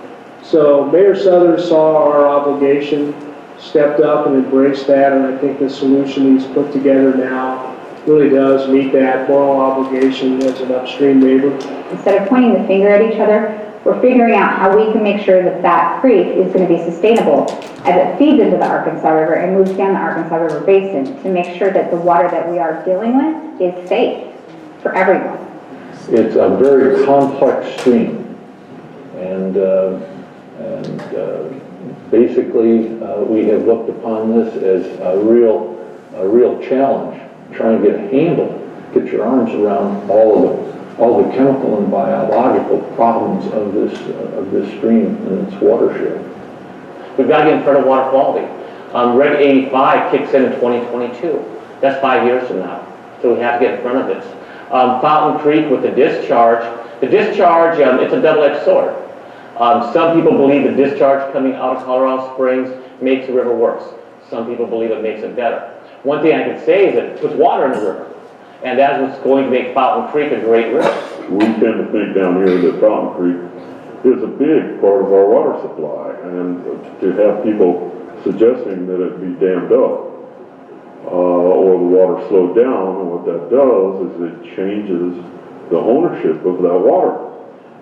So Mayor Southers saw our obligation, stepped up and embraced that, and I think the solution he's put together now really does meet that moral obligation as an upstream neighbor. Instead of pointing the finger at each other, we're figuring out how we can make sure that that creek is going to be sustainable as it feeds into the Arkansas River and moves down the Arkansas River Basin to make sure that the water that we are dealing with is safe for everyone. It's a very complex stream, and basically we have looked upon this as a real challenge, trying to get a handle, get your arms around all the chemical and biological problems of this stream and its watershed. We've got to get in front of water quality. Reg 85 kicks in 2022. That's 5 years from now. So we have to get in front of this. Fountain Creek with the discharge, it's a double-edged sword. Some people believe the discharge coming out of Colorado Springs makes the river worse. Some people believe it makes it better. One thing I can say is that it puts water in the river, and that's what's going to make Fountain Creek a great river. We tend to think down here that Fountain Creek is a big part of our water supply, and to have people suggesting that it be dammed up or the water slowed down, what that does is it changes the ownership of that water.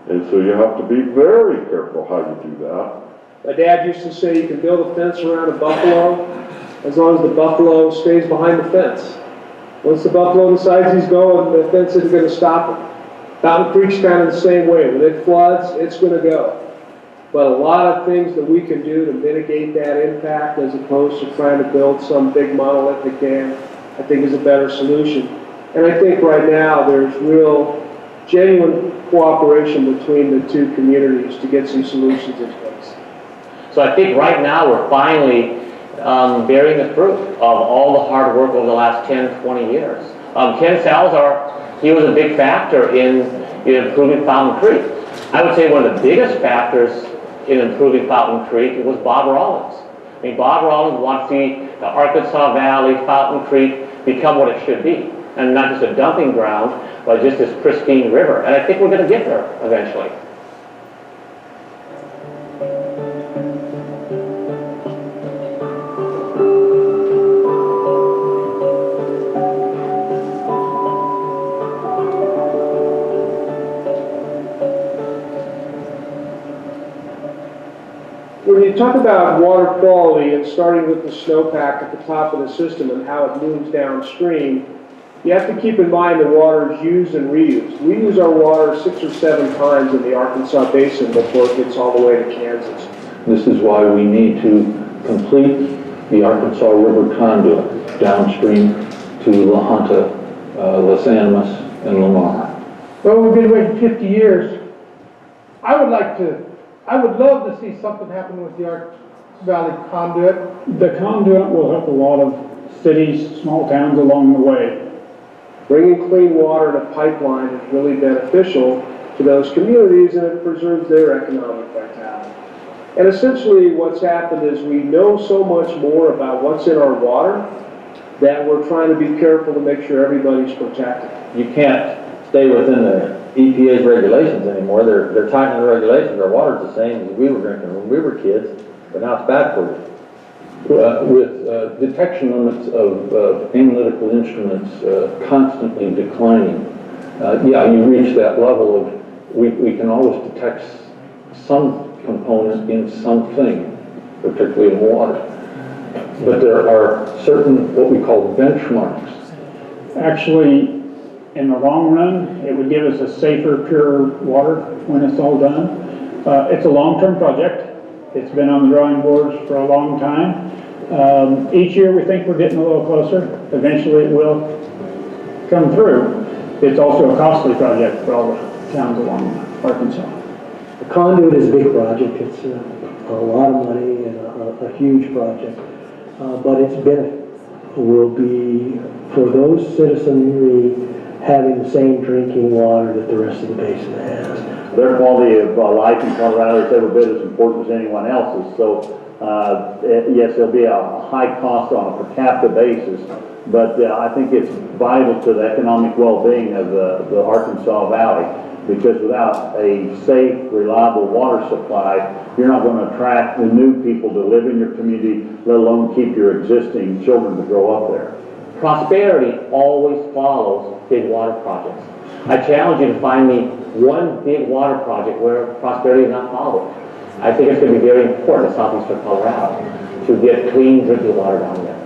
And so you have to be very careful how you do that. My dad used to say you can build a fence around a buffalo as long as the buffalo stays behind the fence. Once the buffalo decides he's going, the fence isn't going to stop him. Fountain Creek's kind of the same way. When it floods, it's going to go. But a lot of things that we can do to mitigate that impact as opposed to trying to build some big monolithic dam, I think is a better solution. And I think right now there's real, genuine cooperation between the two communities to get some solutions in place. So I think right now we're finally bearing the fruit of all the hard work over the last 10, 20 years. Ken Salazar, he was a big factor in improving Fountain Creek. I would say one of the biggest factors in improving Fountain Creek was Bob Rollins. I mean, Bob Rollins wants to see the Arkansas Valley, Fountain Creek become what it should be. And not just a dumping ground, but just this pristine river. And I think we're going to get there eventually. When you talk about water quality and starting with the snowpack at the top of the system and how it moves downstream, you have to keep in mind the water is used and reused. We use our water 6 or 7 times in the Arkansas Basin before it gets all the way to Kansas. This is why we need to complete the Arkansas River conduit downstream to La Junta, Las Animas, and Lamar. Well, we've been waiting 50 years. I would love to see something happen with the Ark Valley conduit. The conduit will help a lot of cities, small towns along the way. Bringing clean water in a pipeline is really beneficial to those communities, and it preserves their economic vitality. And essentially what's happened is we know so much more about what's in our water that we're trying to be careful to make sure everybody's protected. You can't stay within the EPA's regulations anymore. They're tightening the regulations. Our water's the same as we were drinking when we were kids, but now it's bad for you. With detection limits of analytical instruments constantly declining, you reach that level of, we can always detect some component in something, particularly in water. But there are certain, what we call benchmarks. Actually, in the long run, it would give us a safer, purer water when it's all done. It's a long-term project. It's been on the drawing boards for a long time. Each year we think we're getting a little closer. Eventually it will come through. It's also a costly project for all the towns along Arkansas. The conduit is a big project. It's a lot of money and a huge project. But its benefit will be for those citizenry having the same drinking water that the rest of the basin has. Their quality of life in Colorado is every bit as important as anyone else's. So, yes, there'll be a high cost on a per capita basis, but I think it's vital to the economic well-being of the Arkansas Valley, because without a safe, reliable water supply, you're not going to attract the new people to live in your community, let alone keep your existing children to grow up there. Prosperity always follows big water projects. I challenge you to find me one big water project where prosperity is not followed. I think it's going to be very important in southeastern Colorado to get clean drinking water down there.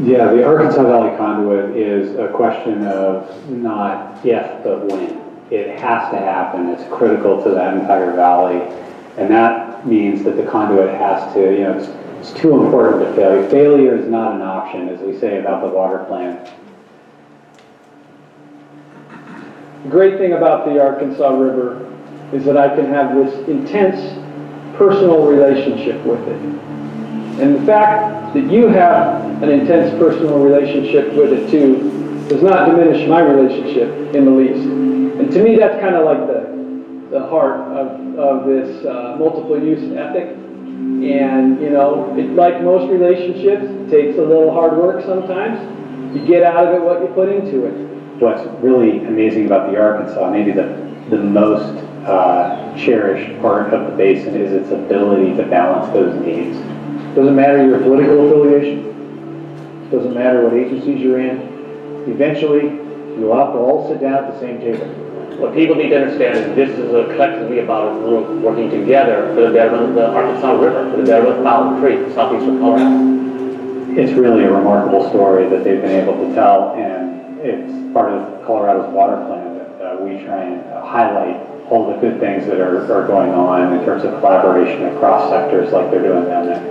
Yeah, the Arkansas Valley conduit is a question of not if, but when. It has to happen. It's critical to that entire valley. And that means that the conduit has to, it's too important to fail. Failure is not an option, as we say about the water plan. The great thing about the Arkansas River is that I can have this intense personal relationship with it. And the fact that you have an intense personal relationship with it too does not diminish my relationship in the least. And to me, that's kind of like the heart of this multiple use ethic. And, like most relationships, it takes a little hard work sometimes. You get out of it what you put into it. What's really amazing about the Arkansas, maybe the most cherished part of the basin, is its ability to balance those needs. Doesn't matter your political affiliation, doesn't matter what agencies you're in, eventually you'll have to all sit down at the same table. What people need to understand is this is collectively about a group working together for the betterment of the Arkansas River, for the betterment of Mountain Creek, southeastern Colorado. It's really a remarkable story that they've been able to tell, and it's part of Colorado's water plan that we try and highlight all the good things that are going on in terms of collaboration across sectors like they're doing down there.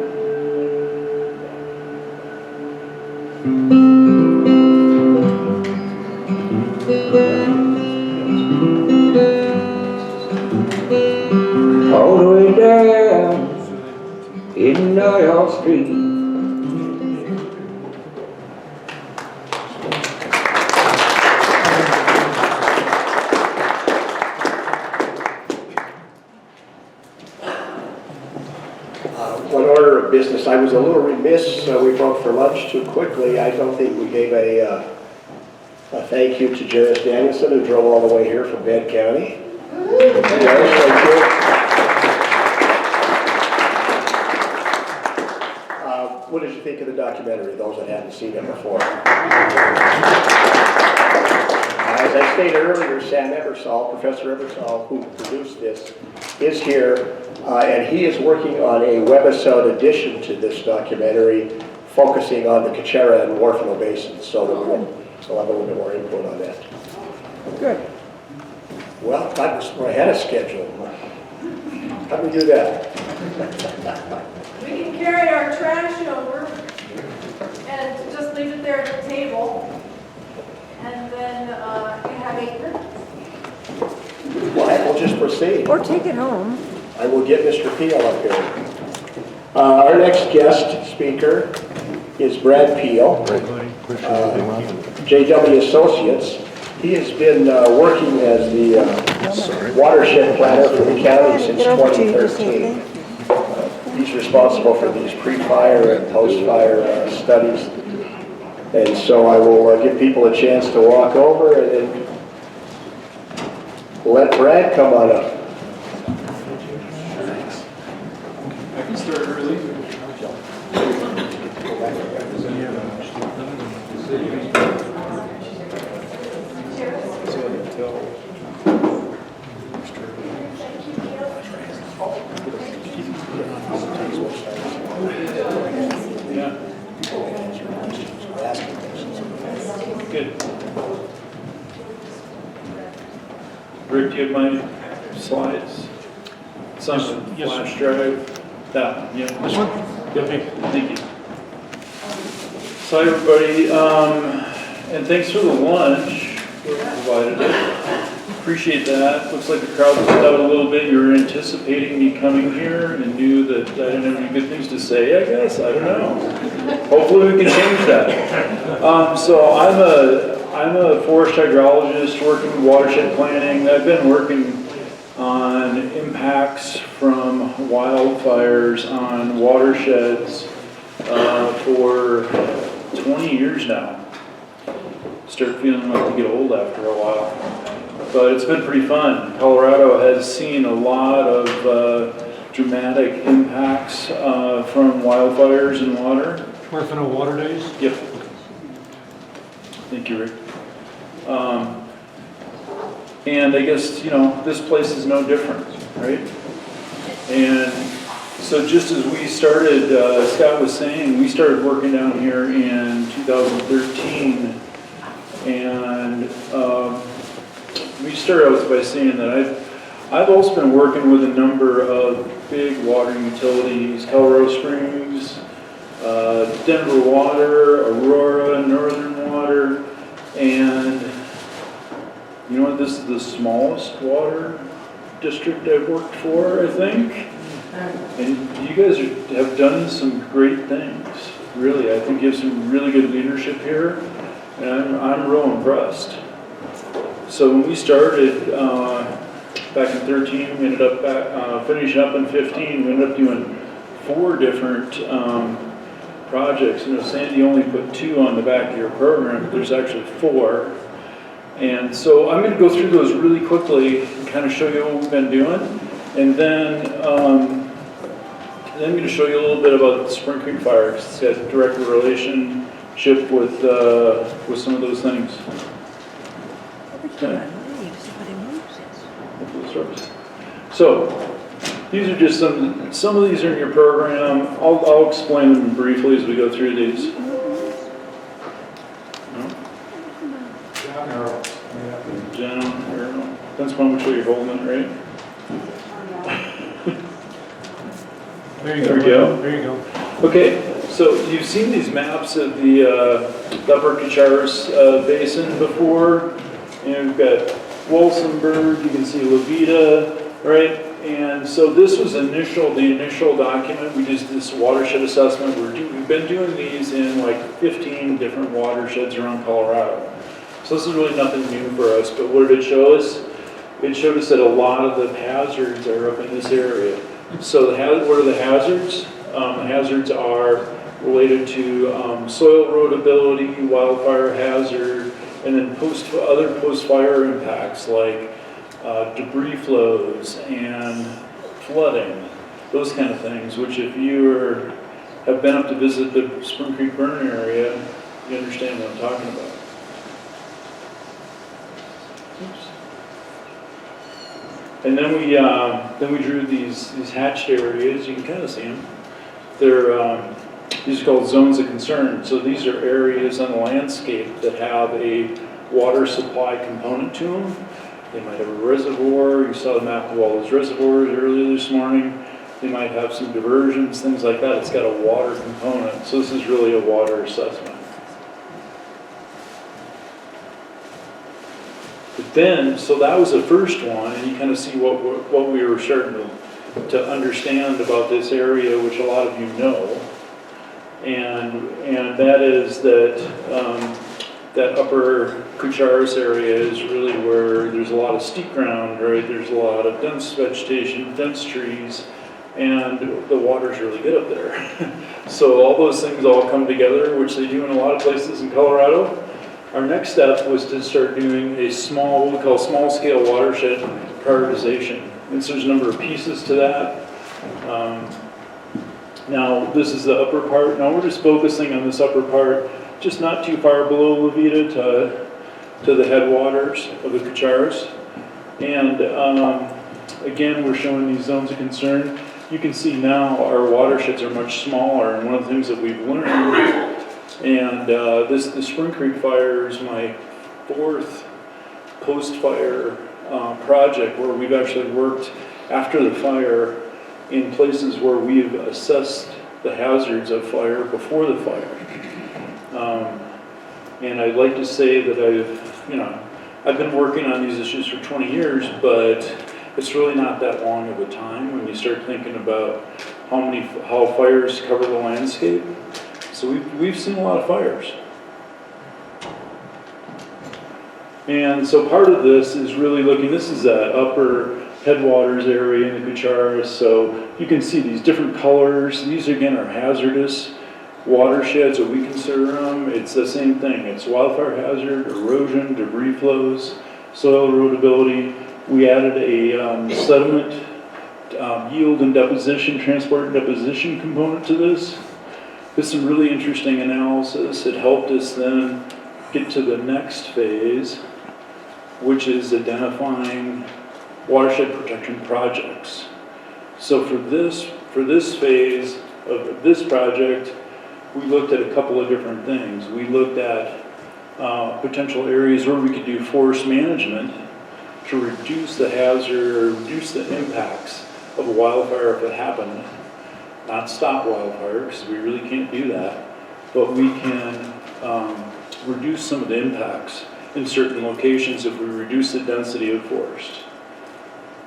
All the way down in your street. One order of business. I was a little remiss. We broke for lunch too quickly. I don't think we gave a thank you to Janice Danielson, who drove all the way here from Bend County. Janice, thank you. What did you think of the documentary, those that hadn't seen it before? As I stated earlier, Sam Ebersol, Professor Ebersol, who produced this, is here, and he is working on a webisode addition to this documentary, focusing on the Cachera and Huerfano basins, so that we'll have a little bit more input on that. Good. Well, we're ahead of schedule. How do we do that? We can carry our trash over and just leave it there at the table. And then you have 8 minutes. Well, I will just proceed. Or take it home. I will get Mr. Peel up here. Our next guest speaker is Brad Peel, JW Associates. He has been working as the watershed planner for the county since 2013. He's responsible for these pre-fire and post-fire studies. And so I will give people a chance to walk over and then let Brad come on up. I can start early. Yeah. Good. Rick, do you have my slides? It's on the flash drive. That one, yeah. This one? Okay, thank you. So hi everybody, and thanks for the lunch. Whoever provided it. Appreciate that. Looks like the crowd was out a little bit. You were anticipating me coming here and knew that I didn't have any good things to say, I guess. I don't know. Hopefully we can change that. So I'm a forest hydrologist working with watershed planning. I've been working on impacts from wildfires on watersheds for 20 years now. Start feeling like you get old after a while. But it's been pretty fun. Colorado has seen a lot of dramatic impacts from wildfires and water. Huerfano Water Days? Yep. Thank you, Rick. And I guess, this place is no different, right? And so just as we started, Scott was saying, we started working down here in 2013. And we started out by saying that I've also been working with a number of big water utilities, Colorado Springs, Denver Water, Aurora, Northern Water, and you know what, this is the smallest water district I've worked for, I think. And you guys have done some great things, really. I think you have some really good leadership here, and I'm real impressed. So when we started back in 13, we ended up finishing up in 15. We ended up doing 4 different projects. Sandy only put 2 on the back of your program, but there's actually 4. And so I'm going to go through those really quickly and kind of show you what we've been doing. And then I'm going to show you a little bit about the Spring Creek Fire, because it's got a direct relationship with some of those things. Okay. So these are just some of these are in your program. I'll explain them briefly as we go through these. John Arrow. That's one which way you're holding it, right? There you go. There we go. There you go. Okay, so you've seen these maps of the Upper Cacharis Basin before. And we've got Walsenburg, you can see Levita, right? And so this was the initial document. We did this watershed assessment. We've been doing these in like 15 different watersheds around Colorado. So this is really nothing new for us, but what did it show us? It showed us that a lot of the hazards are up in this area. So what are the hazards? The hazards are related to soil erodibility, wildfire hazard, and then other post-fire impacts like debris flows and flooding, those kind of things, which if you have been up to visit the Spring Creek burn area, you understand what I'm talking about. Oops. And then we drew these hatched areas. You can kind of see them. These are called zones of concern. So these are areas on the landscape that have a water supply component to them. They might have a reservoir. You saw the map of all those reservoirs earlier this morning. They might have some diversions, things like that. It's got a water component, so this is really a water assessment. But then, so that was the first one, and you kind of see what we were starting to understand about this area, which a lot of you know. And that is that that upper Kucharis area is really where there's a lot of steep ground, right? There's a lot of dense vegetation, dense trees, and the water's really good up there. So all those things all come together, which they do in a lot of places in Colorado. Our next step was to start doing a small, what we call small-scale watershed prioritization. And so there's a number of pieces to that. Now, this is the upper part. Now we're just focusing on this upper part, just not too far below La Veta to the headwaters of the Kucharis. And again, we're showing these zones of concern. You can see now our watersheds are much smaller, and one of the things that we've learned, and the Spring Creek fire is my fourth post-fire project where we've actually worked after the fire in places where we've assessed the hazards of fire before the fire. And I'd like to say that I've been working on these issues for 20 years, but it's really not that long of a time when you start thinking about how fires cover the landscape. So we've seen a lot of fires. And so part of this is really looking, this is that upper headwaters area in the Kucharis. So you can see these different colors. These again are hazardous watersheds, what we consider them. It's the same thing. It's wildfire hazard, erosion, debris flows, soil erodibility. We added a sediment yield and deposition, transport and deposition component to this. With some really interesting analysis. It helped us then get to the next phase, which is identifying watershed protection projects. So for this phase of this project, we looked at a couple of different things. We looked at potential areas where we could do forest management to reduce the hazard, reduce the impacts of a wildfire if it happened. Not stop wildfire, because we really can't do that, but we can reduce some of the impacts in certain locations if we reduce the density of forest.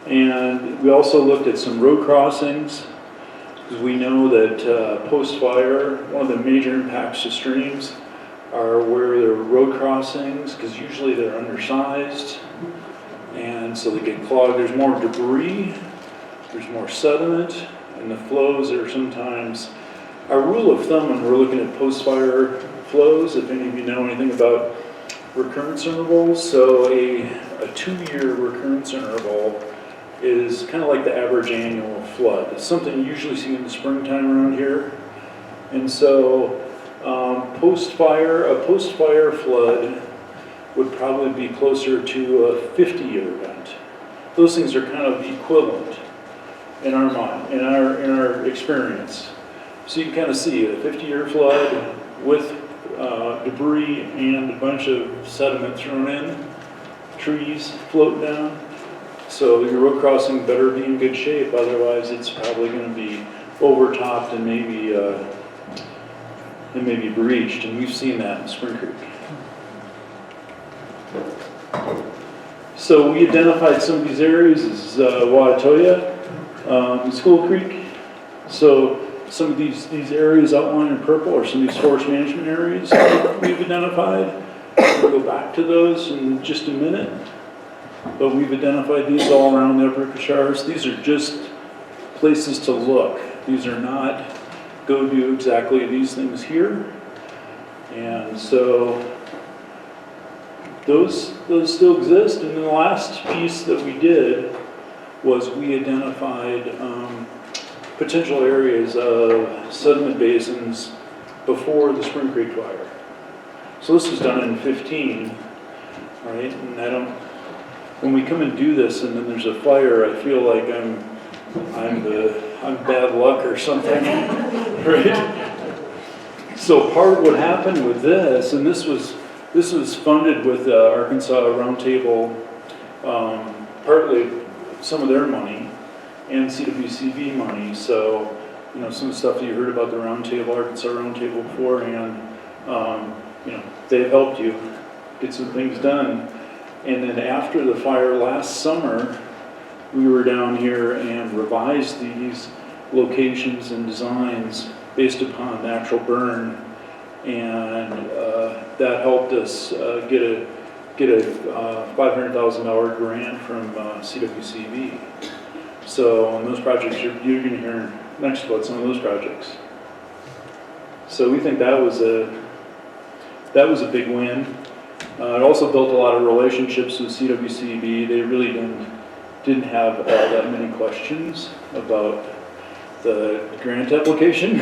And we also looked at some road crossings, because we know that post-fire, one of the major impacts to streams are where there are road crossings, because usually they're undersized, and so they get clogged. There's more debris, there's more sediment, and the flows are sometimes, our rule of thumb when we're looking at post-fire flows, if any of you know anything about recurrence intervals, so a 2-year recurrence interval is kind of like the average annual flood. It's something you usually see in the springtime around here. And so a post-fire flood would probably be closer to a 50-year event. Those things are kind of equivalent in our mind, in our experience. So you can kind of see a 50-year flood with debris and a bunch of sediment thrown in, trees float down. So your road crossing better be in good shape, otherwise it's probably going to be overtopped and maybe breached, and we've seen that in Spring Creek. So we identified some of these areas as Watatoya, School Creek. So some of these areas outlined in purple are some of these forest management areas we've identified. We'll go back to those in just a minute. But we've identified these all around the Upper Kucharis. These are just places to look. These are not go do exactly these things here. And so those still exist. And then the last piece that we did was we identified potential areas of sediment basins before the Spring Creek fire. So this was done in 2015, right? And when we come and do this and then there's a fire, I feel like I'm bad luck or something, right? So part of what happened with this, and this was funded with Arkansas Roundtable, partly some of their money, and CWCB money. So, you know, some of the stuff that you heard about the roundtable, Arkansas roundtable beforehand, you know, they've helped you get some things done. And then after the fire last summer, we were down here and revised these locations and designs based upon natural burn, and that helped us get a $500,000 grant from CWCB. So on those projects, you're going to hear next about some of those projects. So we think that was a big win. It also built a lot of relationships with CWCB. They really didn't have all that many questions about the grant application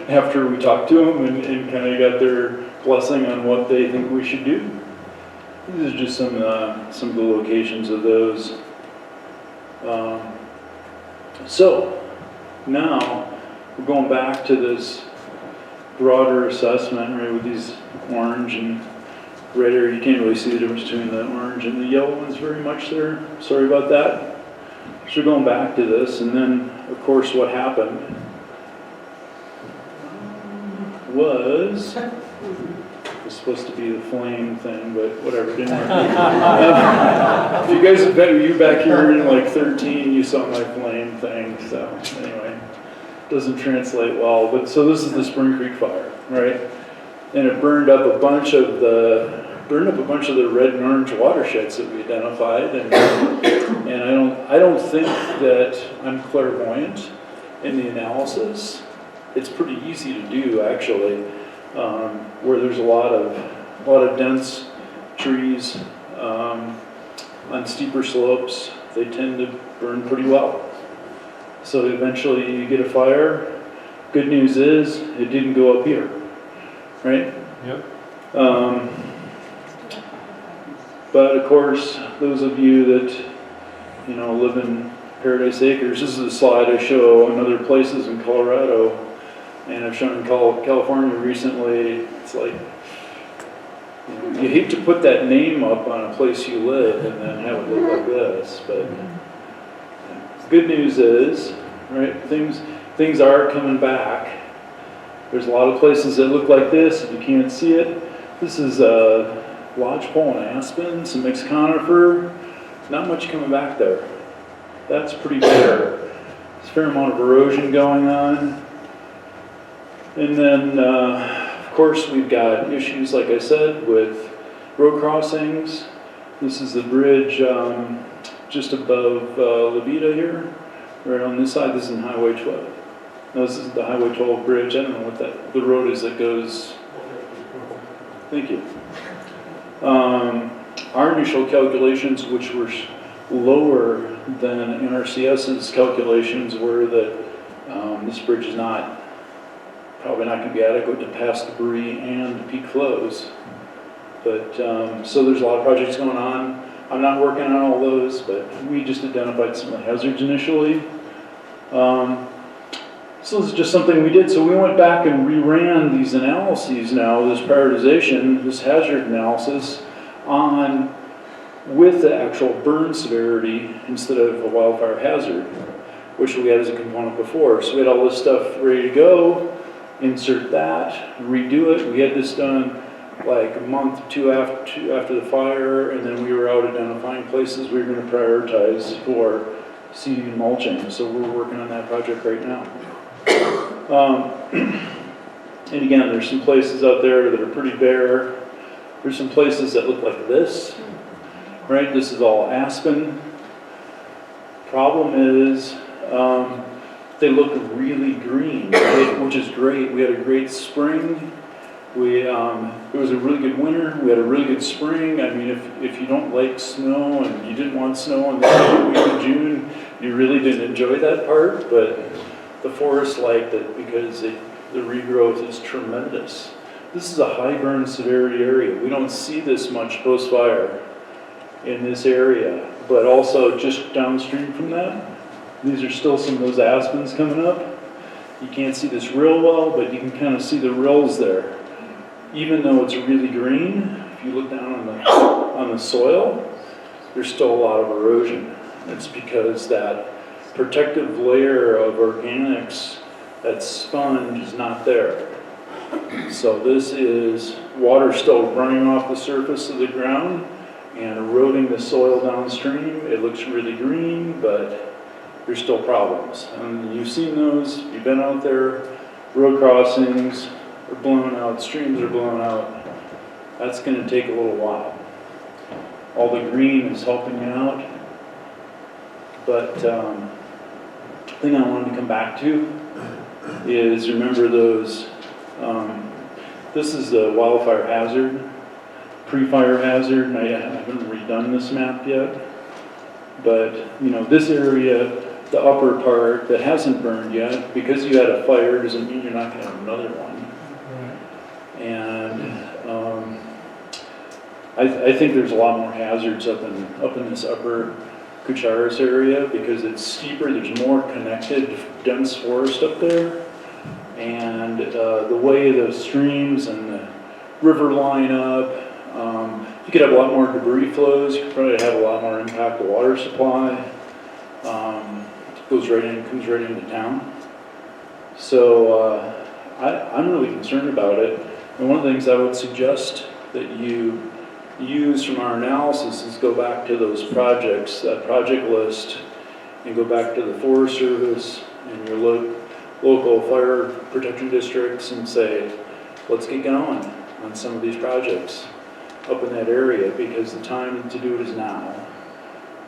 after we talked to them and kind of got their blessing on what they think we should do. These are just some of the locations of those. So now we're going back to this broader assessment, right, with these orange and red area. You can't really see the difference between the orange and the yellow ones very much there. Sorry about that. So we're going back to this, and then, of course, what happened was, it was supposed to be the flame thing, but whatever, it didn't work. If you guys have been, you back here in like 13, you saw my flame thing, so anyway, doesn't translate well. But so this is the Spring Creek fire, right? And it burned up a bunch of the red and orange watersheds that we identified, and I don't think that I'm clairvoyant in the analysis. It's pretty easy to do, actually, where there's a lot of dense trees on steeper slopes. They tend to burn pretty well. So eventually you get a fire. Good news is it didn't go up here, right? Yep. But of course, those of you that, you know, live in Paradise Acres, this is a slide I show in other places in Colorado, and I've shown in California recently. It's like, you hate to put that name up on a place you live and then have it look like this, but good news is, right, things are coming back. There's a lot of places that look like this. If you can't see it, this is lodgepole and aspen, some mixed conifer. Not much coming back there. That's pretty bare. There's a fair amount of erosion going on. And then, of course, we've got issues, like I said, with road crossings. This is the bridge just above La Veta here. Right on this side, this is Highway 12. No, this is the Highway 12 bridge. I don't know what the road is that goes. Thank you. Our initial calculations, which were lower than NRCS's calculations, were that this bridge is probably not going to be adequate to pass debris and peak flows. But so there's a lot of projects going on. I'm not working on all those, but we just identified some of the hazards initially. So this is just something we did. So we went back and reran these analyses now, this prioritization, this hazard analysis with the actual burn severity instead of a wildfire hazard, which we had as a component before. So we had all this stuff ready to go, insert that, redo it. We had this done like a month or two after the fire, and then we were out identifying places we were going to prioritize for seeding and mulching. So we're working on that project right now. And again, there's some places out there that are pretty bare. There's some places that look like this, right? This is all aspen. Problem is, they look really green, right? Which is great. We had a great spring. It was a really good winter. We had a really good spring. I mean, if you don't like snow and you didn't want snow in the second week of June, you really didn't enjoy that part, but the forest liked it because the regrowth is tremendous. This is a high burn severity area. We don't see this much post-fire in this area, but also just downstream from that, these are still some of those aspens coming up. You can't see this real well, but you can kind of see the rills there. Even though it's really green, if you look down on the soil, there's still a lot of erosion. It's because that protective layer of organics, that sponge is not there. So this is water still running off the surface of the ground and eroding the soil downstream. It looks really green, but there's still problems. And you've seen those, you've been out there, road crossings are blown out, streams are blown out. That's gonna take a little while. All the green is helping out. But the thing I wanted to come back to is, remember those, this is the wildfire hazard, pre-fire hazard, and I haven't redone this map yet. But, you know, this area, the upper part that hasn't burned yet, because you had a fire doesn't mean you're not gonna have another one. And I think there's a lot more hazards up in this upper Kucharis area because it's steeper, there's more connected dense forest up there. And the way the streams and the river line up, you could have a lot more debris flows, you could probably have a lot more impact to water supply. Comes right into town. So I'm really concerned about it. And one of the things I would suggest that you use from our analysis is go back to those projects, that project list, and go back to the Forest Service and your local fire protection districts and say, let's get going on some of these projects up in that area because the time to do it is now.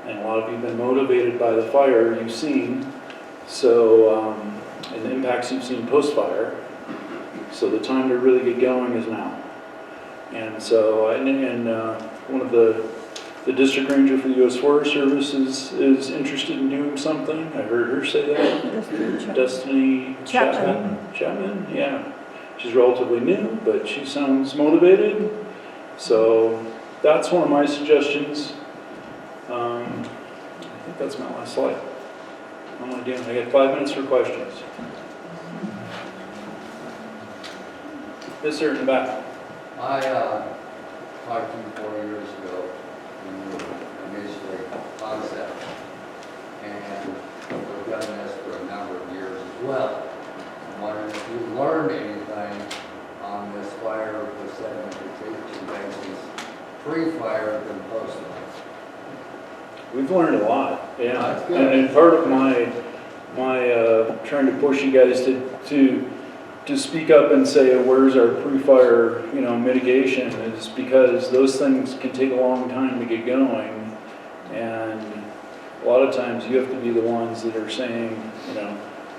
And a lot of you have been motivated by the fire you've seen, so, and the impacts you've seen post-fire. So the time to really get going is now. And so, one of the district ranger for the U.S. Forest Service is interested in doing something. I heard her say that. Destiny Chapman, yeah. She's relatively new, but she sounds motivated. So that's one of my suggestions. I think that's my last slide. What am I doing? I got 5 minutes for questions. Yes, sir, in the back. I talked to you 4 years ago when you were initially concept, and we've done this for a number of years as well. I'm wondering if you learned anything on this fire with sedimentation basins pre-fire than post-fire. We've learned a lot, yeah. And part of my trying to push you guys to speak up and say where's our pre-fire, mitigation is because those things can take a long time to get going, and a lot of times you have to be the ones that are saying,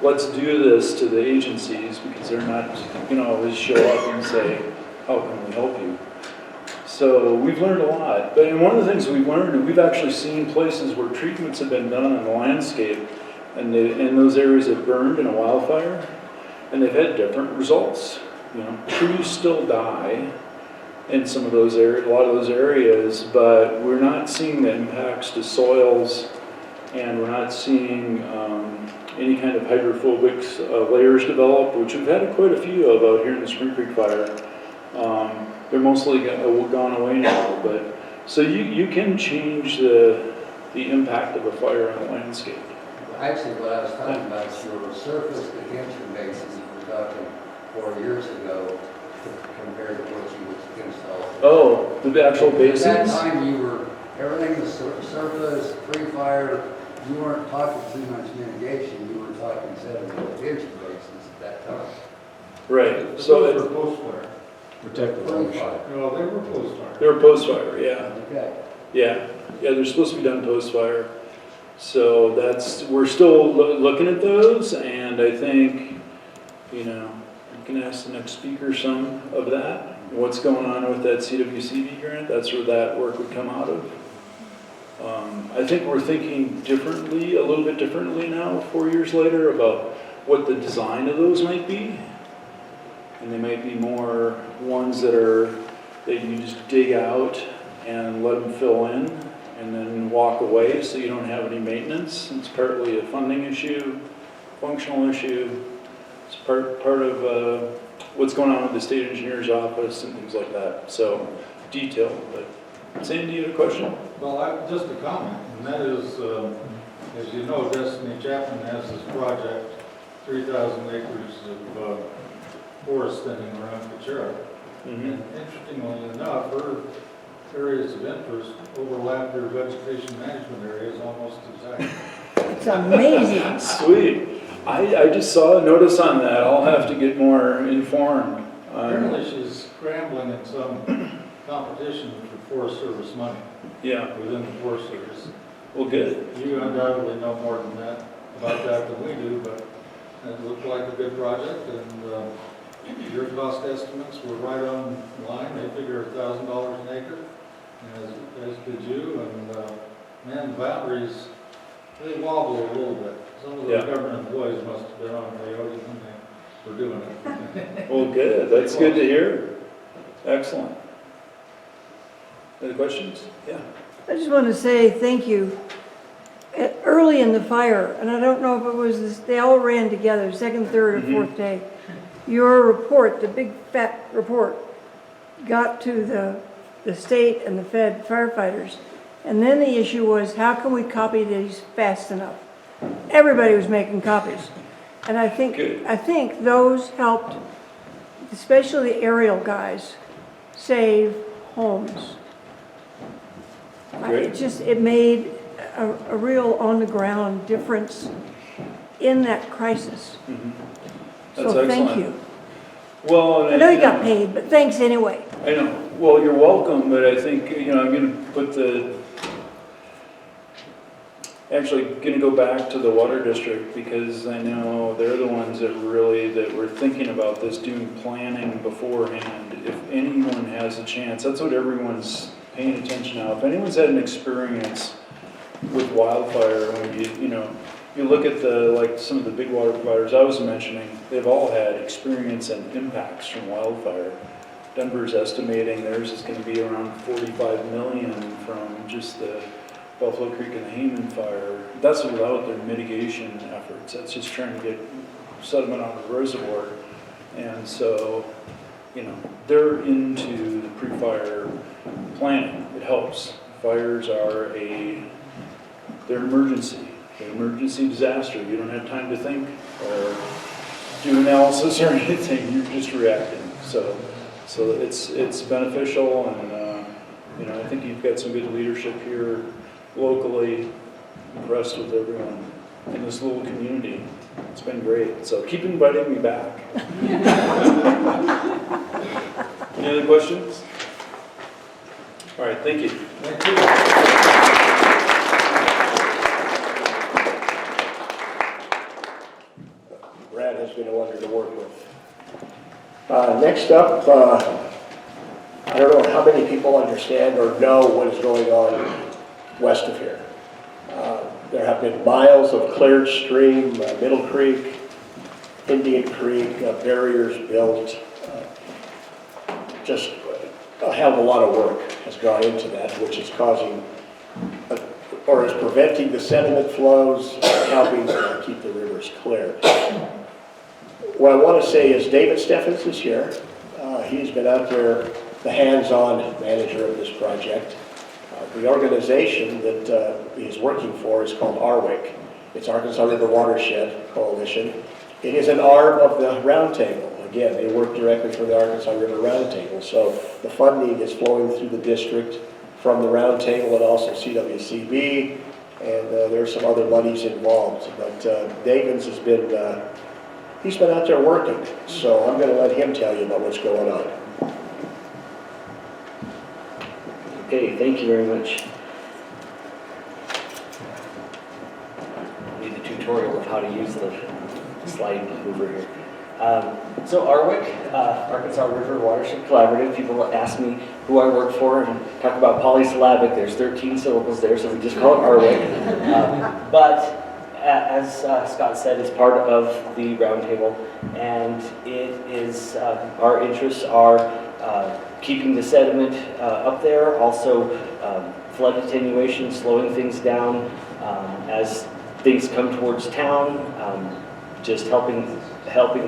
let's do this to the agencies because they're not going to always show up and say, how can we help you? So we've learned a lot, but one of the things we've learned, we've actually seen places where treatments have been done on the landscape and those areas have burned in a wildfire, and they've had different results. Trees still die in some of those areas, a lot of those areas, but we're not seeing the impacts to soils, and we're not seeing any kind of hydrophobic layers develop, which we've had quite a few of out here in the Spring Creek fire. They're mostly gone away now, but so you can change the impact of a fire on the landscape. Actually, what I was talking about is your surface detention basins you were talking 4 years ago compared to what you would install. Oh, the actual basins? At that time, everything was surface, pre-fire. You weren't talking too much mitigation. You were talking sediment detention basins at that time. Right. So those were post-fire. Protected fire. No, they were post-fire. They were post-fire, yeah. Okay. Yeah, they're supposed to be done post-fire. So we're still looking at those, and I think, you can ask the next speaker some of that. What's going on with that CWCB grant? That's where that work would come out of. I think we're thinking differently, a little bit differently now, 4 years later, about what the design of those might be. And they might be more ones that you just dig out and let them fill in and then walk away so you don't have any maintenance. It's partly a funding issue, functional issue. It's part of what's going on with the state engineer's office and things like that. So detailed, but Sandy, you had a question? Well, just a comment, and that is, As you know, Destiny Chapman has this project, 3,000 acres of forest thinning around Kachera. And interestingly enough, her areas of interest overlap their vegetation management areas almost exactly. It's amazing. Sweet. I just saw a notice on that. I'll have to get more informed. Apparently she's scrambling in some competition for Forest Service money. Yeah. Within the Forest Service. Well, good. You undoubtedly know more than that, about that than we do, but it looked like a good project, and your cost estimates were right on line. They figure $1,000 an acre, as did you, and man, the boundaries, they wobble a little bit. Some of the government employees must have been on coyote when they were doing it. Well, good. That's good to hear. Excellent. Any questions? Yeah. I just want to say thank you. Early in the fire, and I don't know if it was this, they all ran together, second, third, or fourth day. Your report, the big fat report, got to the state and the Fed firefighters. And then the issue was, how can we copy these fast enough? Everybody was making copies. And I think those helped, especially the aerial guys, save homes. It made a real on-the-ground difference in that crisis. That's so thank excellent. you. Well, I know you got paid, but thanks anyway. I know. Well, you're welcome, but I think, I'm going to put actually going to go back to the water district, because I know they're the ones that were thinking about this, doing planning beforehand. If anyone has a chance, that's what everyone's paying attention now. If anyone's had an experience with wildfire, when you look at some of the big water providers I was mentioning, they've all had experience and impacts from wildfire. Denver's estimating theirs is going to be around 45 million from just the Buffalo Creek and the Hayman fire. That's without their mitigation efforts. That's just trying to get sediment out of the reservoir. And so, they're into the pre-fire planning. It helps. Fires are they're emergency. They're emergency disaster. You don't have time to think or do analysis or anything. You're just reacting. So it's beneficial, and I think you've got some good leadership here locally. Impressed with everyone in this little community. It's been great. So keep inviting me back. Any other questions? All right, thank you. Thank you. Brad has been a wonder to work with. Next up, I don't know how many people understand or know what is going on west of here. There have been miles of cleared stream, Middle Creek, Indian Creek, barriers built. Just a hell of a lot of work has gone into that, which is causing, or is preventing the sediment flows, helping keep the rivers clear. What I want to say is David Steffens is here. He's been out there, the hands-on manager of this project. The organization that he's working for is called ARWIC. It's Arkansas River Watershed Coalition. It is an arm of the Roundtable. Again, they work directly for the Arkansas River Roundtable. So the funding is flowing through the district from the Roundtable and also CWCB, and there are some other monies involved. But David's has been, he's been out there working. So I'm going to let him tell you about what's going on. Okay, thank you very much. Need a tutorial of how to use the slide mover here. So ARWIC, Arkansas River Watershed Collaborative, people ask me who I work for and talk about polysyllabic. There's 13 syllables there, so we just call it ARWIC. But as Scott said, it's part of the roundtable, and it is, our interests are keeping the sediment up there, also flood attenuation, slowing things down as things come towards town, just helping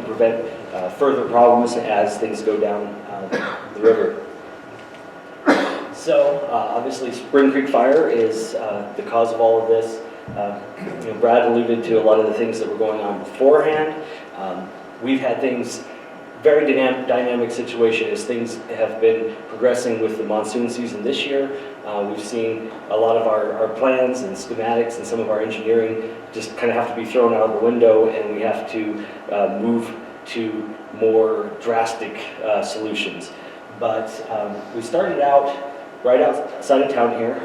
prevent further problems as things go down the river. So obviously Spring Creek Fire is the cause of all of this. Brad alluded to a lot of the things that were going on beforehand. We've had things, very dynamic situation as things have been progressing with the monsoon season this year. We've seen a lot of our plans and schematics and some of our engineering just kind of have to be thrown out of the window, and we have to move to more drastic solutions. But we started out right outside of town here.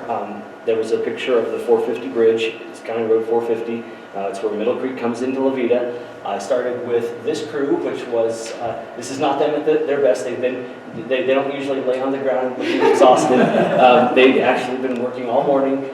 There was a picture of the 450 bridge. It's County Road 450. It's where Middle Creek comes into La Veta. I started with this crew, which was, this is not them at their best. They don't usually lay on the ground looking exhausted. They've actually been working all morning,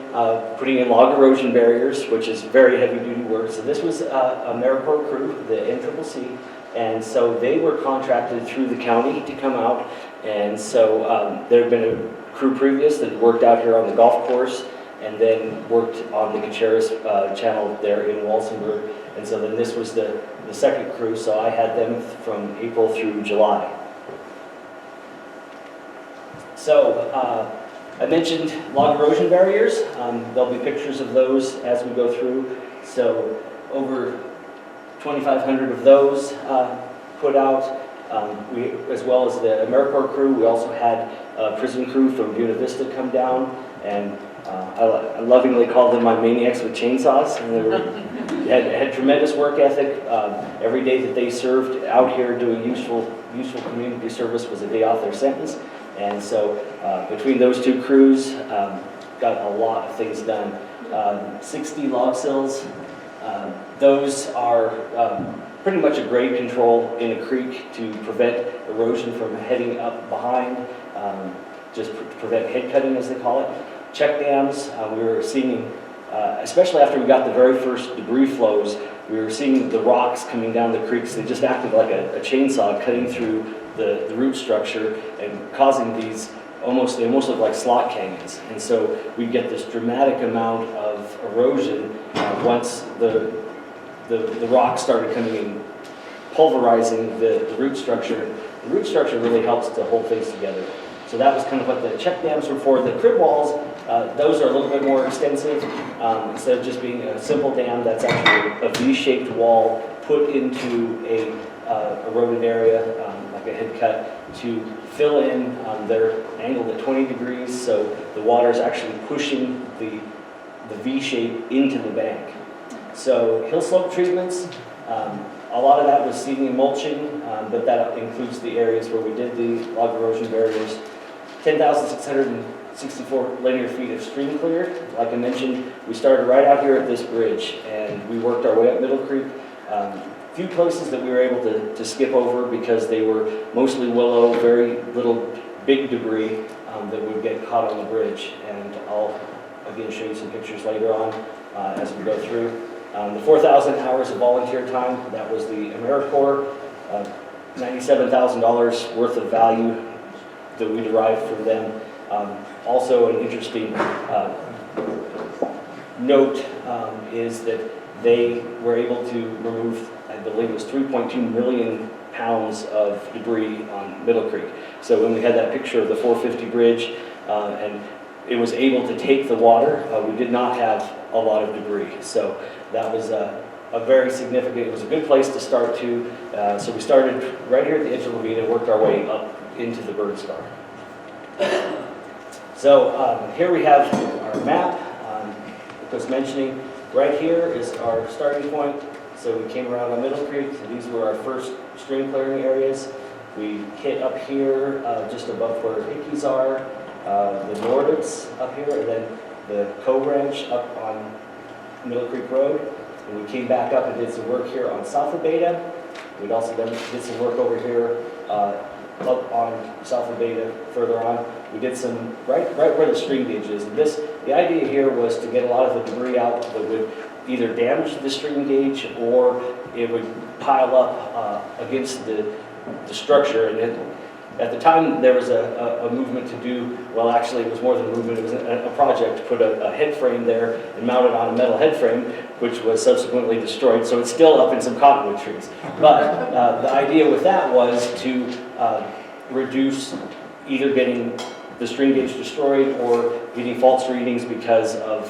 putting in log erosion barriers, which is very heavy duty work. So this was a AmeriCorps crew, the NCCC, and so they were contracted through the county to come out. And so there had been a crew previous that worked out here on the golf course, and then worked on the Gutierrez channel there in Walsenburg. And so then this was the second crew, so I had them from April through July. So I mentioned log erosion barriers. There'll be pictures of those as we go through. So over 2,500 of those put out. As well as the AmeriCorps crew, we also had a prison crew from Buena Vista come down, and I lovingly called them my maniacs with chainsaws. And they had tremendous work ethic. Every day that they served out here doing useful community service was a day off their sentence. And so between those two crews, got a lot of things done. 60 log sills. Those are pretty much a grade control in a creek to prevent erosion from heading up behind, just prevent head cutting, as they call it. Check dams, we were seeing, especially after we got the very first debris flows, we were seeing the rocks coming down the creeks. They just acted like a chainsaw cutting through the root structure and causing these they almost look like slot canyons. And so we get this dramatic amount of erosion once the rocks started coming in, pulverizing the root structure. The root structure really helps to hold things together. So that was kind of what the check dams were for. The crib walls, those are a little bit more extensive. Instead of just being a simple dam, that's actually a V-shaped wall put into a eroded area, like a head cut, to fill in. They're angled at 20 degrees, so the water is actually pushing the V shape into the bank. So hill slope treatments, a lot of that was seeding and mulching, but that includes the areas where we did the log erosion barriers. 10,664 linear feet of stream cleared. Like I mentioned, we started right out here at this bridge, and we worked our way up Middle Creek. Few places that we were able to skip over because they were mostly willow, very little big debris that would get caught on the bridge. And I'll again show you some pictures later on as we go through. The 4,000 hours of volunteer time, that was the AmeriCorps, $97,000 worth of value that we derived from them. Also an interesting note is that they were able to remove, I believe it was 3.2 million pounds of debris on Middle Creek. So when we had that picture of the 450 bridge, and it was able to take the water, we did not have a lot of debris. So that was a very significant, it was a good place to start to. So we started right here at the edge of La Veta and worked our way up into the bird scar. So here we have our map. I was mentioning, right here is our starting point. So we came around on Middle Creek. So these were our first stream clearing areas. We hit up here just above where Hickeys are, the Nordics up here, and then the Co-Ranch up on Middle Creek Road. And we came back up and did some work here on south of Veta. We'd also did some work over here up on south of Veta further on. We did some right where the stream gauge is. And the idea here was to get a lot of the debris out that would either damage the stream gauge or it would pile up against the structure. And at the time there was a movement to do, well actually it was more than a movement, it was a project to put a head frame there and mount it on a metal head frame, which was subsequently destroyed. So it's still up in some cottonwood trees. But the idea with that was to reduce either getting the stream gauge destroyed or getting false readings because of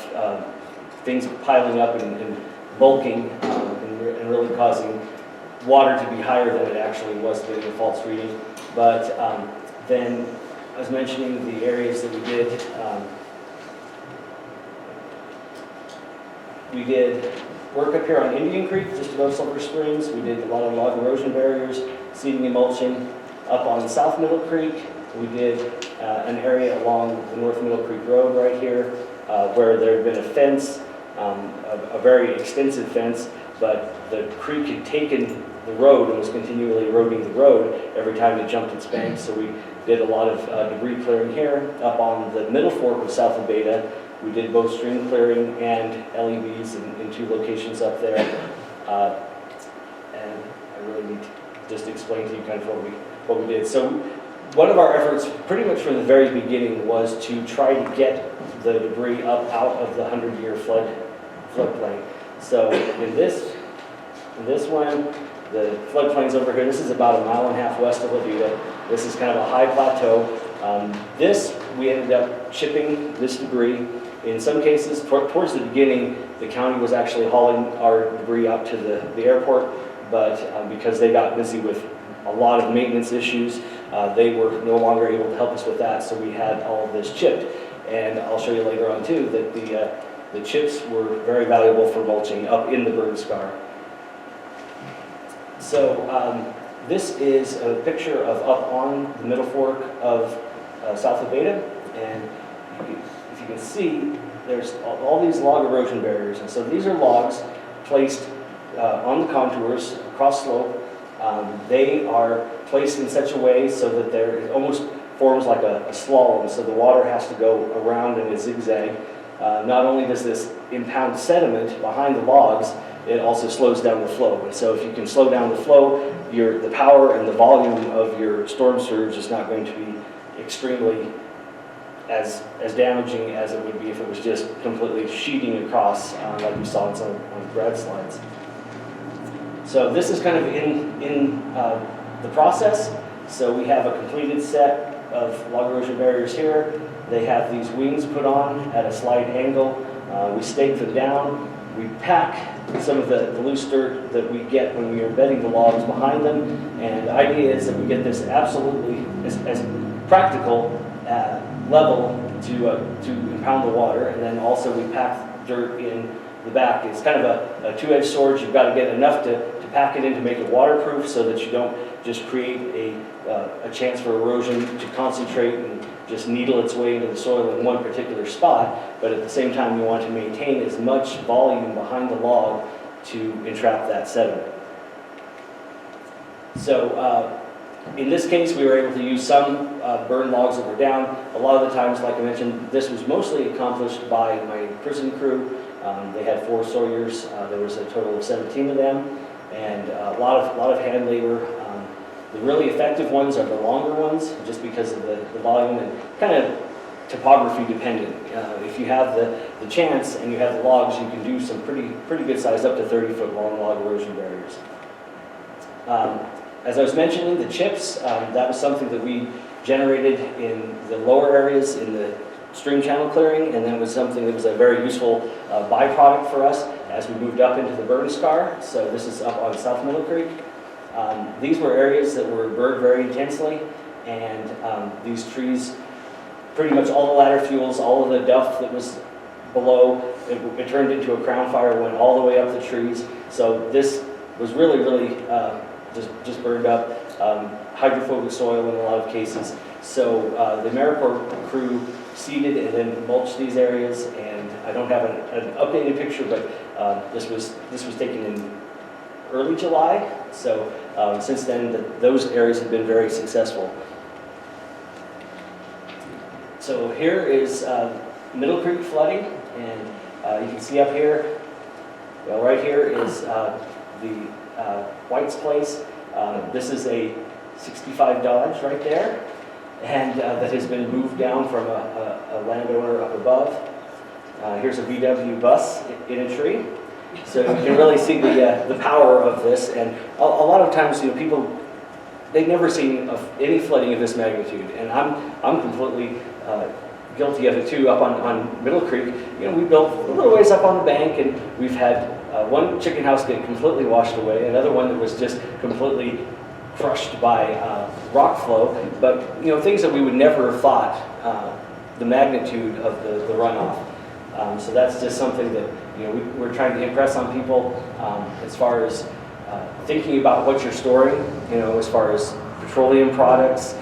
things piling up and bulking and really causing water to be higher than it actually was, getting a false reading. But then I was mentioning the areas that we did work up here on Indian Creek, just above Silver Springs. We did a lot of log erosion barriers, seeding and mulching. Up on South Middle Creek, we did an area along the North Middle Creek Road right here, where there had been a fence, a very extensive fence, but the creek had taken the road and was continually eroding the road every time it jumped its banks. So we did a lot of debris clearing here. Up on the middle fork of south of Veta, we did both stream clearing and LEVs in 2 locations up there. And I really need to just explain to you kind of what we did. So one of our efforts pretty much from the very beginning was to try to get the debris up out of the 100-year floodplain. So in this one, the floodplain's over here. This is about 1.5 miles west of Veta. This is kind of a high plateau. This, we ended up chipping this debris. In some cases, towards the beginning, the county was actually hauling our debris out to the airport, but because they got busy with a lot of maintenance issues, they were no longer able to help us with that, so we had all of this chipped. And I'll show you later on too that the chips were very valuable for mulching up in the burn scar. So this is a picture of up on the middle fork of south of Veta, and if you can see, there's all these log erosion barriers, and so these are logs placed on the contours across slope. They are placed in such a way so that it almost forms like a slalom, so the water has to go around in a zigzag. Not only does this impound sediment behind the logs, it also slows down the flow. And so if you can slow down the flow, the power and the volume of your storm surge is not going to be extremely as damaging as it would be if it was just completely sheeting across, like we saw in some of Brad's slides. So this is kind of in the process. So we have a completed set of log erosion barriers here. They have these wings put on at a slight angle. We stake them down. We pack some of the loose dirt that we get when we are bedding the logs behind them. And the idea is that we get this absolutely as practical level to impound the water. And then also we pack dirt in the back. It's kind of a two-edged sword. You've got to get enough to pack it in to make it waterproof so that you don't just create a chance for erosion to concentrate and just needle its way into the soil in one particular spot, but at the same time you want to maintain as much volume behind the log to entrap that sediment. So in this case we were able to use some burned logs that were down. A lot of the times, like I mentioned, this was mostly accomplished by my prison crew. They had 4 sawyers. There was a total of 17 of them, and a lot of hand labor. The really effective ones are the longer ones, just because of the volume and kind of topography dependent. If you have the chance and you have the logs, you can do some pretty good sized, up to 30-foot long log erosion barriers. As I was mentioning, the chips, that was something that we generated in the lower areas in the stream channel clearing, and then was something that was a very useful byproduct for us as we moved up into the burn scar. So this is up on South Middle Creek. These were areas that were burned very intensely, and these trees, pretty much all the ladder fuels, all of the duff that was below, it turned into a crown fire, went all the way up the trees. So this was really just burned up. Hydrophobic soil in a lot of cases. So the AmeriCorps crew seeded and then mulched these areas, and I don't have an updated picture, but this was taken in early July. So since then, those areas have been very successful. So here is Middle Creek flooding, and you can see up here, well, right here is the White's Place. This is a 65 Dodge right there, and that has been moved down from a landowner up above. Here's a VW bus in a tree. So you can really see the power of this, and a lot of times, people, they've never seen any flooding of this magnitude, and I'm completely guilty of it too up on Middle Creek. You know, we built a little ways up on the bank, and we've had one chicken house get completely washed away, another one that was just completely crushed by rock flow. But you know, things that we would never have thought the magnitude of the runoff. So that's just something that, you know, we're trying to impress on people as far as thinking about what you're storing, you know, as far as petroleum products,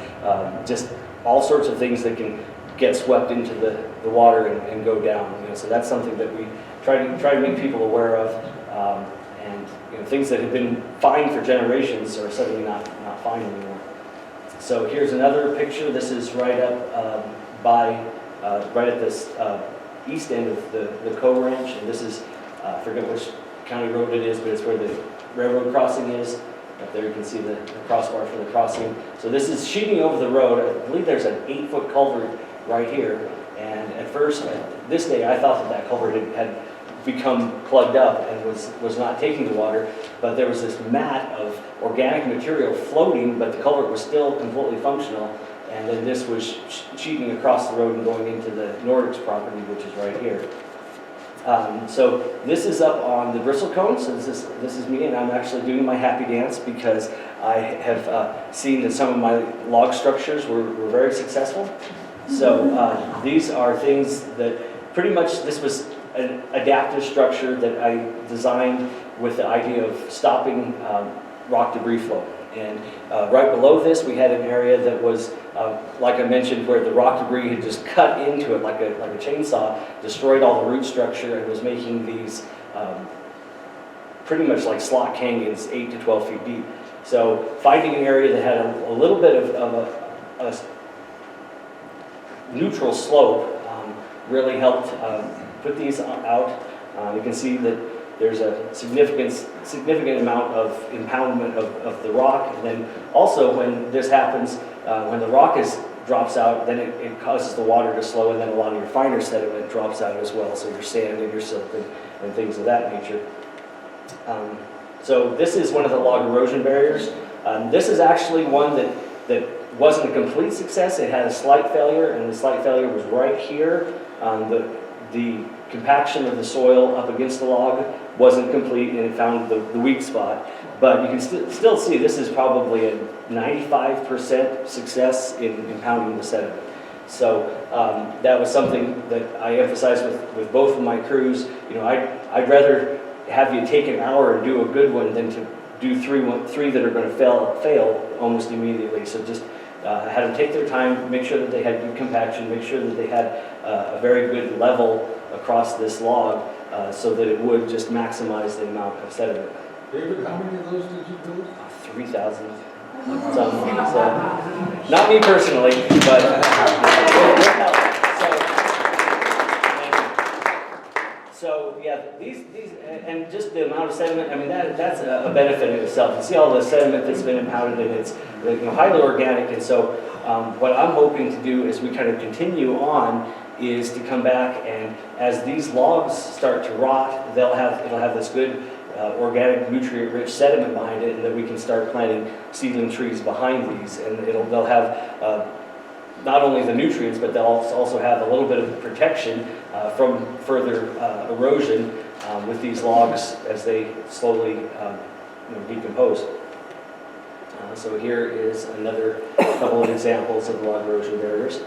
just all sorts of things that can get swept into the water and go down. You know, so that's something that we try to make people aware of, and you know, things that have been fine for generations are suddenly not fine anymore. So here's another picture. This is right up right at this east end of the Coe Ranch, and this is I forget which county road it is, but it's where the railroad crossing is. Up there you can see the crossbar for the crossing. So this is sheeting over the road. I believe there's an 8-foot culvert right here. And at first, this day, I thought that culvert had become plugged up and was not taking the water. But there was this mat of organic material floating, but the culvert was still completely functional. And then this was sheeting across the road and going into the Nordics property, which is right here. So this is up on the bristlecone. So this is me, and I'm actually doing my happy dance because I have seen that some of my log structures were very successful. So these are things that pretty much, this was an adaptive structure that I designed with the idea of stopping rock debris flow. And right below this, we had an area that was, like I mentioned, where the rock debris had just cut into it like a chainsaw, destroyed all the root structure, and was making these pretty much like slot canyons, 8 to 12 feet deep. So finding an area that had a little bit of a neutral slope really helped put these out. You can see that there's a significant amount of impoundment of the rock, and then also when this happens, when the rock drops out, then it causes the water to slow, and then a lot of your finer sediment drops out as well, so your sand and your silt and things of that nature. So this is one of the log erosion barriers. This is actually one that wasn't a complete success. It had a slight failure, and the slight failure was right here. The compaction of the soil up against the log wasn't complete, and it found the weak spot. But you can still see this is probably a 95% success in impounding the sediment. So that was something that I emphasized with both of my crews. You know, I'd rather have you take an hour and do a good one than to do three that are going to fail almost immediately. So just had them take their time, make sure that they had good compaction, make sure that they had a very good level across this log, so that it would just maximize the amount of sediment. David, how many of those did you build? 3,000. So, not me personally, but with help. So yeah, these and just the amount of sediment. I mean, that's a benefit in itself. You see all the sediment that's been impounded, and it's highly organic. And so what I'm hoping to do as we kind of continue on is to come back, and as these logs start to rot, it'll have this good organic, nutrient-rich sediment behind it, and then we can start planting seedling trees behind these, and they'll have not only the nutrients, but they'll also have a little bit of protection from further erosion with these logs as they slowly decompose. So here is another couple of examples of log erosion barriers.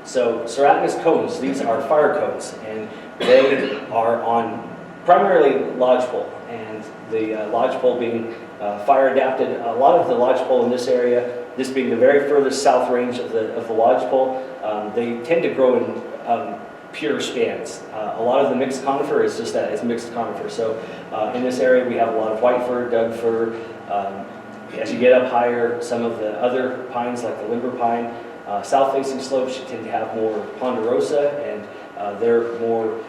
So Ceratinous cones, these are fire cones, and they are on primarily lodgepole, and the lodgepole being fire adapted. A lot of the lodgepole in this area, this being the very furthest south range of the lodgepole, they tend to grow in pure stands. A lot of the mixed conifer is just that, it's mixed conifer. So in this area we have a lot of white fir, Doug fir. As you get up higher, some of the other pines like the limber pine, south-facing slopes you tend to have more ponderosa, and they're more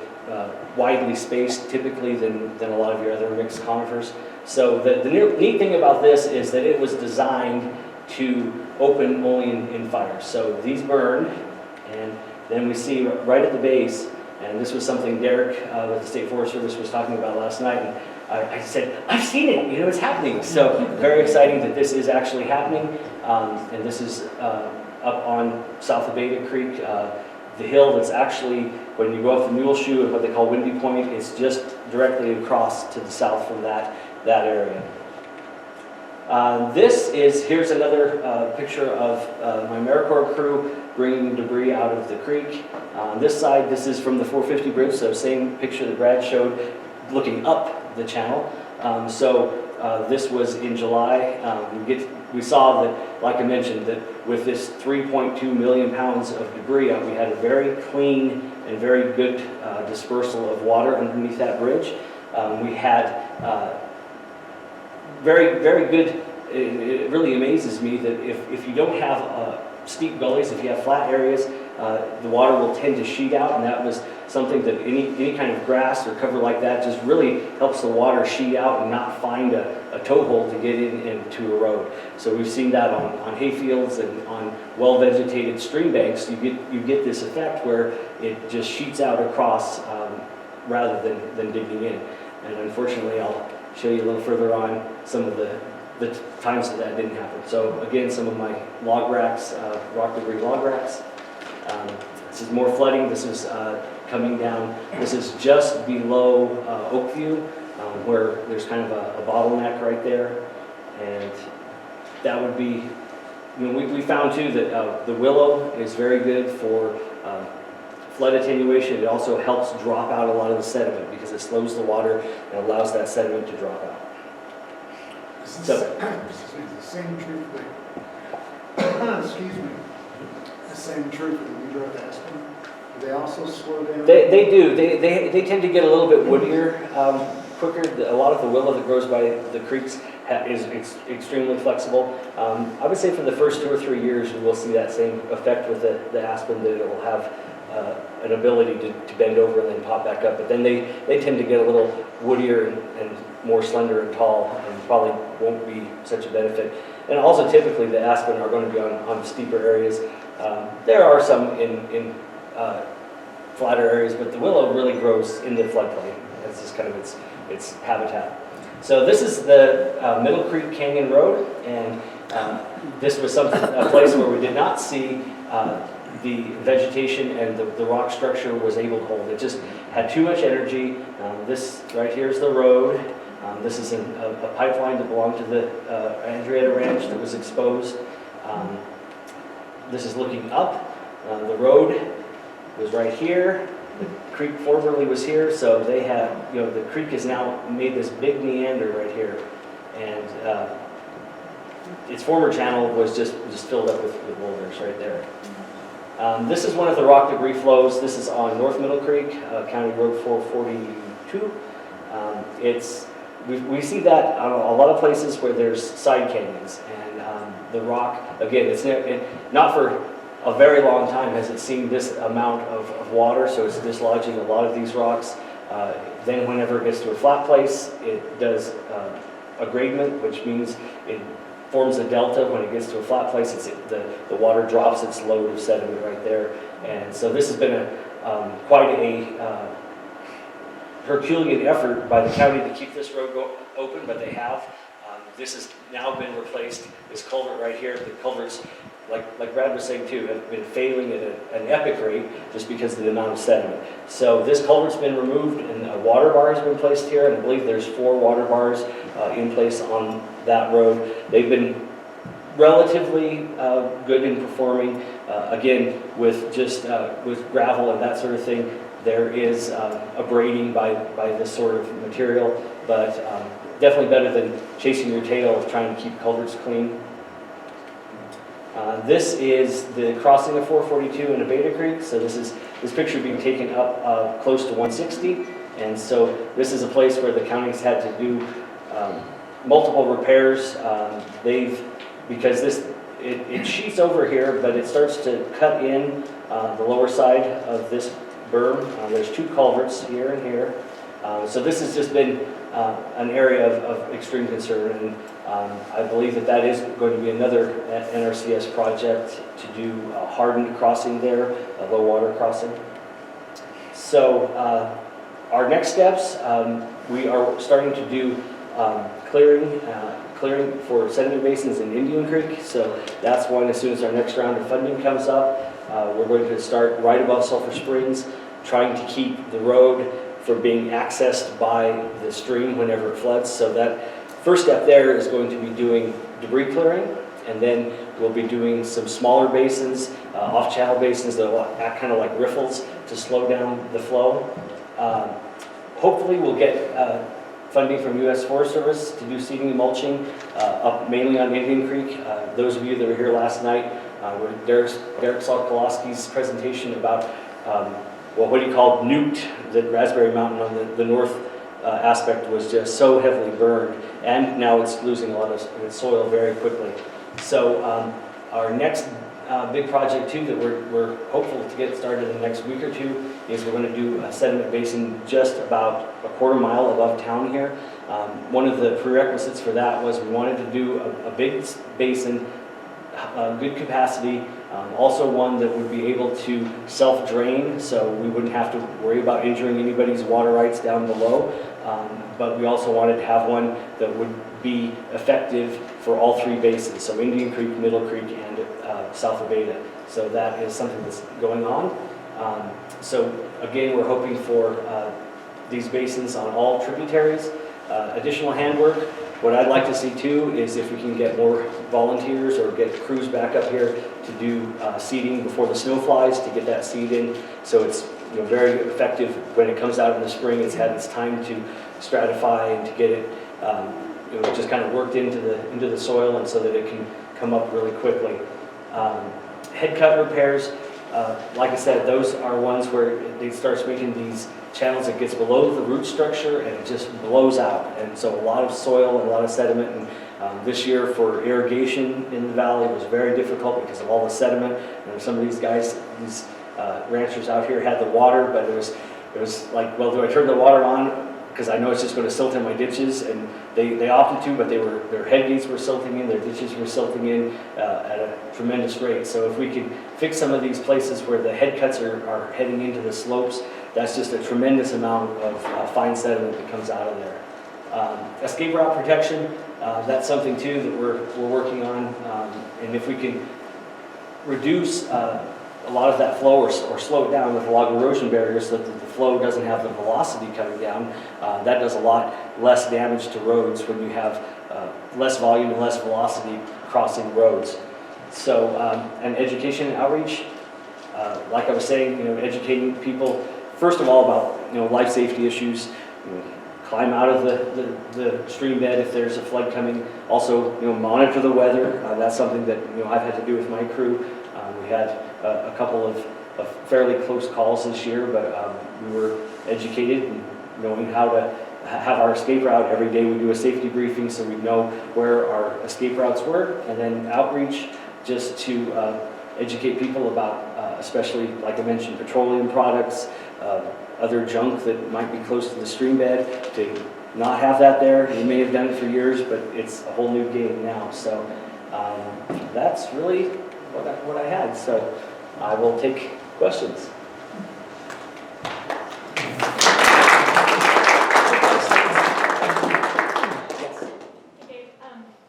widely spaced typically than a lot of your other mixed conifers. So the neat thing about this is that it was designed to open only in fire. So these burn, and then we see right at the base, and this was something Derek with the State Forest Service was talking about last night, and I said, I've seen it, it's happening. So very exciting that this is actually happening, and this is up on south of Veta Creek. the hill that's actually, when you go up the Mule Shoe and what they call Windy Point, it's just directly across to the south from that area. Here's another picture of my AmeriCorps crew bringing debris out of the creek. On this side, this is from the 450 bridge, so same picture that Brad showed, looking up the channel. This was in July. We saw that, like I mentioned, that with this 3.2 million pounds of debris, we had a very clean and very good dispersal of water underneath that bridge. We had very, very good. It really amazes me that if you don't have steep gullies, if you have flat areas, the water will tend to sheet out, and that was something that any kind of grass or cover like that just really helps the water sheet out and not find a toe hole to get into a road. So we've seen that on hayfields and on well-vegetated stream banks. You get this effect where it just sheets out across rather than digging in. And unfortunately, I'll show you a little further on some of the times that didn't happen. So again, some of my log racks, rock debris log racks. This is more flooding. This is coming down. This is just below Oakview, where there's kind of a bottleneck right there. And that would be, we found too that the willow is very good for flood attenuation. It also helps drop out a lot of the sediment because it slows the water and allows that sediment to drop out. The same truth that, excuse me, the same truth that we drove Aspen, do they also slow down? They do. They tend to get a little bit woodier quicker. A lot of the willow that grows by the creeks is extremely flexible. I would say for the first 2 or 3 years, we will see that same effect with the aspen, that it will have an ability to bend over and then pop back up. But then they tend to get a little woodier and more slender and tall, and probably won't be such a benefit. And also typically the aspen are going to be on steeper areas. There are some in flatter areas, but the willow really grows in the floodplain. That's just kind of its habitat. So this is the Middle Creek Canyon Road, and this was a place where we did not see the vegetation and the rock structure was able to hold. It just had too much energy. This right here is the road. This is a pipeline that belonged to the Andrietta Ranch that was exposed. This is looking up. The road was right here. The creek formerly was here, so they have, the creek has now made this big meander right here. And its former channel was just filled up with boulders right there. This is one of the rock debris flows. This is on North Middle Creek, County Road 442. We see that on a lot of places where there's side canyons, and the rock, again, not for a very long time has it seen this amount of water, so it's dislodging a lot of these rocks. Then whenever it gets to a flat place, it does a gradement, which means it forms a delta. When it gets to a flat place, the water drops its load of sediment right there. And so this has been quite a Herculean effort by the county to keep this road open, but they have. This has now been replaced. This culvert right here, the culverts, like Brad was saying too, have been failing at an epic rate just because of the amount of sediment. So this culvert's been removed, and a water bar has been placed here, and I believe there's 4 water bars in place on that road. They've been relatively good in performing. Again, with gravel and that sort of thing, there is a braiding by this sort of material, but definitely better than chasing your tail of trying to keep culverts clean. This is the crossing of 442 into Veta Creek. So this picture being taken up close to 160, and so this is a place where the county's had to do multiple repairs. Because it sheets over here, but it starts to cut in the lower side of this berm. There's 2 culverts here and here. So this has just been an area of extreme concern, and I believe that is going to be another NRCS project to do a hardened crossing there, a low water crossing. So clearing for sediment basins in Indian Creek. So that's one, as soon as our next round of funding comes up, we're going to start right above Sulphur Springs, trying to keep the road from being accessed by the stream whenever it floods. So that first step there is going to be doing debris clearing, and then we'll be doing some smaller basins, off-channel basins that will act kind of like riffles to slow down the flow. Hopefully we'll get funding from U.S. Forest Service to do seeding and mulching up mainly on Indian Creek. Those of you that were here last night, Derek saw Koloski's presentation about what he called nuked. The Raspberry Mountain on the north aspect was just so heavily burned, and now it's losing a lot of its soil very quickly. So our next big project too that we're hopeful to get started in the next week or two is we're going to do a sediment basin just about a quarter mile above town here. One of the prerequisites for that was we wanted to do a big basin, good capacity, also one that would be able to self-drain, so we wouldn't have to worry about injuring anybody's water rights down below. But we also wanted to have one that would be effective for all three basins, so Indian Creek, Middle Creek, and south of Veta. So that is something that's going on. So again, we're hoping for these basins on all tributaries. Additional handwork. What I'd like to see too is if we can get more volunteers or get crews back up here to do seeding before the snow flies, to get that seed in, so it's very effective when it comes out in the spring. It's had its time to stratify and to get it just kind of worked into the soil, and so that it can come up really quickly. Head cut repairs, like I said, those are ones where it starts making these channels. It gets below the root structure and it just blows out, and so a lot of soil and a lot of sediment. And this year for irrigation in the valley was very difficult because of all the sediment. And some of these guys, these ranchers out here had the water, but it was like, well, do I turn the water on because I know it's just going to silt in my ditches? And they opted to, but their head gates were silting in, their ditches were silting in at a tremendous rate. So if we could fix some of these places where the head cuts are heading into the slopes, that's just a tremendous amount of fine sediment that comes out of there. Escape route protection, that's something too that we're working on. And if we can reduce a lot of that flow or slow it down with log erosion barriers so that the flow doesn't have the velocity coming down, that does a lot less damage to roads when you have less volume and less velocity crossing roads. So, and education and outreach, like I was saying, educating people, first of all, about life safety issues. Climb out of the stream bed if there's a flood coming. Also, monitor the weather. That's something that I've had to do with my crew. We had a couple of fairly close calls this year, but we were educated and knowing how to have our escape route. Every day we do a safety briefing so we know where our escape routes were, and then outreach just to educate people about, especially like I mentioned, petroleum products, other junk that might be close to the stream bed, to not have that there. You may have done it for years, but it's a whole new game now. So that's really what I had. So I will take questions.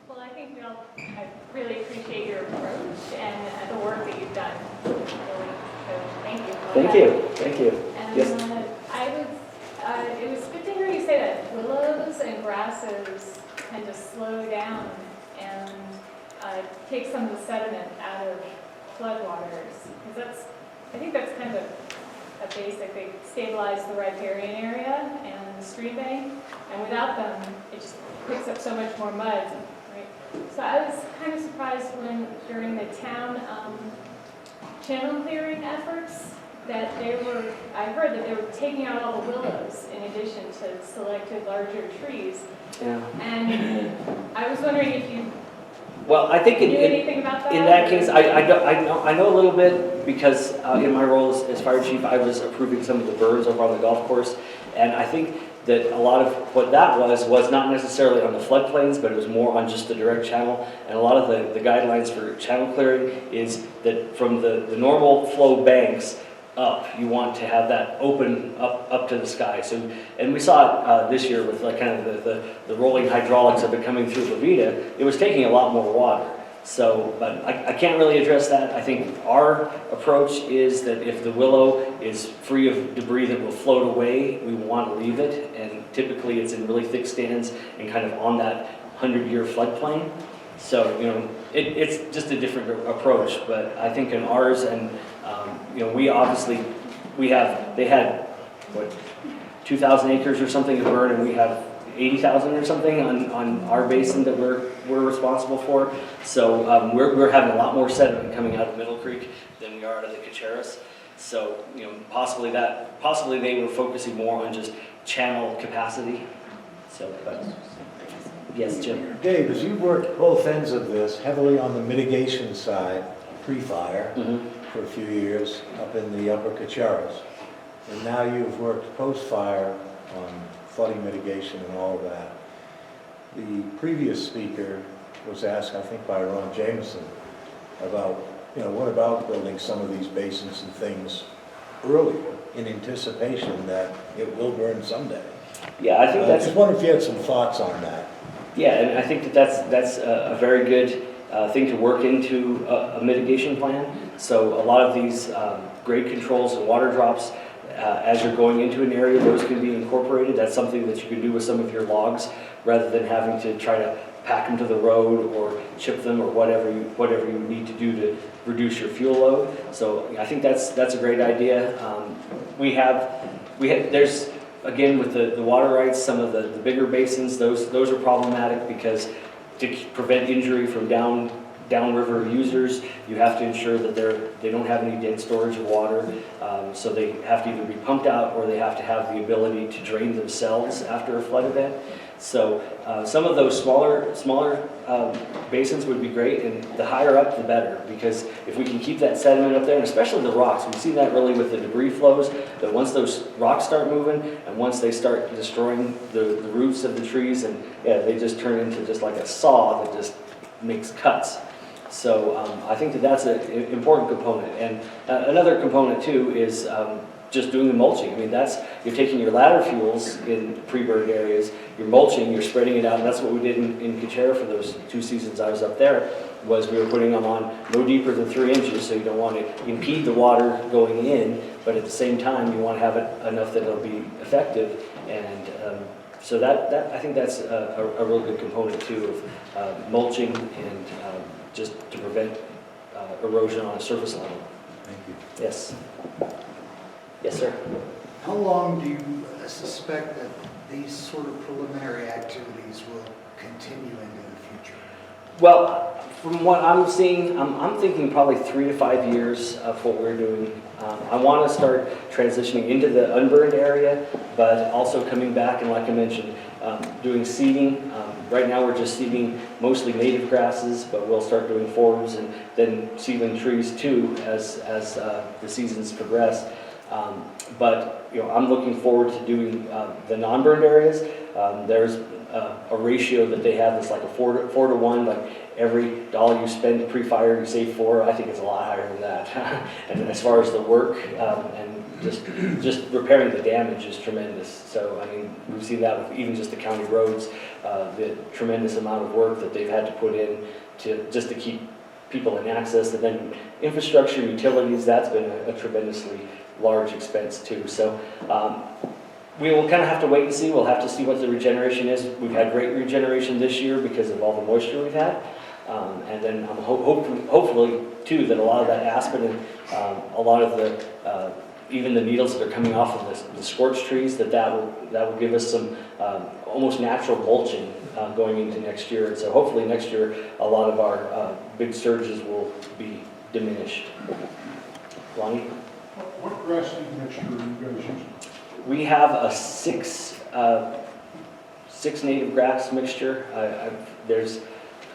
Well, I think I really appreciate your approach and the work that you've done. Really, so thank you. Thank you. Thank you. And Yes. it was good to hear you say that willows and grasses tend to slow down and take some of the sediment out of floodwaters. Because I think that's kind of a basic. They stabilize the riparian area and the stream bank, and without them, it just picks up so much more mud. Right? So I was kind of surprised when during the town channel clearing efforts that I heard that they were taking out all the willows in addition to selected larger trees. Yeah. And I was wondering if you Well, I think knew anything about that? in that case, I know a little bit because in my role as fire chief, I was approving some of the burns over on the golf course, and I think that a lot of what that was not necessarily on the floodplains, but it was more on just the direct channel. And a lot of the guidelines for channel clearing is that from the normal flow banks, up. You want to have that open up to the sky. So, and we saw it this year with like kind of the rolling hydraulics of it coming through the Veta. It was taking a lot more water. So, but I can't really address that. I think our approach is that if the willow is free of debris that will float away, we want to leave it. And typically it's in really thick stands and kind of on that 100-year floodplain. So, you know, it's just a different approach. But I think in ours, and you know, they had, what, 2,000 acres or something to burn, and we have 80,000 or something on our basin that we're responsible for. So we're having a lot more sediment coming out of Middle Creek than we are out of the Cacheras. So, you know, possibly they were focusing more on just channel capacity. So, but yes, Jim. Dave, as you've worked both ends of this, heavily on the mitigation side, pre-fire, for a few years up in the upper Cacheras, and now you've worked post-fire on flooding mitigation and all of that. The previous speaker was asked, I think by Ron Jameson, about, you know, what about building some of these basins and things earlier in anticipation that it will burn someday? Yeah, I think that's... I just wonder if you had some thoughts on that. Yeah, and I think that's a very good thing to work into a mitigation plan. So a lot of these grade controls and water drops, as you're going into an area, those can be incorporated. That's something that you can do with some of your logs rather than having to try to pack them to the road or chip them or whatever you need to do to reduce your fuel load. So I think that's a great idea. There's, again, with the water rights, some of the bigger basins, those are problematic because to prevent injury from downriver users, you have to ensure that they don't have any dense storage of water. So they have to either be pumped out or they have to have the ability to drain themselves after a flood event. So some of those smaller basins would be great, and the higher up the better, because if we can keep that sediment up there, and especially the rocks, we see that really with the debris flows, that once those rocks start moving and once they start destroying the roots of the trees, and yeah, they just turn into just like a saw that just makes cuts. So I think that's an important component. And another component too is just doing the mulching. I mean, you're taking your ladder fuels in pre-burned areas, you're mulching, you're spreading it out, and that's what we did in Cachera for those 2 seasons I was up there, was we were putting them on no deeper than 3 inches, so you don't want to impede the water going in, but at the same time you want to have it enough that it'll be effective. And so that I think that's a real good component too of mulching and just to prevent erosion on a surface level. Thank you. Yes. Yes, sir. How long do you suspect that these sort of preliminary activities will continue into the future? Well, from what I'm seeing, I'm thinking probably 3 to 5 years of what we're doing. I want to start transitioning into the unburned area, but also coming back and, like I mentioned, doing seeding. Right now we're just seeding mostly native grasses, but we'll start doing forbs and then seedling trees too as the seasons progress. But you know, I'm looking forward to doing the non-burned areas. There's a ratio that they have that's like a 4 to 1, like every dollar you spend pre-fire you save 4. I think it's a lot higher than that. And as far as the work and just repairing the damage is tremendous. So I mean, we've seen that with even just the county roads, the tremendous amount of work that they've had to put in to keep people in access, and then infrastructure, utilities. That's been a tremendously large expense too. So we will kind of have to wait and see. We'll have to see what the regeneration is. We've had great regeneration this year because of all the moisture we've had. And then I'm hopefully too that a lot of that aspen and a lot of the even the needles that are coming off of the scorched trees, that will give us some almost natural mulching going into next year. And so hopefully next year a lot of our big surges will be diminished. Lonnie? What grass seed mixture are you guys using? We have a six native grass mixture. There's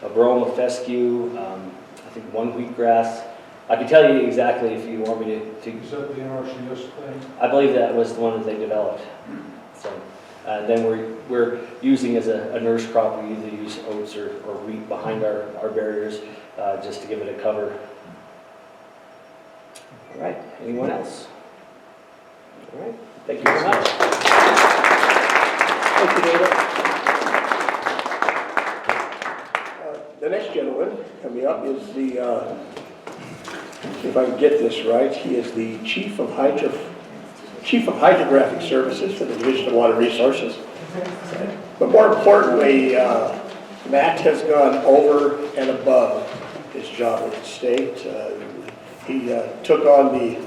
a brome, a fescue, I think 1 wheatgrass. I can tell you exactly if you want me to. Is that the NRCS thing? I believe that was the one that they developed. So then we're using as a nurse crop, we either use oats or wheat behind our barriers just to give it a cover. All right, anyone else? All right, thank you very much. Thank you, David. The next gentleman coming up is the, if I can get this right, he is the Chief of Hydrographic Services for the Division of Water Resources. But more importantly, Matt has gone over and above his job with the state. He took on the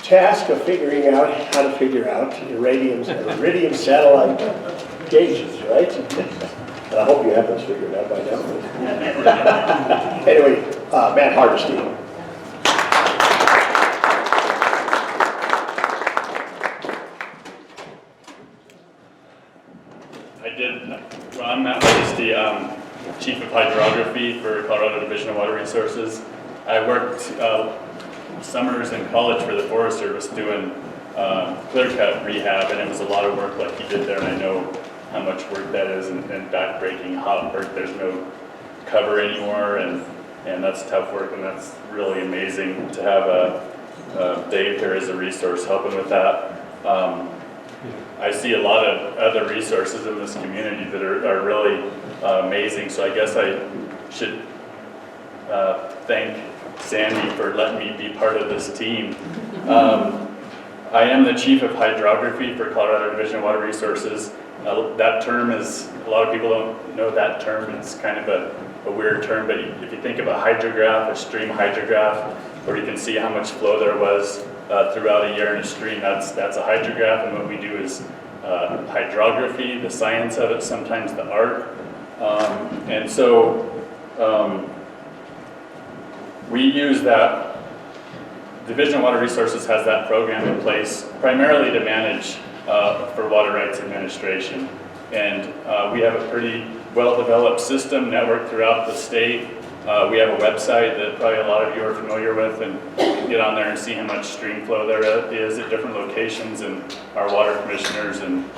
task of figuring out how to figure out iridium satellite gauges, right? And I hope you have those figured out by now. Anyway, Matt Hardesty. I'm Matt Hardesty, Chief of Hydrography for Colorado Division of Water Resources. I worked summers in college for the Forest Service doing clear cut rehab, and it was a lot of work like you did there, and I know how much work that is, and backbreaking hot work. There's no cover anymore, and that's tough work, and that's really amazing to have Dave here as a resource helping with that. I see a lot of other resources in this community that are really amazing, so I guess I should thank Sandy for letting me be part of this team. I am the Chief of Hydrography for Colorado Division of Water Resources. That term is, a lot of people don't know that term. It's kind of a weird term, but if you think of a hydrograph, a stream hydrograph, where you can see how much flow there was throughout a year in a stream, that's a hydrograph, and what we do is hydrography, the science of it, sometimes the art. And so we use that. Division of Water Resources has that program in place primarily to manage for water rights administration. And we have a pretty well-developed system network throughout the state. We have a website that probably a lot of you are familiar with, and you can get on there and see how much stream flow there is at different locations, and our water commissioners and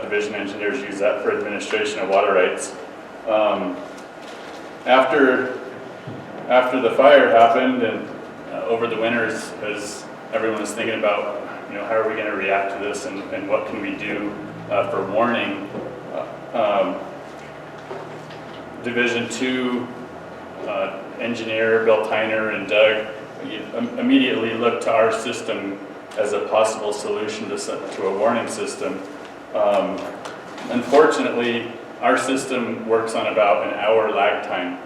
division engineers use that for administration of water rights. After the fire happened, and over the winters, as everyone was thinking about, how are we going to react to this, and what can we do for warning, Division 2 engineer Bill Tyner and Doug immediately looked to our system as a possible solution to a warning system. Unfortunately, our system works on about an hour lag time.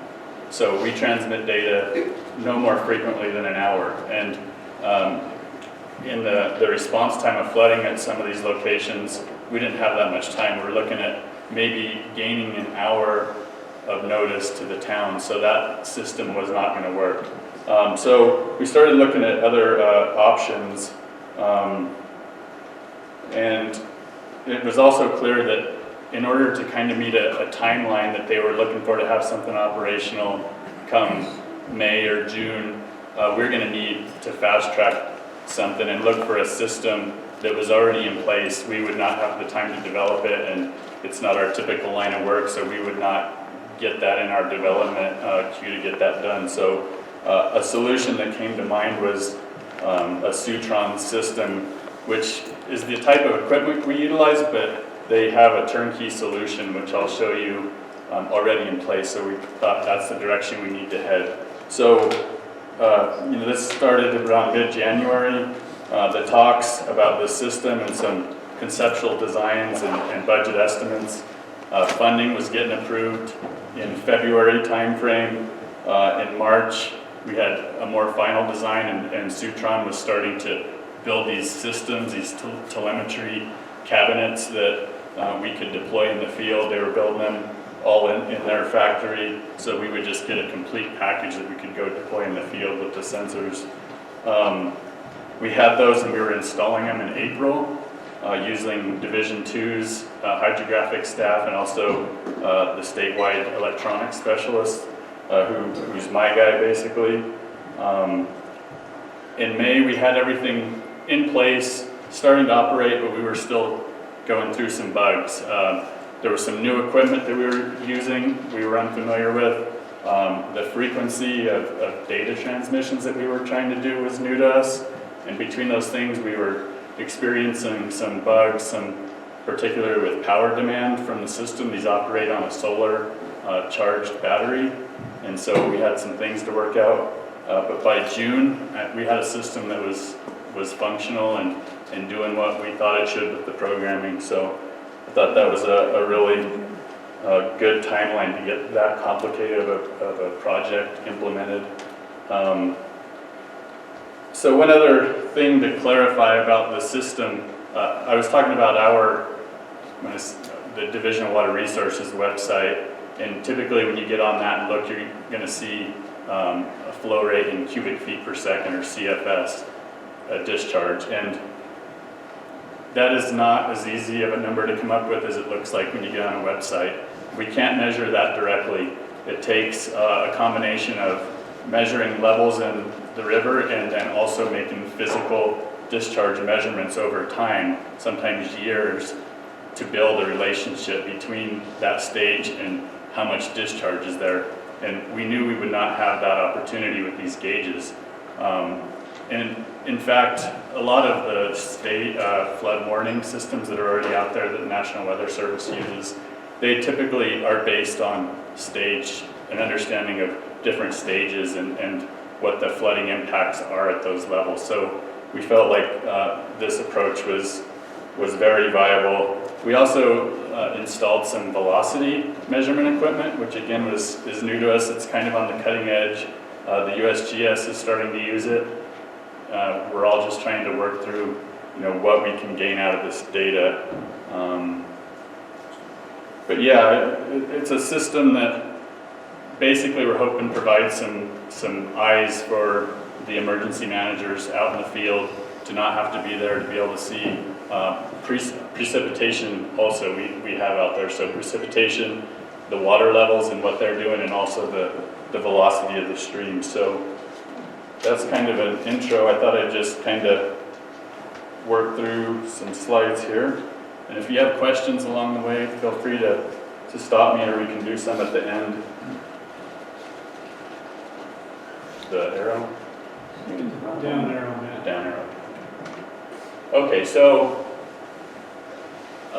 So we transmit data no more frequently than an hour. And in the response time of flooding at some of these locations, we didn't have that much time. We're looking at maybe gaining an hour of notice to the town, so that system was not going to work. So we started looking at other options, and it was also clear that in order to kind of meet a timeline that they were looking for to have something operational come May or June, we're going to need to fast track something and look for a system that was already in place. We would not have the time to develop it, and it's not our typical line of work, so we would not get that in our development queue to get that done. So a solution that came to mind was a Sutron system, which is the type of equipment we utilize, but they have a turnkey solution, which I'll show you already in place. So we thought that's the direction we need to head. So this started around mid-January. The talks about the system and some conceptual designs and budget estimates. Funding was getting approved in February timeframe. In March, we had a more final design, and Sutron was starting to build these systems, these telemetry cabinets that we could deploy in the field. They were building them all in their factory, so we would just get a complete package that we could go deploy in the field with the sensors. We had those, and we were installing them in April using Division 2's hydrographic staff, and also the statewide electronics specialist, who's my guy basically. In May, we had everything in place, starting to operate, but we were still going through some bugs. There was some new equipment that we were using, we were unfamiliar with. The frequency of data transmissions that we were trying to do was new to us, And between those things, we were experiencing some bugs, particularly with power demand from the system. These operate on a solar charged battery, and so we had some things to work out. But by June, we had a system that was functional and doing what we thought it should with the programming. So I thought that was a really good timeline to get that complicated of a project implemented. So one other thing to clarify about the system, I was talking about the Division of Water Resources website, and typically when you get on that and look, you're going to see a flow rate in cubic feet per second, or CFS, discharge. And that is not as easy of a number to come up with as it looks like when you get on a website. We can't measure that directly. It takes a combination of measuring levels in the river and then also making physical discharge measurements over time, sometimes years, to build a relationship between that stage and how much discharge is there. And we knew we would not have that opportunity with these gauges. And in fact, a lot of the state flood warning systems that are already out there that the National Weather Service uses, they typically are based on stage, an understanding of different stages and what the flooding impacts are at those levels. So we felt like this approach was very viable. We also installed some velocity measurement equipment, which again is new to us. It's kind of on the cutting edge. The USGS is starting to use it. We're all just trying to work through, what we can gain out of this data. But yeah, it's a system that basically we're hoping provides some eyes for the emergency managers out in the field to not have to be there, to be able to see precipitation also we have out there. So precipitation, the water levels and what they're doing, and also the velocity of the stream. So that's kind of an intro. I thought I'd just kind of work through some slides here. And if you have questions along the way, feel free to stop me, or we can do some at the end. The arrow? Down arrow, man. Down arrow. Okay, so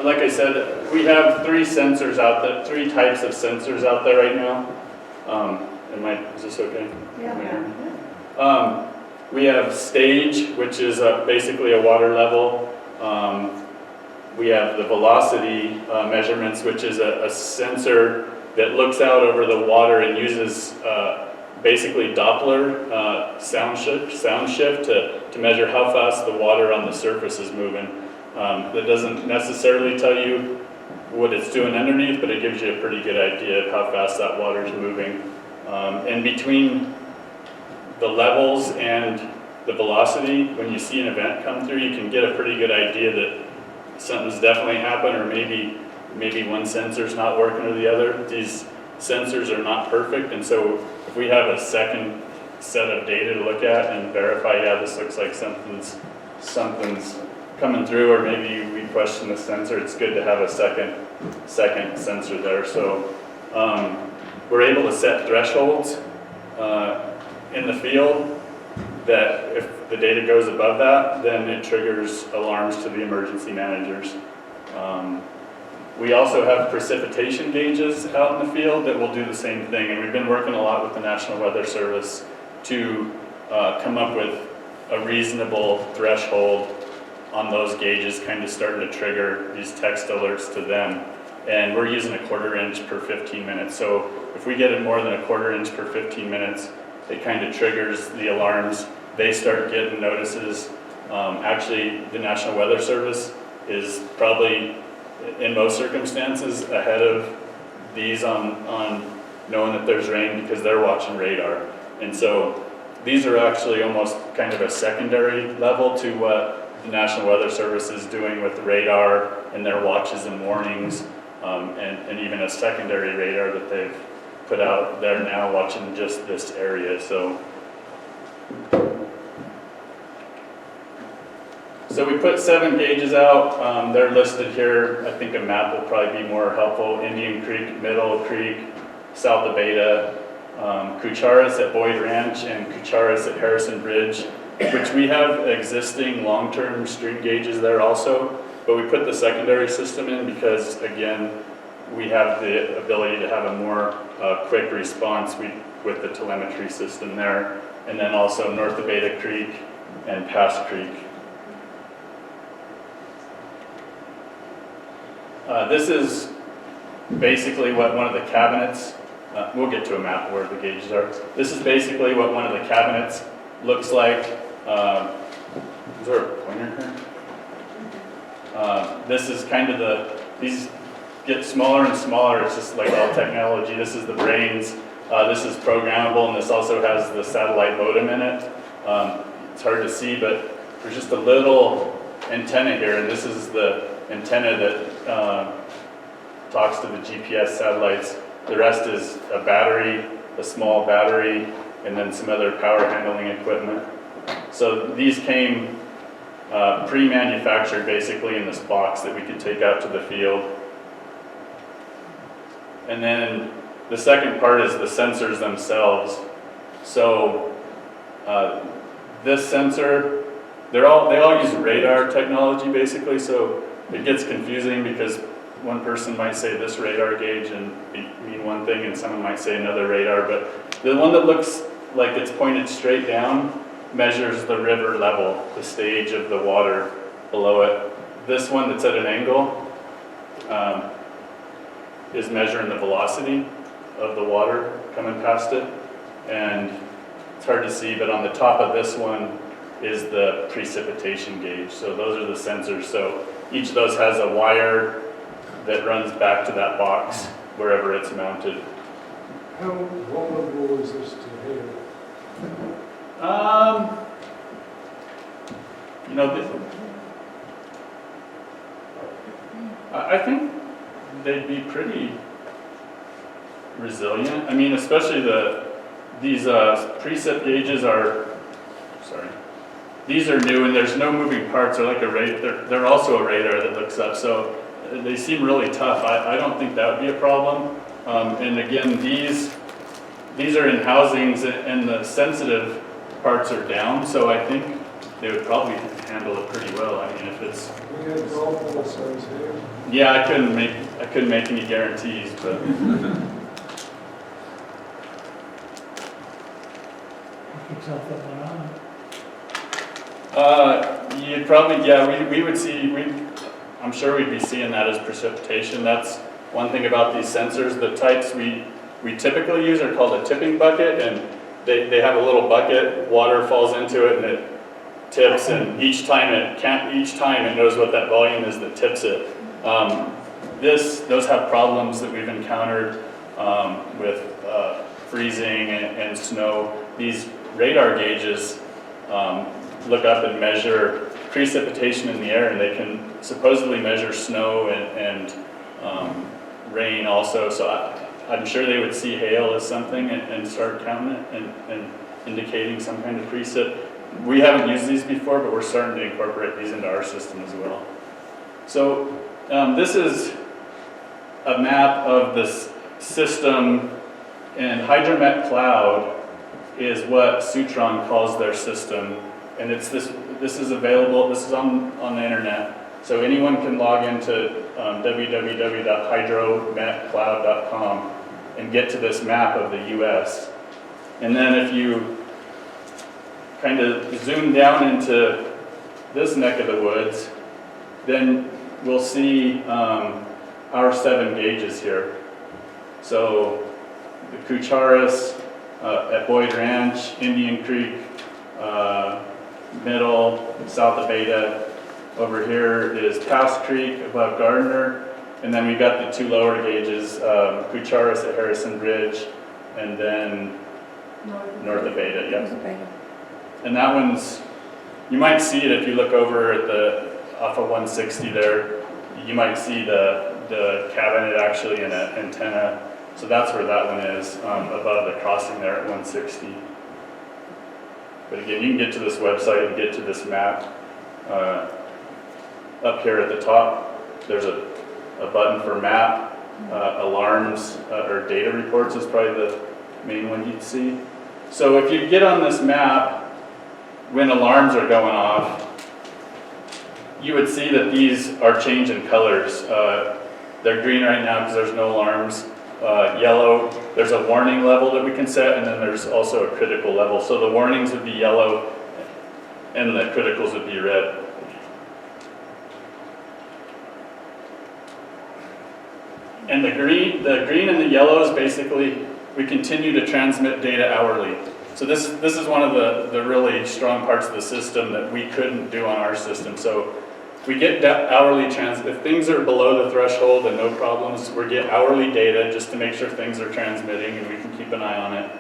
like I said, we have three sensors out there, three types of sensors out there right now. Is this okay? Yeah. We have stage, which is basically a water level. We have the velocity measurements, which is a sensor that looks out over the water and uses basically Doppler sound shift to measure how fast the water on the surface is moving. That doesn't necessarily tell you what it's doing underneath, but it gives you a pretty good idea of how fast that water is moving. And between the levels and the velocity, when you see an event come through, you can get a pretty good idea that something's definitely happened, or maybe one sensor's not working or the other. These sensors are not perfect, and so if we have a second set of data to look at and verify, yeah, this looks like something's coming through, or maybe we question the sensor, it's good to have a second sensor there. So we're able to set thresholds in the field that if the data goes above that, then it triggers alarms to the emergency managers. We also have precipitation gauges out in the field that will do the same thing, and we've been working a lot with the National Weather Service to come up with a reasonable threshold on those gauges, kind of starting to trigger these text alerts to them. And we're using 1/4 inch per 15 minutes. So if we get it more than 1/4 inch per 15 minutes, it kind of triggers the alarms. They start getting notices. Actually, the National Weather Service is probably, in most circumstances, ahead of these on knowing that there's rain, because they're watching radar. And so these are actually almost kind of a secondary level to what the National Weather Service is doing with the radar and their watches and warnings, and even a secondary radar that they've put out there now watching just this area. So we put 7 gauges out. They're listed here. I think a map will probably be more helpful. Indian Creek, Middle Creek, south of Beta, Cucharas at Boyd Ranch, and Cucharas at Harrison Bridge. which we have existing long-term stream gauges there also, but we put the secondary system in because, again, we have the ability to have a more quick response with the telemetry system there, and then also north of Veta Creek and Pass Creek. This is basically what one of the cabinets, we'll get to a map where the gauges are. This is basically what one of the cabinets looks like. Is there a pointer here? This is kind of these get smaller and smaller. It's just like all technology. This is the brains. This is programmable, and this also has the satellite modem in it. It's hard to see, but there's just a little antenna here, and this is the antenna that talks to the GPS satellites. The rest is a battery, a small battery, and then some other power handling equipment. So these came pre-manufactured basically in this box that we could take out to the field. And then the second part is the sensors themselves. So this sensor, they all use radar technology basically, so it gets confusing because one person might say this radar gauge and mean one thing, and someone might say another radar, but the one that looks like it's pointed straight down measures the river level, the stage of the water below it. This one that's at an angle is measuring the velocity of the water coming past it, and it's hard to see, but on the top of this one is the precipitation gauge. So those are the sensors. So each of those has a wire that runs back to that box wherever it's mounted. How vulnerable is this to hail? You know, I think they'd be pretty resilient. I mean, especially these precip gauges are, these are new and there's no moving parts. They're like they're also a radar that looks up. So they seem really tough. I don't think that would be a problem. And again, these are in housings and the sensitive parts are down. So I think they would probably handle it pretty well. I mean, if it's... We had golf ball size hail. Yeah, I couldn't make any guarantees, but... You'd probably, yeah, we would see, I'm sure we'd be seeing that as precipitation. That's one thing about these sensors. The types we typically use are called a tipping bucket, and they have a little bucket, water falls into it, and it tips, and each time it knows what that volume is that tips it. Those have problems that we've encountered with freezing and snow. These radar gauges look up and measure precipitation in the air, and they can supposedly measure snow and rain also. So I'm sure they would see hail as something and start counting it and indicating some kind of precip. We haven't used these before, but we're starting to incorporate these into our system as well. So this is a map of this system, and Hydromet Cloud is what Sutron calls their system. And it's this is available, this is on the internet. So anyone can log into www.hydrometcloud.com and get to this map of the US. And then if you kind of zoom down into this neck of the woods, then we'll see our 7 gauges here. So the Cucharas at Boyd Ranch, Indian Creek, middle, south of Veta. Over here is Pass Creek above Gardner. And then we've got the 2 lower gauges, Cucharas at Harrison Bridge, and then north of Veta, yep. And that one's, you might see it if you look over at off of 160 there, you might see the cabinet actually in an antenna. So that's where that one is, above the crossing there at 160. But again, you can get to this website and get to this map. Up here at the top, there's a button for map. Alarms or data reports is probably the main one you'd see. So if you get on this map, when alarms are going off, you would see that these are changing colors. They're green right now because there's no alarms. Yellow, there's a warning level that we can set, and then there's also a critical level. So the warnings would be yellow and the criticals would be red. And the green and the yellow is basically, we continue to transmit data hourly. So this is one of the really strong parts of the system that we couldn't do on our system. So we get hourly if things are below the threshold and no problems, we get hourly data just to make sure things are transmitting and we can keep an eye on it.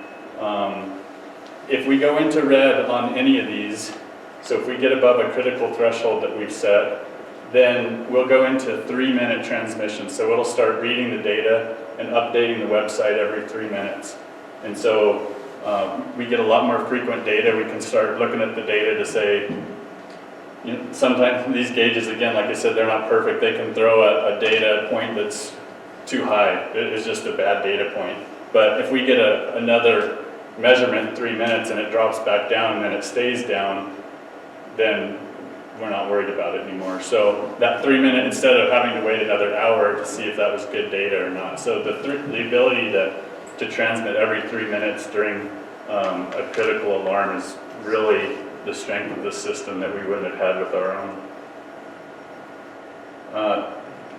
If we go into red on any of these, so if we get above a critical threshold that we've set, then we'll go into 3-minute transmission. So it'll start reading the data and updating the website every 3 minutes. And so we get a lot more frequent data. We can start looking at the data to say, you know, sometimes these gauges, again, like I said, they're not perfect. They can throw a data point that's too high. It is just a bad data point. But if we get another measurement in 3 minutes and it drops back down and then it stays down, then we're not worried about it anymore. So that 3-minute, instead of having to wait another hour to see if that was good data or not. So the ability to transmit every 3 minutes during a critical alarm is really the strength of the system that we wouldn't have had with our own.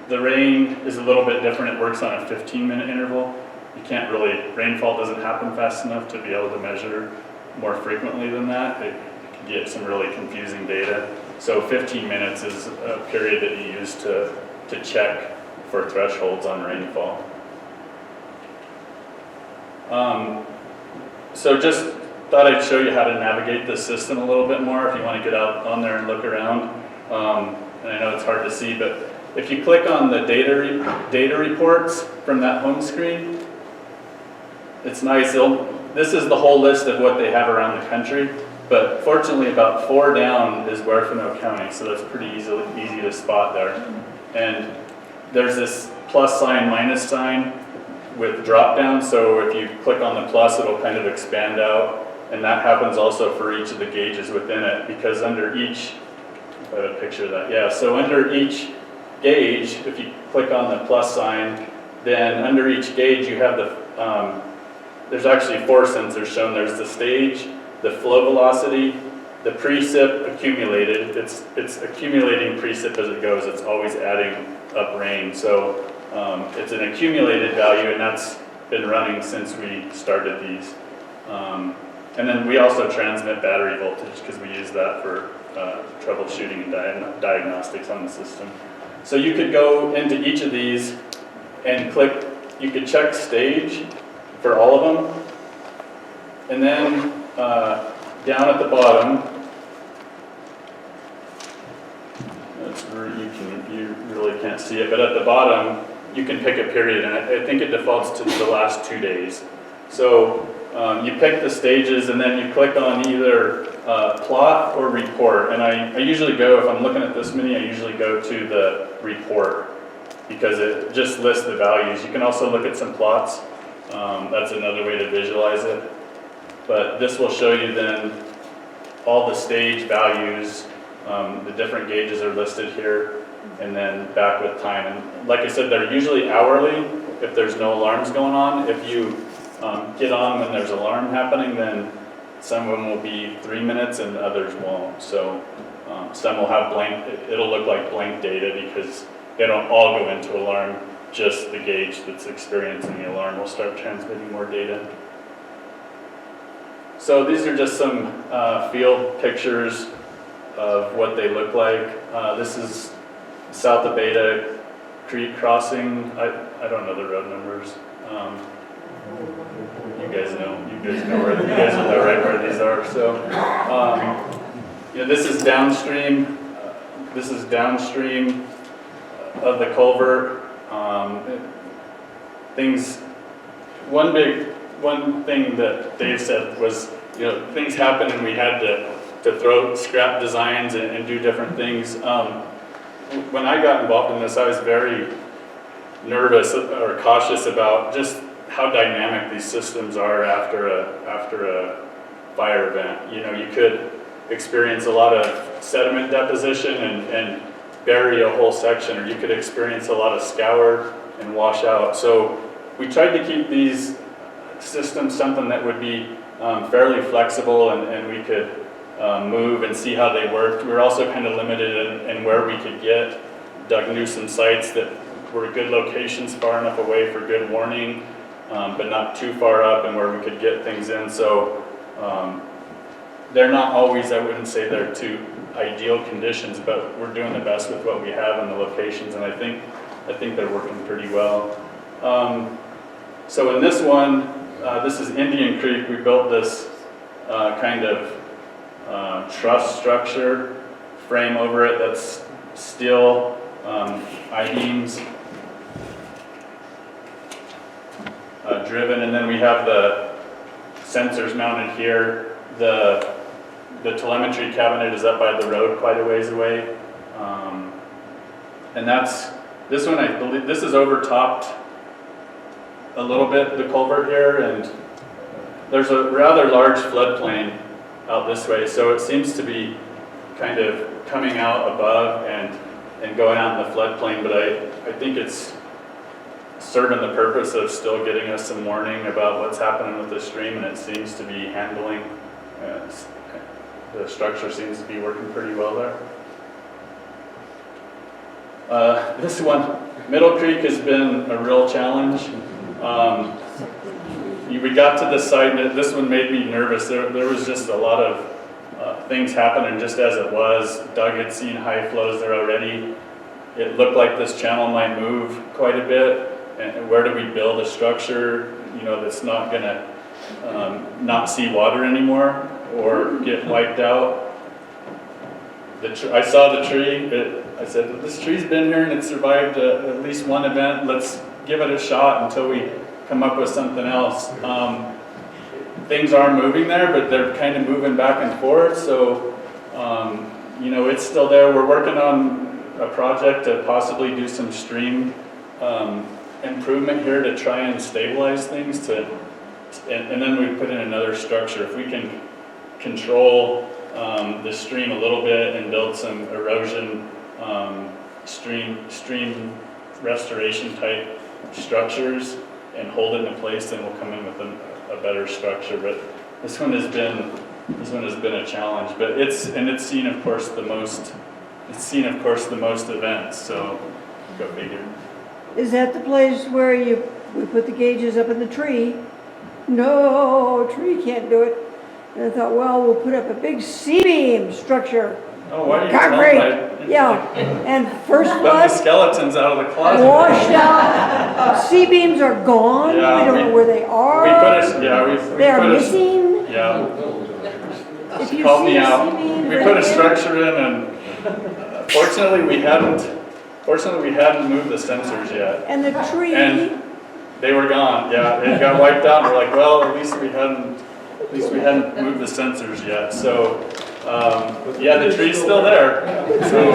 The rain is a little bit different. It works on a 15-minute interval. You can't really, rainfall doesn't happen fast enough to be able to measure more frequently than that. It can get some really confusing data. So 15 minutes is a period that you use to check for thresholds on rainfall. So just thought I'd show you how to navigate the system a little bit more if you want to get out on there and look around. And I know it's hard to see, but if you click on the data reports from that home screen, it's nice. This is the whole list of what they have around the country. But fortunately, about 4 down is Huerfano County, so that's pretty easy to spot there. And there's this plus sign, minus sign with drop down, so if you click on the plus, it'll kind of expand out. And that happens also for each of the gauges within it, because under each, if I have a picture of that, yeah, so under each gauge, if you click on the plus sign, then under each gauge you have there's actually 4 sensors shown. There's the stage, the flow velocity, the precip accumulated. It's accumulating precip as it goes. It's always adding up rain. So it's an accumulated value, and that's been running since we started these. And then we also transmit battery voltage because we use that for troubleshooting and diagnostics on the system. So you could go into each of these and click, you could check stage for all of them. And then down at the bottom, you really can't see it, but at the bottom, you can pick a period, and I think it defaults to the last 2 days. So you pick the stages, and then you click on either plot or report. And I usually go, if I'm looking at this many, I usually go to the report because it just lists the values. You can also look at some plots. That's another way to visualize it. But this will show you then all the stage values. The different gauges are listed here, and then back with time. And like I said, they're usually hourly if there's no alarms going on. If you get on when there's alarm happening, then some of them will be 3 minutes and others won't. So some will have blank, it'll look like blank data because they don't all go into alarm. Just the gauge that's experiencing the alarm will start transmitting more data. So these are just some field pictures of what they look like. This is south of Veta Creek crossing. I don't know the road numbers. You guys know where you guys will know right where these are. So this is downstream. This is downstream of the culvert. One thing that Dave said was, things happened and we had to scrap designs and do different things. When I got involved in this, I was very nervous or cautious about just how dynamic these systems are after a fire event. You could experience a lot of sediment deposition and bury a whole section, or you could experience a lot of scour and wash out. So we tried to keep these systems something that would be fairly flexible and we could move and see how they worked. We were also kind of limited in where we could get. Dug knew some sites that were good locations far enough away for good warning, but not too far up and where we could get things in. So they're not always, I wouldn't say they're to ideal conditions, but we're doing the best with what we have in the locations, and I think they're working pretty well. So in this one, this is Indian Creek. We built this kind of truss structure, frame over it that's steel, I-beams driven, and then we have the sensors mounted here. The telemetry cabinet is up by the road quite a ways away, and this one, I believe this is overtopped a little bit, the culvert here, and there's a rather large floodplain out this way, so it seems to be kind of coming out above and going out in the floodplain, but I think it's serving the purpose of still getting us some warning about what's happening with the stream, and it seems to be handling, the structure seems to be working pretty well there. This one, Middle Creek, has been a real challenge. We got to this site, and this one made me nervous. There was just a lot of things happening just as it was. Doug had seen high flows there already. It looked like this channel might move quite a bit. And where do we build a structure, that's not going to not see water anymore or get wiped out? I saw the tree. I said, this tree's been here and it survived at least one event. Let's give it a shot until we come up with something else. Things are moving there, but they're kind of moving back and forth. So, it's still there. We're working on a project to possibly do some stream improvement here to try and stabilize things. And then we put in another structure. If we can control the stream a little bit and build some erosion stream restoration type structures and hold it in place, then we'll come in with a better structure. But this one has been a challenge. But it's seen, of course, the most events. So go figure. Is that the place where we put the gauges up in the tree? No, tree can't do it. And I thought, well, we'll put up a big C-beam structure. Oh, why are you concrete. telling me? Yeah, and first Let flood, the skeletons out of the closet. washed out. C-beams are gone. Yeah, we don't know where they are. We They are put missing. Yeah. If you Called see me a out. C-beam We right put a there- structure in, and fortunately we hadn't moved the sensors yet. And the tree. And they were gone. Yeah, it got wiped out. And we're like, well, at least we hadn't moved the sensors yet. So, yeah, the tree's still there. So,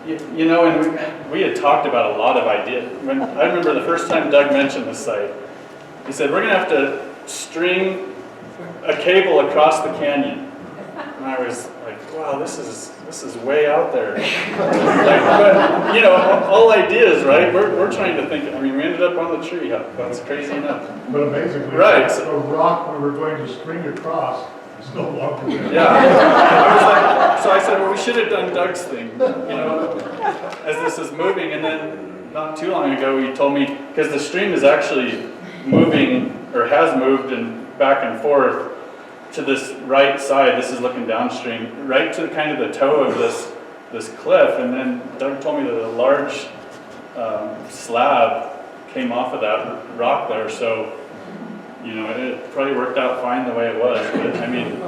and we had talked about a lot of ideas. I remember the first time Doug mentioned the site, he said, we're going to have to string a cable across the canyon. And I was like, wow, this is way out there. But, all ideas, right? We're trying to think. I mean, we ended up on the tree. That's crazy enough. But amazingly, right. The rock we were going to string across is no longer there. Yeah. So I said, well, we should have done Doug's thing, as this is moving. And then not too long ago, he told me, because the stream is actually moving, or has moved and back and forth to this right side. This is looking downstream, right to kind of the toe of this cliff. And then Doug told me that a large slab came off of that rock there. So, it probably worked out fine the way it was. But I mean,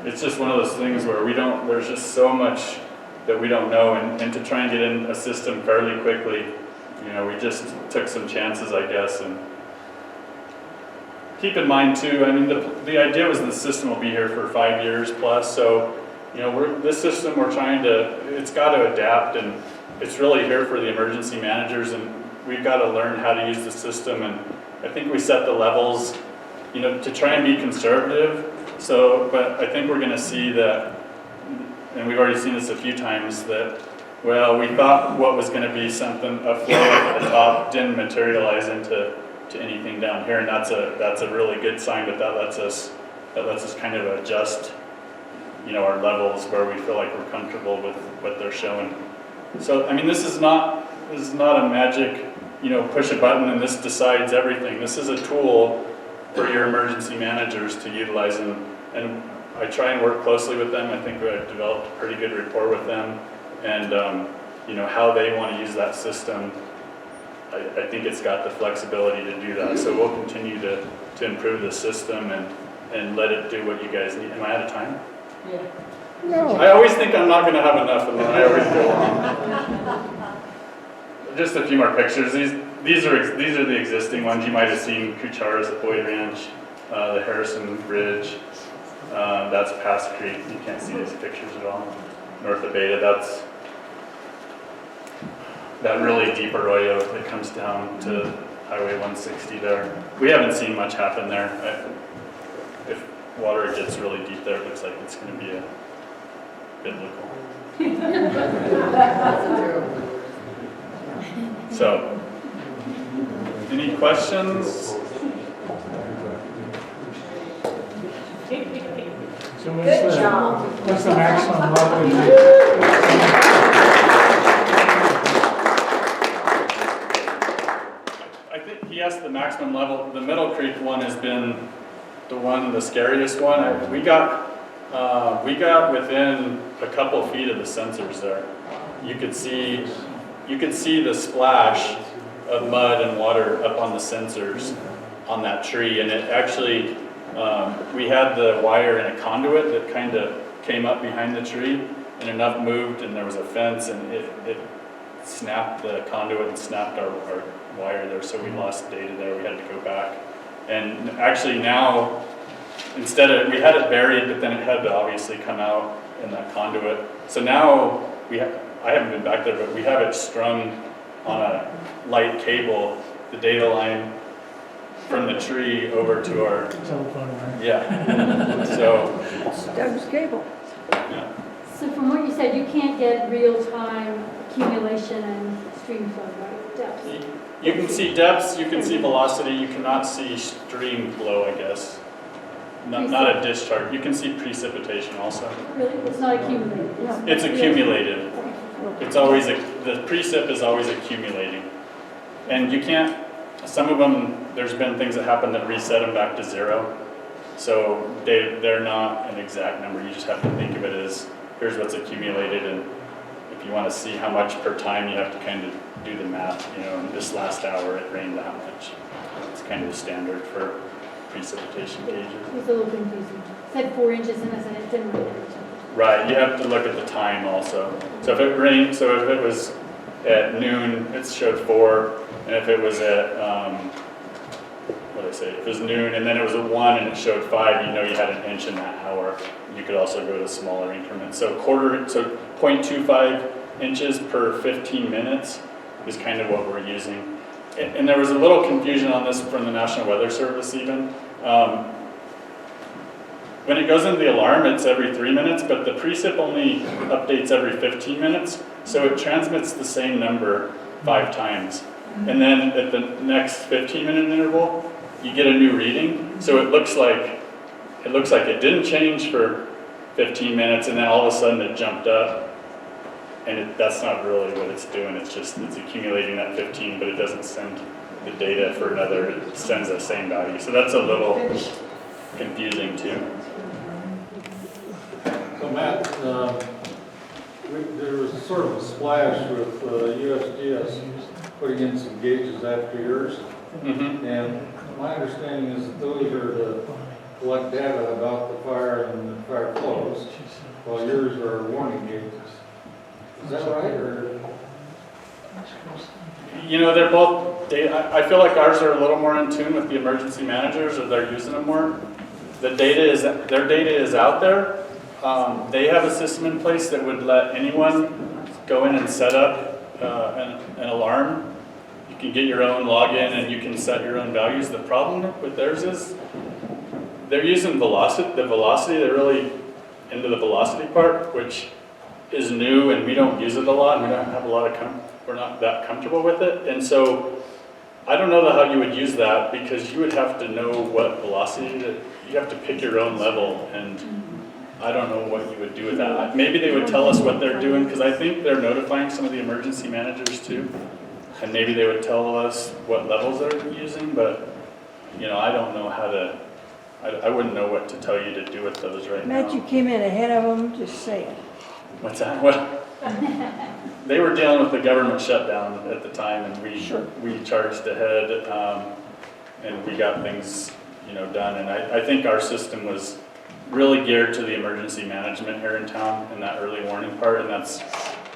it's just one of those things where there's just so much that we don't know. And to try and get in a system fairly quickly, we just took some chances, I guess. And keep in mind too, I mean, the idea was the system will be here for 5 years plus. So, this system it's got to adapt, and it's really here for the emergency managers, and we've got to learn how to use the system. And I think we set the levels, you know, to try and be conservative. So, but I think we're going to see that, and we've already seen this a few times, that, well, we thought what was going to be something, a flow at the top, didn't materialize into anything down here, and that's a really good sign. But that lets us kind of adjust, you know, our levels where we feel like we're comfortable with what they're showing. So, I mean, this is not a magic, you know, push a button and this decides everything. This is a tool for your emergency managers to utilize, and I try and work closely with them. I think I've developed a pretty good rapport with them, and you know, how they want to use that system. I think it's got the flexibility to do that. So we'll continue to improve the system and let it do what you guys need. Am I out of time? Yeah. No. I always think I'm not going to have enough, and then I always go on. Just a few more pictures. These are the existing ones. You might have seen Kuchara's at Boyd Ranch, the Harrison Bridge. That's Pass Creek. You can't see these pictures at all. North of Veta, that's that really deep arroyo that comes down to Highway 160 there. We haven't seen much happen there. If water gets really deep there, it looks like it's going to be a biblical. So, any questions? So Good job. What's the maximum level? I think he asked the maximum level. The Middle Creek one has been the scariest one. We got within a couple feet of the sensors there. You could see the splash of mud and water up on the sensors on that tree, and it actually, we had the wire in a conduit that kind of came up behind the tree, and enough moved, and there was a fence, and it snapped the conduit and snapped our wire there, so we lost data there. We had to go back, and actually now, instead of, we had it buried, but then it had to obviously come out in that conduit. So now I haven't been back there, but we have it strung on a light cable, the data line from the tree over to our telephone line. Yeah. So Doug's cable. yeah. So from what you said, you can't get real-time accumulation and stream flow, right? Depths. You can see depths, you can see velocity, you cannot see stream flow, I guess. Not a discharge. You can see precipitation also. Really? It's not accumulated? It's accumulated. It's always, the precip is always accumulating. And you can't, some of them, there's been things that happen that reset them back to zero. So they're not an exact number. You just have to think of it as, here's what's accumulated, and if you want to see how much per time, you have to kind of do the math. You know, in this last hour it rained that much. It's kind of the standard for precipitation gauges. It was a little confusing. It said 4 inches and I said it didn't rain every time. Right, you have to look at the time also. So if it rained, so if it was at noon, it showed 4, and if it was at, what did I say? If it was noon and then it was at 1 and it showed 5, you know you had an inch in that hour. You could also go to smaller increments. So 0.25 inches per 15 minutes is kind of what we're using. And there was a little confusion on this from the National Weather Service even. When it goes into the alarm, it's every 3 minutes, but the precip only updates every 15 minutes. So it transmits the same number 5 times. And then at the next 15-minute interval, you get a new reading. So it looks like it didn't change for 15 minutes, and then all of a sudden it jumped up. And that's not really what it's doing. It's accumulating that 15, but it doesn't send the data for another. It sends the same value. So that's a little confusing too. So Matt, there was sort of a splash with USGS putting in some gauges after yours. Mm-hmm. And my understanding is that those are to collect data about the fire and the fire flows, while yours are warning gauges. Is that right, or? You know, they're both data. I feel like ours are a little more in tune with the emergency managers, or they're using them more. Their data is out there. They have a system in place that would let anyone go in and set up an alarm you can get your own login and you can set your own values. The problem with theirs is they're using velocity. They're really into the velocity part, which is new, and we don't use it a lot. And we don't have a lot of we're not that comfortable with it, and so I don't know how you would use that, because you would have to know what velocity that you have to pick your own level, and I don't know what you would do with that. Maybe they would tell us what they're doing, because I think they're notifying some of the emergency managers too, and maybe they would tell us what levels they're using, but you know, I don't know how to. I wouldn't know what to tell you to do with those right now. Matt, you came in ahead of them, just say it. What's that? Well, they were dealing with the government shutdown at the time, and we charged ahead, and we got things, you know, done. And I think our system was really geared to the emergency management here in town and that early warning part, and that's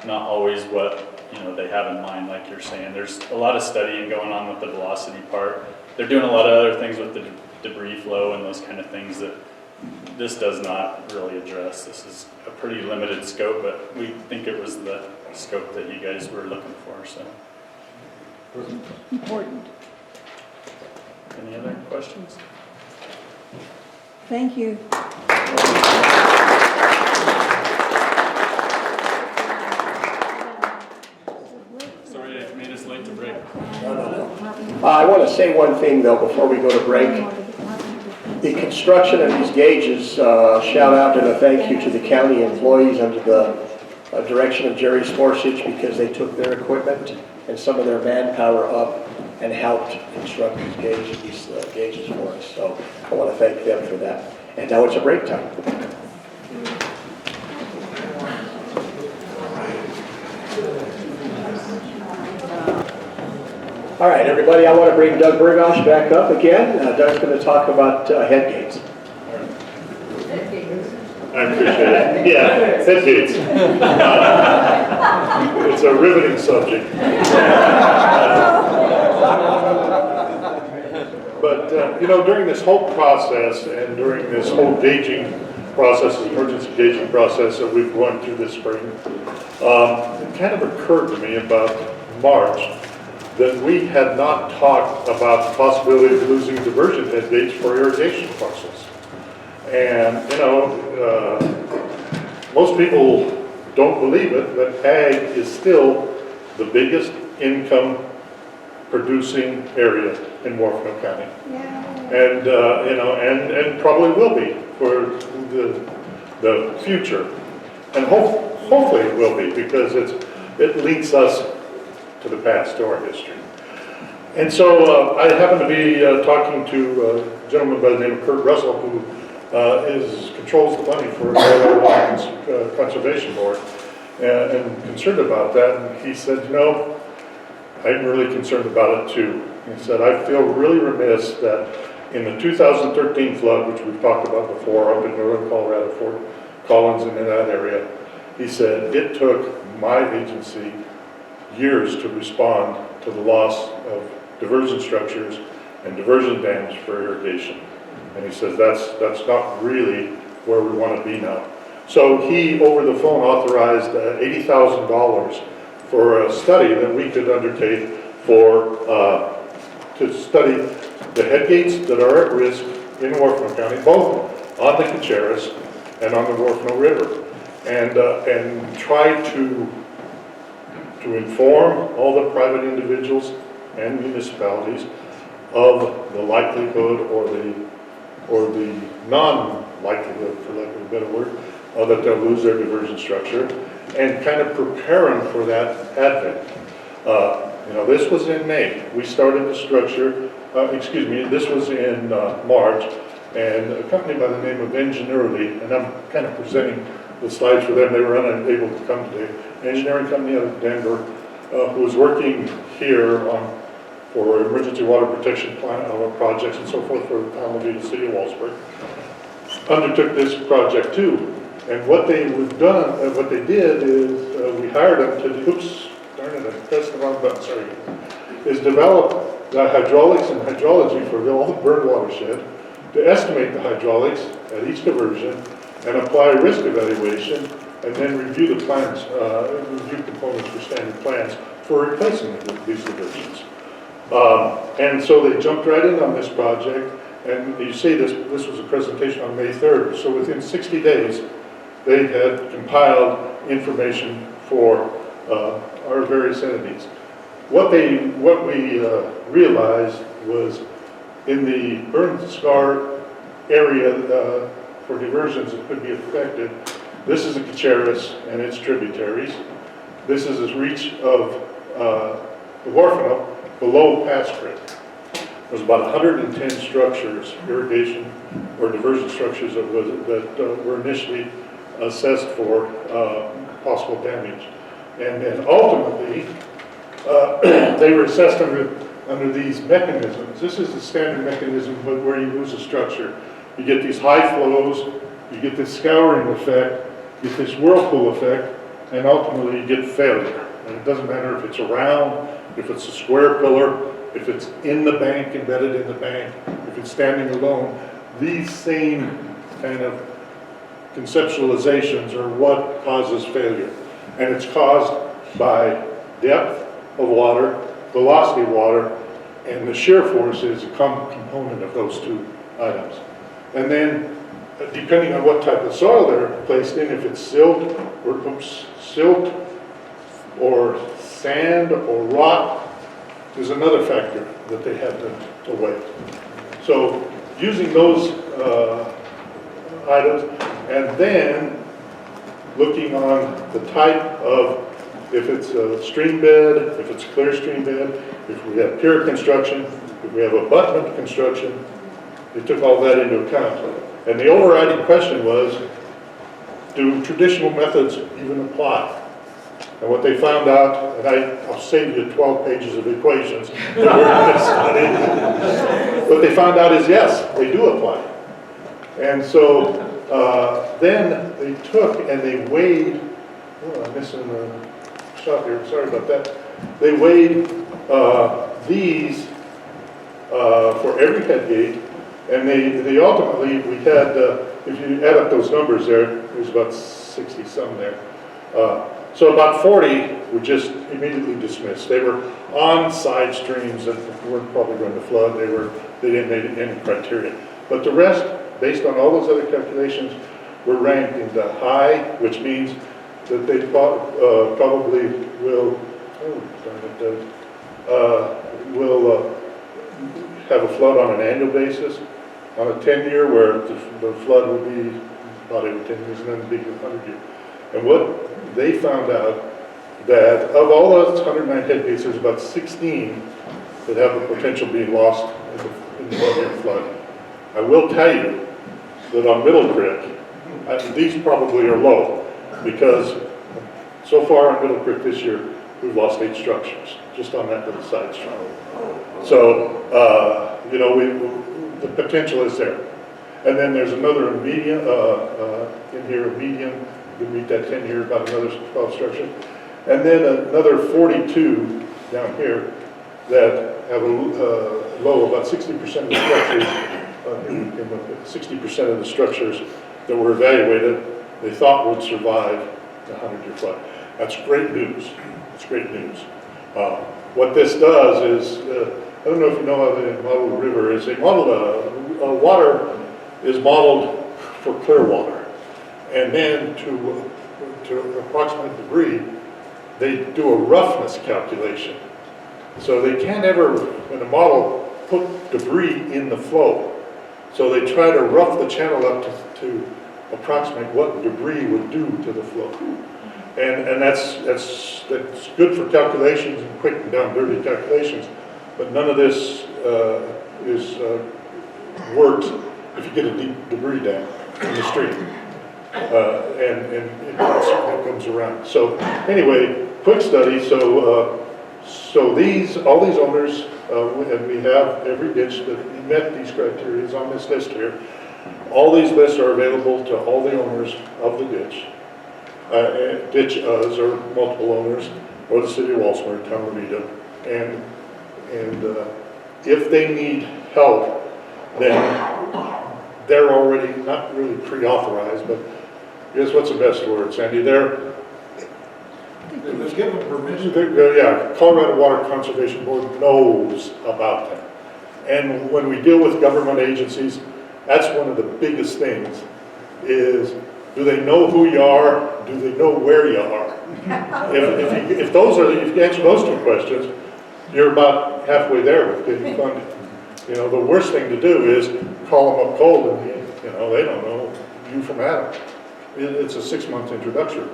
not always what, you know, they have in mind, like you're saying. There's a lot of studying going on with the velocity part. They're doing a lot of other things with the debris flow and those kind of things that this does not really address. This is a pretty limited scope, but we think it was the scope that you guys were looking for, so. Important. Any other questions? Thank you. Sorry I made us late to break. I want to say one thing though before we go to break. The construction of these gauges, shout out and a thank you to the county employees under the direction of Jerry Sporsich, because they took their equipment and some of their manpower up and helped construct these gauges for us. So I want to thank them for that. And now it's a break time. All right, everybody, I want to bring Doug Burgosh back up again. Doug's going to talk about head gates. I appreciate it. Yeah, head gates. It's a riveting subject. But, you know, during this whole process and during this whole gauging process, emergency gauging process that we've gone through this spring, it kind of occurred to me about March that we had not talked about the possibility of losing diversion head gates for irrigation parcels. And, you know, most people don't believe it, but ag is still the biggest income producing area in Huerfano County. Yeah. And, you know, and probably will be for the future. And hopefully it will be, because it links us to the past, to our history. And so I happen to be talking to a gentleman by the name of Kurt Russell, who controls the money for the Water Conservation Board, and concerned about that. And he said, you know, I'm really concerned about it too. He said, I feel really remiss that in the 2013 flood, which we've talked about before, up in northern Colorado, Fort Collins and in that area, he said, it took my agency years to respond to the loss of diversion structures and diversion dams for irrigation. And he says that's not really where we want to be now. So he, over the phone, authorized $80,000 for a study that we could undertake to study the head gates that are at risk in Huerfano County, both on the Cacheras and on the Huerfano River, and try to inform all the private individuals and municipalities of the likelihood or the non-likelihood, for lack of a better word, that they'll lose their diversion structure, and kind of prepare them for that advent. You know, this was in May. We started the structure, this was in March, and a company by the name of Ingenuity, and I'm kind of presenting the slides for them. They were unable to come today. An engineering company out of Denver, who was working here for emergency water protection projects and so forth for the town of the city of Wallsburg, undertook this project too. And what they did is we hired them to, I pressed the wrong button, sorry, is develop the hydraulics and hydrology for all the bird watershed, to estimate the hydraulics at each diversion, and apply risk evaluation, and then review the plans, review components for standard plans for replacing these diversions. And so they jumped right in on this project, and you see this was a presentation on May 3rd, so within 60 days, they had compiled information for our various entities. What we realized was in the burn scar area for diversions that could be affected, this is the Caceres and its tributaries. This is the reach of the Huerfano below Pass Creek. There's about 110 structures, irrigation or diversion structures that were initially assessed for possible damage. And then ultimately, they were assessed under these mechanisms. This is the standard mechanism where you lose a structure. You get these high flows, you get this scouring effect, you get this whirlpool effect, and ultimately you get failure. And it doesn't matter if it's around, if it's a square pillar, if it's in the bank, embedded in the bank, if it's standing alone. These same kind of conceptualizations are what causes failure. And it's caused by depth of water, velocity of water, and the shear force is a component of those two items. And then, depending on what type of soil they're placed in, if it's silt or sand or rock, is another factor that they have to weigh. So, using those items, and then looking on the type of, if it's a stream bed, if it's a clear stream bed, if we have pier construction, if we have abutment construction, they took all that into account. And the overriding question was, do traditional methods even apply? And what they found out, and I'll save you 12 pages of equations that we're in this study. What they found out is yes, they do apply. And so then they took and they weighed, oh, I'm missing a shot here, sorry about that. They weighed these for every head gate, and they ultimately, we had, if you add up those numbers there's about 60 some there. So about 40 were just immediately dismissed. They were on side streams that weren't probably going to flood. They didn't meet any criteria. But the rest, based on all those other calculations, were ranked into high, which means that they probably will, have a flood on an annual basis. On a 10-year, where the flood will be about every 10 years, and then the big 100-year. And what they found out that of all those 109 head gates, there's about 16 that have the potential of being lost in the 1-year flood. I will tell you that on Middle Creek, these probably are low, because so far on Middle Creek this year, we've lost 8 structures, just on that little side stream. So, you know, the potential is there. And then there's another medium, in here, a medium, you meet that 10-year, about another 12 structures. And then another 42 down here that have a low, about 60% of the structures, 60% of the structures that were evaluated, they thought would survive the 100-year flood. That's great news. It's great news. What this does is, I don't know if you know how they model the river is. They model water is modeled for clear water, and then to approximate debris, they do a roughness calculation. So they can't ever, in a model, put debris in the flow. So they try to rough the channel up to approximate what debris would do to the flow. And that's good for calculations and quick and down dirty calculations, but none of this works if you get a deep debris dam in the street. And it comes around. So anyway, quick study. So all these owners, and we have every ditch that met these criteria is on this list here. All these lists are available to all the owners of the ditch. Ditches or multiple owners, or the city of Walsmer, town of Veta, and if they need help, then they're already not really pre-authorized, but guess what's the best word, Sandy? They've given permission. Yeah, Colorado Water Conservation Board knows about them. And when we deal with government agencies, that's one of the biggest things is, do they know who you are? Do they know where you are? If you answer those two questions, you're about halfway there with getting funded. You know, the worst thing to do is call them up cold and, you know, they don't know you from Adam. It's a 6-month introduction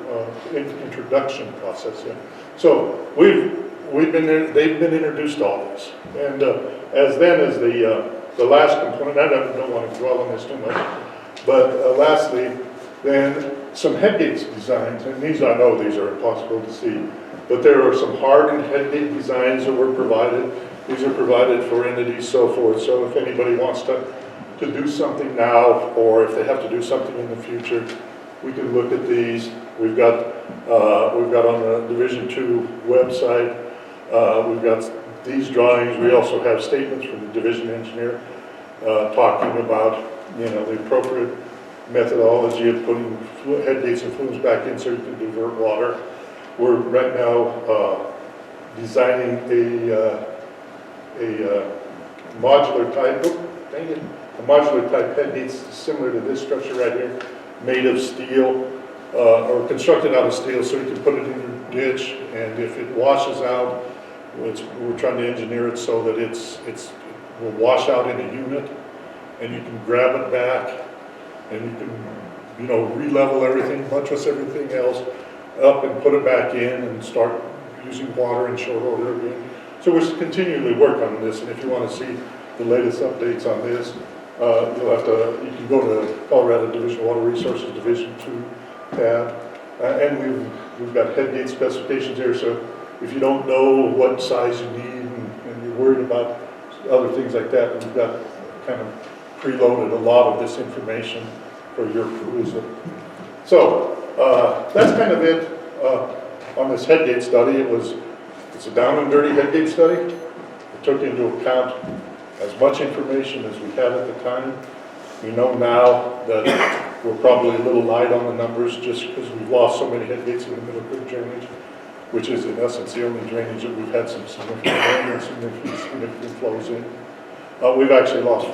process. Yeah. So they've been introduced to all this. And as the last component, I don't want to dwell on this too much, but lastly, then some headgates designs, and I know these are impossible to see, but there are some hardened headgate designs that were provided. These are provided for entities, so forth. So if anybody wants to do something now, or if they have to do something in the future, we can look at these. We've got on the Division 2 website, we've got these drawings. We also have statements from the division engineer talking about, you know, the appropriate methodology of putting headgates and flumes back in so you can divert water. We're right now designing a modular type, a modular type headgates similar to this structure right here, made of steel or constructed out of steel, so you can put it in your ditch, and if it washes out, we're trying to engineer it so that it will wash out in a unit, and you can grab it back, and you can, you know, re-level everything, buttress everything else up, and put it back in, and start using water in short order again. So we're continually working on this, and if you want to see the latest updates on this, you can go to Colorado Division of Water Resources Division 2 tab, and we've got headgate specifications here. So if you don't know what size you need and you're worried about other things like that, we've got kind of preloaded a lot of this information for your perusal. So that's kind of it on this headgate study. It's a down and dirty headgate study. It took into account as much information as we had at the time. We know now that we're probably a little light on the numbers just because we've lost so many headgates in the middle creek drainage, which is in essence the only drainage that we've had some significant rain and significant flows in. We've actually lost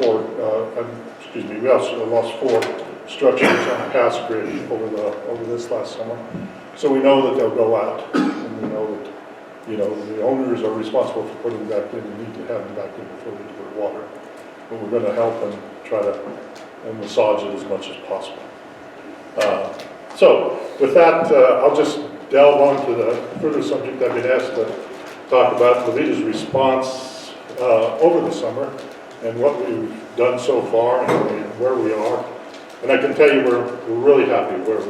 we also lost 4 structures on the pass grid over this last summer. So we know that they'll go out, and we know that, you know, the owners are responsible for putting them back in and need to have them back in before they divert water. But we're going to help them try to massage it as much as possible. So with that, I'll just delve on to the further subject I've been asked to talk about, Veta's response over the summer and what we've done so far and where we are. And I can tell you we're really happy where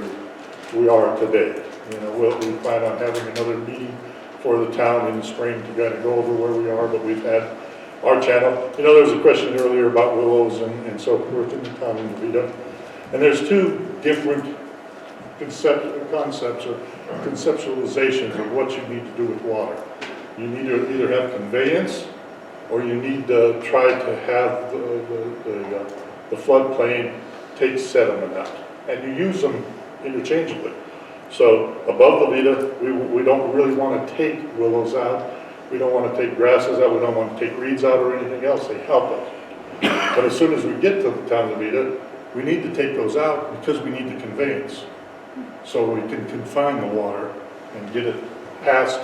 we are today. You know, we plan on having another meeting for the town in the spring to kind of go over where we are, but we've had our channel. You know, there was a question earlier about willows and so forth in the town of Veta. And there's 2 different concepts or conceptualizations of what you need to do with water. You need to either have conveyance, or you need to try to have the floodplain take sediment out. And you use them interchangeably. So above the Veta, we don't really want to take willows out. We don't want to take grasses out. We don't want to take reeds out or anything else. They help us. But as soon as we get to the town of Veta, we need to take those out because we need the conveyance. So we can confine the water and get it past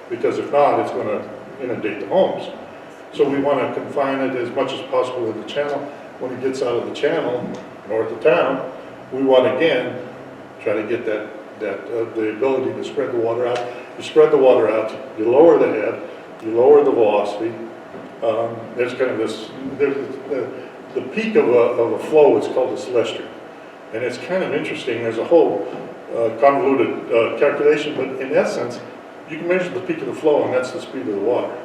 because if not, it's going to inundate the homes. So we want to confine it as much as possible in the channel. When it gets out of the channel, north of town, we want to again try to get the ability to spread the water out. You spread the water out, you lower the head, you lower the velocity. There's kind of this, the peak of a flow is called a celestial. And it's kind of interesting. There's a whole convoluted calculation, but in essence, you can measure the peak of the flow, and that's the speed of the water.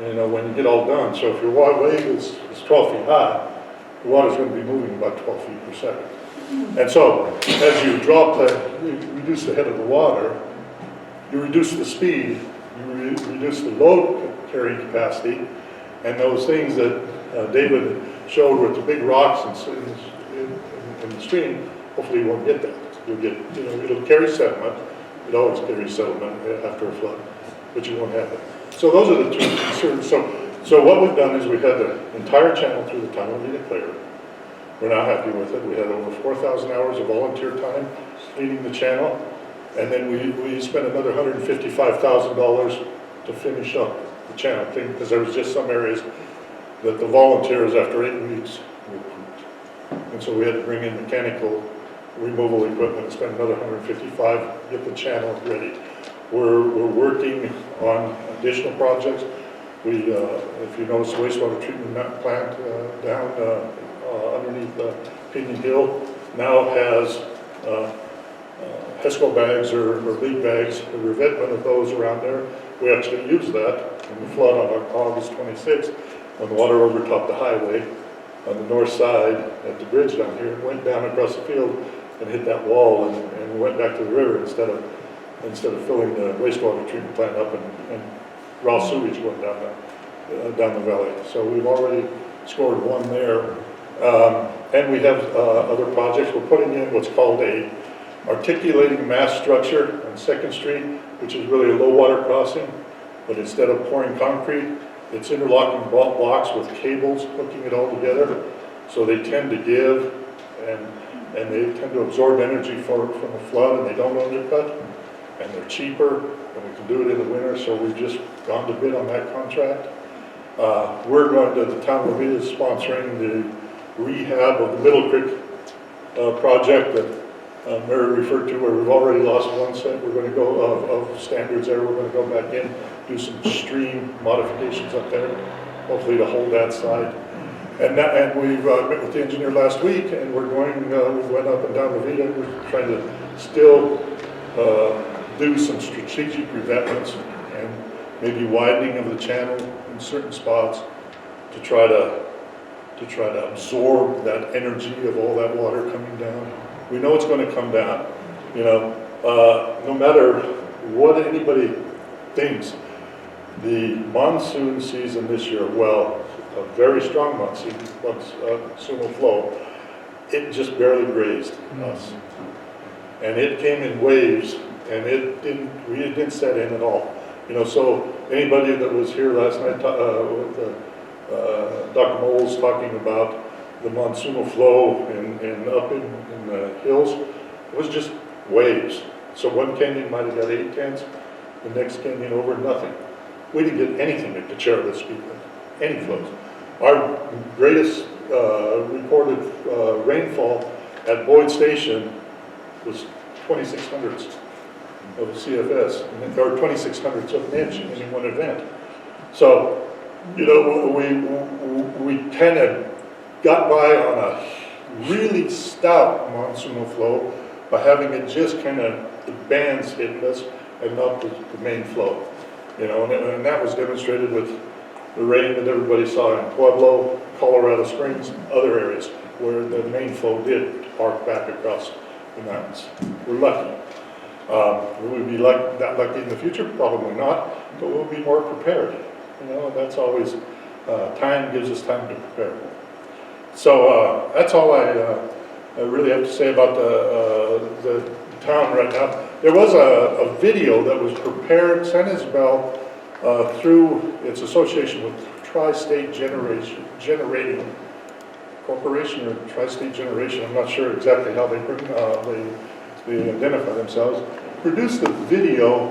You know, when you get all done. So if your wave is 12 feet high, the water's going to be moving about 12 feet per second. And so, as you reduce the head of the water, you reduce the speed, you reduce the load carrying capacity, and those things that David showed with the big rocks in the stream, hopefully you won't get that. You'll get, you know, it'll carry sediment, It always carries sediment after a flood, but you won't have it. So those are the two concerns. So what we've done is we had the entire channel through the tunnel cleared. We're not happy with it. We had over 4,000 hours of volunteer time cleaning the channel. And then we spent another $155,000 to finish up the channel clean, because there was just some areas that the volunteers after 8 weeks were pooped. And so we had to bring in mechanical removal equipment and spend another $155, get the channel ready. We're working on additional projects. We, if you notice, the wastewater treatment plant down underneath Pinion Hill now has HESCO bags or leak bags, the revetment of those around there. We actually used that in the flood on August 26th when the water overtopped the highway on the north side at the bridge down here, went down across the field and hit that wall and went back to the river instead of filling the wastewater treatment plant up and raw sewage going down the valley. So we've already scored one there. And we have other projects. We're putting in what's called a articulating mass structure on 2nd Street, which is really a low water crossing, but instead of pouring concrete, it's interlocking blocks with cables hooking it all together. So they tend to give and they tend to absorb energy from the flood, and they don't undercut, and they're cheaper, and we can do it in the winter. So we've just gone to bid on that contract. We're going to, the town of Veta is sponsoring the rehab of the Middle Creek project that Mary referred to, where we've already lost one set. We're going to go of standards there. We're going to go back in, do some stream modifications up there, hopefully to hold that side. And we've met with the engineer last week, and we're going. We went up and down the Veta. We're trying to still do some strategic revetments and maybe widening of the channel in certain spots to try to absorb that energy of all that water coming down. We know it's going to come down. You know, no matter what anybody thinks, the monsoon season this year, well, a very strong monsoon will flow. It just barely grazed us, and it came in waves, and we didn't set in at all. You know, so anybody that was here last night with Dr. Moles talking about the monsoonal flow and up in the hills, it was just waves. So one canyon might have got 8 tenths, the next canyon over nothing. We didn't get anything at Cachera to speak of, any flows. Our greatest recorded rainfall at Boyd Station was 26 hundredths of a CFS, or 26 hundredths of an inch in any one event. So, you know, we kind of got by on a really stout monsoonal flow by having it just kind of, the bands hitting us and not the main flow. You know, and that was demonstrated with the rain that everybody saw in Pueblo, Colorado Springs, other areas where the main flow did arc back across the mountains. We're lucky. Will we be that lucky in the future? Probably not, but we'll be more prepared. You know, that's always, time gives us time to prepare. So that's all I really have to say about the town right now. There was a video that was prepared, San Isabel, through its association with Tri-State Generating Corporation or Tri-State Generation. I'm not sure exactly how they identify themselves. Produced a video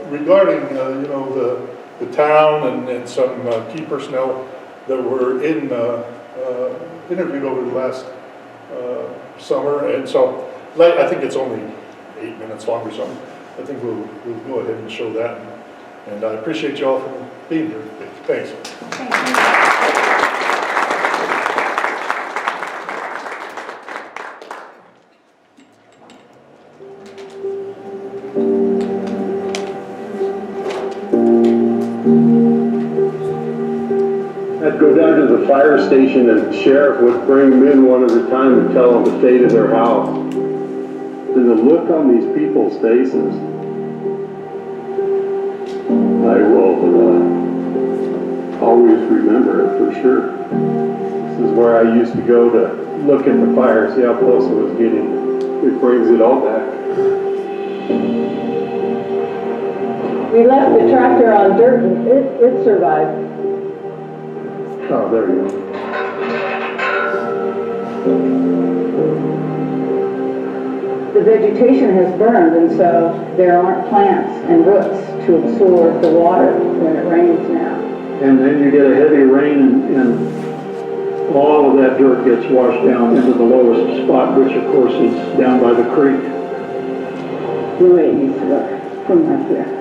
regarding you know, the town and some key personnel that were interviewed over the last summer. And so I think it's only 8 minutes long or something. I think we'll go ahead and show that. And I appreciate you all for being here. Thanks. I'd go down to the fire station and the sheriff would bring them in one at a time and tell them the state of their house. And the look on these people's faces, I will always remember it for sure. This is where I used to go to look at the fire, see how close it was getting. It brings it all back. We left the tractor on dirt and it survived. Oh, there you go. The vegetation has burned, and so there aren't plants and roots to absorb the water when it rains now. And then you get a heavy rain and all of that dirt gets washed down into the lowest spot, which of course is down by the creek. The way it used to look from up here.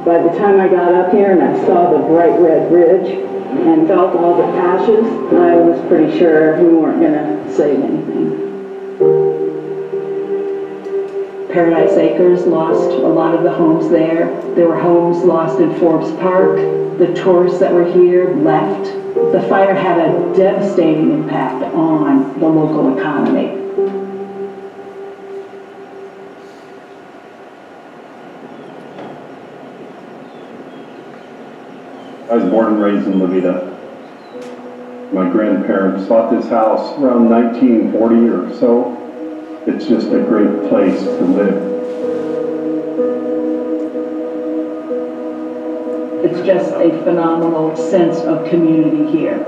By the time I got up here and I saw the bright red ridge and felt all the ashes, I was pretty sure we weren't gonna save anything. Paradise Acres lost a lot of the homes there. There were homes lost in Forbes Park. The tourists that were here left. The fire had a devastating impact on the local economy. I was born and raised in Veta. My grandparents bought this house around 1940 or so. It's just a great place to live. It's just a phenomenal sense of community here.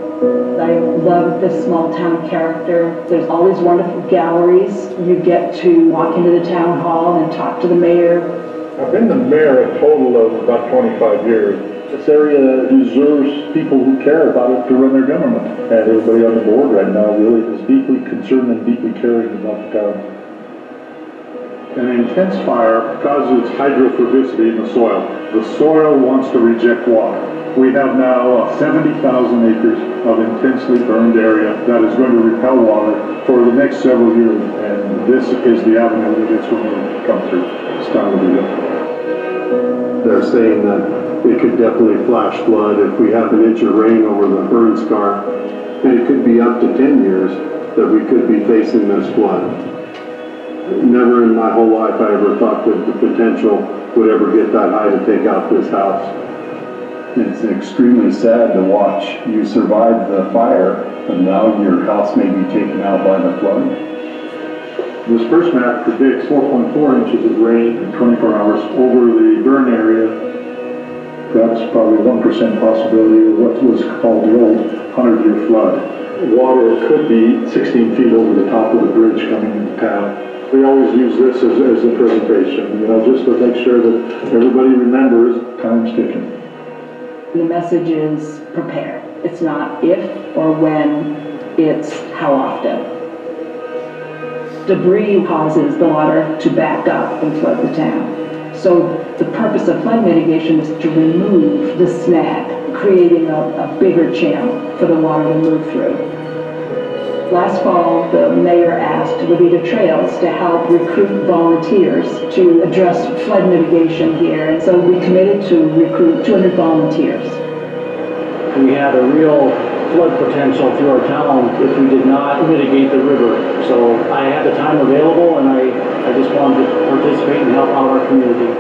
I love this small town character. There's always wonderful galleries. You get to walk into the town hall and talk to the mayor. I've been the mayor a total of about 25 years. This area deserves people who care about it to run their government. And everybody on the board right now really is deeply concerned and deeply caring about the town. An intense fire causes hydrophobicity in the soil. The soil wants to reject water. We have now 70,000 acres of intensely burned area that is going to repel water for the next several years, and this is the avenue that it's going to come through. It's time to do that. They're saying that it could definitely flash flood if we have an inch of rain over the burn scar, and it could be up to 10 years that we could be facing this flood. Never in my whole life I ever thought that the potential would ever get that high to take out this house. It's extremely sad to watch. You survived the fire, but now your house may be taken out by the flood. This first map predicts 4.4 inches of rain in 24 hours over the burn area. That's probably 1% possibility of what was called the old 100-year flood. Water could be 16 feet over the top of the bridge coming into town. We always use this as a presentation, just to make sure that everybody remembers time's ticking. The message is prepare. It's not if or when, it's how often. Debris causes the water to back up and flood the town. So the purpose of flood mitigation is to remove the snag, creating a bigger channel for the water to move through. Last fall, the mayor asked Veta Trails to help recruit volunteers to address flood mitigation here, and so we committed to recruit 200 volunteers. We had a real flood potential through our town if we did not mitigate the river. So I had the time available, and I just wanted to participate and help out our community.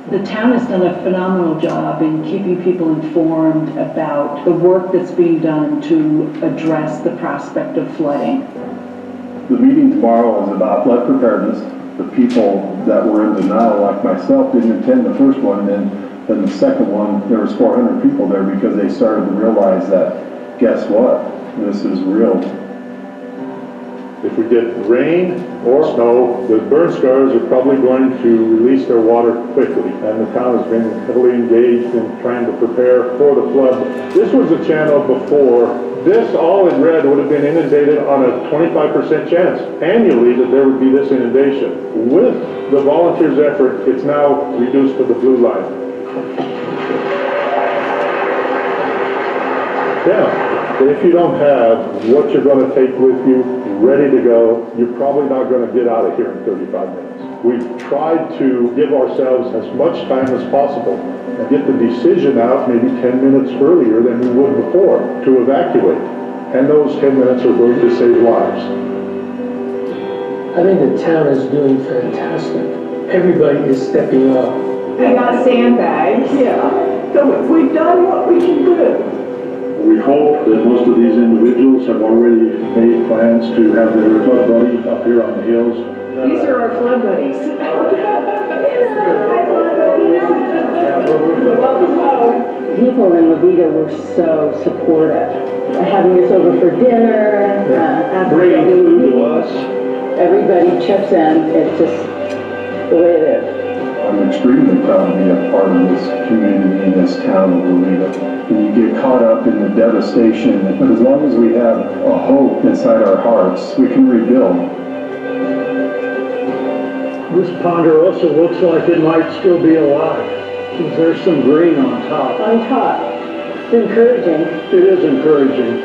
The town has done a phenomenal job in keeping people informed about the work that's being done to address the prospect of flooding. The meeting tomorrow is about flood preparedness. The people that were in denial, like myself, didn't attend the first one, and then the second one, there was 400 people there because they started to realize that, guess what? This is real. If we get rain or snow, the burn scars are probably going to release their water quickly, and the town has been heavily engaged in trying to prepare for the flood. This was a channel before. This, all in red, would have been inundated on a 25% chance annually that there would be this inundation. With the volunteers' effort, it's now reduced to the blue line. Yeah, if you don't have what you're going to take with you ready to go, you're probably not going to get out of here in 35 minutes. We've tried to give ourselves as much time as possible and get the decision out maybe 10 minutes earlier than we would before to evacuate. And those 10 minutes are going to save lives. I think the town is doing fantastic. everybody is stepping up. We got sandbags. Yeah, so we've done what we can do. We hope that most of these individuals have already made plans to have their club buddy up here on the hills. These are our flood buddies. Welcome home. People in Veta were so supportive. Having us over for dinner, after Bringing the food meeting. to us. Everybody chips in. It's just the way it is. I'm extremely proud to be a part of this community in this town of Veta. And you get caught up in the devastation, but as long as we have a hope inside our hearts, we can rebuild. This ponderosa looks like it might still be alive. There's some green on top. On top. It's encouraging. It is encouraging.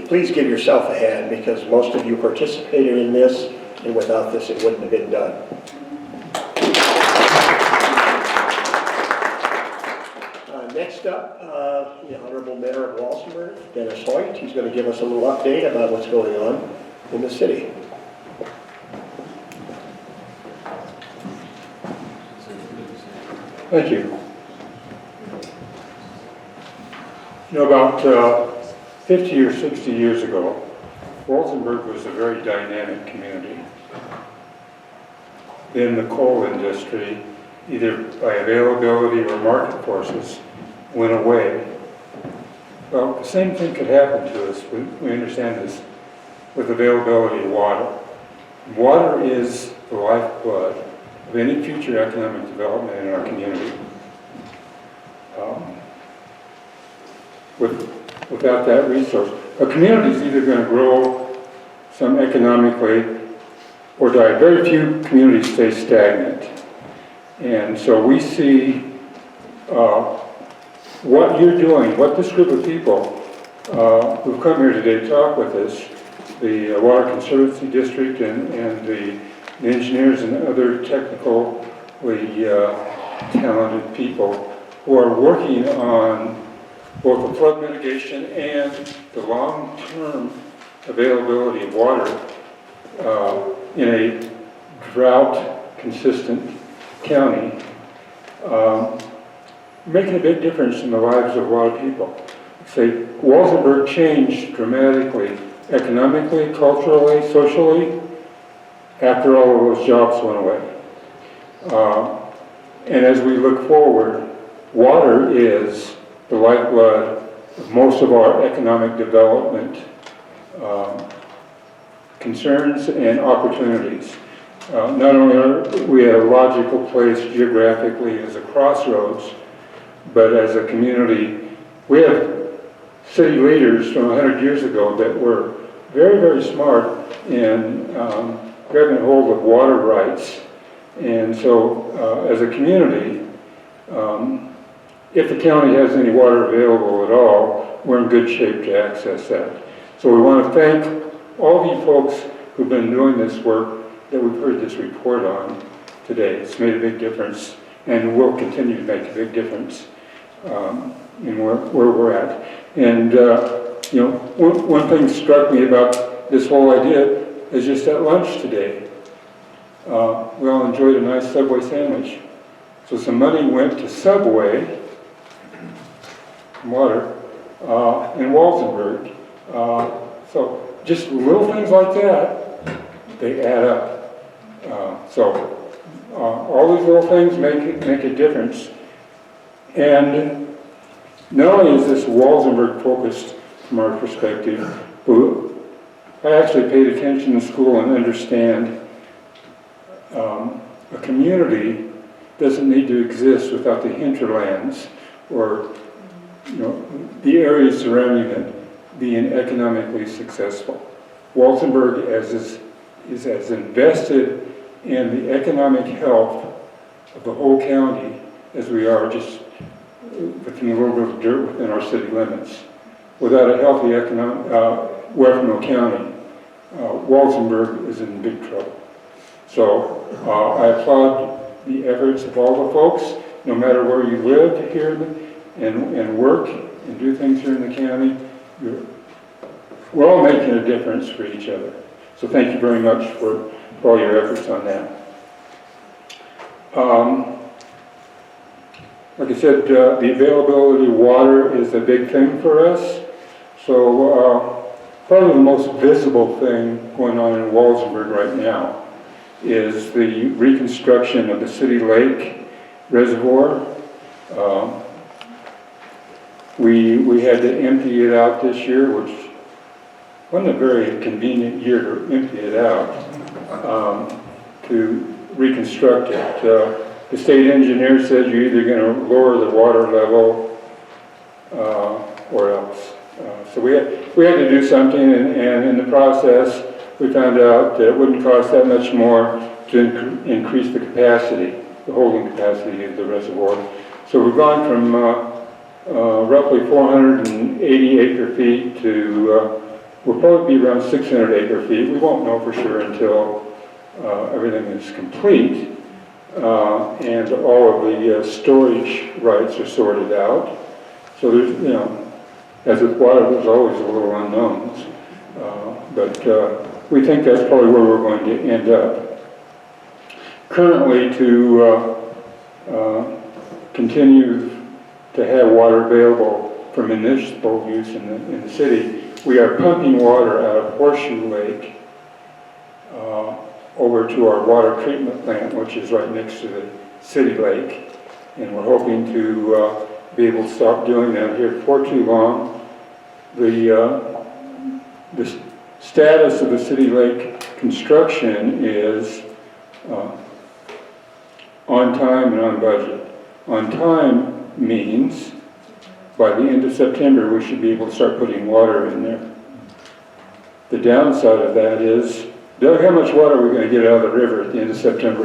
Please give yourself a hand, because most of you participated in this, and without this it wouldn't have been done. Next up, the Honorable Mayor of Walsenburg, Dennis Hoyt. He's going to give us a little update about what's going on in the city. Thank you. You know, about 50 or 60 years ago, Walsenburg was a very dynamic community. Then the coal industry, either by availability or market forces, went away. Well, the same thing could happen to us. We understand this with availability of water. Water is the lifeblood of any future economic development in our community. Without that resource, a community is either going to grow some economically or die. Very few communities stay stagnant. And so we see what you're doing, what this group of people who've come here today to talk with us, the Water Conservancy District and the engineers and other technically talented people who are working on both the flood mitigation and the long-term availability of water in a drought-consistent county, making a big difference in the lives of a lot of people. Say, Walsenburg changed dramatically, economically, culturally, socially, after all of those jobs went away. And as we look forward, water is the lifeblood of most of our economic development concerns and opportunities. Not only are we at a logical place geographically as a crossroads, but as a community, we have city leaders from 100 years ago that were very, very smart in grabbing hold of water rights. And so as a community, if the county has any water available at all, we're in good shape to access that. So we want to thank all of you folks who've been doing this work that we've heard this report on today. It's made a big difference and will continue to make a big difference in where we're at. And you know, one thing struck me about this whole idea is just at lunch today. We all enjoyed a nice Subway sandwich. So some money went to Subway, water, in Walsenburg. So just little things like that, they add up. All these little things make a difference. And not only is this Walsenburg focused from our perspective, but I actually paid attention in school and understand a community doesn't need to exist without the hinterlands or the areas surrounding it being economically successful. Walsenburg is as invested in the economic health of the whole county as we are just within a little bit of dirt within our city limits. Without a healthy Huerfano County, Walsenburg is in big trouble. So I applaud the efforts of all the folks, no matter where you live here and work and do things here in the county. We're all making a difference for each other. So thank you very much for all your efforts on that. Like I said, the availability of water is a big thing for us. So probably the most visible thing going on in Walsenburg right now is the reconstruction of the City Lake Reservoir. We had to empty it out this year, which wasn't a very convenient year to empty it out, to reconstruct it. The state engineer said you're either going to lower the water level or else. So we had to do something, and in the process, we found out that it wouldn't cost that much more to increase the capacity, the holding capacity of the reservoir. So we've gone from roughly 480 acre feet to, we'll probably be around 600 acre feet. We won't know for sure until everything is complete and all of the storage rights are sorted out. So there's, as with water, there's always a little unknowns. But we think that's probably where we're going to end up. Currently, to continue to have water available for municipal use in the city, we are pumping water out of Horseshoe Lake over to our water treatment plant, which is right next to the city lake. And we're hoping to be able to stop doing that here before too long. The status of the city lake construction is on time and on budget. On time means by the end of September we should be able to start putting water in there. The downside of that is, Doug, how much water are we going to get out of the river at the end of September?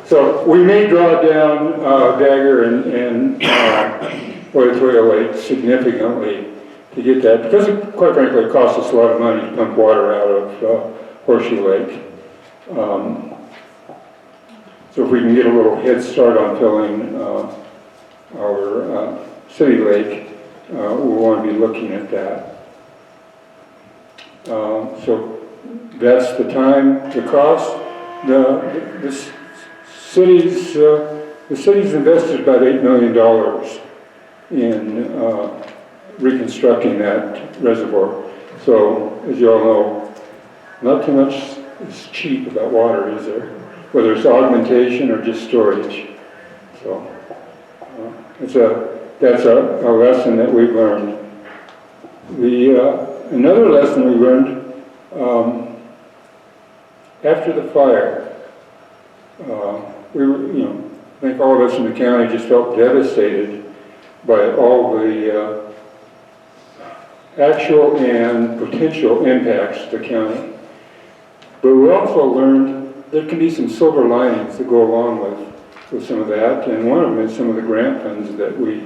So we may draw down Dagger and Oyotoyo Lake significantly to get that, because it, quite frankly, it costs us a lot of money to pump water out of Horseshoe Lake. So if we can get a little head start on filling our city lake, we'll want to be looking at that. So that's the time, the cost. The city's invested about $8 million in reconstructing that reservoir. So, as you all know, not too much is cheap about water, is there? Whether it's augmentation or just storage. So, that's a lesson that we've learned. Another lesson we learned after the fire, we were, I think all of us in the county just felt devastated by all the actual and potential impacts to the county. But we also learned there can be some silver linings that go along with some of that, and one of them is some of the grant funds that we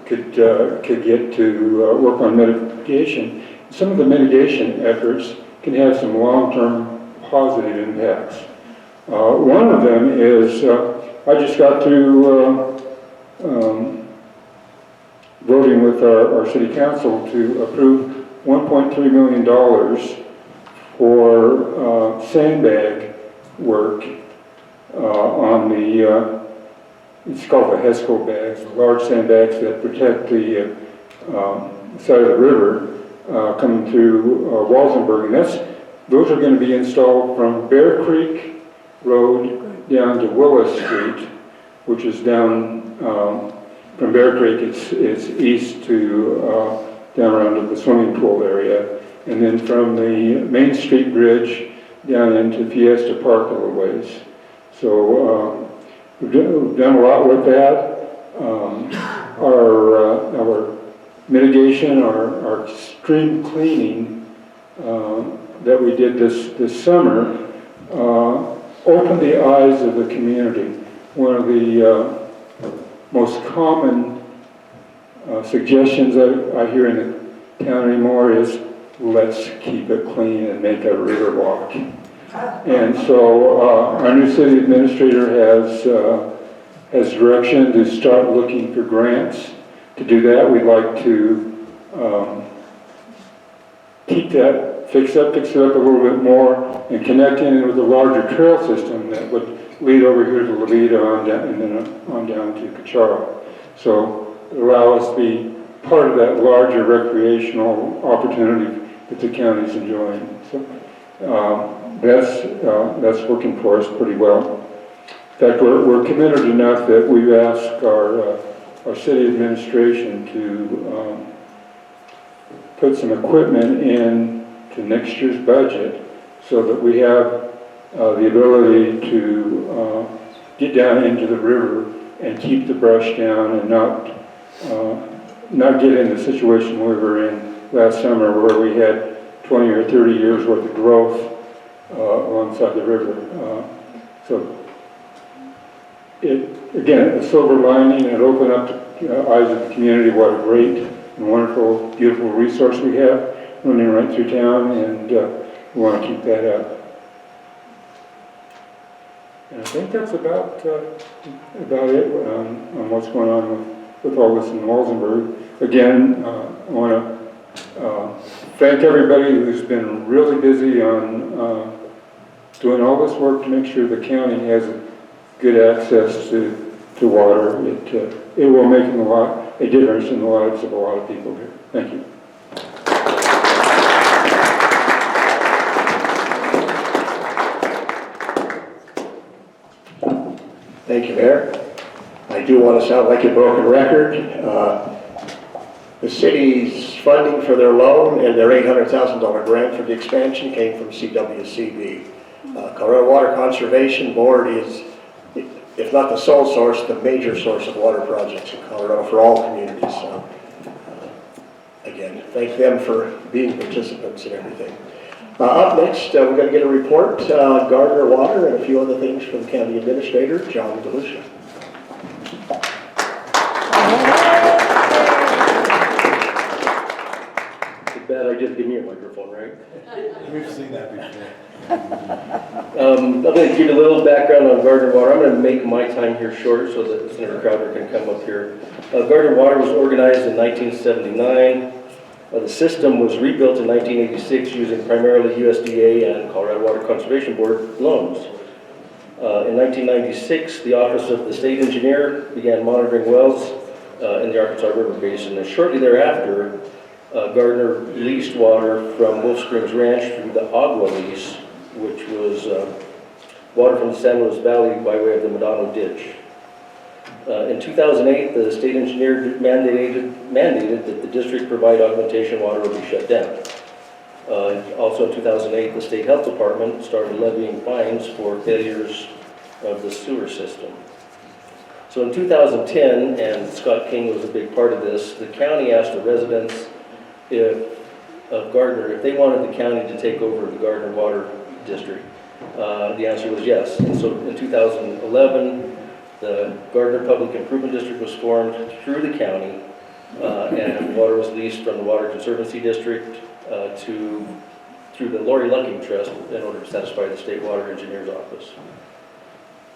could get to work on mitigation. Some of the mitigation efforts can have some long-term positive impacts. One of them is, I just got through voting with our city council to approve $1.3 million for sandbag work on the, it's called the HESCO bags, large sandbags that protect the side of the river coming through Walsenburg. And those are going to be installed from Bear Creek Road down to Willis Street, which is down from Bear Creek, it's east to down around to the swimming pool area, and then from the Main Street Bridge down into Fiesta Park a little ways. So we've done a lot with that. Our mitigation, our stream cleaning that we did this summer opened the eyes of the community. One of the most common suggestions I hear in the town anymore is, let's keep it clean and make a river walk. And so our new city administrator has direction to start looking for grants. To do that, we'd like to keep that, fix it up a little bit more, and connect in with a larger trail system that would lead over here to Levita on down, and then on down to Cachara. So allow us to be part of that larger recreational opportunity that the county's enjoying. So that's working for us pretty well. In fact, we're committed enough that we've asked our city administration to put some equipment in to next year's budget so that we have the ability to get down into the river and keep the brush down and not get in the situation we were in last summer where we had 20 or 30 years worth of growth alongside the river. So again, a silver lining, it opened up the eyes of the community what a great and wonderful, beautiful resource we have running right through town, and we want to keep that up. And I think that's about it on what's going on with all this in Walsenburg. Again, I want to thank everybody who's been really busy on doing all this work to make sure the county has good access to water. It will make a difference in the lives of a lot of people here. Thank you. Thank you, Mayor. I do want to sound like a broken record. The city's funding for their loan and their $800,000 grant for the expansion came from CWCB. Colorado Water Conservation Board is, if not the sole source, the major source of water projects in Colorado for all communities. So, again, thank them for being participants in everything. Up next, we're going to get a report, Gardner Water, and a few other things from the County Administrator, John DeLucia. Too bad I just give me a microphone, right? We've seen that before. I'm going to give you a little background on Gardner Water. I'm going to make my time here short so that Senator Crowder can come up here. Gardner Water was organized in 1979. The system was rebuilt in 1986 using primarily USDA and Colorado Water Conservation Board loans. In 1996, the Office of the State Engineer began monitoring wells in the Arkansas River Basin, and shortly thereafter, Gardner leased water from Wolf Springs Ranch through the Agua lease, which was water from the San Luis Valley by way of the Medano Ditch. In 2008, the state engineer mandated that the district provide augmentation water or be shut down. Also in 2008, the state health department started levying fines for failures of the sewer system. So in 2010, and Scott King was a big part of this, the county asked the residents of Gardner if they wanted the county to take over the Gardner Water District. The answer was yes. And so in 2011, the Gardner Public Improvement District was formed through the county, and water was leased from the Water Conservancy District through the Lori Lucking Trust in order to satisfy the State Water Engineer's Office.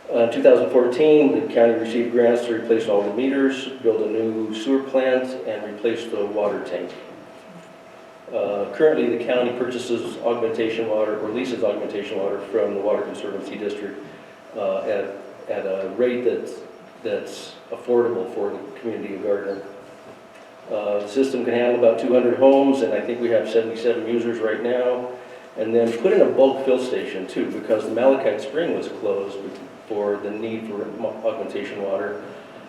In 2014, the county received grants to replace all the meters, build a new sewer plant, and replace the water tank. Currently, the county purchases augmentation water or leases augmentation water from the Water Conservancy District at a rate that's affordable for the community of Gardner. The system can handle about 200 homes, and I think we have 77 users right now. And then put in a bulk fill station too, because the Malachite Spring was closed for the need for augmentation water.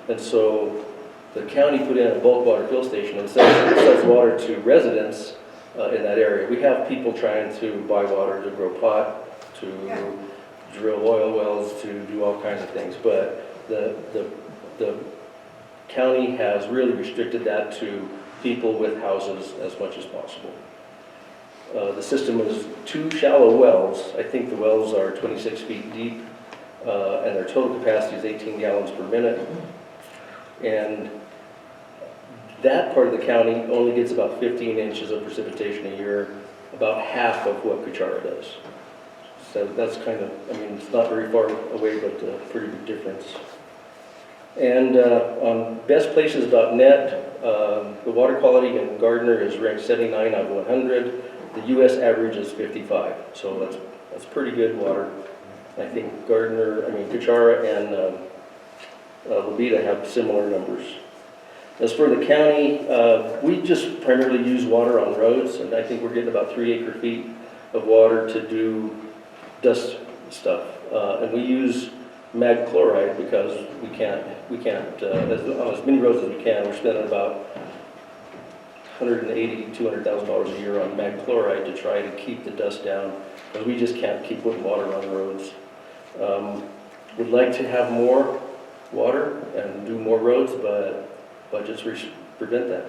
And so the county put in a bulk water fill station and sells water to residents in that area. We have people trying to buy water to grow pot, to drill oil wells, to do all kinds of things, but the county has really restricted that to people with houses as much as possible. The system is 2 shallow wells. I think the wells are 26 feet deep and their total capacity is 18 gallons per minute. And that part of the county only gets about 15 inches of precipitation a year, about half of what Cuchara does. So that's kind of, I mean, it's not very far away, but a pretty big difference. And on bestplaces.net, the water quality in Gardner is ranked 79 out of 100. The U.S. average is 55, so that's pretty good water. I think Cuchara and Veta have similar numbers. As for the county, we just primarily use water on roads, and I think we're getting about 3 acre-feet of water to do dust stuff. And we use mag chloride because we can't on as many roads as we can. We're spending about $180,000 to $200,000 a year on mag chloride to try to keep the dust down, because we just can't keep putting water on roads. We'd like to have more water and do more roads, but budgets prevent that.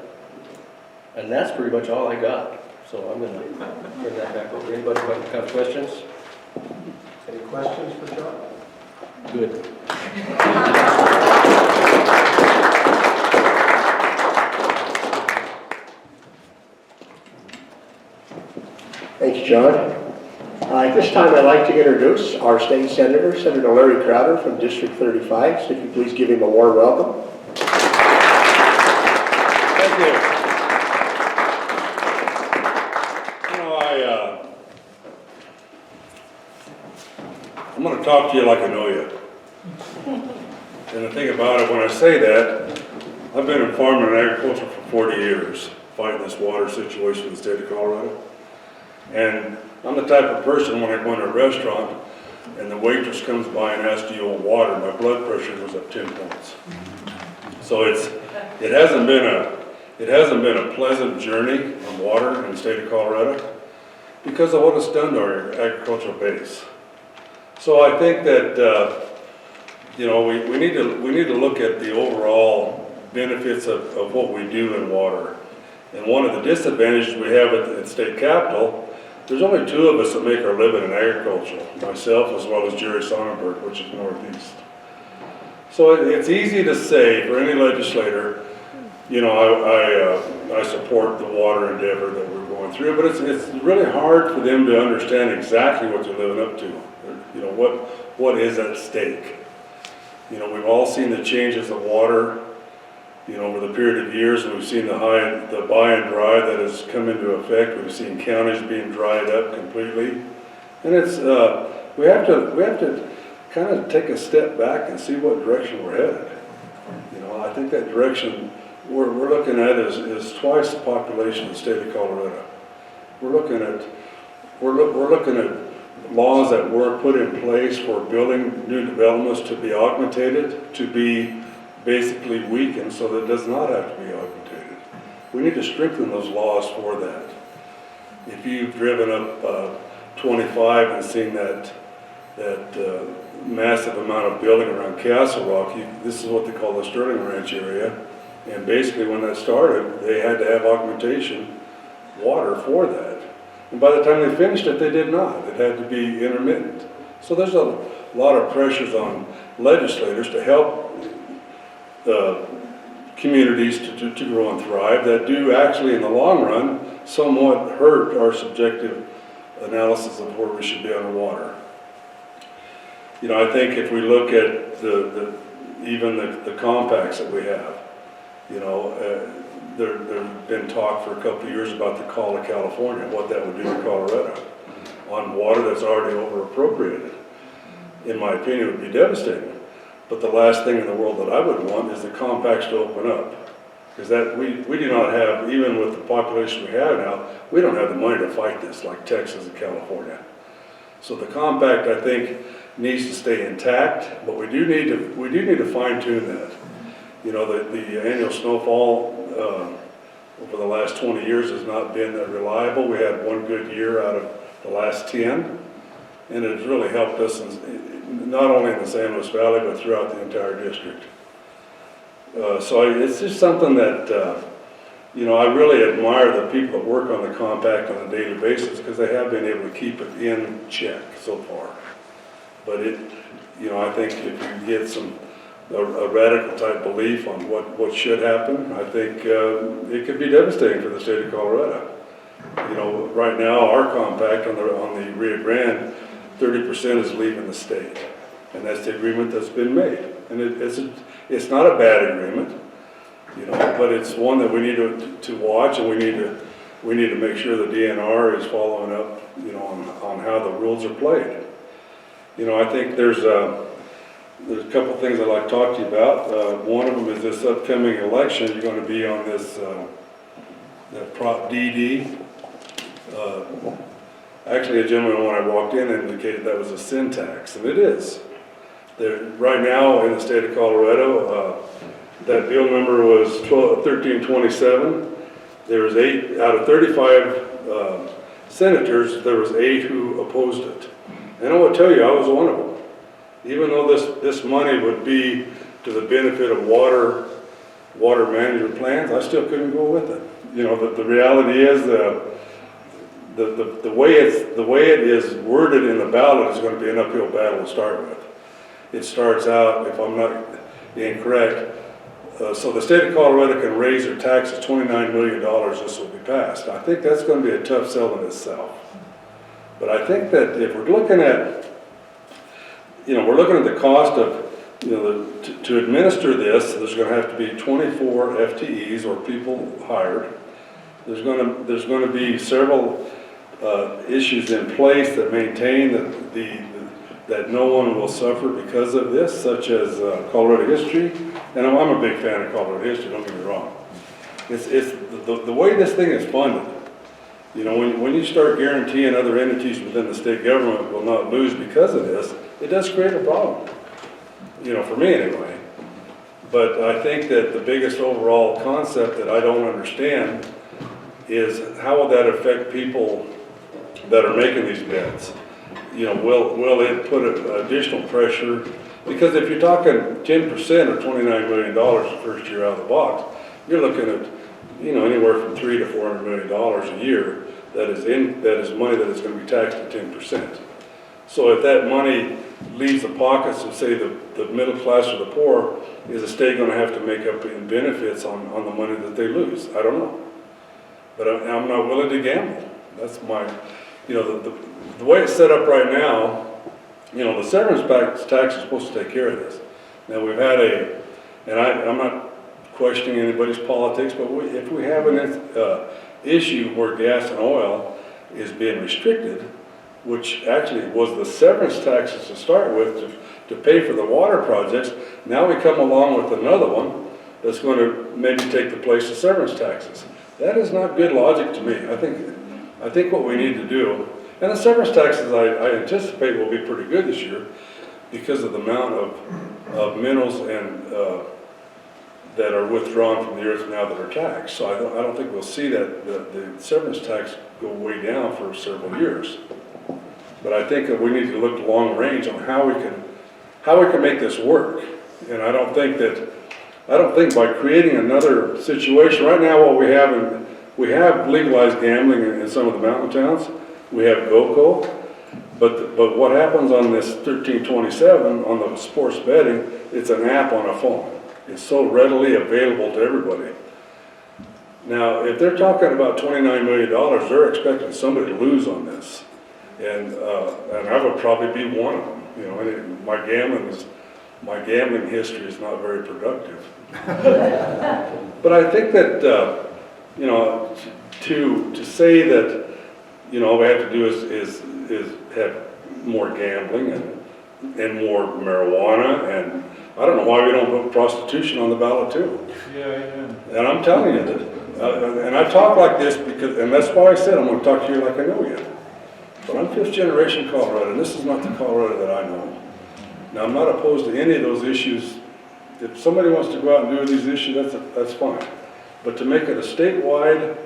And that's pretty much all I got. So I'm going to turn that back over. Anybody have questions? Any questions for John? Good. Thank you, John. At this time, I'd like to introduce our state senator, Senator Larry Crowder from District 35. So if you please give him a warm welcome. Thank you. I'm going to talk to you like I know you. And the thing about it, when I say that, I've been in farming and agriculture for 40 years, fighting this water situation in the state of Colorado. And I'm the type of person, when I go into a restaurant and the waitress comes by and asks, do you want water, my blood pressure goes up 10 points. So it hasn't been a pleasant journey on water in the state of Colorado because of what it's done to our agricultural base. So I think that we need to look at the overall benefits of what we do in water. And one of the disadvantages we have at state capitol, there's only 2 of us that make our living in agriculture, myself as well as Jerry Sonnenberg, which is northeast. So it's easy to say for any legislator, I support the water endeavor that we're going through, but it's really hard for them to understand exactly what they're living up to. What is at stake. We've all seen the changes of water, over the period of years, and we've seen the buy and dry that has come into effect. We've seen counties being dried up completely. And it's, we have to kind of take a step back and see what direction we're headed. I think that direction we're looking at is twice the population of the state of Colorado. We're looking at laws that were put in place for building new developments to be augmented, to be basically weakened so that it does not have to be augmented. We need to strengthen those laws for that. If you've driven up 25 and seen that massive amount of building around Castle Rock, this is what they call the Sterling Ranch area. And basically when that started, they had to have augmentation water for that. And by the time they finished it, they did not. It had to be intermittent. So there's a lot of pressures on legislators to help communities to grow and thrive that do actually in the long run somewhat hurt our subjective analysis of where we should be underwater. I think if we look at even the compacts that we have, there's been talk for a couple of years about the call of California, what that would do to Colorado on water that's already over appropriated. In my opinion, it would be devastating. But the last thing in the world that I would want is the compacts to open up. Because that we do not have, even with the population we have now, we don't have the money to fight this like Texas and California. So the compact, I think, needs to stay intact, but we do need to fine tune that. The annual snowfall over the last 20 years has not been that reliable. We had one good year out of the last 10, and it's really helped us not only in the San Luis Valley, but throughout the entire district. So it's just something that, I really admire the people that work on the compact on a daily basis because they have been able to keep it in check so far. But You know, I think if you get a radical type belief on what should happen, I think it could be devastating for the state of Colorado. You know, right now, our compact on the Rio Grande, 30% is leaving the state. And that's the agreement that's been made. And it's not a bad agreement, you know, but it's one that we need to watch, and we need to make sure the DNR is following up, you know, on how the rules are played. You know, I think there's a couple of things I'd like to talk to you about. One of them is this upcoming election. You're going to be on this Prop DD. Actually, a gentleman when I walked in indicated that was a sin tax, and it is. Right now in the state of Colorado, that bill number was 1327. There was 8 out of 35 senators. There was 8 who opposed it, and I will tell you, I was one of them. Even though this money would be to the benefit of water management plans, I still couldn't go with it. You know, the reality is the way it is worded in the ballot is going to be an uphill battle to start with. It starts out, if I'm not incorrect, so the state of Colorado can raise their taxes $29 million. This will be passed. I think that's going to be a tough sell in itself. But I think that if we're looking at, you know, we're looking at the cost of, you know, to administer this, there's going to have to be 24 FTEs or people hired. There's going to be several issues in place that maintain that no one will suffer because of this, such as Colorado history. And I'm a big fan of Colorado history, don't get me wrong. It's the way this thing is funded. You know, when you start guaranteeing other entities within the state government will not lose because of this, it does create a problem. You know, for me anyway. But I think that the biggest overall concept that I don't understand is how will that affect people that are making these bets? You know, will it put additional pressure? Because if you're talking 10% or $29 million the first year out of the box, you're looking at, you know, anywhere from $300 to $400 million a year that is money that is going to be taxed at 10%. So if that money leaves the pockets of, say, the middle class or the poor, is the state going to have to make up in benefits on the money that they lose? I don't know. But I'm not willing to gamble. That's my, you know, the way it's set up right now, you know, the severance tax is supposed to take care of this. Now we've had and I'm not questioning anybody's politics, but if we have an issue where gas and oil is being restricted, which actually was the severance taxes to start with to pay for the water projects, now we come along with another one that's going to maybe take the place of severance taxes. That is not good logic to me. I think what we need to do, and the severance taxes I anticipate will be pretty good this year because of the amount of minerals and that are withdrawn from the earth now that are taxed. So I don't think we'll see that the severance tax go way down for several years. But I think that we need to look long range on how we can make this work. And I don't think by creating another situation, right now what we have legalized gambling in some of the mountain towns. We have GoCo, but what happens on this 1327 on the sports betting? It's an app on a phone. It's so readily available to everybody. Now, if they're talking about $29 million, they're expecting somebody to lose on this, and I would probably be one of them. You know, and my gambling history is not very productive. But I think that you know, to say that, you know, all we have to do is have more gambling and more marijuana, and I don't know why we don't put prostitution on the ballot too. Yeah, amen. And I'm telling you that, and I talk like this and that's why I said I'm going to talk to you like I know you. But I'm 5th generation Colorado, and this is not the Colorado that I know. Now, I'm not opposed to any of those issues. If somebody wants to go out and do these issues, that's fine. But to make it a statewide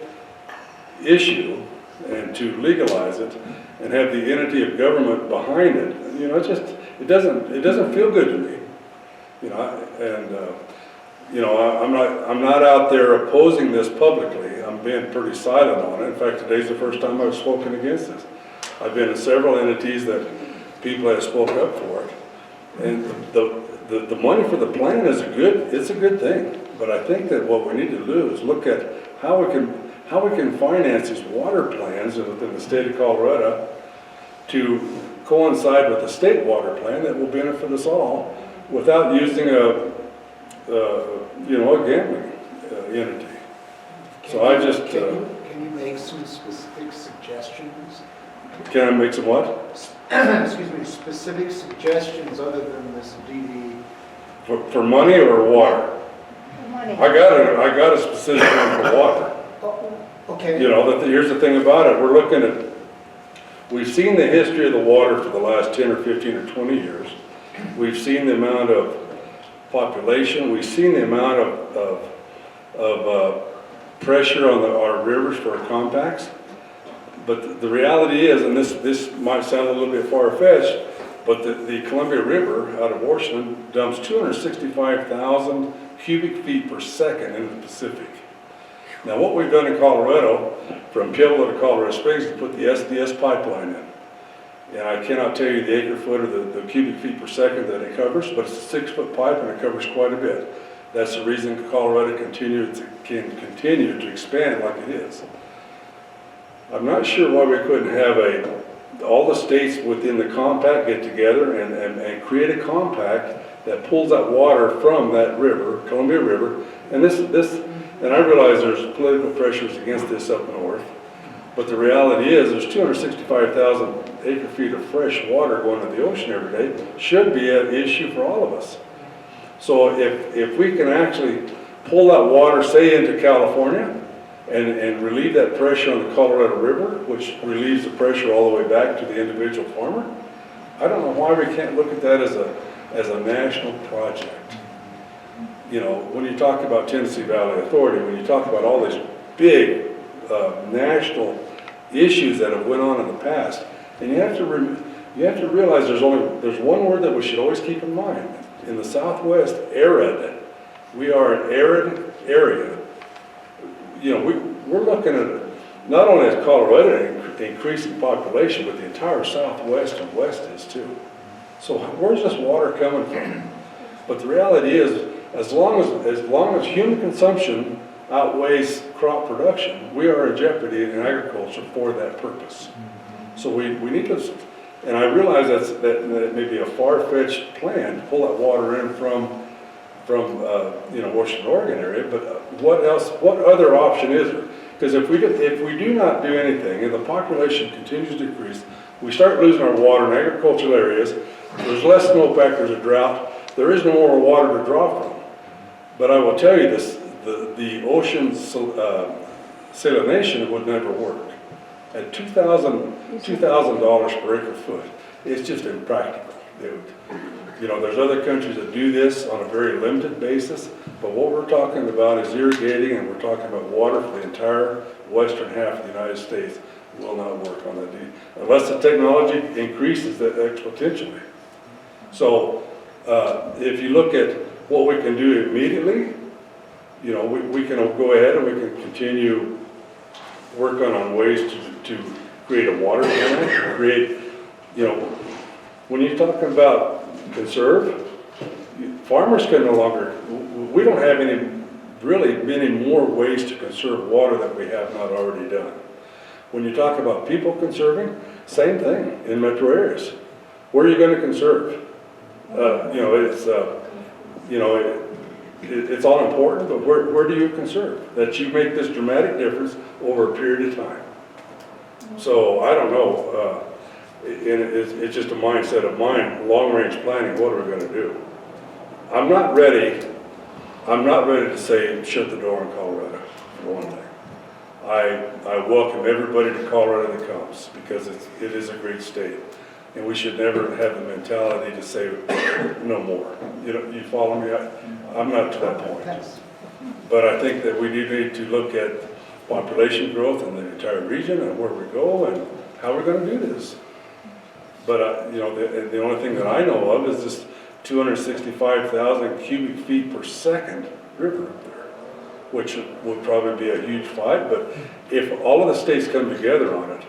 issue and to legalize it and have the entity of government behind it, you know, it doesn't feel good to me. You know, and you know, I'm not out there opposing this publicly. I'm being pretty silent on it. In fact, today's the first time I've spoken against this. I've been in several entities that people have spoken up for it. And the money for the plan is it's a good thing. But I think that what we need to do is look at how we can finance these water plans within the state of Colorado to coincide with the state water plan that will benefit us all without using a gambling entity. So I just... Can you make some specific suggestions? Can I make some what? Excuse me, specific suggestions other than this DD? For money or water? Money. I got a specific one for water. Okay. You know, here's the thing about it. We're looking at, we've seen the history of the water for the last 10 or 15 or 20 years. We've seen the amount of population. We've seen the amount of pressure on our rivers for our compacts. But the reality is, and this might sound a little bit far-fetched, but the Columbia River out of Washington dumps 265,000 cubic feet per second into the Pacific. Now what we've done in Colorado, from Pueblo to Colorado Springs, is put the SDS pipeline in. And I cannot tell you the acre foot or the cubic feet per second that it covers, but it's a 6-foot pipe and it covers quite a bit. That's the reason Colorado can continue to expand like it is. I'm not sure why we couldn't have all the states within the compact get together and create a compact that pulls that water from that river, Columbia River. And and I realize there's political pressures against this up north, but the reality is there's 265,000 acre feet of fresh water going to the ocean every day. Should be an issue for all of us. So if we can actually pull that water, say, into California, and relieve that pressure on the Colorado River, which relieves the pressure all the way back to the individual farmer, I don't know why we can't look at that as a national project. You know, when you talk about Tennessee Valley Authority, when you talk about all these big national issues that have went on in the past, and you have to realize there's one word that we should always keep in mind. In the Southwest, arid. We are an arid area. You know, we're looking at not only as Colorado increasing population, but the entire Southwest and West is too. So where's this water coming from? But the reality is, as long as human consumption outweighs crop production, we are in jeopardy in agriculture for that purpose. So we need to, and I realize that may be a far-fetched plan to pull that water in from Washington, Oregon area, but what other option is there? Because if we do not do anything and the population continues to decrease, we start losing our water in agricultural areas, there's less snowpack, there's a drought, there is no more water to draw from. But I will tell you this, the ocean salination would never work. At $2,000 per acre foot, it's just impractical. You know, there's other countries that do this on a very limited basis, but what we're talking about is irrigating, and we're talking about water for the entire western half of the United States. Will not work on that unless the technology increases that exponentially. So if you look at what we can do immediately, you know, we can go ahead and we can continue working on ways to create a water plan, create, you know, when you're talking about conserve, farmers can no longer, we don't have really many more ways to conserve water that we have not already done. When you talk about people conserving, same thing in metro areas. Where are you going to conserve? It's all important, but where do you conserve? That you make this dramatic difference over a period of time. So I don't know. It's just a mindset of mine. Long-range planning. What are we going to do? I'm not ready to say shut the door in Colorado. For one thing, I welcome everybody to Colorado that comes because it is a great state, and we should never have the mentality to say no more. You follow me? I'm not to that point. But I think that we do need to look at population growth in the entire region and where we go and how we're going to do this. But the only thing that I know of is this 265,000 cubic feet per second river up there, which would probably be a huge fight. But if all of the states come together on it,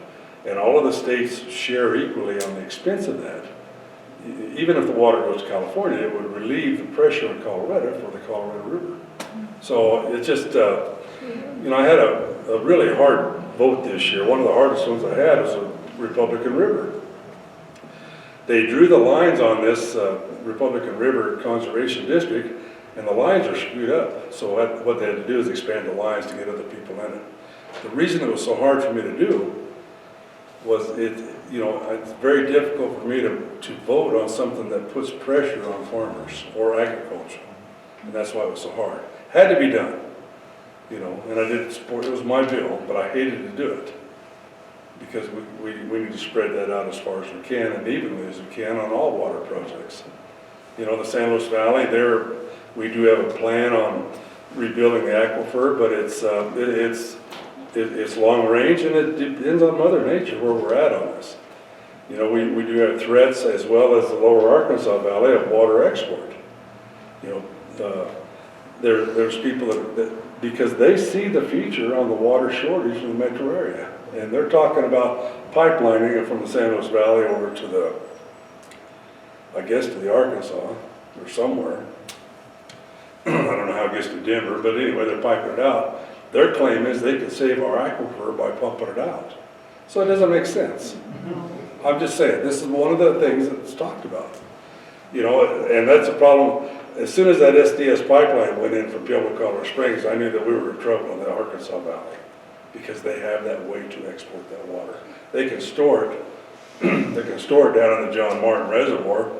and all of the states share equally on the expense of that, even if the water goes to California, it would relieve the pressure in Colorado for the Colorado River. So it's just, you know, I had a really hard vote this year. One of the hardest ones I had was the Republican River. They drew the lines on this Republican River Conservation District, and the lines are screwed up. So what they had to do is expand the lines to get other people in it. The reason it was so hard for me to do was you know, it's very difficult for me to vote on something that puts pressure on farmers or agriculture. And that's why it was so hard. Had to be done, you know, and I didn't support, it was my bill, but I hated to do it. Because we need to spread that out as far as we can and evenly as we can on all water projects. You know, the San Luis Valley, we do have a plan on rebuilding the aquifer, but it's long range, and it depends on Mother Nature where we're at on this. You know, we do have threats, as well as the lower Arkansas Valley, of water export. You know, there's people that, because they see the future on the water shortage in the metro area. And they're talking about pipelining it from the San Luis Valley over to I guess to the Arkansas, or somewhere. I don't know how it gets to Denver, but anyway, they're piping it out. Their claim is they could save our aquifer by pumping it out. So it doesn't make sense. I'm just saying, this is one of the things that's talked about. You know, and that's a problem. As soon as that SDS pipeline went in from Pueblo, Colorado Springs, I knew that we were in trouble in the Arkansas Valley, because they have that way to export that water. They can store it, they can store it down in the John Martin Reservoir,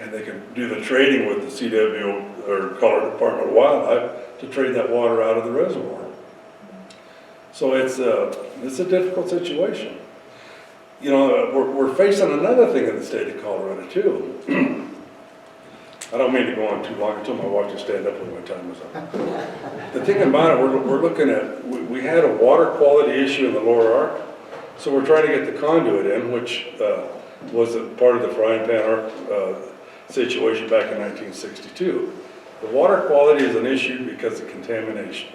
and they can do the trading with the CWO, or Colorado Department of Wildlife, to trade that water out of the reservoir. So it's a difficult situation. You know, we're facing another thing in the state of Colorado too. I don't mean to go on too long until my watch will stand up when my time is up. The thing about it, we're looking at, we had a water quality issue in the lower arc, so we're trying to get the conduit in, which was a part of the frying pan arc situation back in 1962. The water quality is an issue because of contamination.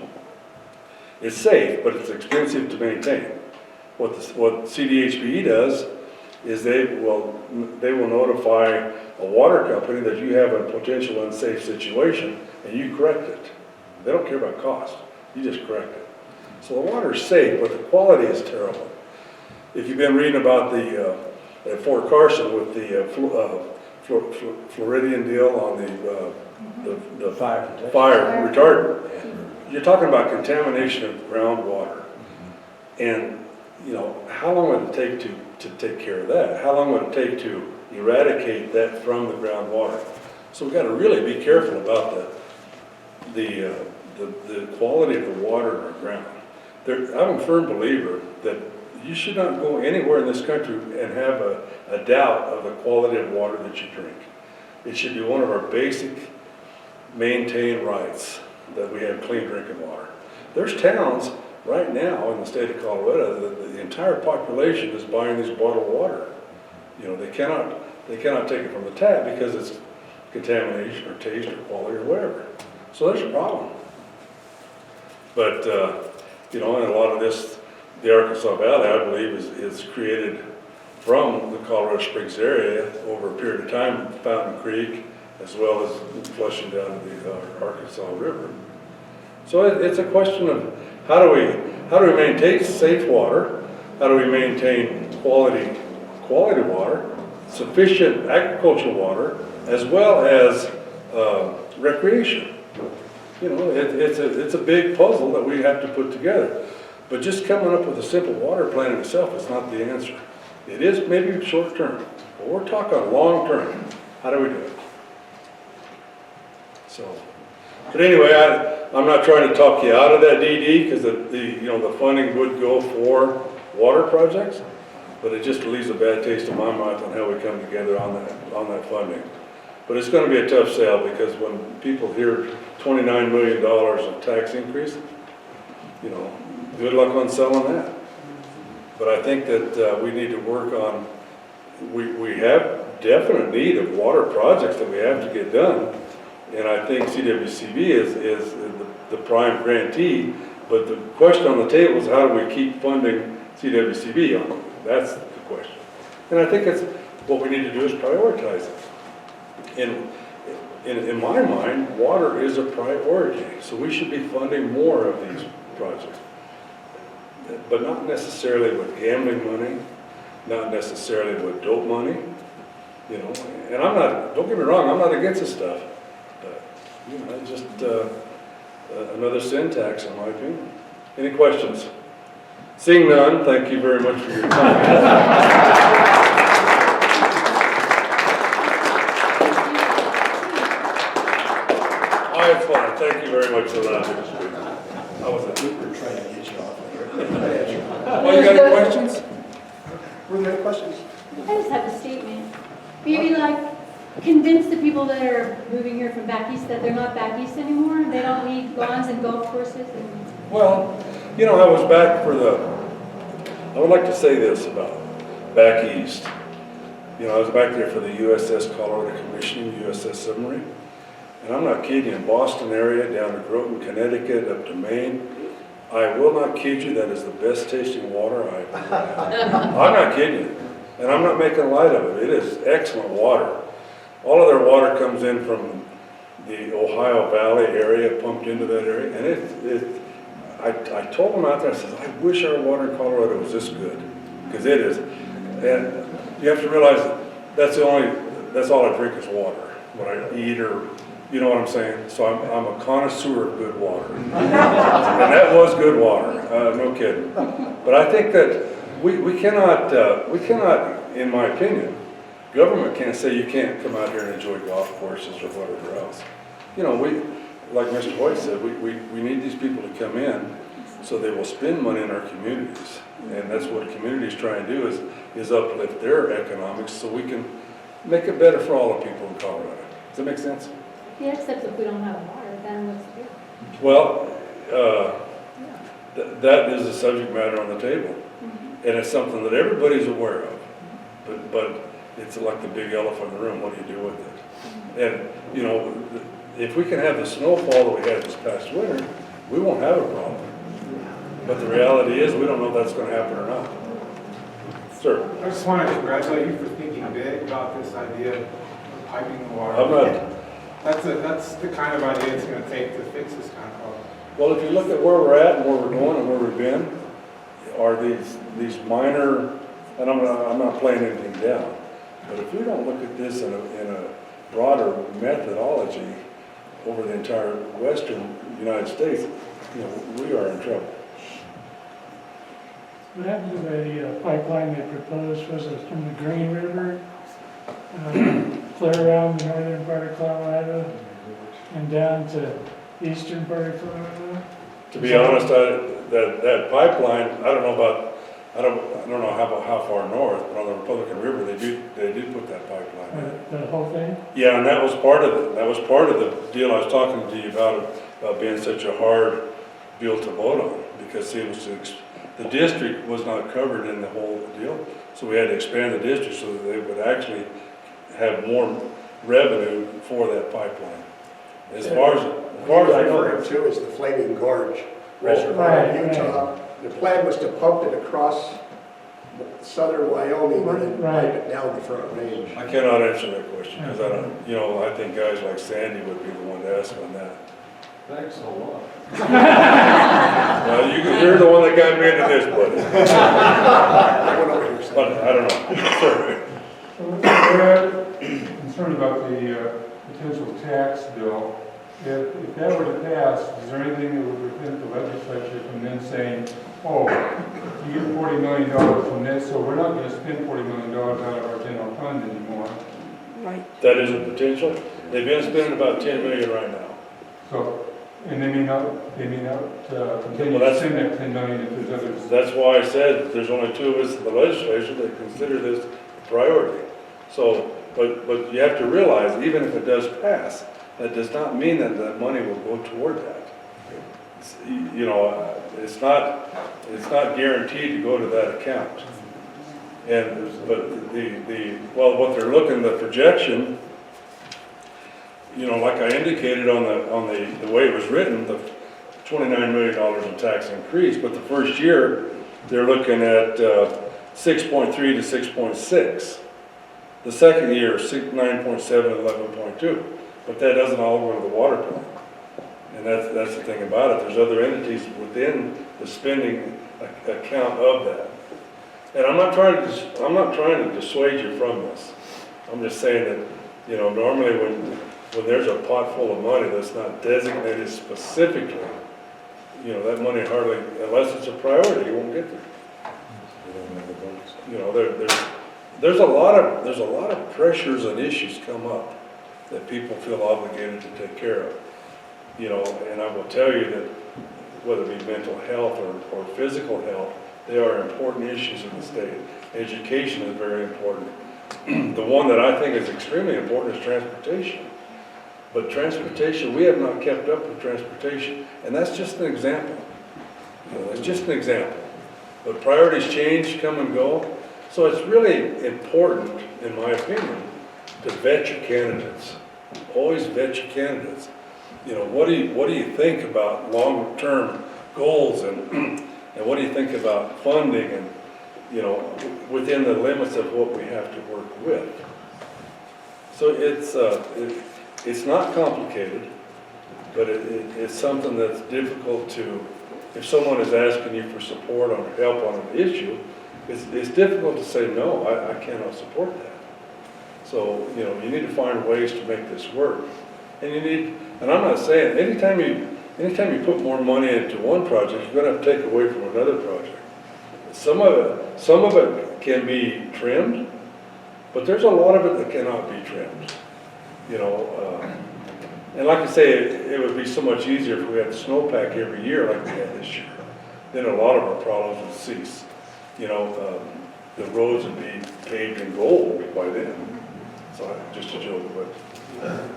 It's safe, but it's expensive to maintain. What CDHPE does is they will notify a water company that you have a potential unsafe situation, and you correct it. They don't care about cost. You just correct it. So the water is safe, but the quality is terrible. If you've been reading about the at Fort Carson with the Floridian deal on the fire retardant, you're talking about contamination of groundwater. And you know, how long would it take to take care of that? How long would it take to eradicate that from the groundwater? So we've got to really be careful about the quality of the water in our ground. I'm a firm believer that you should not go anywhere in this country and have a doubt of the quality of water that you drink. It should be one of our basic maintained rights that we have clean drinking water. There's towns right now in the state of Colorado that the entire population is buying this bottled water. You know, they cannot take it from the tap because it's contamination or taste or quality or whatever. So there's a problem. But, you know, and a lot of this, the Arkansas Valley, I believe, is created from the Colorado Springs area over a period of time, Fountain Creek, as well as flushing down to the Arkansas River. So it's a question of how do we maintain safe water? How do we maintain quality water, sufficient agricultural water, as well as recreation? You know, it's a big puzzle that we have to put together. But just coming up with a simple water plan in itself is not the answer. It is maybe short term, but we're talking long term. How do we do it? So, but anyway, I'm not trying to talk you out of that DD, because the funding would go for water projects, but it just leaves a bad taste in my mouth on how we come together on that funding. But it's going to be a tough sale, because when people hear $29 million of tax increase, you know, good luck on selling that. But I think that we need to work on, we have definite need of water projects that we have to get done. And I think CWCB is the prime grantee, but the question on the table is how do we keep funding CWCB on? That's the question. And I think what we need to do is prioritize it. in my mind, water is a priority, so we should be funding more of these projects. But not necessarily with gambling money, not necessarily with dope money, you know. And I'm not, don't get me wrong, I'm not against this stuff. But, you know, it's just another sin tax in my opinion. Any questions? Seeing none, thank you very much for your time. I had fun. Thank you very much for that. How was that? We're trying to get you off. Well, you got any questions? Were there any questions? I just have a statement. Maybe like convince the people that are moving here from back east that they're not back east anymore. They don't need lawns and golf courses. And Well, you know, I was back for I would like to say this about back east. You know, I was back there for the USS Colorado commissioning, USS submarine. And I'm not kidding you, in Boston area, down to Groton, Connecticut, up to Maine, I will not kid you, that is the best tasting water I've ever had. I'm not kidding you. And I'm not making light of it. It is excellent water. All of their water comes in from the Ohio Valley area, pumped into that area. And I told them out there, I said, I wish our water in Colorado was this good. Because it is. And you have to realize that's all I drink is water. When I eat or, you know what I'm saying? So I'm a connoisseur of good water. And that was good water, no kidding. But I think that we cannot, in my opinion, government can't say you can't come out here and enjoy golf courses or whatever else. You know, like Mr. Hoyt said, we need these people to come in so they will spend money in our communities. And that's what communities try and do is uplift their economics so we can make it better for all the people in Colorado. Does that make sense? yeah, except if we don't have water, then what's the deal? Well, that is a subject matter on the table. And it's something that everybody's aware of. But it's like the big elephant in the room, what do you do with it? And, you know, if we can have the snowfall that we had this past winter, we won't have a problem. But the reality is, we don't know if that's going to happen or not. Sir? I just want to congratulate you for thinking big about this idea of piping the water. I'm not. That's the kind of idea it's going to take to fix this kind of problem. Well, if you look at where we're at and where we're going and where we've been, are these minor, and I'm not playing anything down, but if we don't look at this in a broader methodology over the entire western United States, you know, we are in trouble. What happened to the pipeline they proposed, was it from the Green River, clear around the northern part of Colorado and down to eastern part of Colorado? To be honest, that pipeline, I don't know how far north, but on the Republican River, they do put that pipeline in. The whole thing? Yeah, and that was part of it. That was part of the deal I was talking to you about being such a hard deal to vote on, because see, the district was not covered in the whole deal, so we had to expand the district so that they would actually have more revenue for that pipeline. As far as I know, referring to is the Flaming Gorge Reservoir in Utah. The plan was to pump it across southern Wyoming and then pipe it down the front range. I cannot answer that question because I don't, you know, I think guys like Sandy would be the one to ask on that. Thanks a lot. Well, you're the one that got me into this, buddy. But I don't know. Sir. We're concerned about the potential tax bill. If that were to pass, is there anything that would prevent the legislature from then saying, oh, you get $40 million from this, so we're not going to spend $40 million out of our general fund anymore? Right. That is a potential. They've been spending about $10 million right now. So, and they may not continue to spend that $10 million if there's others. That's why I said there's only two of us in the legislature that consider this a priority. So, but you have to realize, even if it does pass, that does not mean that that money will go toward that. You know, it's not guaranteed to go to that account. But what they're looking, the projection, you know, like I indicated on the way it was written, the $29 million in tax increase, but the first year they're looking at 6.3 to 6.6. The second year, 9.7 and 11.2. But that doesn't all go to the water plant. And that's the thing about it. There's other entities within the spending account of that. And I'm not trying to dissuade you from this. I'm just saying that, you know, normally when there's a pot full of money that's not designated specifically, you know, that money hardly, unless it's a priority, you won't get there. You know, there's a lot of pressures and issues come up that people feel obligated to take care of. You know, and I will tell you that whether it be mental health or physical health, they are important issues in the state. Education is very important. The one that I think is extremely important is transportation. But transportation, we have not kept up with transportation, and that's just an example. You know, that's just an example. But priorities change, come and go. So it's really important, in my opinion, to vet your candidates. Always vet your candidates. You know, what do you think about long-term goals and what do you think about funding and, you know, within the limits of what we have to work with. So it's not complicated, but it's something that's difficult to, if someone is asking you for support or help on an issue, it's difficult to say, no, I cannot support that. So, you know, you need to find ways to make this work. And I'm not saying, anytime you put more money into one project, you're gonna have to take away from another project. Some of it can be trimmed, but there's a lot of it that cannot be trimmed. You know, and like I say, it would be so much easier if we had snowpack every year like we had this year. Then a lot of our problems would cease. You know, the roads would be paved in gold by then. So just a joke, but.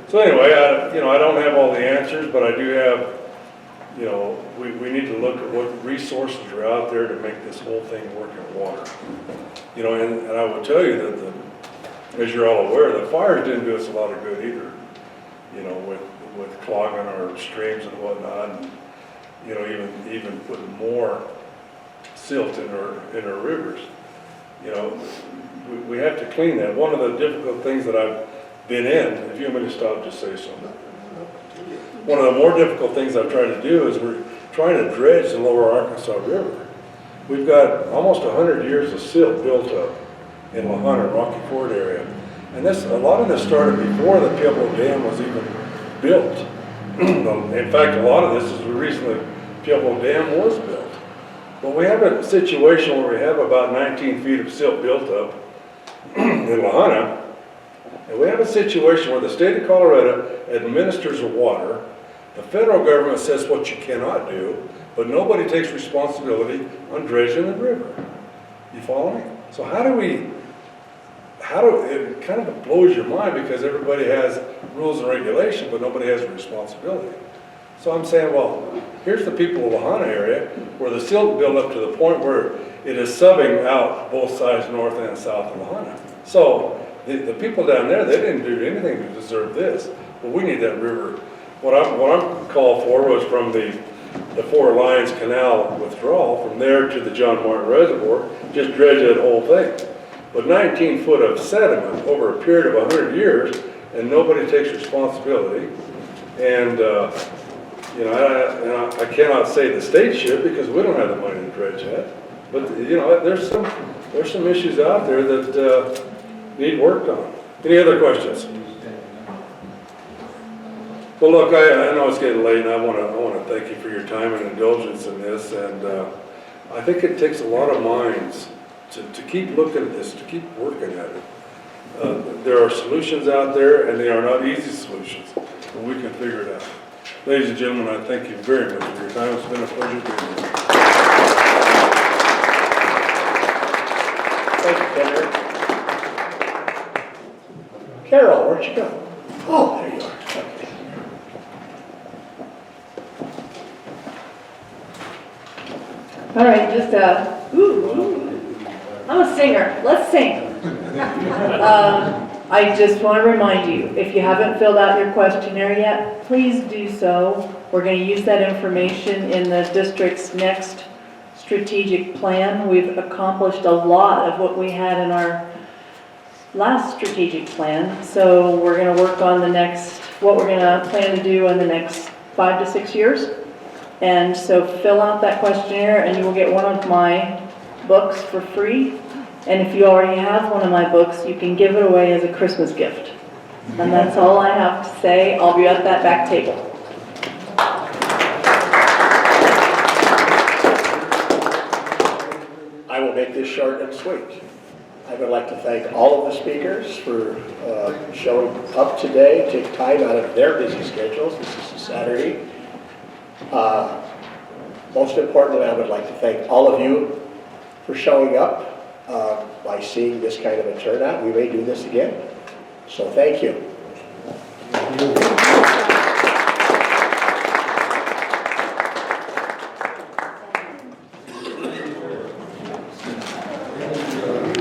So anyway, I don't have all the answers, but I do have, you know, we need to look at what resources are out there to make this whole thing work in water. You know, and I will tell you that as you're all aware, the fires didn't do us a lot of good either. You know, with clogging our streams and whatnot, and, you know, even putting more silt in our rivers. You know, we have to clean that. One of the difficult things that I've been in, if you want me to stop, just say something. One of the more difficult things I've tried to do is we're trying to dredge the lower Arkansas River. We've got almost 100 years of silt built up in La Hunter, Rocky Ford area. And a lot of this started before the Pueblo Dam was even built. In fact, a lot of this is the reason the Pueblo Dam was built. But we have a situation where we have about 19 feet of silt built up in La Hunter. And we have a situation where the state of Colorado administers the water, the federal government says what you cannot do, but nobody takes responsibility on dredging the river. You follow me? So it kind of blows your mind because everybody has rules and regulations, but nobody has a responsibility. So I'm saying, well, here's the people of the La Hunter area where the silt built up to the point where it is subbing out both sides, north and south of La Hunter. So the people down there, they didn't do anything to deserve this, but we need that river. What I'm called for was from the Four Lions Canal withdrawal, from there to the John Martin Reservoir, just dredge that whole thing. But 19 foot of sediment over a period of 100 years, and nobody takes responsibility. And you know, I cannot say the state should because we don't have the money to dredge that. But you know, there's some issues out there that need worked on. Any other questions? Well, look, I know it's getting late, and I want to thank you for your time and indulgence in this. And I think it takes a lot of minds to keep looking at this, to keep working at it. There are solutions out there, and they are not easy solutions, but we can figure it out. Ladies and gentlemen, I thank you very much for your time. It's been a pleasure being here. Thank you, Senator. Carol, where'd you go? Oh, there you are. Okay. All right, just I'm a singer. Let's sing. I just want to remind you, if you haven't filled out your questionnaire yet, please do so. We're going to use that information in the district's next strategic plan. We've accomplished a lot of what we had in our last strategic plan. So we're going to work on what we're going to plan to do in the next 5 to 6 years. And so fill out that questionnaire and you will get one of my books for free. And if you already have one of my books, you can give it away as a Christmas gift. And that's all I have to say. I'll be at that back table. I will make this short and sweet. I would like to thank all of the speakers for showing up today, take time out of their busy schedules. This is a Saturday. Most importantly, I would like to thank all of you for showing up by seeing this kind of a turnout. We may do this again. So thank you.